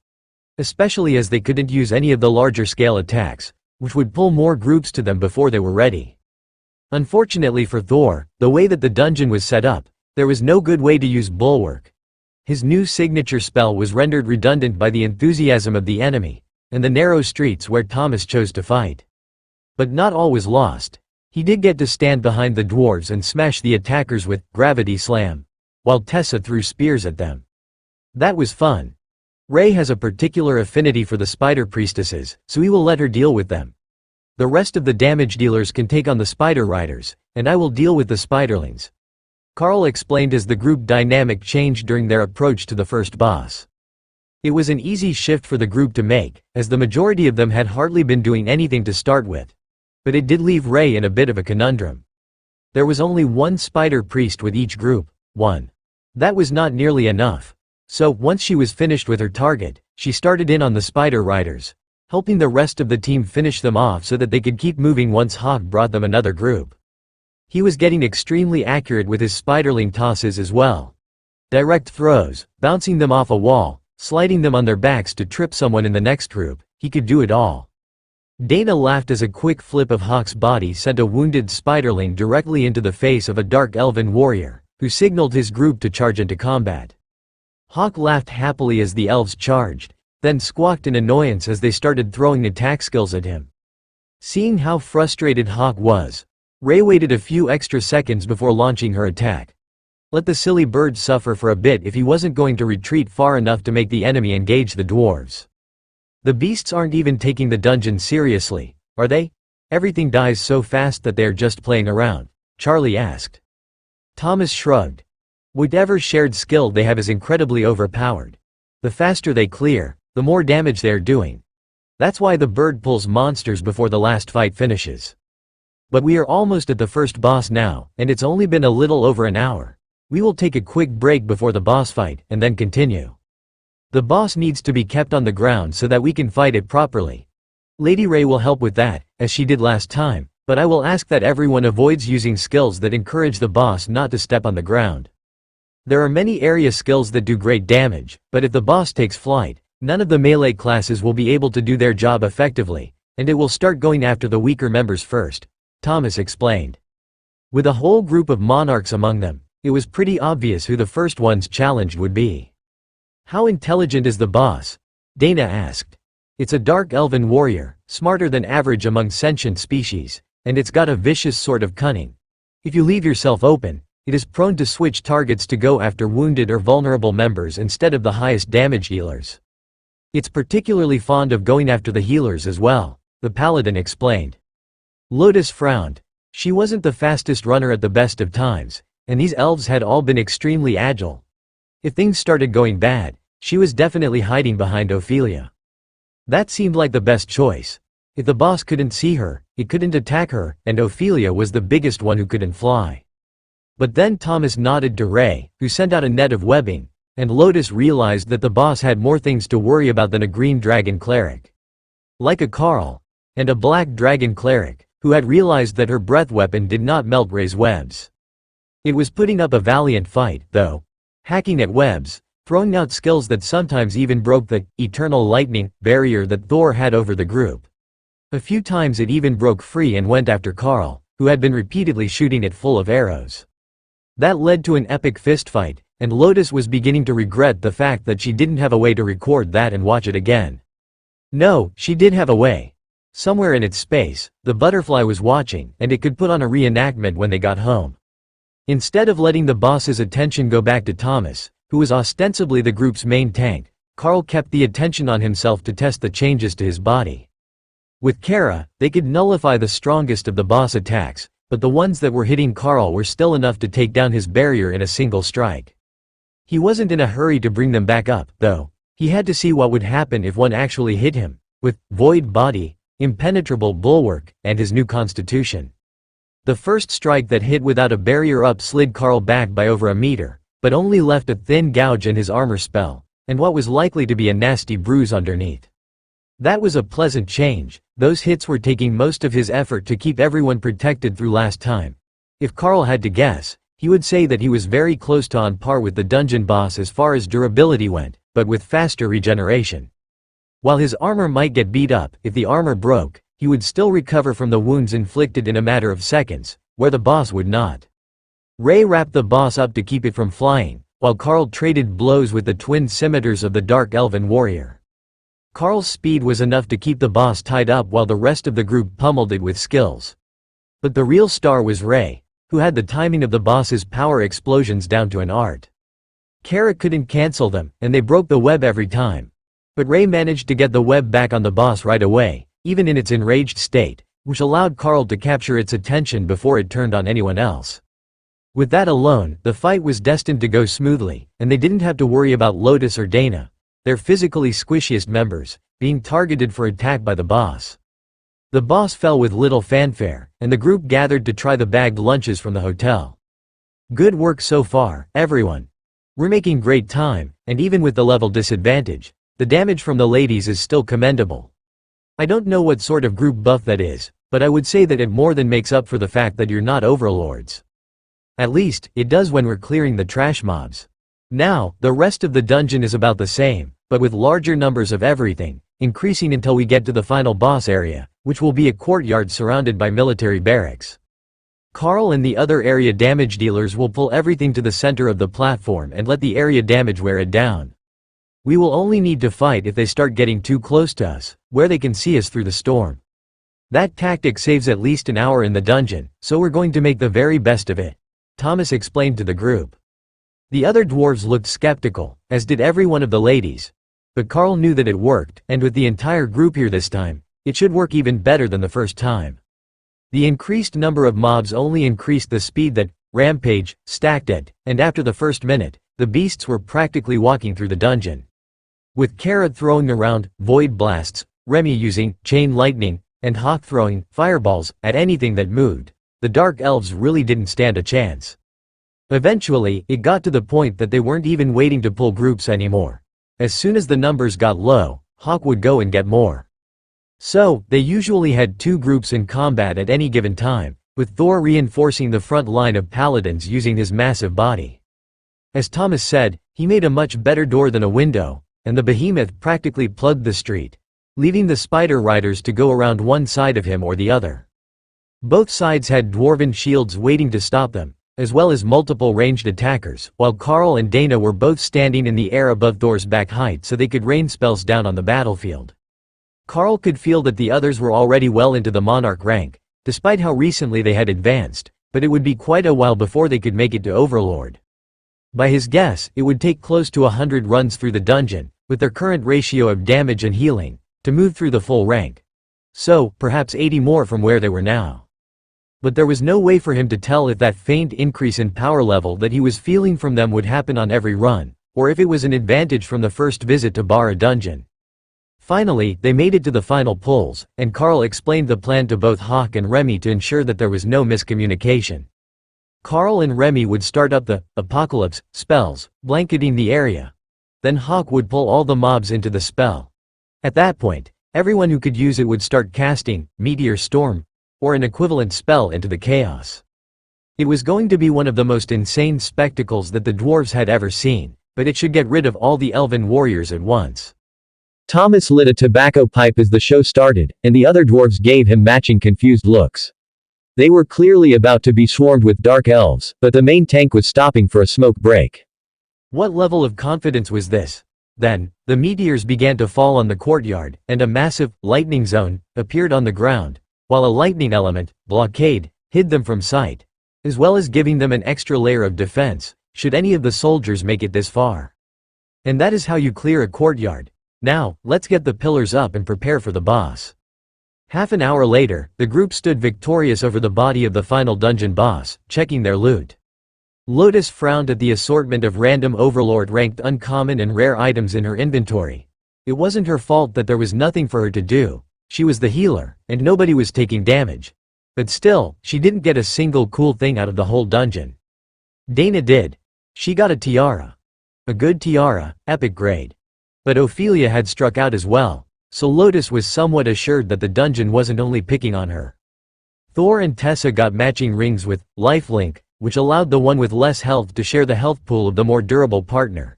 A: Especially as they couldn't use any of the larger scale attacks, which would pull more groups to them before they were ready. Unfortunately for Thor, the way that the dungeon was set up, there was no good way to use Bulwark. His new signature spell was rendered redundant by the enthusiasm of the enemy, and the narrow streets where Thomas chose to fight. But not all was lost. He did get to stand behind the dwarves and smash the attackers with Gravity Slam, while Tessa threw spears at them. That was fun. Ray has a particular affinity for the spider priestesses, so he will let her deal with them. The rest of the damage dealers can take on the spider riders, and I will deal with the spiderlings. Carl explained as the group dynamic changed during their approach to the first boss. It was an easy shift for the group to make, as the majority of them had hardly been doing anything to start with. But it did leave Ray in a bit of a conundrum. There was only one spider priest with each group, one. That was not nearly enough. So, once she was finished with her target, she started in on the spider riders, helping the rest of the team finish them off so that they could keep moving once Hawk brought them another group. He was getting extremely accurate with his spiderling tosses as well. Direct throws, bouncing them off a wall, sliding them on their backs to trip someone in the next group, he could do it all. Dana laughed as a quick flip of Hawk's body sent a wounded spiderling directly into the face of a dark elven warrior, who signaled his group to charge into combat. Hawk laughed happily as the elves charged, then squawked in annoyance as they started throwing attack skills at him. Seeing how frustrated Hawk was, Ray waited a few extra seconds before launching her attack. Let the silly bird suffer for a bit if he wasn't going to retreat far enough to make the enemy engage the dwarves. The beasts aren't even taking the dungeon seriously, are they? Everything dies so fast that they're just playing around, Charlie asked. Thomas shrugged. Whatever shared skill they have is incredibly overpowered. The faster they clear, the more damage they are doing. That's why the bird pulls monsters before the last fight finishes. But we are almost at the first boss now, and it's only been a little over an hour. We will take a quick break before the boss fight, and then continue. The boss needs to be kept on the ground so that we can fight it properly. Lady Ray will help with that, as she did last time, but I will ask that everyone avoids using skills that encourage the boss not to step on the ground. There are many area skills that do great damage, but if the boss takes flight, none of the melee classes will be able to do their job effectively, and it will start going after the weaker members first, Thomas explained. With a whole group of monarchs among them, it was pretty obvious who the first ones challenged would be. How intelligent is the boss? Dana asked. It's a dark elven warrior, smarter than average among sentient species, and it's got a vicious sort of cunning. If you leave yourself open, it is prone to switch targets to go after wounded or vulnerable members instead of the highest damage dealers. It's particularly fond of going after the healers as well, the paladin explained. Lotus frowned. She wasn't the fastest runner at the best of times, and these elves had all been extremely agile. If things started going bad, she was definitely hiding behind Ophelia. That seemed like the best choice. If the boss couldn't see her, he couldn't attack her, and Ophelia was the biggest one who couldn't fly. But then Thomas nodded to Ray, who sent out a net of webbing, and Lotus realized that the boss had more things to worry about than a green dragon cleric. Like a Carl, and a black dragon cleric, who had realized that her breath weapon did not melt Ray's webs. It was putting up a valiant fight, though. Hacking at webs, throwing out skills that sometimes even broke the eternal lightning barrier that Thor had over the group. A few times it even broke free and went after Carl, who had been repeatedly shooting it full of arrows. That led to an epic fistfight, and Lotus was beginning to regret the fact that she didn't have a way to record that and watch it again. No, she did have a way. Somewhere in its space, the butterfly was watching, and it could put on a reenactment when they got home. Instead of letting the boss's attention go back to Thomas, who was ostensibly the group's main tank, Carl kept the attention on himself to test the changes to his body. With Kara, they could nullify the strongest of the boss attacks, but the ones that were hitting Carl were still enough to take down his barrier in a single strike. He wasn't in a hurry to bring them back up, though. He had to see what would happen if one actually hit him, with Void Body, Impenetrable Bulwark, and his new constitution. The first strike that hit without a barrier up slid Carl back by over a meter, but only left a thin gouge in his armor spell, and what was likely to be a nasty bruise underneath. That was a pleasant change. Those hits were taking most of his effort to keep everyone protected through last time. If Carl had to guess, he would say that he was very close to on par with the dungeon boss as far as durability went, but with faster regeneration. While his armor might get beat up, if the armor broke, he would still recover from the wounds inflicted in a matter of seconds, where the boss would not. Ray wrapped the boss up to keep it from flying, while Carl traded blows with the twin scimitars of the dark elven warrior. Carl's speed was enough to keep the boss tied up while the rest of the group pummeled it with skills. But the real star was Ray, who had the timing of the boss's power explosions down to an art. Kara couldn't cancel them, and they broke the web every time. But Ray managed to get the web back on the boss right away, even in its enraged state, which allowed Carl to capture its attention before it turned on anyone else. With that alone, the fight was destined to go smoothly, and they didn't have to worry about Lotus or Dana, their physically squishiest members, being targeted for attack by the boss. The boss fell with little fanfare, and the group gathered to try the bagged lunches from the hotel. Good work so far, everyone. We're making great time, and even with the level disadvantage, the damage from the ladies is still commendable. I don't know what sort of group buff that is, but I would say that it more than makes up for the fact that you're not overlords. At least, it does when we're clearing the trash mobs. Now, the rest of the dungeon is about the same, but with larger numbers of everything, increasing until we get to the final boss area, which will be a courtyard surrounded by military barracks. Carl and the other area damage dealers will pull everything to the center of the platform and let the area damage wear it down. We will only need to fight if they start getting too close to us, where they can see us through the storm. That tactic saves at least an hour in the dungeon, so we're going to make the very best of it, Thomas explained to the group. The other dwarves looked skeptical, as did every one of the ladies. But Carl knew that it worked, and with the entire group here this time, it should work even better than the first time. The increased number of mobs only increased the speed that Rampage stacked at, and after the first minute, the beasts were practically walking through the dungeon. With Kara throwing around void blasts, Remy using chain lightning, and Hawk throwing fireballs at anything that moved, the dark elves really didn't stand a chance. Eventually, it got to the point that they weren't even waiting to pull groups anymore. As soon as the numbers got low, Hawk would go and get more. So, they usually had 2 groups in combat at any given time, with Thor reinforcing the front line of paladins using his massive body. As Thomas said, he made a much better door than a window, and the behemoth practically plugged the street, leaving the spider riders to go around one side of him or the other. Both sides had dwarven shields waiting to stop them, as well as multiple ranged attackers, while Carl and Dana were both standing in the air above Thor's back height so they could rain spells down on the battlefield. Carl could feel that the others were already well into the monarch rank, despite how recently they had advanced, but it would be quite a while before they could make it to overlord. By his guess, it would take close to 100 runs through the dungeon, with their current ratio of damage and healing, to move through the full rank. So, perhaps 80 more from where they were now. But there was no way for him to tell if that faint increase in power level that he was feeling from them would happen on every run, or if it was an advantage from the first visit to Bara Dungeon. Finally, they made it to the final pulls, and Carl explained the plan to both Hawk and Remy to ensure that there was no miscommunication. Carl and Remy would start up the apocalypse spells, blanketing the area. Then Hawk would pull all the mobs into the spell. At that point, everyone who could use it would start casting Meteor Storm, or an equivalent spell into the chaos. It was going to be one of the most insane spectacles that the dwarves had ever seen, but it should get rid of all the elven warriors at once.
B: Thomas lit a tobacco pipe as the show started, and the other dwarves gave him matching confused looks. They were clearly about to be swarmed with dark elves, but the main tank was stopping for a smoke break.
A: What level of confidence was this? Then, the meteors began to fall on the courtyard, and a massive lightning zone appeared on the ground, while a lightning element, blockade, hid them from sight, as well as giving them an extra layer of defense, should any of the soldiers make it this far. And that is how you clear a courtyard. Now, let's get the pillars up and prepare for the boss. Half an hour later, the group stood victorious over the body of the final dungeon boss, checking their loot. Lotus frowned at the assortment of random overlord-ranked uncommon and rare items in her inventory. It wasn't her fault that there was nothing for her to do. She was the healer, and nobody was taking damage. But still, she didn't get a single cool thing out of the whole dungeon. Dana did. She got a tiara. A good tiara, epic grade. But Ophelia had struck out as well, so Lotus was somewhat assured that the dungeon wasn't only picking on her. Thor and Tessa got matching rings with lifelink, which allowed the one with less health to share the health pool of the more durable partner.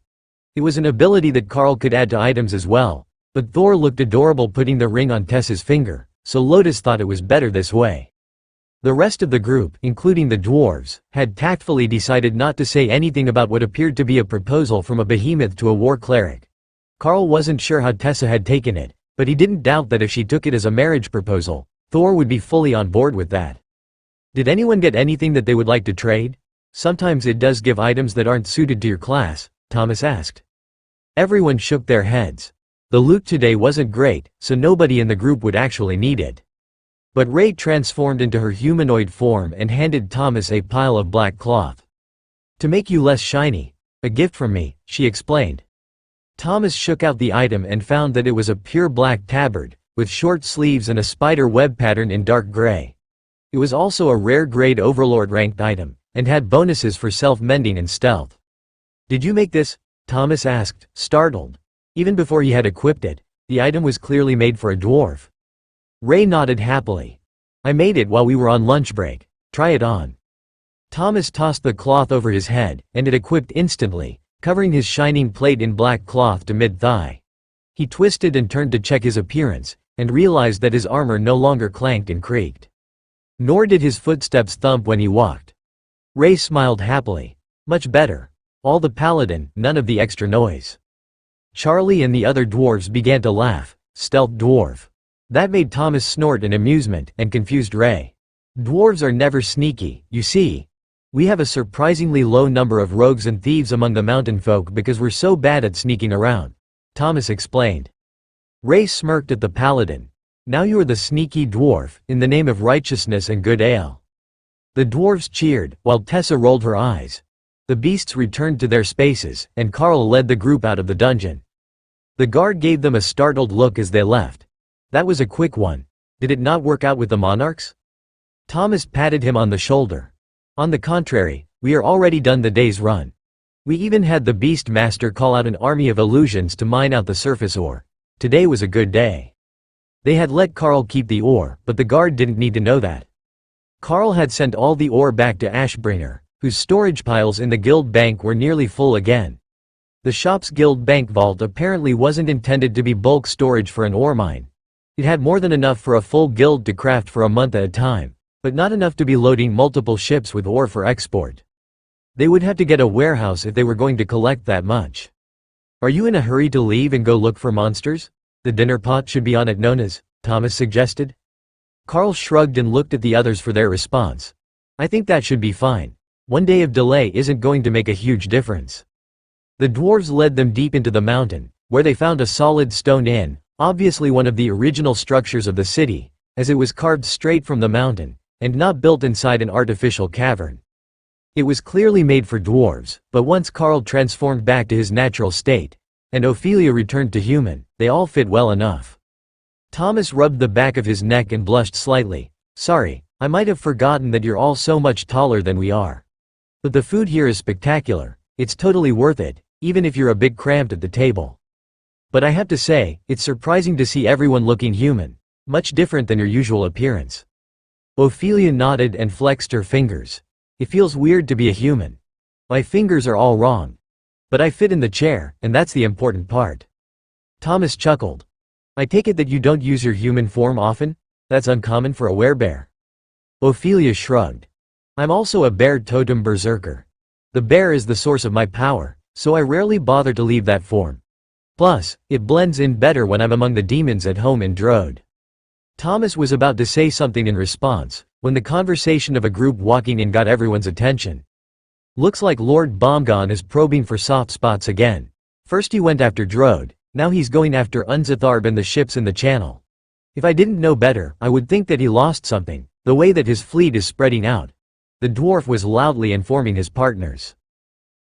A: It was an ability that Carl could add to items as well, but Thor looked adorable putting the ring on Tessa's finger, so Lotus thought it was better this way. The rest of the group, including the dwarves, had tactfully decided not to say anything about what appeared to be a proposal from a behemoth to a war cleric. Carl wasn't sure how Tessa had taken it, but he didn't doubt that if she took it as a marriage proposal, Thor would be fully on board with that. Did anyone get anything that they would like to trade? Sometimes it does give items that aren't suited to your class, Thomas asked. Everyone shook their heads. The loot today wasn't great, so nobody in the group would actually need it. But Ray transformed into her humanoid form and handed Thomas a pile of black cloth. To make you less shiny. A gift from me, she explained. Thomas shook out the item and found that it was a pure black tabard, with short sleeves and a spider web pattern in dark gray. It was also a rare grade overlord ranked item, and had bonuses for self-mending and stealth. Did you make this? Thomas asked, startled. Even before he had equipped it, the item was clearly made for a dwarf. Ray nodded happily. I made it while we were on lunch break. Try it on. Thomas tossed the cloth over his head, and it equipped instantly, covering his shining plate in black cloth to mid-thigh. He twisted and turned to check his appearance, and realized that his armor no longer clanked and creaked. Nor did his footsteps thump when he walked. Ray smiled happily. Much better. All the paladin, none of the extra noise. Charlie and the other dwarves began to laugh. Stealth dwarf. That made Thomas snort in amusement and confused Ray. Dwarves are never sneaky, you see. We have a surprisingly low number of rogues and thieves among the mountain folk because we're so bad at sneaking around, Thomas explained. Ray smirked at the paladin. Now you are the sneaky dwarf, in the name of righteousness and good ale. The dwarves cheered, while Tessa rolled her eyes. The beasts returned to their spaces, and Carl led the group out of the dungeon. The guard gave them a startled look as they left. That was a quick one. Did it not work out with the monarchs? Thomas patted him on the shoulder. On the contrary, we are already done the day's run. We even had the beast master call out an army of illusions to mine out the surface ore. Today was a good day. They had let Carl keep the ore, but the guard didn't need to know that. Carl had sent all the ore back to Ashbringer, whose storage piles in the guild bank were nearly full again. The shop's guild bank vault apparently wasn't intended to be bulk storage for an ore mine. It had more than enough for a full guild to craft for a month at a time, but not enough to be loading multiple ships with ore for export. They would have to get a warehouse if they were going to collect that much. Are you in a hurry to leave and go look for monsters? The dinner pot should be on at Nona's, Thomas suggested. Carl shrugged and looked at the others for their response. I think that should be fine. One day of delay isn't going to make a huge difference. The dwarves led them deep into the mountain, where they found a solid stone inn, obviously one of the original structures of the city, as it was carved straight from the mountain, and not built inside an artificial cavern. It was clearly made for dwarves, but once Carl transformed back to his natural state, and Ophelia returned to human, they all fit well enough. Thomas rubbed the back of his neck and blushed slightly. Sorry, I might have forgotten that you're all so much taller than we are. But the food here is spectacular. It's totally worth it, even if you're a bit cramped at the table. But I have to say, it's surprising to see everyone looking human, much different than your usual appearance. Ophelia nodded and flexed her fingers. It feels weird to be a human. My fingers are all wrong. But I fit in the chair, and that's the important part. Thomas chuckled. I take it that you don't use your human form often? That's uncommon for a werebear. Ophelia shrugged. I'm also a bear totem berserker. The bear is the source of my power, so I rarely bother to leave that form. Plus, it blends in better when I'm among the demons at home in Drode. Thomas was about to say something in response, when the conversation of a group walking in got everyone's attention. Looks like Lord Bomgon is probing for soft spots again. First he went after Drode, now he's going after Unzatharb and the ships in the channel. If I didn't know better, I would think that he lost something, the way that his fleet is spreading out. The dwarf was loudly informing his partners.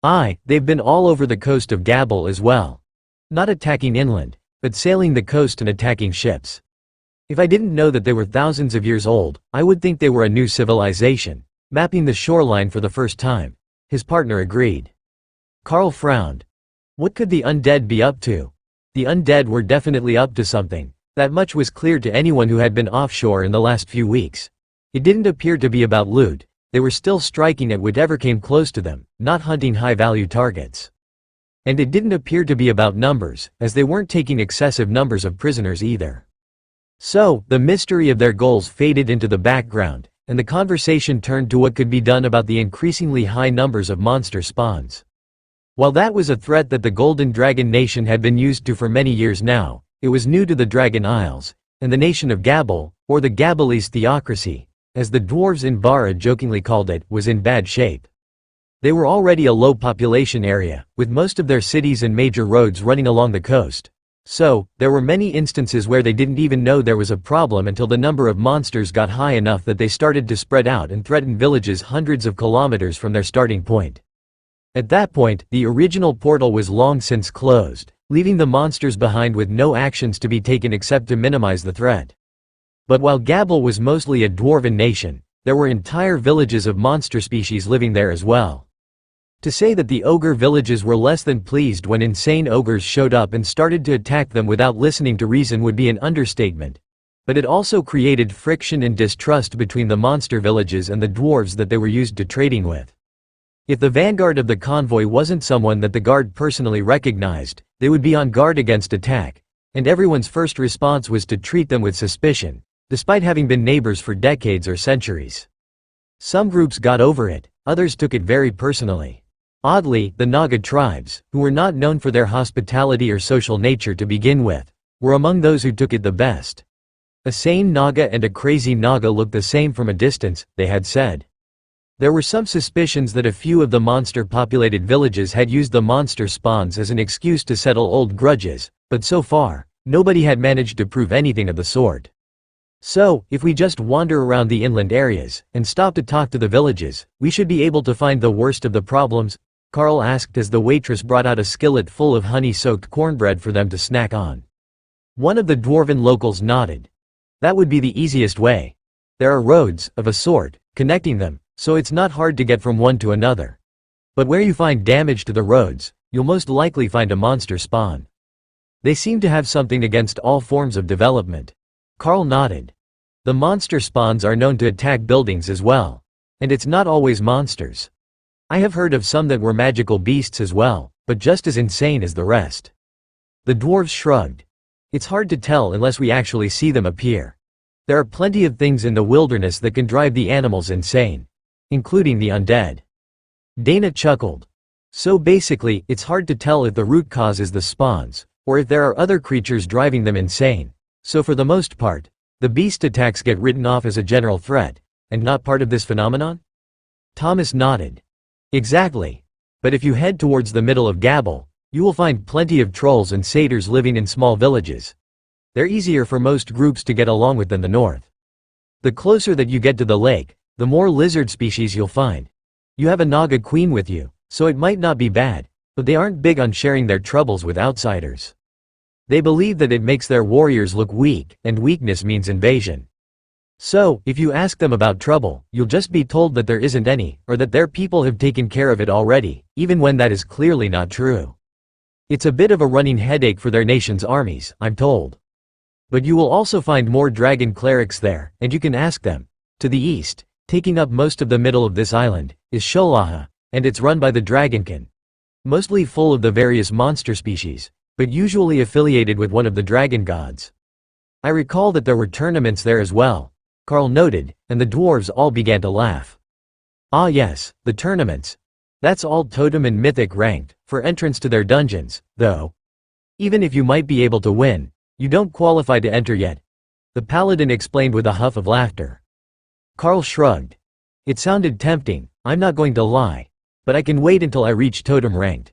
A: They've been all over the coast of Gabble as well. Not attacking inland, but sailing the coast and attacking ships. If I didn't know that they were thousands of years old, I would think they were a new civilization, mapping the shoreline for the first time. His partner agreed. Carl frowned. What could the undead be up to? The undead were definitely up to something. That much was clear to anyone who had been offshore in the last few weeks. It didn't appear to be about loot. They were still striking at whatever came close to them, not hunting high-value targets. And it didn't appear to be about numbers, as they weren't taking excessive numbers of prisoners either. So, the mystery of their goals faded into the background, and the conversation turned to what could be done about the increasingly high numbers of monster spawns. While that was a threat that the Golden Dragon Nation had been used to for many years now, it was new to the Dragon Isles, and the nation of Gabble, or the Gabbalese theocracy, as the dwarves in Bara jokingly called it, was in bad shape. They were already a low population area, with most of their cities and major roads running along the coast. So, there were many instances where they didn't even know there was a problem until the number of monsters got high enough that they started to spread out and threaten villages hundreds of kilometers from their starting point. At that point, the original portal was long since closed, leaving the monsters behind with no actions to be taken except to minimize the threat. But while Gabble was mostly a dwarven nation, there were entire villages of monster species living there as well. To say that the ogre villages were less than pleased when insane ogres showed up and started to attack them without listening to reason would be an understatement. But it also created friction and distrust between the monster villages and the dwarves that they were used to trading with. If the vanguard of the convoy wasn't someone that the guard personally recognized, they would be on guard against attack, and everyone's first response was to treat them with suspicion, despite having been neighbors for decades or centuries. Some groups got over it, others took it very personally. Oddly, the Naga tribes, who were not known for their hospitality or social nature to begin with, were among those who took it the best. A sane Naga and a crazy Naga looked the same from a distance, they had said. There were some suspicions that a few of the monster-populated villages had used the monster spawns as an excuse to settle old grudges, but so far, nobody had managed to prove anything of the sort. So, if we just wander around the inland areas, and stop to talk to the villages, we should be able to find the worst of the problems, Carl asked as the waitress brought out a skillet full of honey-soaked cornbread for them to snack on. One of the dwarven locals nodded. That would be the easiest way. There are roads, of a sort, connecting them, so it's not hard to get from one to another. But where you find damage to the roads, you'll most likely find a monster spawn. They seem to have something against all forms of development. Carl nodded. The monster spawns are known to attack buildings as well. And it's not always monsters. I have heard of some that were magical beasts as well, but just as insane as the rest. The dwarves shrugged. It's hard to tell unless we actually see them appear. There are plenty of things in the wilderness that can drive the animals insane, including the undead. Dana chuckled. So basically, it's hard to tell if the root cause is the spawns, or if there are other creatures driving them insane. So for the most part, the beast attacks get written off as a general threat, and not part of this phenomenon? Thomas nodded. Exactly. But if you head towards the middle of Gabble, you will find plenty of trolls and satyrs living in small villages. They're easier for most groups to get along with than the north. The closer that you get to the lake, the more lizard species you'll find. You have a Naga queen with you, so it might not be bad, but they aren't big on sharing their troubles with outsiders. They believe that it makes their warriors look weak, and weakness means invasion. So, if you ask them about trouble, you'll just be told that there isn't any, or that their people have taken care of it already, even when that is clearly not true. It's a bit of a running headache for their nation's armies, I'm told. But you will also find more dragon clerics there, and you can ask them. To the east, taking up most of the middle of this island, is Sholaha, and it's run by the Dragonkin. Mostly full of the various monster species, but usually affiliated with one of the dragon gods. I recall that there were tournaments there as well, Carl noted, and the dwarves all began to laugh. Ah yes, the tournaments. That's all totem and mythic ranked, for entrance to their dungeons, though. Even if you might be able to win, you don't qualify to enter yet. The paladin explained with a huff of laughter. Carl shrugged. It sounded tempting, I'm not going to lie. But I can wait until I reach totem ranked.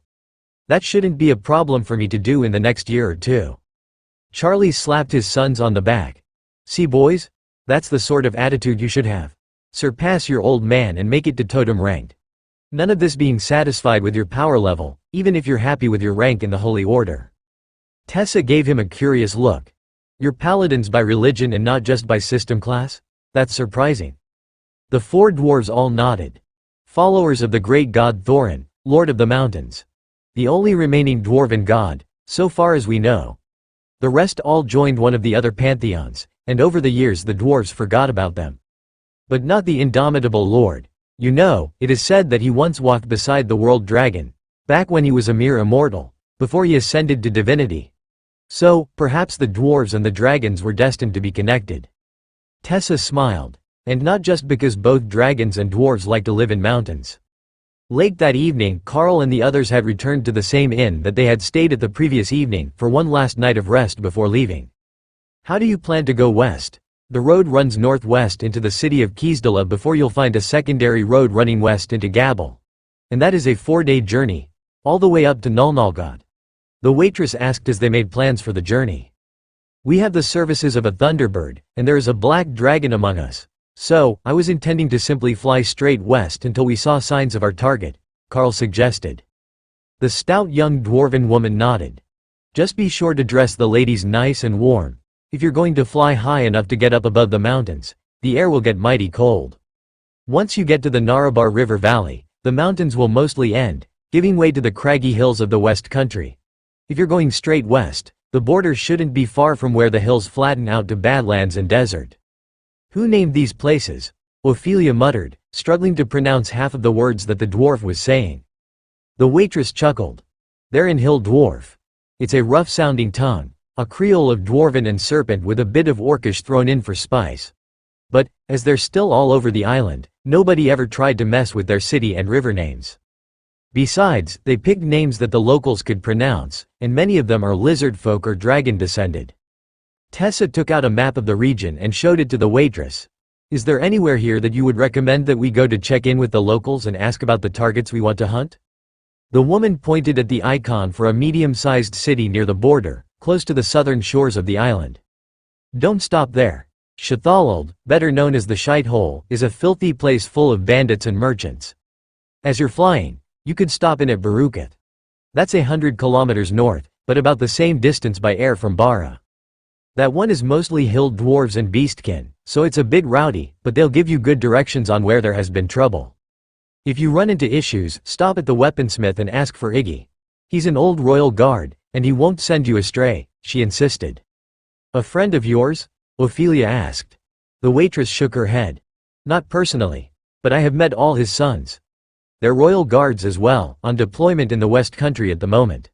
A: That shouldn't be a problem for me to do in the next year or two. Charlie slapped his sons on the back. See boys? That's the sort of attitude you should have. Surpass your old man and make it to totem ranked. None of this being satisfied with your power level, even if you're happy with your rank in the Holy Order. Tessa gave him a curious look. You're paladins by religion and not just by system class? That's surprising. The four dwarves all nodded. Followers of the great god Thorin, Lord of the Mountains. The only remaining dwarven god, so far as we know. The rest all joined one of the other pantheons, and over the years the dwarves forgot about them. But not the indomitable lord. You know, it is said that he once walked beside the world dragon, back when he was a mere immortal, before he ascended to divinity. So, perhaps the dwarves and the dragons were destined to be connected. Tessa smiled. and not just because both dragons and dwarves like to live in mountains. Late that evening, Carl and the others had returned to the same inn that they had stayed at the previous evening for one last night of rest before leaving. How do you plan to go west? The road runs northwest into the city of Kiesdala before you'll find a secondary road running west into Gabel. And that is a 4-day journey, all the way up to Nulnalgod. The waitress asked as they made plans for the journey. We have the services of a thunderbird, and there is a black dragon among us. So, I was intending to simply fly straight west until we saw signs of our target, Carl suggested. The stout young dwarven woman nodded. Just be sure to dress the ladies nice and warm. If you're going to fly high enough to get up above the mountains, the air will get mighty cold. Once you get to the Narabar River Valley, the mountains will mostly end, giving way to the craggy hills of the West Country. If you're going straight west, the border shouldn't be far from where the hills flatten out to badlands and desert. Who named these places? Ophelia muttered, struggling to pronounce half of the words that the dwarf was saying. The waitress chuckled. They're in Hill Dwarf. It's a rough-sounding tongue, a creole of dwarven and serpent with a bit of orcish thrown in for spice. But, as they're still all over the island, nobody ever tried to mess with their city and river names. Besides, they picked names that the locals could pronounce, and many of them are lizard folk or dragon-descended. Tessa took out a map of the region and showed it to the waitress. Is there anywhere here that you would recommend that we go to check in with the locals and ask about the targets we want to hunt? The woman pointed at the icon for a medium-sized city near the border, close to the southern shores of the island. Don't stop there. Shathalald, better known as the Shite Hole, is a filthy place full of bandits and merchants. As you're flying, you could stop in at Barukath. That's 100 kilometers north, but about the same distance by air from Bara. That one is mostly hill dwarves and beastkin, so it's a bit rowdy, but they'll give you good directions on where there has been trouble. If you run into issues, stop at the weaponsmith and ask for Iggy. He's an old royal guard, and he won't send you astray, she insisted. A friend of yours? Ophelia asked. The waitress shook her head. Not personally, but I have met all his sons. They're royal guards as well, on deployment in the West Country at the moment.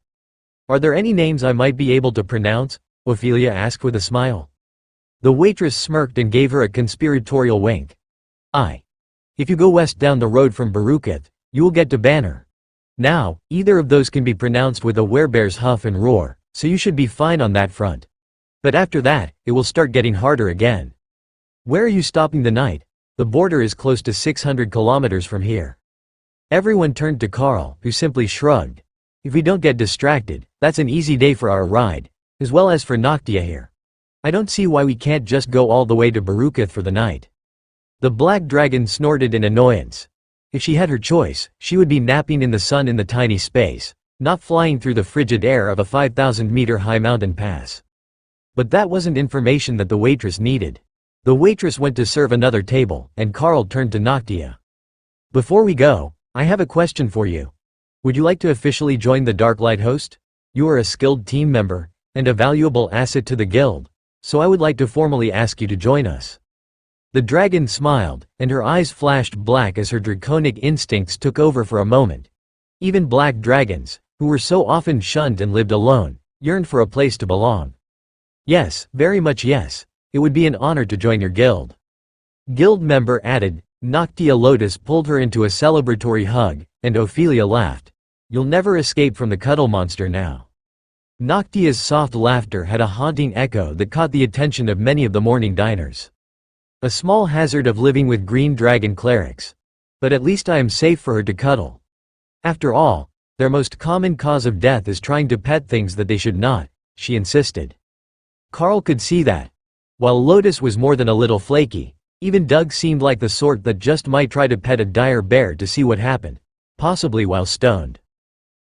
A: Are there any names I might be able to pronounce? Ophelia asked with a smile. The waitress smirked and gave her a conspiratorial wink. If you go west down the road from Barukath, you will get to Banner. Now, either of those can be pronounced with a werebear's huff and roar, so you should be fine on that front. But after that, it will start getting harder again. Where are you stopping the night? The border is close to 600 kilometers from here. Everyone turned to Carl, who simply shrugged. If we don't get distracted, that's an easy day for our ride, as well as for Noctia here. I don't see why we can't just go all the way to Barukath for the night. The black dragon snorted in annoyance. If she had her choice, she would be napping in the sun in the tiny space, not flying through the frigid air of a 5,000-meter-high mountain pass. But that wasn't information that the waitress needed. The waitress went to serve another table, and Carl turned to Noctia. Before we go, I have a question for you. Would you like to officially join the Darklight Host? You are a skilled team member, and a valuable asset to the guild, so I would like to formally ask you to join us. The dragon smiled, and her eyes flashed black as her draconic instincts took over for a moment. Even black dragons, who were so often shunned and lived alone, yearned for a place to belong. Yes, very much yes. It would be an honor to join your guild. Guild member added. Noctia Lotus pulled her into a celebratory hug, and Ophelia laughed. You'll never escape from the cuddle monster now. Noctia's soft laughter had a haunting echo that caught the attention of many of the morning diners. A small hazard of living with green dragon clerics. But at least I am safe for her to cuddle. After all, their most common cause of death is trying to pet things that they should not, she insisted. Carl could see that. While Lotus was more than a little flaky, even Doug seemed like the sort that just might try to pet a dire bear to see what happened, possibly while stoned.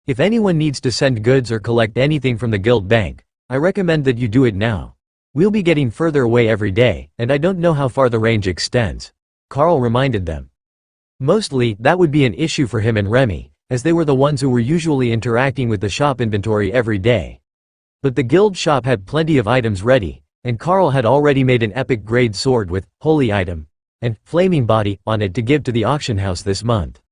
A: If anyone needs to send goods or collect anything from the guild bank, I recommend that you do it now. We'll be getting further away every day, and I don't know how far the range extends, Carl reminded them. Mostly, that would be an issue for him and Remy, as they were the ones who were usually interacting with the shop inventory every day. But the guild shop had plenty of items ready, and Carl had already made an epic grade sword with holy item and flaming body on it to give to the auction house this month.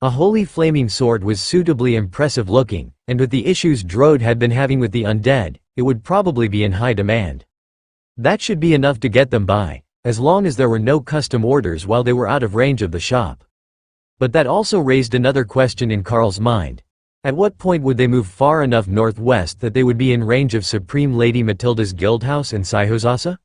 A: A holy flaming sword was suitably impressive looking, and with the issues Drode had been having with the undead, it would probably be in high demand. That should be enough to get them by, as long as there were no custom orders while they were out of range of the shop. But that also raised another question in Carl's mind. At what point would they move far enough northwest that they would be in range of Supreme Lady Matilda's guildhouse in Saihosasa?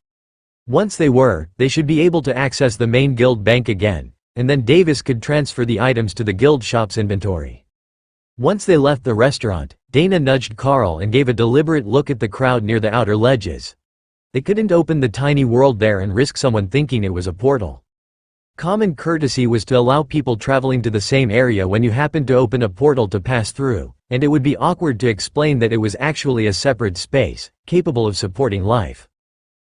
A: Once they were, they should be able to access the main guild bank again, and then Davis could transfer the items to the guild shop's inventory. Once they left the restaurant, Dana nudged Carl and gave a deliberate look at the crowd near the outer ledges. They couldn't open the tiny world there and risk someone thinking it was a portal. Common courtesy was to allow people traveling to the same area when you happened to open a portal to pass through, and it would be awkward to explain that it was actually a separate space, capable of supporting life.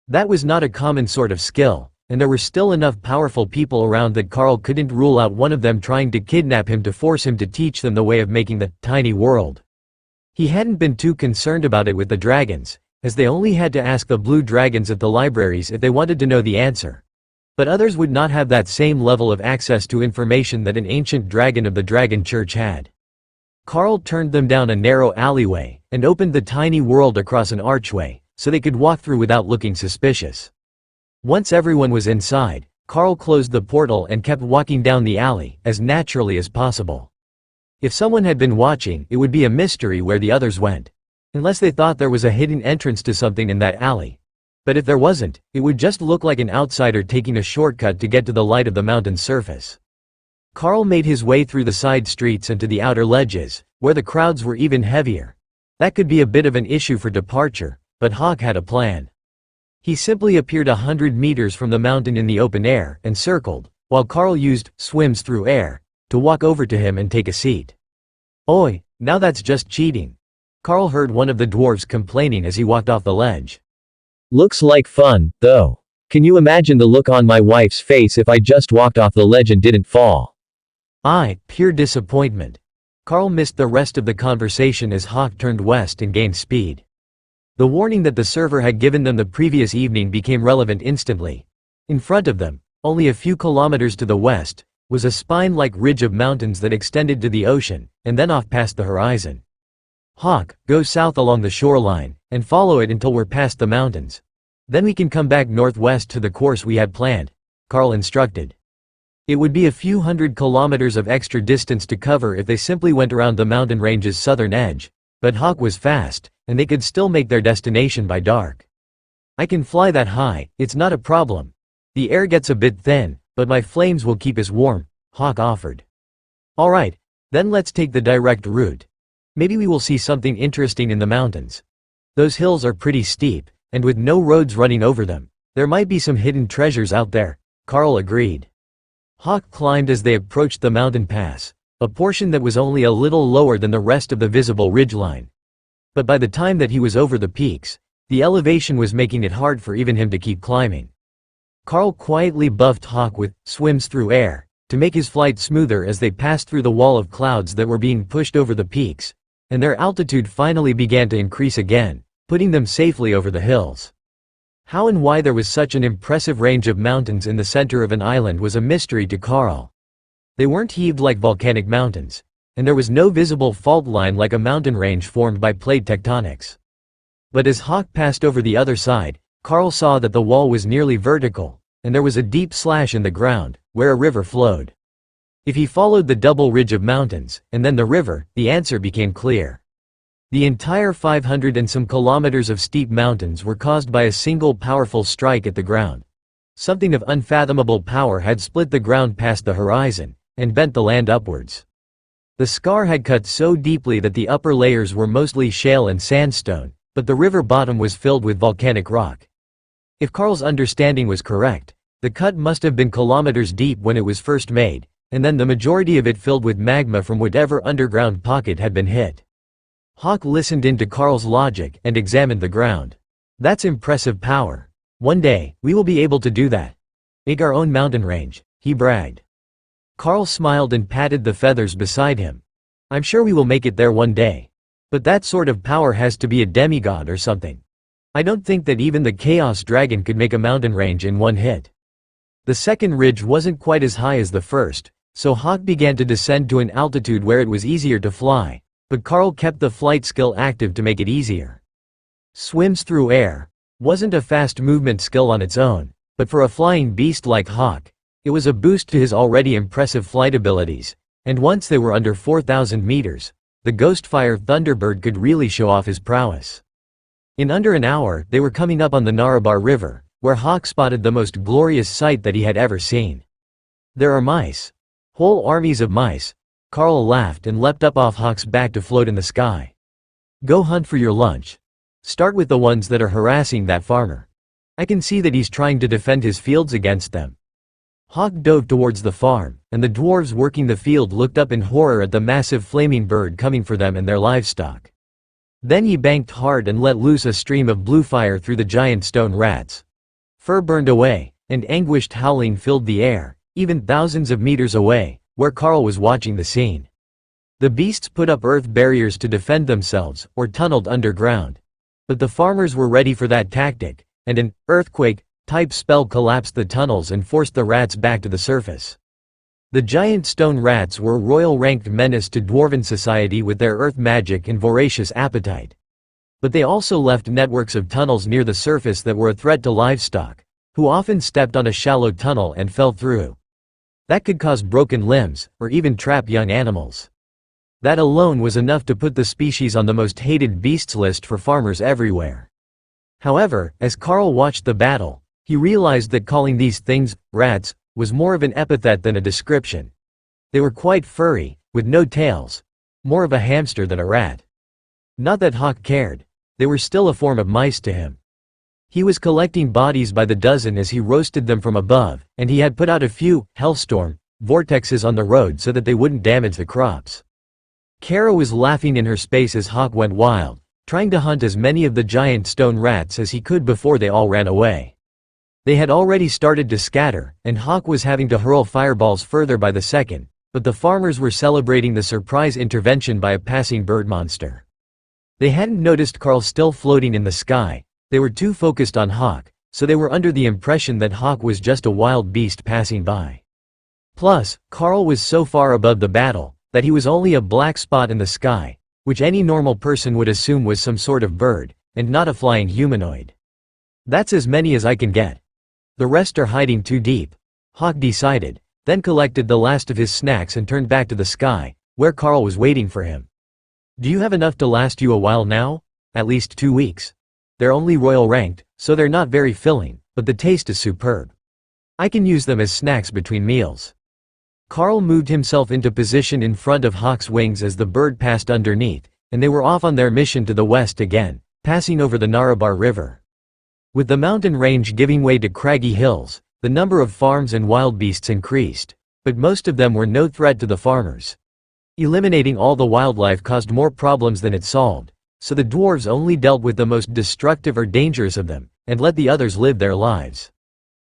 A: That was not a common sort of skill, and there were still enough powerful people around that Carl couldn't rule out one of them trying to kidnap him to force him to teach them the way of making the tiny world. He hadn't been too concerned about it with the dragons, as they only had to ask the blue dragons at the libraries if they wanted to know the answer. But others would not have that same level of access to information that an ancient dragon of the Dragon Church had. Carl turned them down a narrow alleyway, and opened the tiny world across an archway, so they could walk through without looking suspicious. Once everyone was inside, Carl closed the portal and kept walking down the alley, as naturally as possible. If someone had been watching, it would be a mystery where the others went. Unless they thought there was a hidden entrance to something in that alley. But if there wasn't, it would just look like an outsider taking a shortcut to get to the light of the mountain's surface. Carl made his way through the side streets and to the outer ledges, where the crowds were even heavier. That could be a bit of an issue for departure, but Hawk had a plan. He simply appeared 100 meters from the mountain in the open air and circled, while Carl used swims through air to walk over to him and take a seat. "Oi, now that's just cheating," Carl heard one of the dwarves complaining as he walked off the ledge.
B: Looks like fun, though. Can you imagine the look on my wife's face if I just walked off the ledge and didn't fall?
A: Pure disappointment. Carl missed the rest of the conversation as Hawk turned west and gained speed. The warning that the server had given them the previous evening became relevant instantly. In front of them, only a few kilometers to the west, was a spine-like ridge of mountains that extended to the ocean, and then off past the horizon. "Hawk, go south along the shoreline, and follow it until we're past the mountains. Then we can come back northwest to the course we had planned," Carl instructed. It would be a few hundred kilometers of extra distance to cover if they simply went around the mountain range's southern edge, but Hawk was fast, and they could still make their destination by dark. "I can fly that high, it's not a problem. The air gets a bit thin, but my flames will keep us warm," Hawk offered. "Alright, then let's take the direct route. Maybe we will see something interesting in the mountains. Those hills are pretty steep, and with no roads running over them, there might be some hidden treasures out there," Carl agreed. Hawk climbed as they approached the mountain pass, a portion that was only a little lower than the rest of the visible ridgeline. But by the time that he was over the peaks, the elevation was making it hard for even him to keep climbing. Carl quietly buffed Hawk with swims through air to make his flight smoother as they passed through the wall of clouds that were being pushed over the peaks, and their altitude finally began to increase again, putting them safely over the hills. How and why there was such an impressive range of mountains in the center of an island was a mystery to Carl. They weren't heaved like volcanic mountains, and there was no visible fault line like a mountain range formed by plate tectonics. But as Hawk passed over the other side, Carl saw that the wall was nearly vertical, and there was a deep slash in the ground, where a river flowed. If he followed the double ridge of mountains, and then the river, the answer became clear. The entire 500 and some kilometers of steep mountains were caused by a single powerful strike at the ground. Something of unfathomable power had split the ground past the horizon, and bent the land upwards. The scar had cut so deeply that the upper layers were mostly shale and sandstone, but the river bottom was filled with volcanic rock. If Carl's understanding was correct, the cut must have been kilometers deep when it was first made, and then the majority of it filled with magma from whatever underground pocket had been hit. Hawk listened into Carl's logic and examined the ground. "That's impressive power. One day, we will be able to do that. Make our own mountain range," he bragged. Carl smiled and patted the feathers beside him. "I'm sure we will make it there one day. But that sort of power has to be a demigod or something. I don't think that even the Chaos Dragon could make a mountain range in one hit." The second ridge wasn't quite as high as the first, so Hawk began to descend to an altitude where it was easier to fly, but Carl kept the flight skill active to make it easier. Swims through air wasn't a fast movement skill on its own, But for a flying beast like Hawk, it was a boost to his already impressive flight abilities, and once they were under 4,000 meters, the Ghostfire Thunderbird could really show off his prowess. In under an hour, they were coming up on the Narabar River, where Hawk spotted the most glorious sight that he had ever seen. There are mice. Whole armies of mice. Carl laughed and leapt up off Hawk's back to float in the sky. Go hunt for your lunch. Start with the ones that are harassing that farmer. I can see that he's trying to defend his fields against them. Hawk dove towards the farm, and the dwarves working the field looked up in horror at the massive flaming bird coming for them and their livestock. Then he banked hard and let loose a stream of blue fire through the giant stone rats. Fur burned away, and anguished howling filled the air, even thousands of meters away, where Carl was watching the scene. The beasts put up earth barriers to defend themselves, or tunneled underground. But the farmers were ready for that tactic, and an earthquake-type spell collapsed the tunnels and forced the rats back to the surface. The giant stone rats were a royal-ranked menace to dwarven society with their earth magic and voracious appetite. But they also left networks of tunnels near the surface that were a threat to livestock, who often stepped on a shallow tunnel and fell through. That could cause broken limbs, or even trap young animals. That alone was enough to put the species on the most hated beasts list for farmers everywhere. However, as Carl watched the battle, he realized that calling these things rats was more of an epithet than a description. They were quite furry, with no tails. More of a hamster than a rat. Not that Hawk cared. They were still a form of mice to him. He was collecting bodies by the dozen as he roasted them from above, and he had put out a few hellstorm vortexes on the road so that they wouldn't damage the crops. Kara was laughing in her space as Hawk went wild, trying to hunt as many of the giant stone rats as he could before they all ran away. They had already started to scatter, and Hawk was having to hurl fireballs further by the second, but the farmers were celebrating the surprise intervention by a passing bird monster. They hadn't noticed Carl still floating in the sky. They were too focused on Hawk, so they were under the impression that Hawk was just a wild beast passing by. Plus, Carl was so far above the battle, that he was only a black spot in the sky, which any normal person would assume was some sort of bird, and not a flying humanoid. That's as many as I can get. The rest are hiding too deep, Hawk decided, then collected the last of his snacks and turned back to the sky, where Carl was waiting for him. Do you have enough to last you a while now? At least 2 weeks. They're only royal ranked, so they're not very filling, but the taste is superb. I can use them as snacks between meals. Carl moved himself into position in front of Hawk's wings as the bird passed underneath, and they were off on their mission to the west again, passing over the Narabar River. With the mountain range giving way to craggy hills, the number of farms and wild beasts increased, but most of them were no threat to the farmers. Eliminating all the wildlife caused more problems than it solved, so the dwarves only dealt with the most destructive or dangerous of them, and let the others live their lives.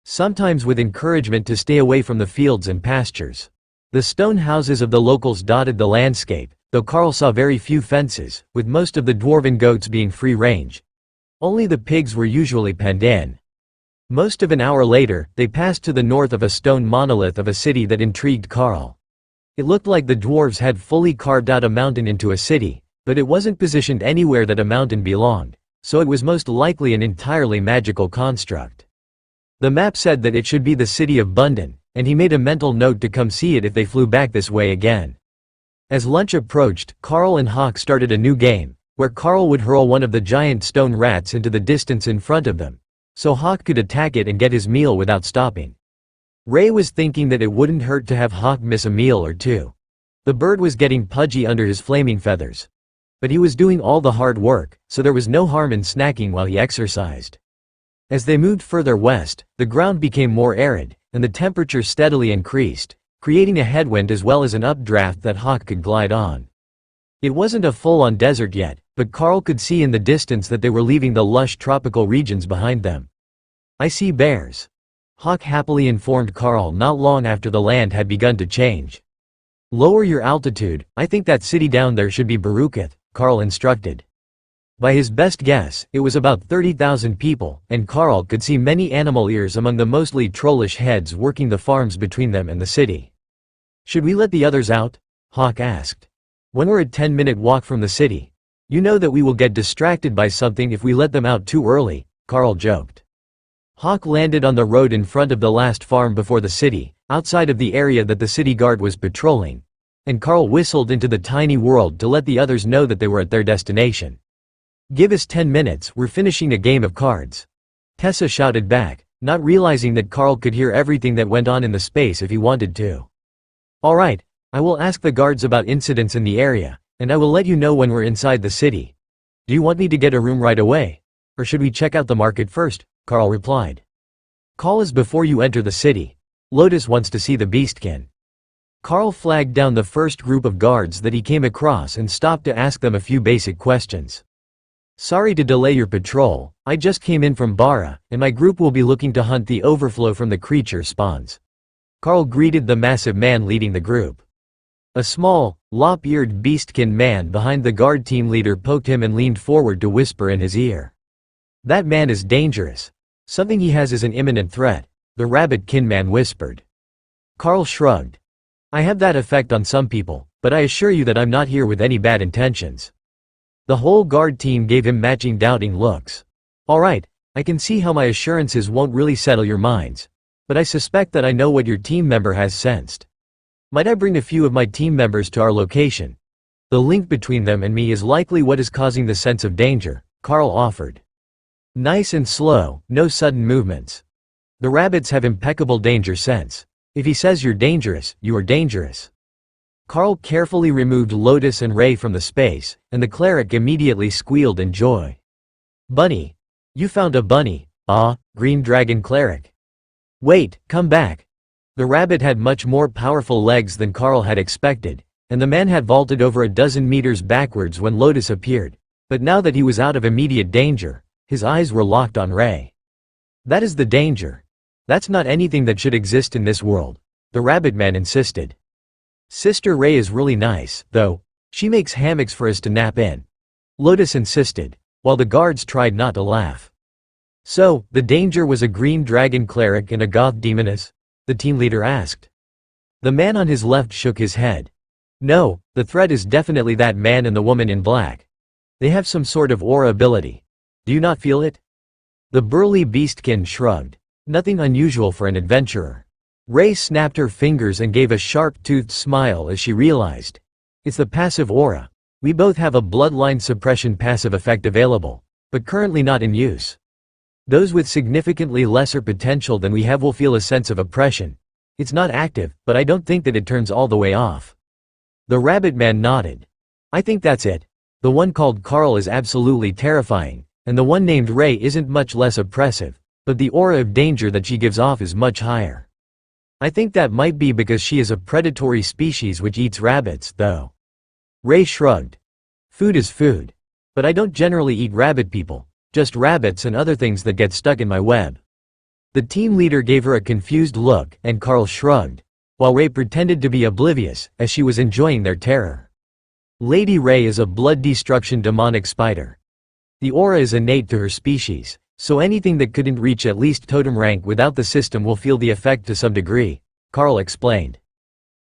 A: Sometimes with encouragement to stay away from the fields and pastures. The stone houses of the locals dotted the landscape, though Carl saw very few fences, with most of the dwarven goats being free range. Only the pigs were usually penned in. Most of an hour later, they passed to the north of a stone monolith of a city that intrigued Carl. It looked like the dwarves had fully carved out a mountain into a city, but it wasn't positioned anywhere that a mountain belonged, so it was most likely an entirely magical construct. The map said that it should be the city of Bundan, and he made a mental note to come see it if they flew back this way again. As lunch approached, Carl and Hawk started a new game, where Carl would hurl one of the giant stone rats into the distance in front of them, so Hawk could attack it and get his meal without stopping. Ray was thinking that it wouldn't hurt to have Hawk miss a meal or two. The bird was getting pudgy under his flaming feathers. But he was doing all the hard work, so there was no harm in snacking while he exercised. As they moved further west, the ground became more arid, and the temperature steadily increased, creating a headwind as well as an updraft that Hawk could glide on. It wasn't a full-on desert yet, but Carl could see in the distance that they were leaving the lush tropical regions behind them. I see bears. Hawk happily informed Carl not long after the land had begun to change. Lower your altitude, I think that city down there should be Barukath, Carl instructed. By his best guess, it was about 30,000 people, and Carl could see many animal ears among the mostly trollish heads working the farms between them and the city. Should we let the others out? Hawk asked. When we're a 10-minute walk from the city. You know that we will get distracted by something if we let them out too early, Carl joked. Hawk landed on the road in front of the last farm before the city, outside of the area that the city guard was patrolling. And Carl whistled into the tiny world to let the others know that they were at their destination. "Give us 10 minutes, we're finishing a game of cards," Tessa shouted back, not realizing that Carl could hear everything that went on in the space if he wanted to. "All right, I will ask the guards about incidents in the area, and I will let you know when we're inside the city. Do you want me to get a room right away? Or should we check out the market first?" Carl replied. "Call us before you enter the city. Lotus wants to see the beastkin." Carl flagged down the first group of guards that he came across and stopped to ask them a few basic questions. "Sorry to delay your patrol, I just came in from Bara, and my group will be looking to hunt the overflow from the creature spawns." Carl greeted the massive man leading the group. A small, lop-eared beastkin man behind the guard team leader poked him and leaned forward to whisper in his ear. "That man is dangerous. Something he has is an imminent threat," the rabbit-kin man whispered. Carl shrugged. "I have that effect on some people, but I assure you that I'm not here with any bad intentions." The whole guard team gave him matching doubting looks. "All right, I can see how my assurances won't really settle your minds. But I suspect that I know what your team member has sensed. Might I bring a few of my team members to our location? The link between them and me is likely what is causing the sense of danger," Carl offered. "Nice and slow, no sudden movements. The rabbits have impeccable danger sense. If he says you're dangerous, you are dangerous." Carl carefully removed Lotus and Ray from the space, and the cleric immediately squealed in joy. "Bunny! You found a bunny, green dragon cleric. Wait, come back." The rabbit had much more powerful legs than Carl had expected, and the man had vaulted over a dozen meters backwards when Lotus appeared, but now that he was out of immediate danger, his eyes were locked on Ray. "That is the danger. That's not anything that should exist in this world," the rabbit man insisted. "Sister Ray is really nice, though. She makes hammocks for us to nap in," Lotus insisted, while the guards tried not to laugh. "So, the danger was a green dragon cleric and a goth demoness?" the team leader asked. The man on his left shook his head. "No, the threat is definitely that man and the woman in black. They have some sort of aura ability. Do you not feel it?" The burly beastkin shrugged. Nothing unusual for an adventurer. Ray snapped her fingers and gave a sharp-toothed smile as she realized. "It's the passive aura. We both have a bloodline suppression passive effect available, but currently not in use. Those with significantly lesser potential than we have will feel a sense of oppression. It's not active, but I don't think that it turns all the way off." The rabbit man nodded. "I think that's it. The one called Carl is absolutely terrifying, and the one named Ray isn't much less oppressive, but the aura of danger that she gives off is much higher. I think that might be because she is a predatory species which eats rabbits, though." Ray shrugged. "Food is food. But I don't generally eat rabbit people. Just rabbits and other things that get stuck in my web." The team leader gave her a confused look, and Carl shrugged, while Ray pretended to be oblivious, as she was enjoying their terror. Lady Ray is a blood destruction demonic spider. The aura is innate to her species, so anything that couldn't reach at least totem rank without the system will feel the effect to some degree, Carl explained.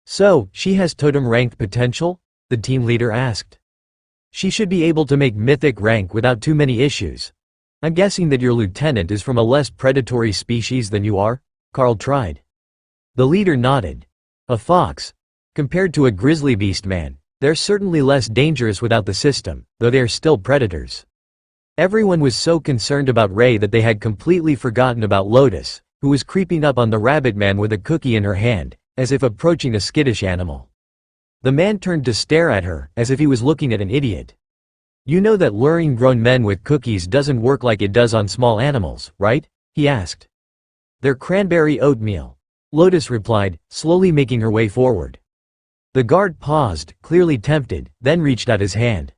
A: "So, she has totem ranked potential?" the team leader asked. "She should be able to make mythic rank without too many issues. I'm guessing that your lieutenant is from a less predatory species than you are?" Carl tried. The leader nodded. "A fox. Compared to a grizzly beast man, they're certainly less dangerous without the system, though they are still predators." Everyone was so concerned about Ray that they had completely forgotten about Lotus, who was creeping up on the rabbit man with a cookie in her hand, as if approaching a skittish animal. The man turned to stare at her, as if he was looking at an idiot. "You know that luring grown men with cookies doesn't work like it does on small animals, right?" he asked. "They're cranberry oatmeal," Lotus replied, slowly making her way forward. The guard paused, clearly tempted, then reached out his hand.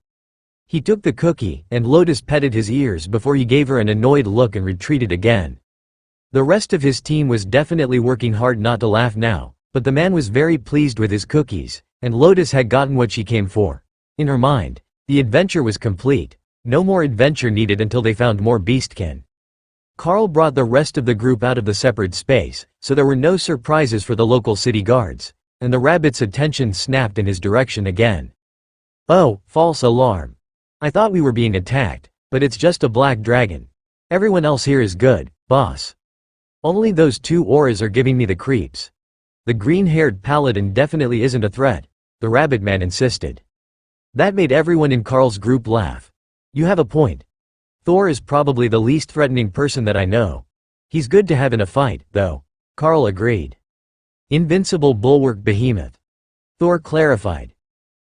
A: He took the cookie, and Lotus petted his ears before he gave her an annoyed look and retreated again. The rest of his team was definitely working hard not to laugh now, but the man was very pleased with his cookies, and Lotus had gotten what she came for. In her mind, the adventure was complete. No more adventure needed until they found more beastkin. Carl brought the rest of the group out of the separate space, so there were no surprises for the local city guards, and the rabbit's attention snapped in his direction again. "Oh, false alarm. I thought we were being attacked, but it's just a black dragon. Everyone else here is good, boss," Only those two auras are giving me the creeps. The green-haired paladin definitely isn't a threat, the rabbit man insisted. That made everyone in Carl's group laugh. You have a point. Thor is probably the least threatening person that I know. He's good to have in a fight, though. Carl agreed. Invincible bulwark behemoth. Thor clarified.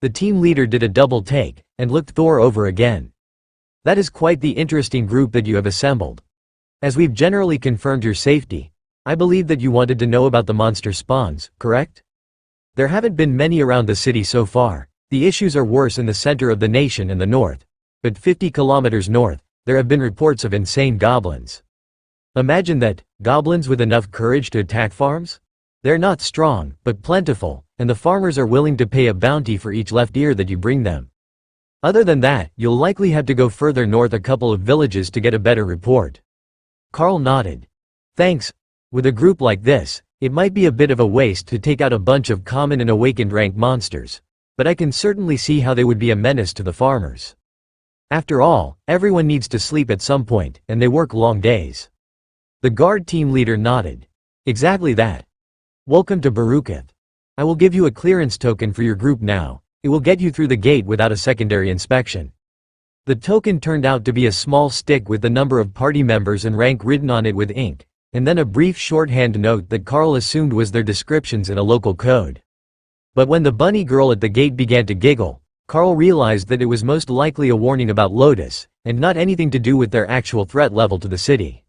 A: The team leader did a double take, and looked Thor over again. That is quite the interesting group that you have assembled. As we've generally confirmed your safety, I believe that you wanted to know about the monster spawns, correct? There haven't been many around the city so far. The issues are worse in the center of the nation and the north. But 50 kilometers north, there have been reports of insane goblins. Imagine that, goblins with enough courage to attack farms? They're not strong, but plentiful, and the farmers are willing to pay a bounty for each left ear that you bring them. Other than that, you'll likely have to go further north a couple of villages to get a better report. Carl nodded. Thanks. With a group like this, it might be a bit of a waste to take out a bunch of common and awakened rank monsters. But I can certainly see how they would be a menace to the farmers. After all, everyone needs to sleep at some point, and they work long days. The guard team leader nodded. Exactly that. Welcome to Barukath. I will give you a clearance token for your group now. It will get you through the gate without a secondary inspection. The token turned out to be a small stick with the number of party members and rank written on it with ink, and then a brief shorthand note that Carl assumed was their descriptions in a local code. But when the bunny girl at the gate began to giggle, Carl realized that it was most likely a warning about Lotus, and not anything to do with their actual threat level to the city.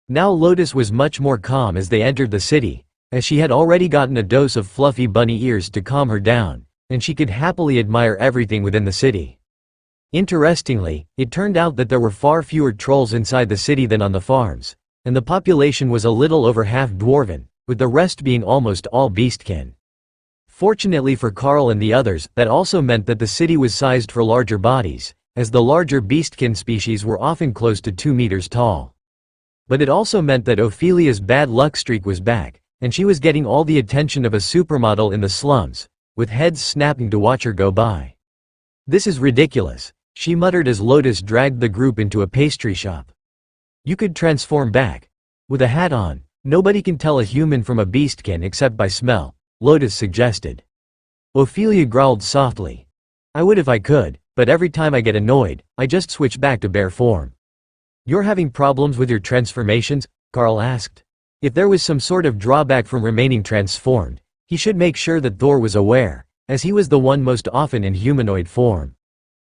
A: Now Lotus was much more calm as they entered the city, as she had already gotten a dose of fluffy bunny ears to calm her down, and she could happily admire everything within the city. Interestingly, it turned out that there were far fewer trolls inside the city than on the farms, and the population was a little over half dwarven, with the rest being almost all beastkin. Fortunately for Carl and the others, that also meant that the city was sized for larger bodies, as the larger beastkin species were often close to 2 meters tall. But it also meant that Ophelia's bad luck streak was back, and she was getting all the attention of a supermodel in the slums, with heads snapping to watch her go by. This is ridiculous, she muttered as Lotus dragged the group into a pastry shop. You could transform back. With a hat on, nobody can tell a human from a beastkin except by smell, Lotus suggested. Ophelia growled softly. I would if I could, but every time I get annoyed, I just switch back to bear form. You're having problems with your transformations? Carl asked. If there was some sort of drawback from remaining transformed, he should make sure that Thor was aware, as he was the one most often in humanoid form.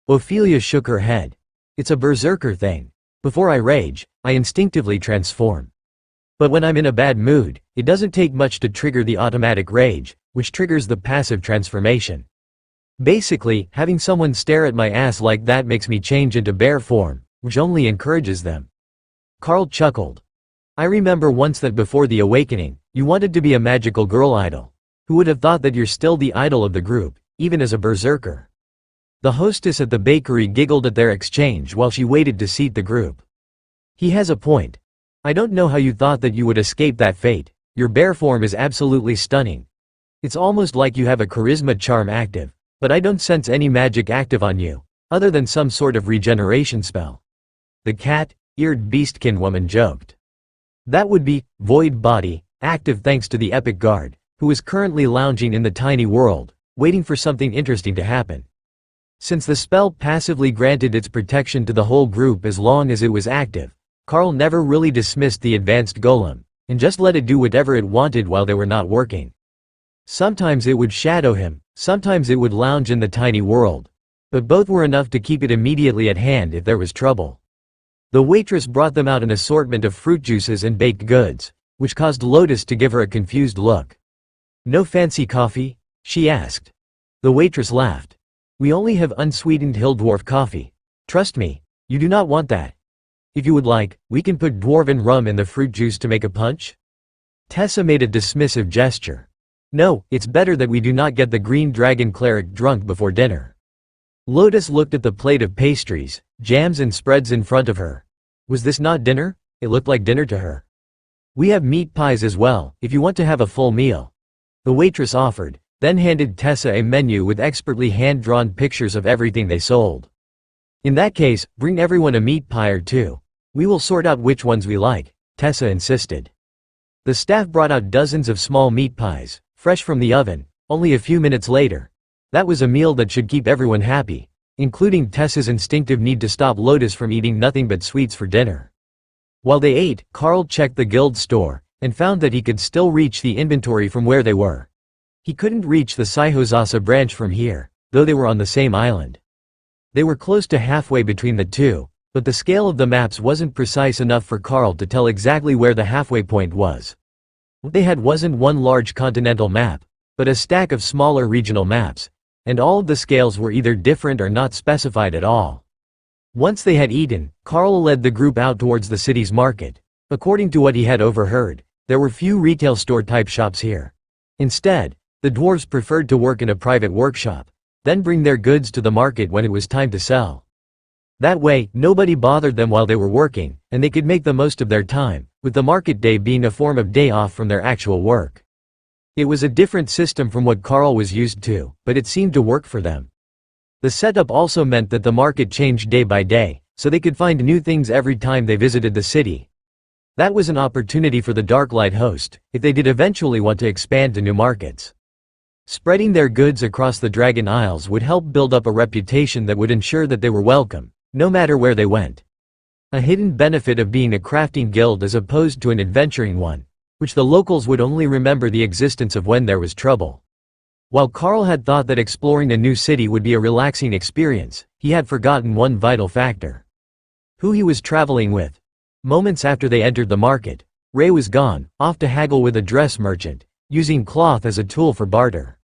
A: Ophelia shook her head. It's a berserker thing. Before I rage, I instinctively transform. But when I'm in a bad mood, it doesn't take much to trigger the automatic rage, which triggers the passive transformation. Basically, having someone stare at my ass like that makes me change into bear form, which only encourages them. Carl chuckled. I remember once that before the awakening, you wanted to be a magical girl idol. Who would have thought that you're still the idol of the group, even as a berserker? The hostess at the bakery giggled at their exchange while she waited to seat the group. He has a point. I don't know how you thought that you would escape that fate. Your bear form is absolutely stunning. It's almost like you have a charisma charm active, but I don't sense any magic active on you, other than some sort of regeneration spell. The cat-eared beastkin woman joked. That would be void body, active thanks to the epic guard, who is currently lounging in the tiny world, waiting for something interesting to happen. Since the spell passively granted its protection to the whole group as long as it was active, Carl never really dismissed the advanced golem, and just let it do whatever it wanted while they were not working. Sometimes it would shadow him, sometimes it would lounge in the tiny world, but both were enough to keep it immediately at hand if there was trouble. The waitress brought them out an assortment of fruit juices and baked goods, which caused Lotus to give her a confused look. No fancy coffee? She asked. The waitress laughed. We only have unsweetened hill dwarf coffee. Trust me, you do not want that. If you would like, we can put dwarven rum in the fruit juice to make a punch. Tessa made a dismissive gesture. No, it's better that we do not get the green dragon cleric drunk before dinner. Lotus looked at the plate of pastries, jams and spreads in front of her. Was this not dinner? It looked like dinner to her. We have meat pies as well, if you want to have a full meal. The waitress offered, then handed Tessa a menu with expertly hand-drawn pictures of everything they sold. In that case, bring everyone a meat pie or two. We will sort out which ones we like, Tessa insisted. The staff brought out dozens of small meat pies, fresh from the oven, only a few minutes later. That was a meal that should keep everyone happy, including Tess's instinctive need to stop Lotus from eating nothing but sweets for dinner. While they ate, Carl checked the guild store, and found that he could still reach the inventory from where they were. He couldn't reach the Saihozasa branch from here, though they were on the same island. They were close to halfway between the two, but the scale of the maps wasn't precise enough for Carl to tell exactly where the halfway point was. What they had wasn't one large continental map, but a stack of smaller regional maps, and all of the scales were either different or not specified at all. Once they had eaten, Carl led the group out towards the city's market. According to what he had overheard, there were few retail store-type shops here. Instead, the dwarves preferred to work in a private workshop, then bring their goods to the market when it was time to sell. That way, nobody bothered them while they were working, and they could make the most of their time, with the market day being a form of day off from their actual work. It was a different system from what Carl was used to, but it seemed to work for them. The setup also meant that the market changed day by day, so they could find new things every time they visited the city. That was an opportunity for the Darklight host, if they did eventually want to expand to new markets. Spreading their goods across the Dragon Isles would help build up a reputation that would ensure that they were welcome, no matter where they went. A hidden benefit of being a crafting guild as opposed to an adventuring one, which the locals would only remember the existence of when there was trouble. While Carl had thought that exploring a new city would be a relaxing experience, he had forgotten one vital factor: who he was traveling with. Moments after they entered the market, Ray was gone, off to haggle with a dress merchant, using cloth as a tool for barter.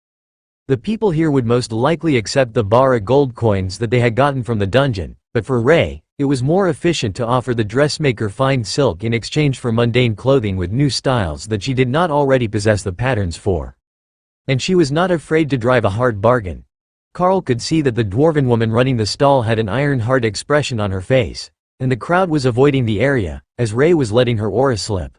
A: The people here would most likely accept the bara gold coins that they had gotten from the dungeon, but for Ray, it was more efficient to offer the dressmaker fine silk in exchange for mundane clothing with new styles that she did not already possess the patterns for. And she was not afraid to drive a hard bargain. Carl could see that the dwarven woman running the stall had an iron-hard expression on her face, and the crowd was avoiding the area, as Ray was letting her aura slip.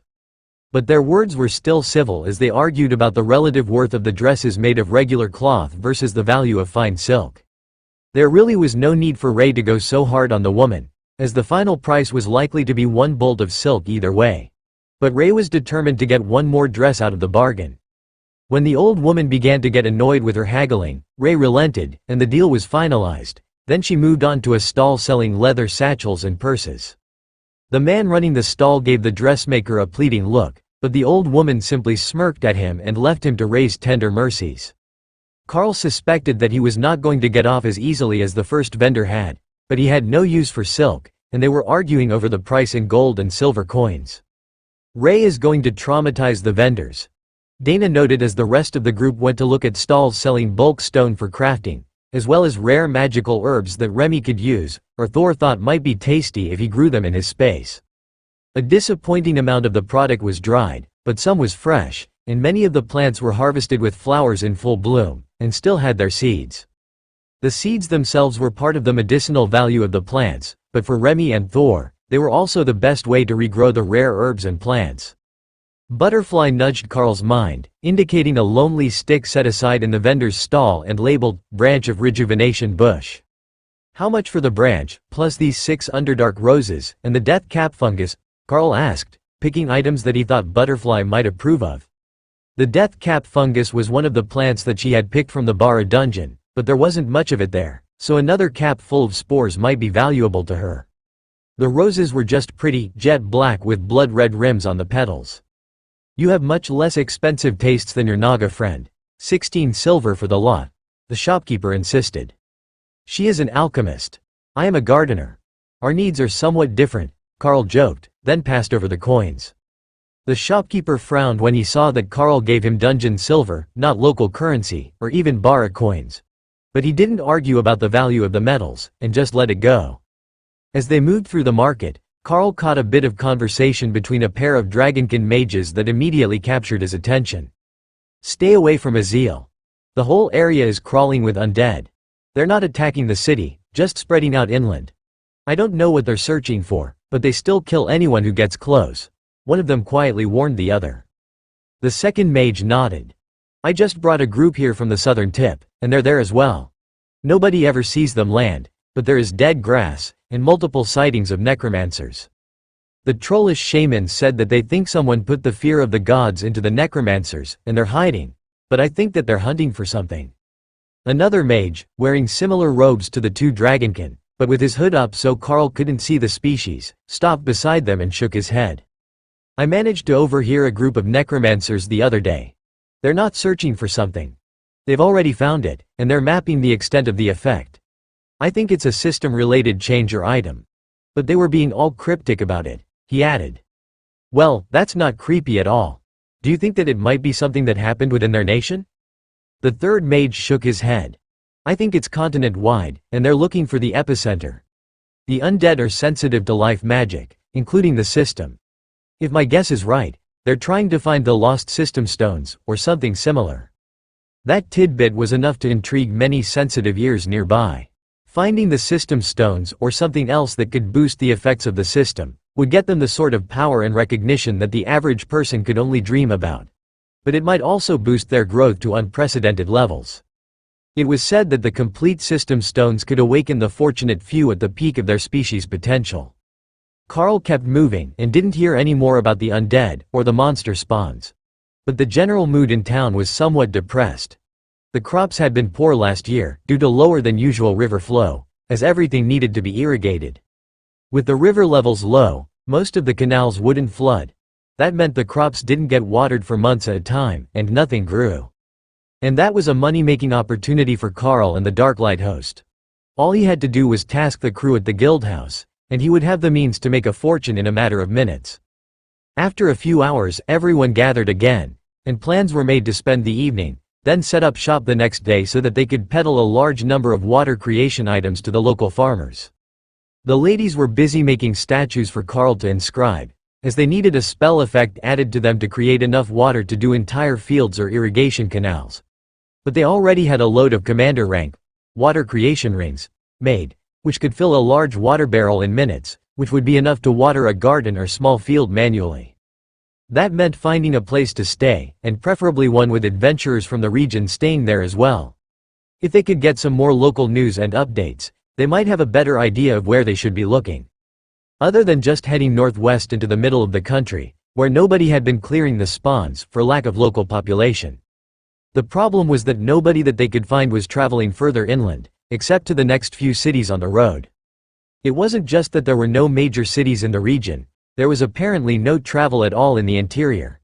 A: But their words were still civil as they argued about the relative worth of the dresses made of regular cloth versus the value of fine silk. There really was no need for Ray to go so hard on the woman, as the final price was likely to be one bolt of silk either way. But Ray was determined to get one more dress out of the bargain. When the old woman began to get annoyed with her haggling, Ray relented, and the deal was finalized. Then she moved on to a stall selling leather satchels and purses. The man running the stall gave the dressmaker a pleading look, but the old woman simply smirked at him and left him to Ray's tender mercies. Carl suspected that he was not going to get off as easily as the first vendor had, but he had no use for silk, and they were arguing over the price in gold and silver coins. Ray is going to traumatize the vendors, Dana noted as the rest of the group went to look at stalls selling bulk stone for crafting, as well as rare magical herbs that Remy could use, or Thor thought might be tasty if he grew them in his space. A disappointing amount of the product was dried, but some was fresh, and many of the plants were harvested with flowers in full bloom, and still had their seeds. The seeds themselves were part of the medicinal value of the plants, but for Remy and Thor, they were also the best way to regrow the rare herbs and plants. Butterfly nudged Carl's mind, indicating a lonely stick set aside in the vendor's stall and labeled, "Branch of Rejuvenation Bush." "How much for the branch, plus these 6 underdark roses, and the death cap fungus?" Carl asked, picking items that he thought Butterfly might approve of. The death cap fungus was one of the plants that she had picked from the Bara dungeon, but there wasn't much of it there, so another cap full of spores might be valuable to her. The roses were just pretty, jet black with blood-red rims on the petals. "You have much less expensive tastes than your Naga friend. 16 silver for the lot," the shopkeeper insisted. "She is an alchemist. I am a gardener. Our needs are somewhat different," Carl joked, then passed over the coins. The shopkeeper frowned when he saw that Carl gave him dungeon silver, not local currency, or even Bara coins. But he didn't argue about the value of the metals, and just let it go. As they moved through the market, Carl caught a bit of conversation between a pair of dragonkin mages that immediately captured his attention. "Stay away from Azil. The whole area is crawling with undead. They're not attacking the city, just spreading out inland. I don't know what they're searching for, but they still kill anyone who gets close," one of them quietly warned the other. The second mage nodded. "I just brought a group here from the southern tip, and they're there as well. Nobody ever sees them land, but there is dead grass, and multiple sightings of necromancers." The trollish shamans said that they think someone put the fear of the gods into the necromancers, and they're hiding. But I think that they're hunting for something. Another mage, wearing similar robes to the two dragonkin, but with his hood up so Carl couldn't see the species, stopped beside them and shook his head. I managed to overhear a group of necromancers the other day. They're not searching for something. They've already found it, and they're mapping the extent of the effect. I think it's a system-related change or item. But they were being all cryptic about it, he added. Well, that's not creepy at all. Do you think that it might be something that happened within their nation? The third mage shook his head. I think it's continent-wide, and they're looking for the epicenter. The undead are sensitive to life magic, including the system. If my guess is right, they're trying to find the lost system stones, or something similar. That tidbit was enough to intrigue many sensitive ears nearby. Finding the system stones or something else that could boost the effects of the system would get them the sort of power and recognition that the average person could only dream about. But it might also boost their growth to unprecedented levels. It was said that the complete system stones could awaken the fortunate few at the peak of their species' potential. Carl kept moving and didn't hear any more about the undead or the monster spawns. But the general mood in town was somewhat depressed. The crops had been poor last year, due to lower than usual river flow, as everything needed to be irrigated. With the river levels low, most of the canals wouldn't flood. That meant the crops didn't get watered for months at a time, and nothing grew. And that was a money-making opportunity for Carl and the Darklight host. All he had to do was task the crew at the guild house, and he would have the means to make a fortune in a matter of minutes. After a few hours, everyone gathered again, and plans were made to spend the evening, then set up shop the next day so that they could peddle a large number of water creation items to the local farmers. The ladies were busy making statues for Carl to inscribe, as they needed a spell effect added to them to create enough water to do entire fields or irrigation canals. But they already had a load of commander rank water creation rings made, which could fill a large water barrel in minutes, which would be enough to water a garden or small field manually. That meant finding a place to stay, and preferably one with adventurers from the region staying there as well. If they could get some more local news and updates, they might have a better idea of where they should be looking. Other than just heading northwest into the middle of the country, where nobody had been clearing the spawns for lack of local population. The problem was that nobody that they could find was traveling further inland, except to the next few cities on the road. It wasn't just that there were no major cities in the region. There was apparently no travel at all in the interior.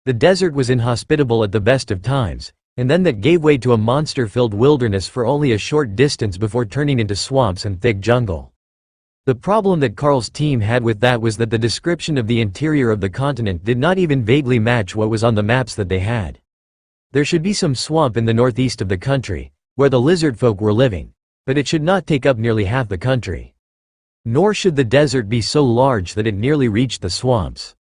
A: The desert was inhospitable at the best of times, and then that gave way to a monster-filled wilderness for only a short distance before turning into swamps and thick jungle. The problem that Carl's team had with that was that the description of the interior of the continent did not even vaguely match what was on the maps that they had. There should be some swamp in the northeast of the country, where the lizard folk were living, but it should not take up nearly half the country. Nor should the desert be so large that it nearly reached the swamps.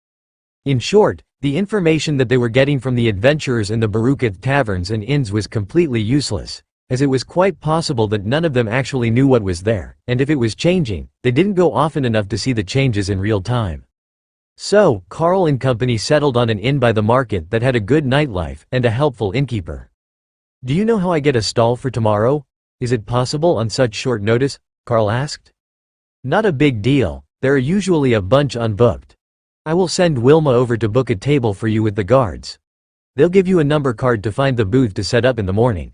A: In short, the information that they were getting from the adventurers in the Barukath taverns and inns was completely useless, as it was quite possible that none of them actually knew what was there, and if it was changing, they didn't go often enough to see the changes in real time. So, Carl and company settled on an inn by the market that had a good nightlife and a helpful innkeeper. "Do you know how I get a stall for tomorrow? Is it possible on such short notice?" Carl asked. "Not a big deal, there are usually a bunch unbooked. I will send Wilma over to book a table for you with the guards. They'll give you a number card to find the booth to set up in the morning."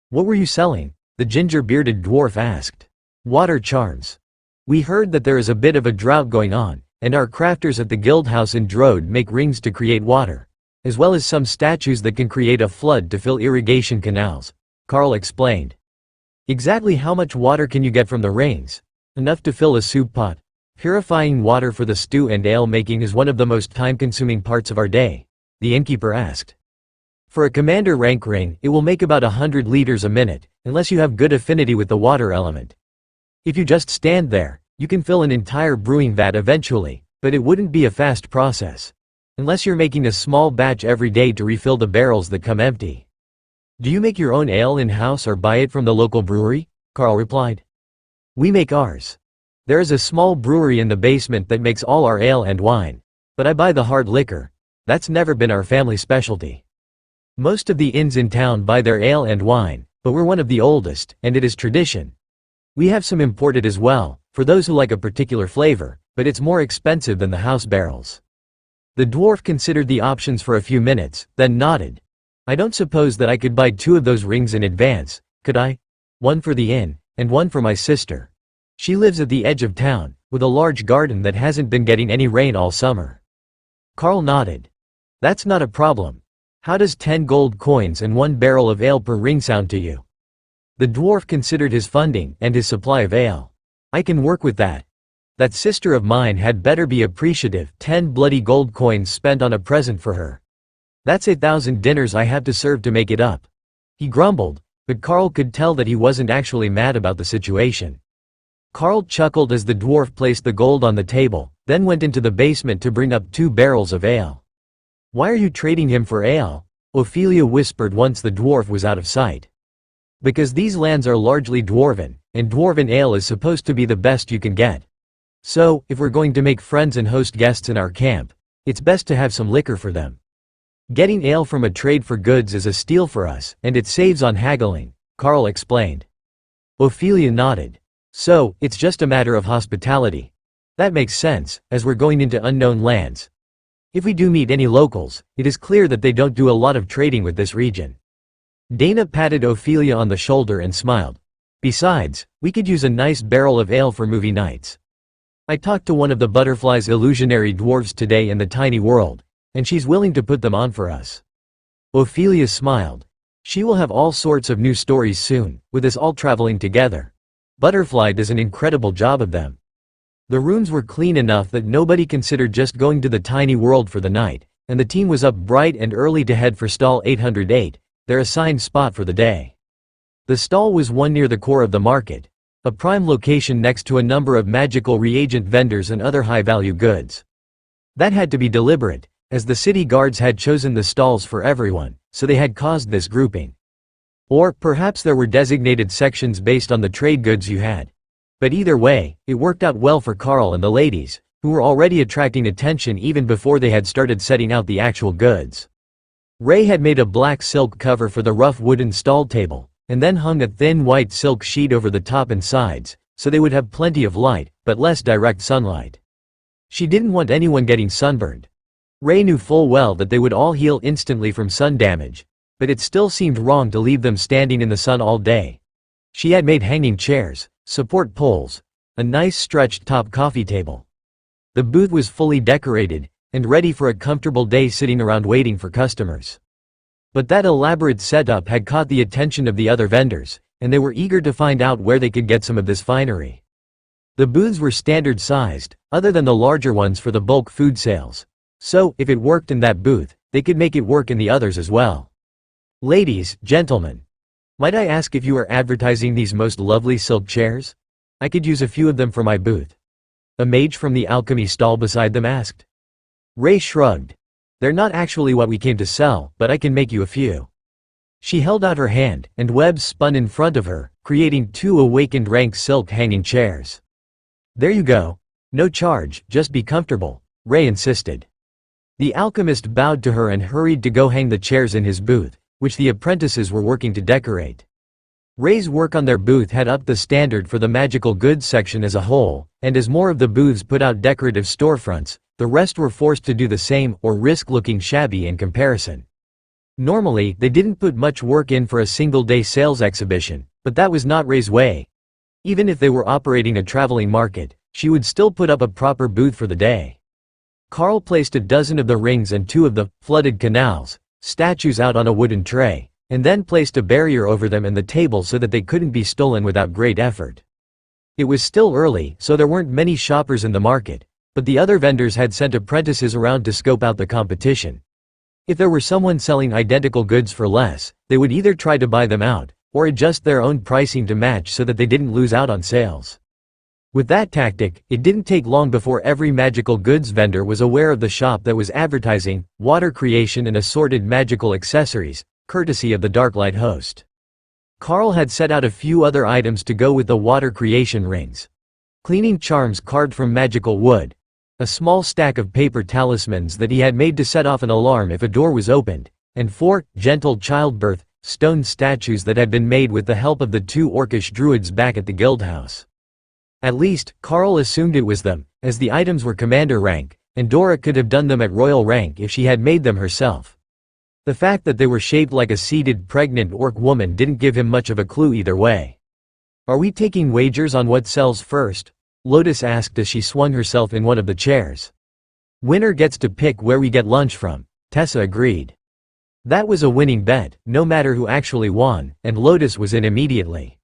A: "What were you selling?" the ginger-bearded dwarf asked. "Water charms. We heard that there is a bit of a drought going on, and our crafters at the guild house in Drode make rings to create water, as well as some statues that can create a flood to fill irrigation canals," Carl explained. "Exactly how much water can you get from the rings?" "Enough to fill a soup pot. Purifying water for the stew and ale making is one of the most time-consuming parts of our day," the innkeeper asked. "For a commander rank ring, it will make about 100 liters a minute, unless you have good affinity with the water element. If you just stand there, you can fill an entire brewing vat eventually, but it wouldn't be a fast process. Unless you're making a small batch every day to refill the barrels that come empty." "Do you make your own ale in-house or buy it from the local brewery?" Carl replied. "We make ours. There is a small brewery in the basement that makes all our ale and wine. But I buy the hard liquor. That's never been our family specialty. Most of the inns in town buy their ale and wine, but we're one of the oldest, and it is tradition. We have some imported as well, for those who like a particular flavor, but it's more expensive than the house barrels. The dwarf considered the options for a few minutes, then nodded. I don't suppose that I could buy 2 of those rings in advance, could I? One for the inn, and one for my sister. She lives at the edge of town, with a large garden that hasn't been getting any rain all summer. Carl nodded. That's not a problem. How does 10 gold coins and 1 barrel of ale per ring sound to you? The dwarf considered his funding and his supply of ale. I can work with that. That sister of mine had better be appreciative. 10 bloody gold coins spent on a present for her. That's 8,000 dinners I have to serve to make it up. He grumbled, but Carl could tell that he wasn't actually mad about the situation. Carl chuckled as the dwarf placed the gold on the table, then went into the basement to bring up 2 barrels of ale. Why are you trading him for ale? Ophelia whispered once the dwarf was out of sight. Because these lands are largely dwarven, and dwarven ale is supposed to be the best you can get. So, if we're going to make friends and host guests in our camp, it's best to have some liquor for them. Getting ale from a trade for goods is a steal for us, and it saves on haggling, Carl explained. Ophelia nodded. So, it's just a matter of hospitality. That makes sense, as we're going into unknown lands. If we do meet any locals, it is clear that they don't do a lot of trading with this region. Dana patted Ophelia on the shoulder and smiled. Besides, we could use a nice barrel of ale for movie nights. I talked to one of the Butterfly's illusionary dwarves today in the tiny world, and she's willing to put them on for us. Ophelia smiled. She will have all sorts of new stories soon, with us all traveling together. Butterfly does an incredible job of them. The rooms were clean enough that nobody considered just going to the tiny world for the night, and the team was up bright and early to head for stall 808, their assigned spot for the day. The stall was one near the core of the market, a prime location next to a number of magical reagent vendors and other high-value goods. That had to be deliberate, as the city guards had chosen the stalls for everyone, so they had caused this grouping. Or, perhaps there were designated sections based on the trade goods you had. But either way, it worked out well for Carl and the ladies, who were already attracting attention even before they had started setting out the actual goods. Ray had made a black silk cover for the rough wooden stall table, and then hung a thin white silk sheet over the top and sides, so they would have plenty of light, but less direct sunlight. She didn't want anyone getting sunburned. Ray knew full well that they would all heal instantly from sun damage, but it still seemed wrong to leave them standing in the sun all day. She had made hanging chairs, support poles, a nice stretched top coffee table. The booth was fully decorated, and ready for a comfortable day sitting around waiting for customers. But that elaborate setup had caught the attention of the other vendors, and they were eager to find out where they could get some of this finery. The booths were standard sized, other than the larger ones for the bulk food sales. So, if it worked in that booth, they could make it work in the others as well. Ladies, gentlemen. Might I ask if you are advertising these most lovely silk chairs? I could use a few of them for my booth. A mage from the alchemy stall beside them asked. Ray shrugged. They're not actually what we came to sell, but I can make you a few. She held out her hand, and webs spun in front of her, creating 2 awakened rank silk hanging chairs. There you go. No charge, just be comfortable, Ray insisted. The alchemist bowed to her and hurried to go hang the chairs in his booth, which the apprentices were working to decorate. Ray's work on their booth had upped the standard for the magical goods section as a whole, and as more of the booths put out decorative storefronts, the rest were forced to do the same or risk looking shabby in comparison. Normally, they didn't put much work in for a single-day sales exhibition, but that was not Ray's way. Even if they were operating a traveling market, she would still put up a proper booth for the day. Carl placed a dozen of the rings and 2 of the flooded canals statues out on a wooden tray, and then placed a barrier over them and the table so that they couldn't be stolen without great effort. It was still early, so there weren't many shoppers in the market, but the other vendors had sent apprentices around to scope out the competition. If there were someone selling identical goods for less, they would either try to buy them out, or adjust their own pricing to match so that they didn't lose out on sales. With that tactic, it didn't take long before every magical goods vendor was aware of the shop that was advertising water creation and assorted magical accessories, courtesy of the Darklight host. Carl had set out a few other items to go with the water creation rings. Cleaning charms carved from magical wood, a small stack of paper talismans that he had made to set off an alarm if a door was opened, and 4 gentle childbirth stone statues that had been made with the help of the 2 orcish druids back at the guild house. At least, Carl assumed it was them, as the items were commander rank, and Dora could have done them at royal rank if she had made them herself. The fact that they were shaped like a seated pregnant orc woman didn't give him much of a clue either way. "Are we taking wagers on what sells first?" Lotus asked as she swung herself in one of the chairs. "Winner gets to pick where we get lunch from," Tessa agreed. That was a winning bet, no matter who actually won, and Lotus was in immediately.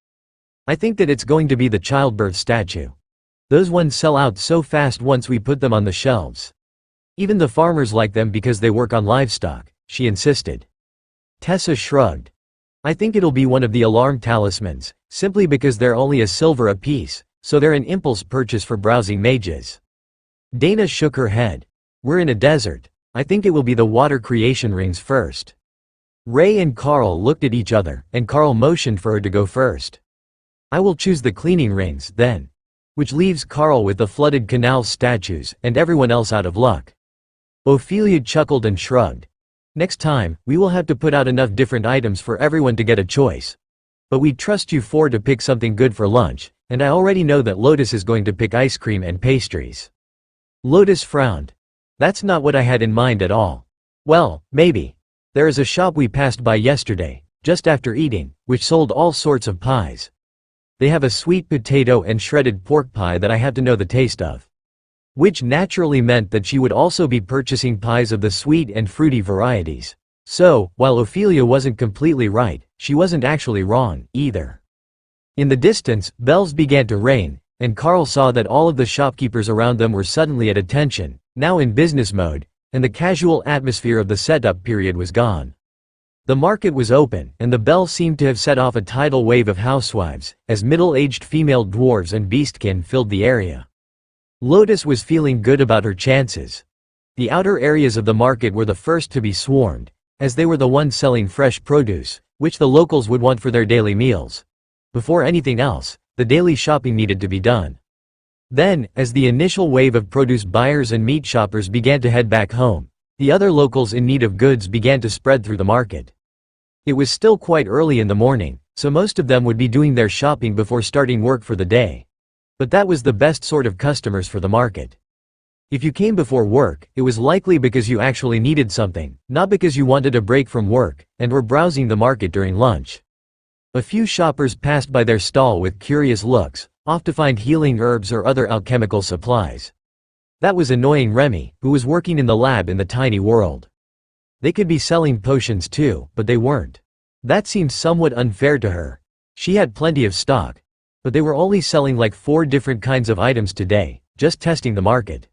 A: "I think that it's going to be the childbirth statue. Those ones sell out so fast once we put them on the shelves. Even the farmers like them because they work on livestock," she insisted. Tessa shrugged. "I think it'll be one of the alarm talismans, simply because they're only a silver apiece, so they're an impulse purchase for browsing mages." Dana shook her head. "We're in a desert. I think it will be the water creation rings first." Ray and Carl looked at each other, and Carl motioned for her to go first. "I will choose the cleaning rings, then." Which leaves Carl with the flooded canal statues, and everyone else out of luck. Ophelia chuckled and shrugged. "Next time, we will have to put out enough different items for everyone to get a choice. But we trust you four to pick something good for lunch, and I already know that Lotus is going to pick ice cream and pastries." Lotus frowned. "That's not what I had in mind at all." "Well, maybe. There is a shop we passed by yesterday, just after eating, which sold all sorts of pies. They have a sweet potato and shredded pork pie that I have to know the taste of." Which naturally meant that she would also be purchasing pies of the sweet and fruity varieties. So, while Ophelia wasn't completely right, she wasn't actually wrong, either. In the distance, bells began to ring, and Carl saw that all of the shopkeepers around them were suddenly at attention, now in business mode, and the casual atmosphere of the setup period was gone. The market was open, and the bell seemed to have set off a tidal wave of housewives, as middle-aged female dwarves and beastkin filled the area. Lotus was feeling good about her chances. The outer areas of the market were the first to be swarmed, as they were the ones selling fresh produce, which the locals would want for their daily meals. Before anything else, the daily shopping needed to be done. Then, as the initial wave of produce buyers and meat shoppers began to head back home, the other locals in need of goods began to spread through the market. It was still quite early in the morning, so most of them would be doing their shopping before starting work for the day. But that was the best sort of customers for the market. If you came before work, it was likely because you actually needed something, not because you wanted a break from work, and were browsing the market during lunch. A few shoppers passed by their stall with curious looks, off to find healing herbs or other alchemical supplies. That was annoying Remy, who was working in the lab in the tiny world. They could be selling potions too, but they weren't. That seemed somewhat unfair to her. She had plenty of stock. But they were only selling like 4 different kinds of items today, just testing the market.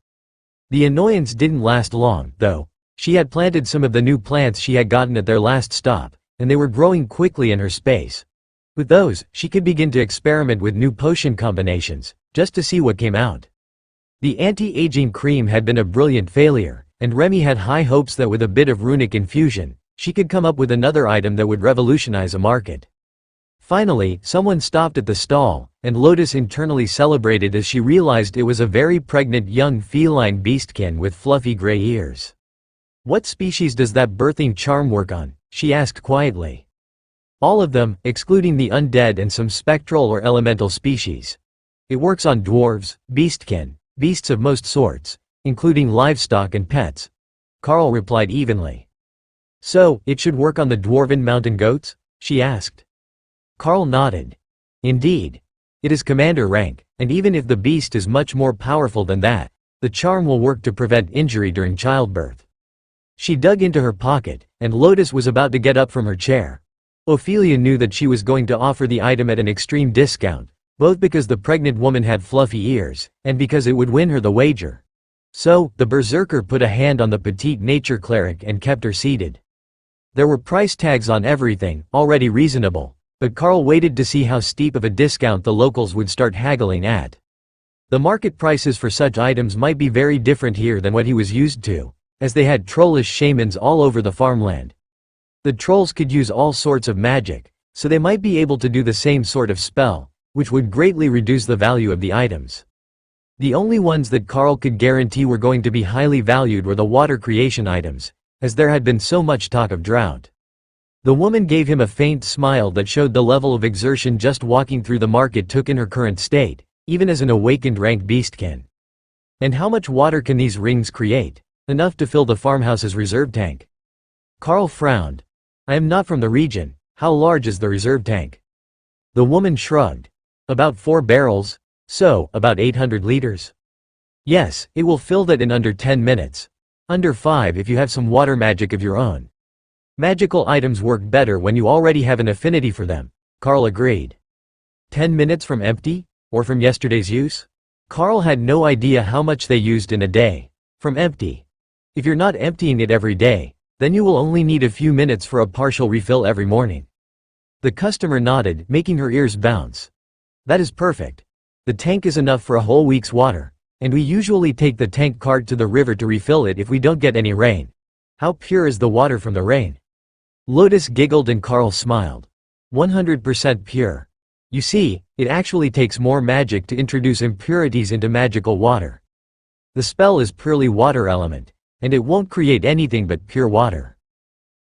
A: The annoyance didn't last long, though. She had planted some of the new plants she had gotten at their last stop, and they were growing quickly in her space. With those, she could begin to experiment with new potion combinations, just to see what came out. The anti-aging cream had been a brilliant failure, and Remy had high hopes that with a bit of runic infusion, she could come up with another item that would revolutionize a market. Finally, someone stopped at the stall, and Lotus internally celebrated as she realized it was a very pregnant young feline beastkin with fluffy gray ears. "What species does that birthing charm work on?" she asked quietly. "All of them, excluding the undead and some spectral or elemental species. It works on dwarves, beastkin, beasts of most sorts, including livestock and pets," Carl replied evenly. "So, it should work on the dwarven mountain goats?" she asked. Carl nodded. "Indeed. It is commander rank, and even if the beast is much more powerful than that, the charm will work to prevent injury during childbirth." She dug into her pocket, and Lotus was about to get up from her chair. Ophelia knew that she was going to offer the item at an extreme discount, both because the pregnant woman had fluffy ears, and because it would win her the wager. So, the berserker put a hand on the petite nature cleric and kept her seated. There were price tags on everything, already reasonable, but Carl waited to see how steep of a discount the locals would start haggling at. The market prices for such items might be very different here than what he was used to, as they had trollish shamans all over the farmland. The trolls could use all sorts of magic, so they might be able to do the same sort of spell, which would greatly reduce the value of the items. The only ones that Carl could guarantee were going to be highly valued were the water creation items, as there had been so much talk of drought. The woman gave him a faint smile that showed the level of exertion just walking through the market took in her current state, even as an awakened rank beastkin. And how much water can these rings create? Enough to fill the farmhouse's reserve tank. Carl frowned. I am not from the region. How large is the reserve tank? The woman shrugged. About 4 barrels. So, about 800 liters. Yes, it will fill that in under 10 minutes. Under 5 if you have some water magic of your own. Magical items work better when you already have an affinity for them, Carl agreed. 10 minutes from empty? Or from yesterday's use? Carl had no idea how much they used in a day. From empty. If you're not emptying it every day, then you will only need a few minutes for a partial refill every morning. The customer nodded, making her ears bounce. That is perfect. The tank is enough for a whole week's water, and we usually take the tank cart to the river to refill it if we don't get any rain. How pure is the water from the rain? Lotus giggled and Carl smiled. 100% pure. You see, it actually takes more magic to introduce impurities into magical water. The spell is purely water element, and it won't create anything but pure water.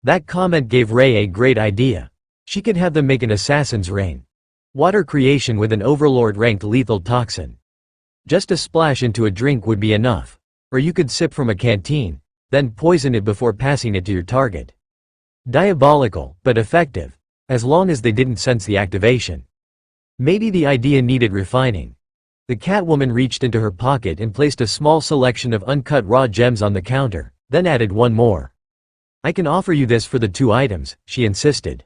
A: That comment gave Ray a great idea. She could have them make an assassin's rain. Water creation with an overlord-ranked lethal toxin. Just a splash into a drink would be enough. Or you could sip from a canteen, then poison it before passing it to your target. Diabolical, but effective, as long as they didn't sense the activation. Maybe the idea needed refining. The Catwoman reached into her pocket and placed a small selection of uncut raw gems on the counter, then added one more. I can offer you this for the 2 items, she insisted.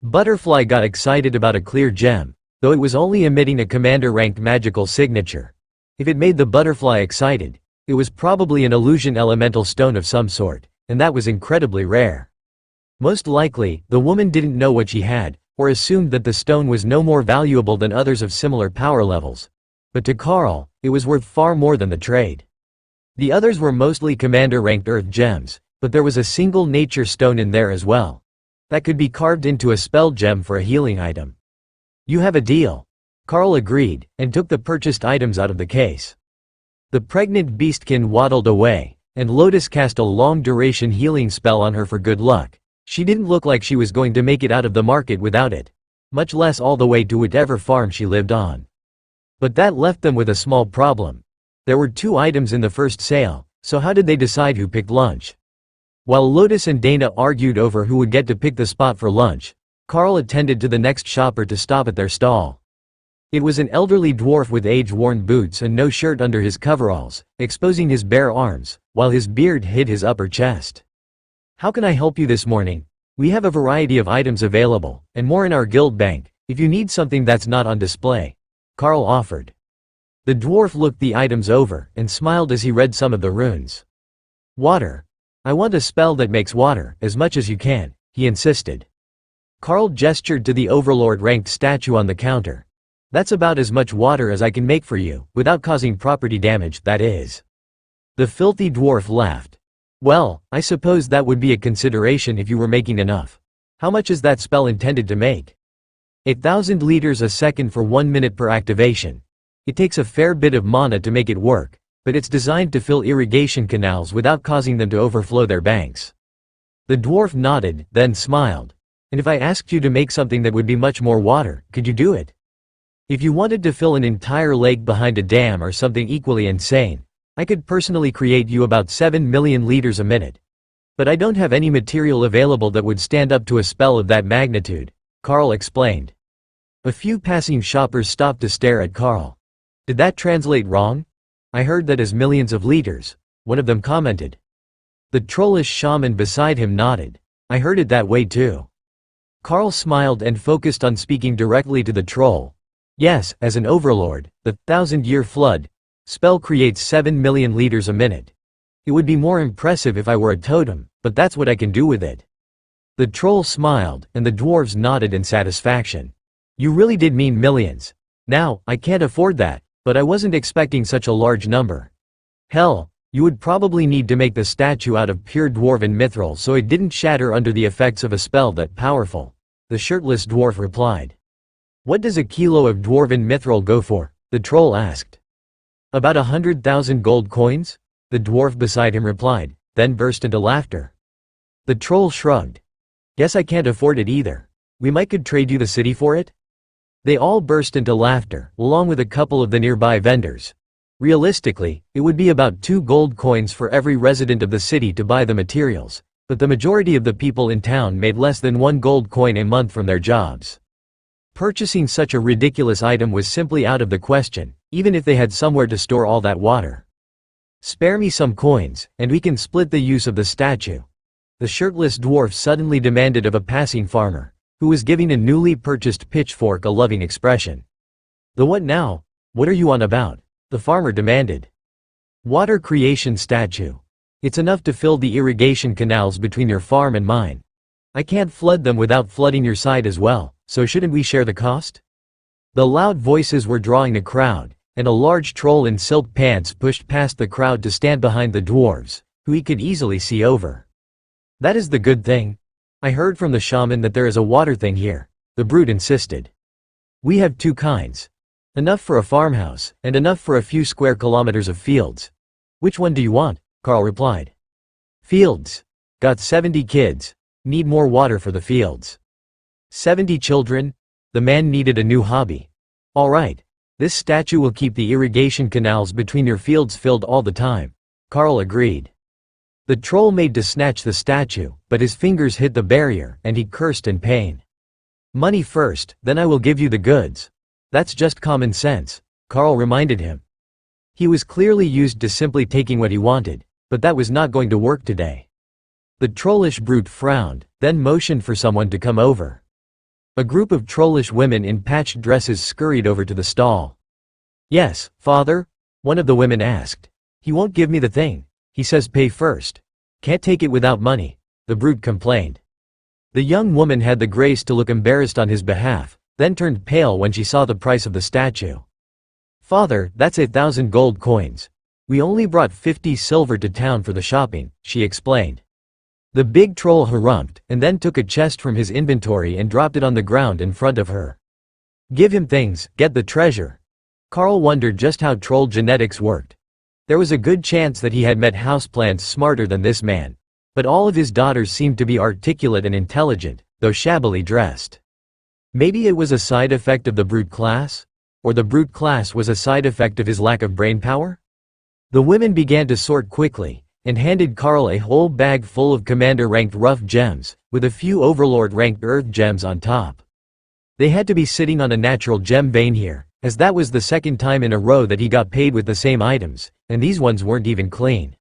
A: Butterfly got excited about a clear gem, though it was only emitting a commander-ranked magical signature. If it made the butterfly excited, it was probably an illusion elemental stone of some sort, and that was incredibly rare. Most likely, the woman didn't know what she had, or assumed that the stone was no more valuable than others of similar power levels. But to Carl, it was worth far more than the trade. The others were mostly commander-ranked earth gems, but there was a single nature stone in there as well. That could be carved into a spell gem for a healing item. You have a deal. Carl agreed, and took the purchased items out of the case. The pregnant beastkin waddled away, and Lotus cast a long-duration healing spell on her for good luck. She didn't look like she was going to make it out of the market without it, much less all the way to whatever farm she lived on. But that left them with a small problem. There were 2 items in the first sale, so how did they decide who picked lunch? While Lotus and Dana argued over who would get to pick the spot for lunch, Carl attended to the next shopper to stop at their stall. It was an elderly dwarf with age-worn boots and no shirt under his coveralls, exposing his bare arms, while his beard hid his upper chest. How can I help you this morning? We have a variety of items available, and more in our guild bank, if you need something that's not on display, Carl offered. The dwarf looked the items over, and smiled as he read some of the runes. Water. I want a spell that makes water, as much as you can, he insisted. Carl gestured to the overlord-ranked statue on the counter. That's about as much water as I can make for you, without causing property damage, that is. The filthy dwarf laughed. Well, I suppose that would be a consideration if you were making enough. How much is that spell intended to make? 8,000 liters a second for 1 minute per activation. It takes a fair bit of mana to make it work, but it's designed to fill irrigation canals without causing them to overflow their banks. The dwarf nodded, then smiled. And if I asked you to make something that would be much more water, could you do it? If you wanted to fill an entire lake behind a dam or something equally insane, I could personally create you about 7 million liters a minute. But I don't have any material available that would stand up to a spell of that magnitude, Carl explained. A few passing shoppers stopped to stare at Carl. Did that translate wrong? I heard that as millions of liters, one of them commented. The trollish shaman beside him nodded. I heard it that way too. Carl smiled and focused on speaking directly to the troll. Yes, as an overlord, the 1,000-year flood spell creates 7 million liters a minute. It would be more impressive if I were a totem, but that's what I can do with it. The troll smiled, and the dwarves nodded in satisfaction. You really did mean millions. Now, I can't afford that, but I wasn't expecting such a large number. Hell, you would probably need to make the statue out of pure dwarven mithril so it didn't shatter under the effects of a spell that powerful, the shirtless dwarf replied. What does a kilo of dwarven mithril go for? The troll asked. About 100,000 gold coins? The dwarf beside him replied, then burst into laughter. The troll shrugged. Guess I can't afford it either. We could trade you the city for it? They all burst into laughter, along with a couple of the nearby vendors. Realistically, it would be about 2 gold coins for every resident of the city to buy the materials, but the majority of the people in town made less than 1 gold coin a month from their jobs. Purchasing such a ridiculous item was simply out of the question, even if they had somewhere to store all that water. "Spare me some coins, and we can split the use of the statue," the shirtless dwarf suddenly demanded of a passing farmer, who was giving a newly purchased pitchfork a loving expression. "The what now? What are you on about?" the farmer demanded. "Water creation statue. It's enough to fill the irrigation canals between your farm and mine. I can't flood them without flooding your side as well, so shouldn't we share the cost?" The loud voices were drawing a crowd, and a large troll in silk pants pushed past the crowd to stand behind the dwarves, who he could easily see over. "That is the good thing. I heard from the shaman that there is a water thing here," the brute insisted. "We have 2 kinds. Enough for a farmhouse, and enough for a few square kilometers of fields." "Which one do you want?" Carl replied. "Fields. Got 70 kids. Need more water for the fields." 70 children? The man needed a new hobby. "All right. This statue will keep the irrigation canals between your fields filled all the time," Carl agreed. The troll made to snatch the statue, but his fingers hit the barrier, and he cursed in pain. "Money first, then I will give you the goods. That's just common sense," Carl reminded him. He was clearly used to simply taking what he wanted, but that was not going to work today. The trollish brute frowned, then motioned for someone to come over. A group of trollish women in patched dresses scurried over to the stall. "Yes, father?" one of the women asked. "He won't give me the thing. He says pay first. Can't take it without money," the brute complained. The young woman had the grace to look embarrassed on his behalf, then turned pale when she saw the price of the statue. "Father, that's 1,000 gold coins. We only brought 50 silver to town for the shopping," she explained. The big troll harumphed, and then took a chest from his inventory and dropped it on the ground in front of her. "Give him things, get the treasure." Carl wondered just how troll genetics worked. There was a good chance that he had met houseplants smarter than this man. But all of his daughters seemed to be articulate and intelligent, though shabbily dressed. Maybe it was a side effect of the brute class? Or the brute class was a side effect of his lack of brainpower? The women began to sort quickly, and handed Carl a whole bag full of commander-ranked rough gems, with a few overlord-ranked earth gems on top. They had to be sitting on a natural gem vein here, as that was the second time in a row that he got paid with the same items, and these ones weren't even clean.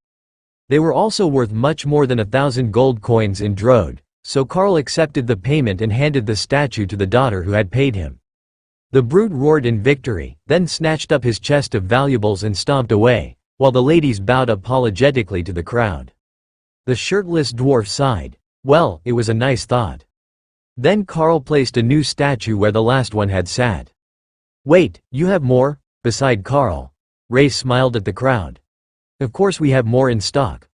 A: They were also worth much more than 1,000 gold coins in Drode, so Carl accepted the payment and handed the statue to the daughter who had paid him. The brute roared in victory, then snatched up his chest of valuables and stomped away, while the ladies bowed apologetically to the crowd. The shirtless dwarf sighed. Well, it was a nice thought. Then Carl placed a new statue where the last one had sat. "Wait, you have more?" Beside Carl, Ray smiled at the crowd. "Of course we have more in stock.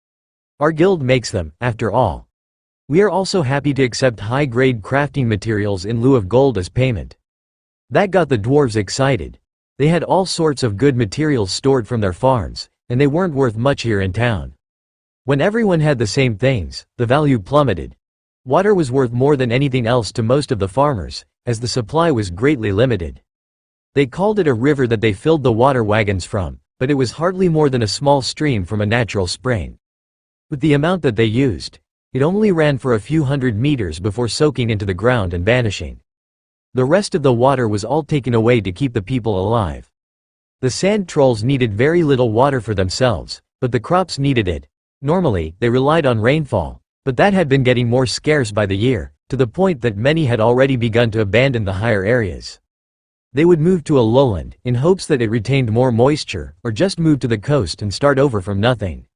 A: Our guild makes them, after all. We are also happy to accept high-grade crafting materials in lieu of gold as payment." That got the dwarves excited. They had all sorts of good materials stored from their farms, and they weren't worth much here in town. When everyone had the same things, the value plummeted. Water was worth more than anything else to most of the farmers, as the supply was greatly limited. They called it a river that they filled the water wagons from, but it was hardly more than a small stream from a natural spring. With the amount that they used, it only ran for a few hundred meters before soaking into the ground and vanishing. The rest of the water was all taken away to keep the people alive. The sand trolls needed very little water for themselves, but the crops needed it. Normally, they relied on rainfall, but that had been getting more scarce by the year, to the point that many had already begun to abandon the higher areas. They would move to a lowland, in hopes that it retained more moisture, or just move to the coast and start over from nothing.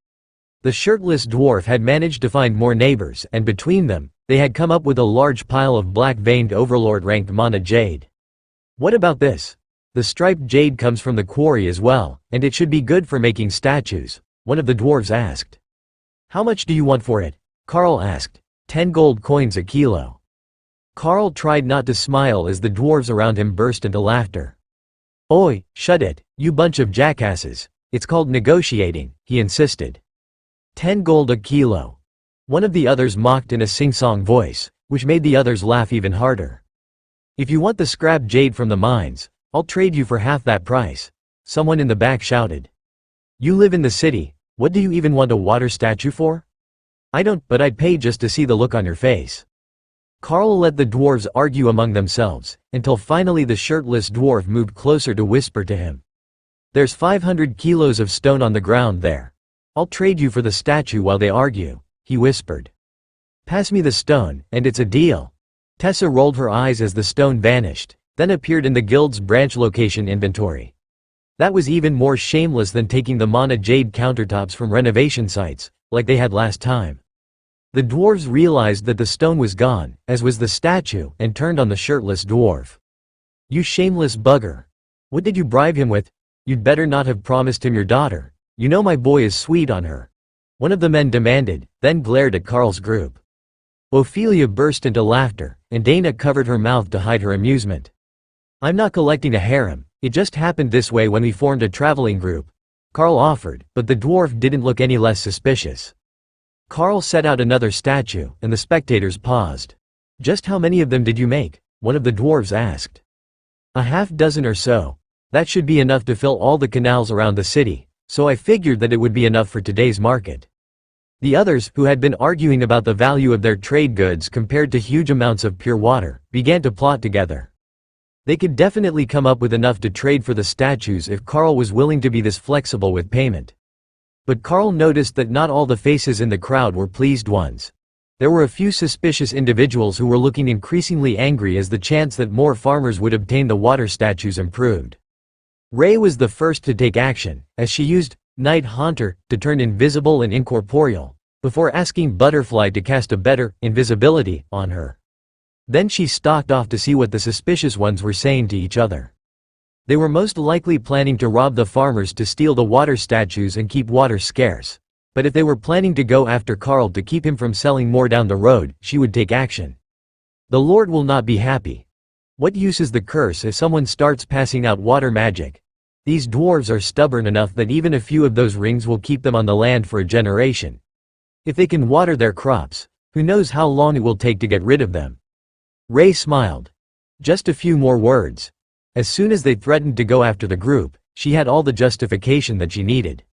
A: The shirtless dwarf had managed to find more neighbors, and between them, they had come up with a large pile of black-veined overlord-ranked mana jade. "What about this? The striped jade comes from the quarry as well, and it should be good for making statues," one of the dwarves asked. "How much do you want for it?" Carl asked. 10 gold coins a kilo." Carl tried not to smile as the dwarves around him burst into laughter. "Oi, shut it, you bunch of jackasses. It's called negotiating," he insisted. 10 gold a kilo. One of the others mocked in a sing-song voice, which made the others laugh even harder. "If you want the scrap jade from the mines, I'll trade you for half that price," someone in the back shouted. You live in the city, what do you even want a water statue for? I don't, but I'd pay just to see the look on your face. Carl let the dwarves argue among themselves, until finally the shirtless dwarf moved closer to whisper to him. There's 500 kilos of stone on the ground there. I'll trade you for the statue while they argue, he whispered. Pass me the stone, and it's a deal. Tessa rolled her eyes as the stone vanished, then appeared in the guild's branch location inventory. That was even more shameless than taking the Mana Jade countertops from renovation sites, like they had last time. The dwarves realized that the stone was gone, as was the statue, and turned on the shirtless dwarf. You shameless bugger. What did you bribe him with? You'd better not have promised him your daughter. You know my boy is sweet on her. One of the men demanded, then glared at Carl's group. Ophelia burst into laughter, and Dana covered her mouth to hide her amusement. I'm not collecting a harem, it just happened this way when we formed a traveling group, Carl offered, but the dwarf didn't look any less suspicious. Carl set out another statue, and the spectators paused. Just how many of them did you make? One of the dwarves asked. A half-dozen or so. That should be enough to fill all the canals around the city, so I figured that it would be enough for today's market. The others, who had been arguing about the value of their trade goods compared to huge amounts of pure water, began to plot together. They could definitely come up with enough to trade for the statues if Carl was willing to be this flexible with payment. But Carl noticed that not all the faces in the crowd were pleased ones. There were a few suspicious individuals who were looking increasingly angry as the chance that more farmers would obtain the water statues improved. Ray was the first to take action, as she used Night Haunter to turn invisible and incorporeal, before asking Butterfly to cast a better invisibility on her. Then she stalked off to see what the suspicious ones were saying to each other. They were most likely planning to rob the farmers to steal the water statues and keep water scarce. But if they were planning to go after Carl to keep him from selling more down the road, she would take action. The Lord will not be happy. What use is the curse if someone starts passing out water magic? These dwarves are stubborn enough that even a few of those rings will keep them on the land for a generation. If they can water their crops, who knows how long it will take to get rid of them? Ray smiled. Just a few more words. As soon as they threatened to go after the group, she had all the justification that she needed.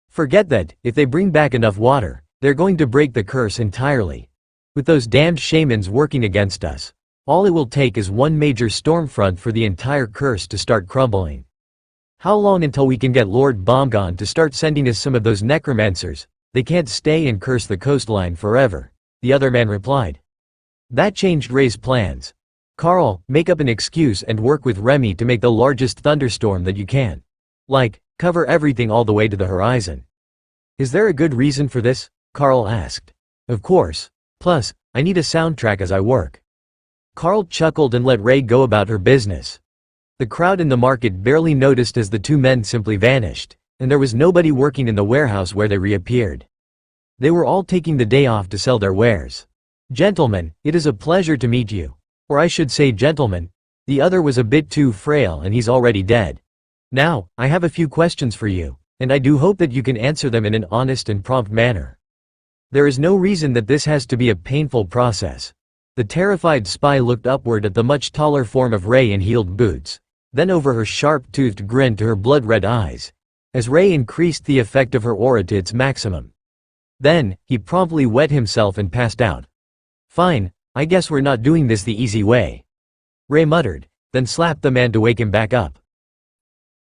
A: Forget that, if they bring back enough water, they're going to break the curse entirely. With those damned shamans working against us, all it will take is one major storm front for the entire curse to start crumbling. How long until we can get Lord Bomgon to start sending us some of those necromancers? They can't stay and curse the coastline forever, the other man replied. That changed Ray's plans. Carl, make up an excuse and work with Remy to make the largest thunderstorm that you can. Like, cover everything all the way to the horizon. Is there a good reason for this? Carl asked. Of course. Plus, I need a soundtrack as I work. Carl chuckled and let Ray go about her business. The crowd in the market barely noticed as the two men simply vanished, and there was nobody working in the warehouse where they reappeared. They were all taking the day off to sell their wares. Gentlemen, it is a pleasure to meet you. Or I should say gentlemen. The other was a bit too frail and he's already dead. Now, I have a few questions for you, and I do hope that you can answer them in an honest and prompt manner. There is no reason that this has to be a painful process. The terrified spy looked upward at the much taller form of Ray in heeled boots, then over her sharp-toothed grin to her blood-red eyes, as Ray increased the effect of her aura to its maximum. Then, he promptly wet himself and passed out. Fine, I guess we're not doing this the easy way. Ray muttered, then slapped the man to wake him back up.